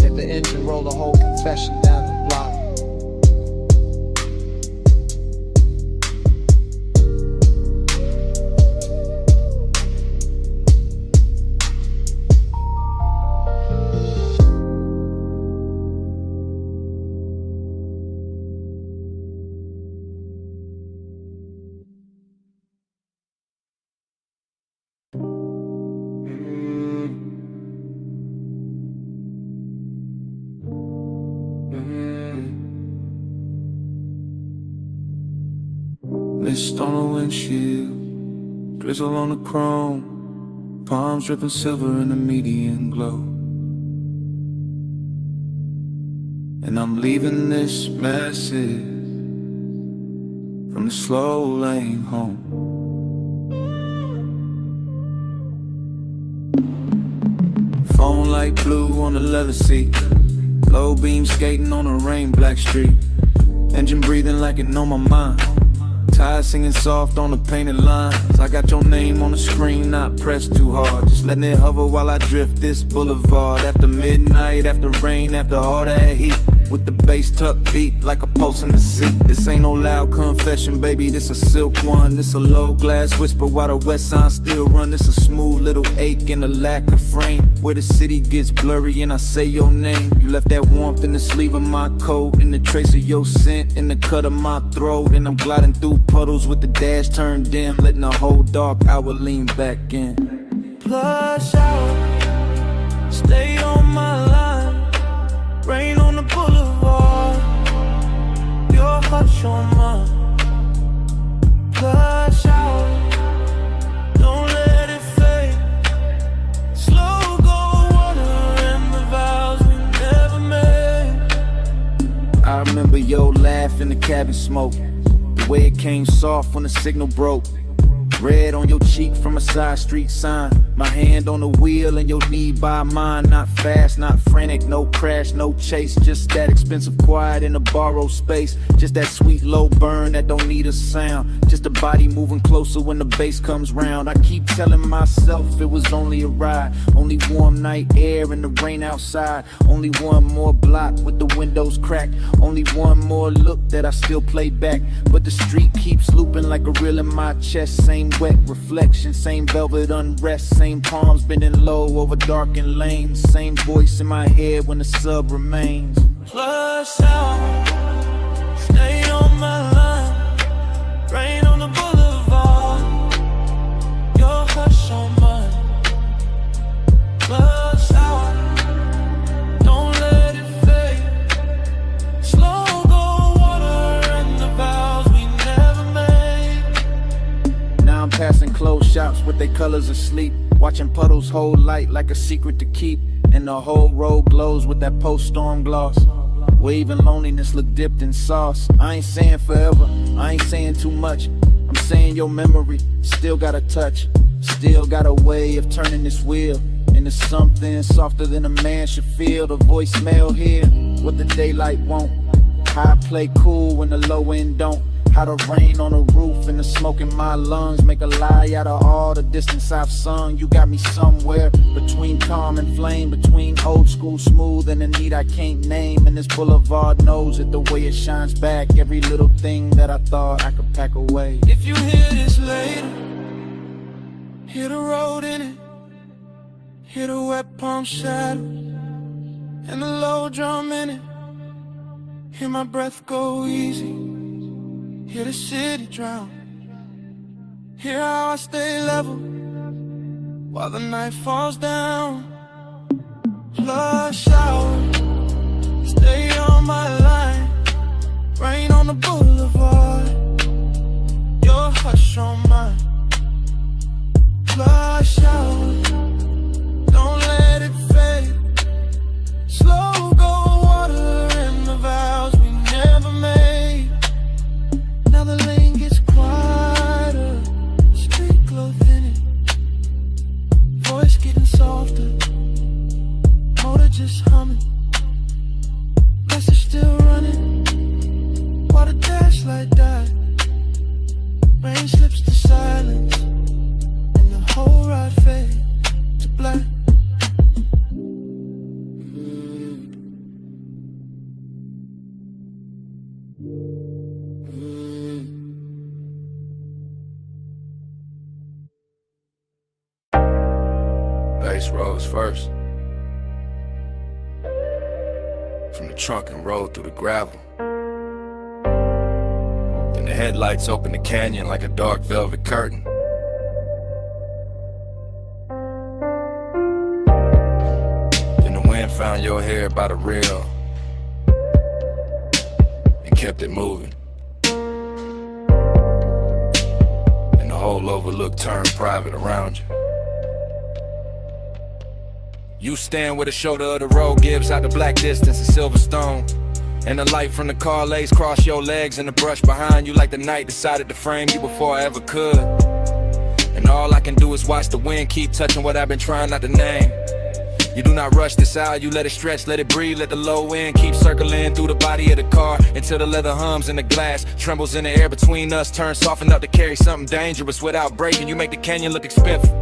Let the engine roll the whole confession down the block. Mist on the windshield, drizzle on the chrome, palms dripping silver in the median glow. And I'm leaving this message from the slow lane home. Phone light blue on the leather seat, low beam skating on a rain black street, engine breathing like it know my mind. Tires singing soft on the painted lines. I got your name on the screen, not pressed too hard, just letting it hover while I drift this boulevard. After midnight, after rain, after all that heat, with the bass tucked beat like a pulse in the seat. This ain't no loud confession, baby, this a silk one. This a low glass whisper while the west side still run. This a smooth little ache and a lack of frame, where the city gets blurry and I say your name. You left that warmth in the sleeve of my coat, in the trace of your scent in the cut of my throat. And I'm gliding through puddles with the dash turned dim, letting the whole dark hour lean back in. Plush out, stay on my line. Rain on the boulevard, your heart's on mine. Plush out, don't let it fade. Slow gold water and the vows we never made. I remember your laugh in the cabin smoke, the way it came soft when the signal broke. Red on your cheek from a side street sign, my hand on the wheel and your knee by mine. Not fast, not frantic, no crash, no chase, just that expensive quiet in a borrowed space. Just that sweet low burn that don't need a sound, just a body moving closer when the bass comes round. I keep telling myself it was only a ride, only warm night air and the rain outside, only one more block with the windows cracked, only one more look that I still play back. But the street keeps looping like a reel in my chest, same same wet reflection, same velvet unrest, same palms bending low over darkened lanes, same voice in my head when the sub remains. Flush out, stay on my line, rain on the boulevard, your hush on mine. Flush out, don't let it fade, slow go water and the vows we never made. Now I'm passing closed shops with their colors asleep, watching puddles hold light like a secret to keep, and the whole road glows with that post-storm gloss. Where even loneliness look dipped in sauce. I ain't saying forever, I ain't saying too much. I'm saying your memory still got a touch, still got a way of turning this wheel into something softer than a man should feel. The voicemail here, what the daylight won't. How I play cool when the low end don't. How the rain on the roof and the smoke in my lungs make a lie out of all the distance I've sung. You got me somewhere between calm and flame, between old school smooth and the need I can't name. And this boulevard knows it the way it shines back every little thing that I thought I could pack away. If you hear this later, hear the road in it, hear the wet palm shadow and the low drum in it, hear my breath go easy, hear the city drown, hear how I stay level while the night falls down. Flush out, stay on my line, rain on the boulevard, your hush on mine. Flush out, don't let it fade, slow go water and the vows we never made. Now the lane gets quieter, street glow thinning, voice getting softer, motor just humming, message still running, while the dash light died, rain slips to silence, and the whole ride fades to black. Bass rose first. From the trunk and rolled through the gravel. Then the headlights opened the canyon like a dark velvet curtain. Then the wind found your hair by the rail and kept it moving. And the whole overlook turned private around you. You stand where the shoulder of the road gives out the black distance of Silverstone, and the light from the car lays cross your legs, and the brush behind you like the night decided to frame you before I ever could. And all I can do is watch the wind keep touching what I've been trying not to name. You do not rush this out, you let it stretch, let it breathe, let the low end keep circling through the body of the car until the leather hums and the glass trembles in the air between us, turns soft enough to carry something dangerous without breaking. You make the canyon look expensive.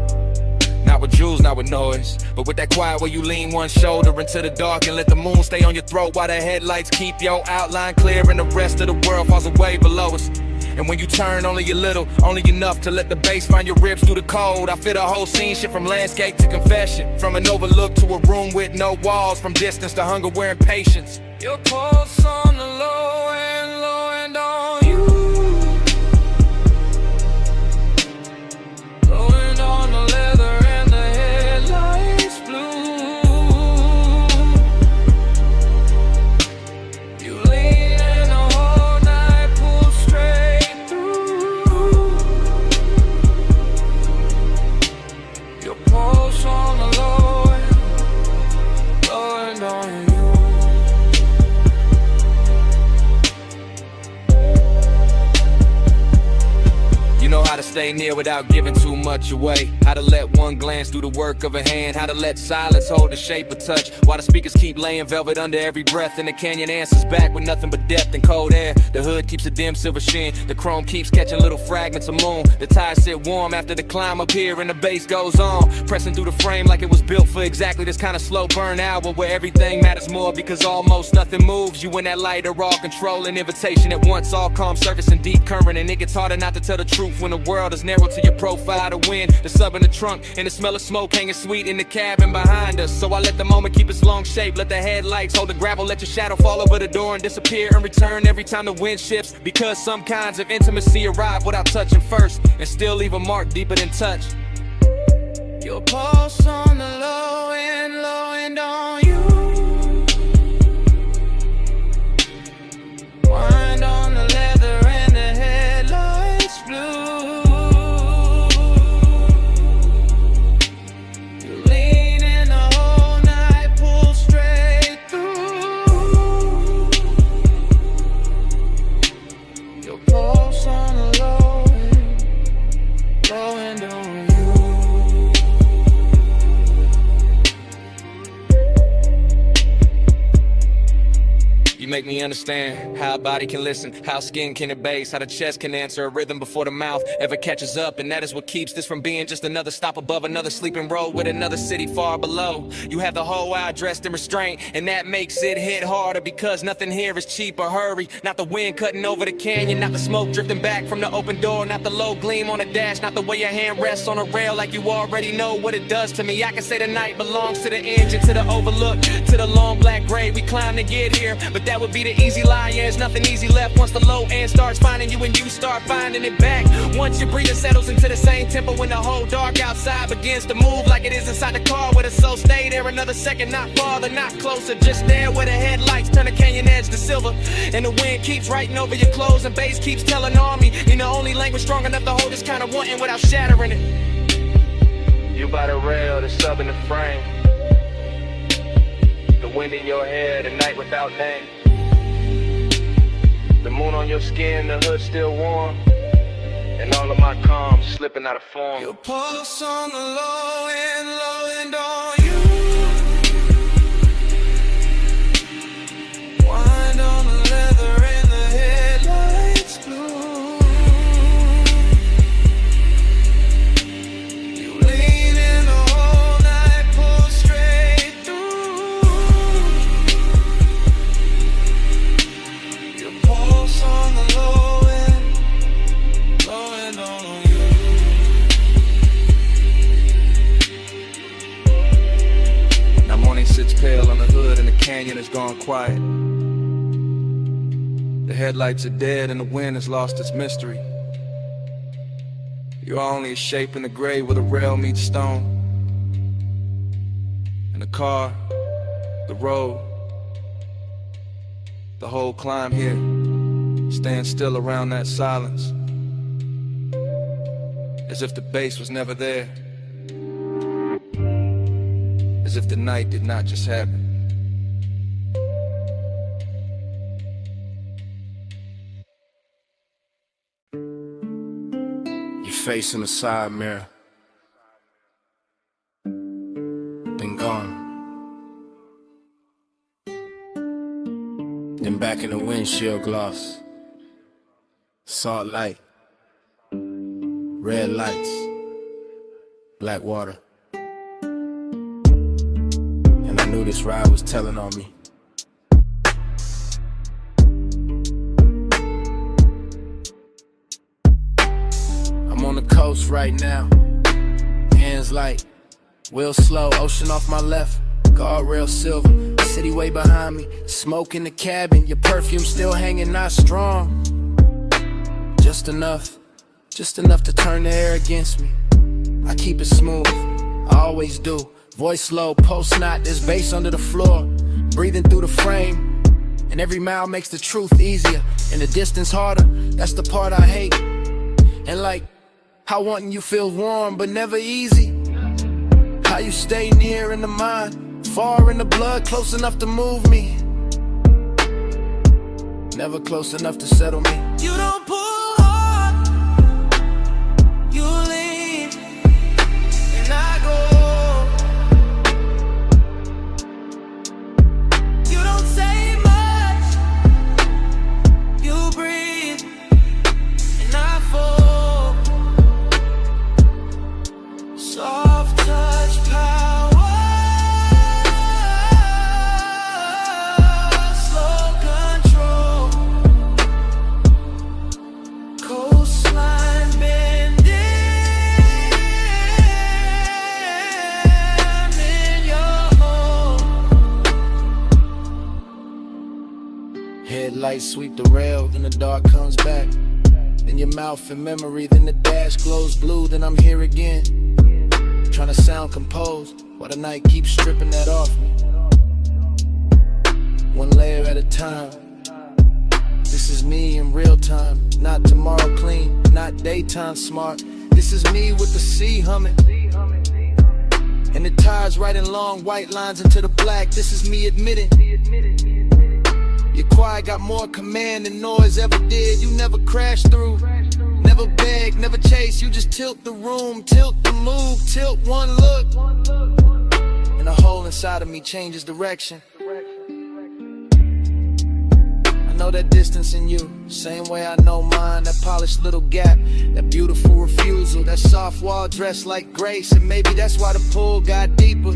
Not with jewels, not with noise, but with that quiet where you lean one shoulder into the dark and let the moon stay on your throat while the headlights keep your outline clear and the rest of the world falls away below us. And when you turn only a little, only enough to let the bass find your ribs through the cold, I feel the whole scene shift from landscape to confession, from an overlook to a room with no walls, from distance to hunger wearing patience. Your pulse on the low and on you, low end on the leather. How to stay near without giving too much away. How to let one glance do the work of a hand. How to let silence hold the shape of touch while the speakers keep laying velvet under every breath. And the canyon answers back with nothing but depth and cold air. The hood keeps a dim silver sheen. The chrome keeps catching little fragments of moon. The tires sit warm after the climb up here and the bass goes on, pressing through the frame like it was built for exactly this kind of slow burn hour where everything matters more because almost nothing moves. You and that light are all controlling invitation at once, all calm surface and deep current. And it gets harder not to tell the truth when the world is others narrow to your profile to win. The sub in the trunk and the smell of smoke hanging sweet in the cabin behind us. So I let the moment keep its long shape, let the headlights hold the gravel, let your shadow fall over the door and disappear and return every time the wind shifts. Because some kinds of intimacy arrive without touching first and still leave a mark deeper than touch. Your pulse on the low end on you. Wind on the leather and the headlights blue. You lean in the whole night, pull straight through. Your pulse on the low end on you. You make me understand how a body can listen, how skin can abase, how the chest can answer a rhythm before the mouth ever catches up. And that is what keeps this from being just another stop above another sleeping road with another city far below. You have the whole eye dressed in restraint, and that makes it hit harder because nothing here is cheap or hurry. Not the wind cutting over the canyon, not the smoke drifting back from the open door, not the low gleam on the dash, not the way your hand rests on a rail like you already know what it does to me. I can say the night belongs to the engine, to the overlook, to the long black grave we climbed to get here. But that would be the easy lie, yeah, there's nothing easy left once the low end starts finding you and you start finding it back. Once your breathing settles into the same tempo when the whole dark outside begins to move like it is inside the car where the soul stay there another second, not farther, not closer, just there where the headlights turn the canyon edge to silver. And the wind keeps writing over your clothes and bass keeps telling on me you're the only language strong enough to hold this kind of wanting without shattering it. You by the rail, the sub in the frame, the wind in your hair, the night without name. The moon on your skin, the hood still warm, and all of my calm slipping out of form. Your pulse on the low end on you. Wind on the leather and the headlights blue. You lean in the whole night, pull straight through. Your pulse on the low end on you. Now morning sits pale on the hood and the canyon has gone quiet. The headlights are dead and the wind has lost its mystery. You're only a shape in the gray where the rail meets stone. And the car, the road, the whole climb here stands still around that silence, as if the bass was never there, as if the night did not just happen. Your face in the side mirror, been gone. Then back in the windshield gloss, salt light, red lights, black water. And I knew this ride was telling on me. I'm on the coast right now, hands light, wheel slow, ocean off my left, guardrail silver, city way behind me, smoke in the cabin, your perfume still hanging, not strong. Just enough to turn the air against me. I keep it smooth, I always do. Voice low, post knot, there's bass under the floor. Breathing through the frame, and every mile makes the truth easier, and the distance harder, that's the part I hate. And like, how wanting you feels warm, but never easy. How you stay near in the mind, far in the blood, close enough to move me, never close enough to settle me. You don't pull hard, you lean, and I go. You don't say much, you breathe, and I fall. Soft touch power, slow control. lights sweep the rail, then the dark comes back. Then your mouth in memory, then the dash glows blue, then I'm here again. Trying to sound composed, while the night keeps stripping that off me. One layer at a time. This is me in real time, not tomorrow clean, not daytime smart. This is me with the sea humming, and the tires writing long white lines into the black. This is me admitting your quiet got more command than noise ever did. You never crash through, never beg, never chase. You just tilt the room, tilt the move, tilt one look, and a hole inside of me changes direction. I know that distance in you, same way I know mine. That polished little gap, that beautiful refusal, that soft wall dressed like grace. And maybe that's why the pull got deeper.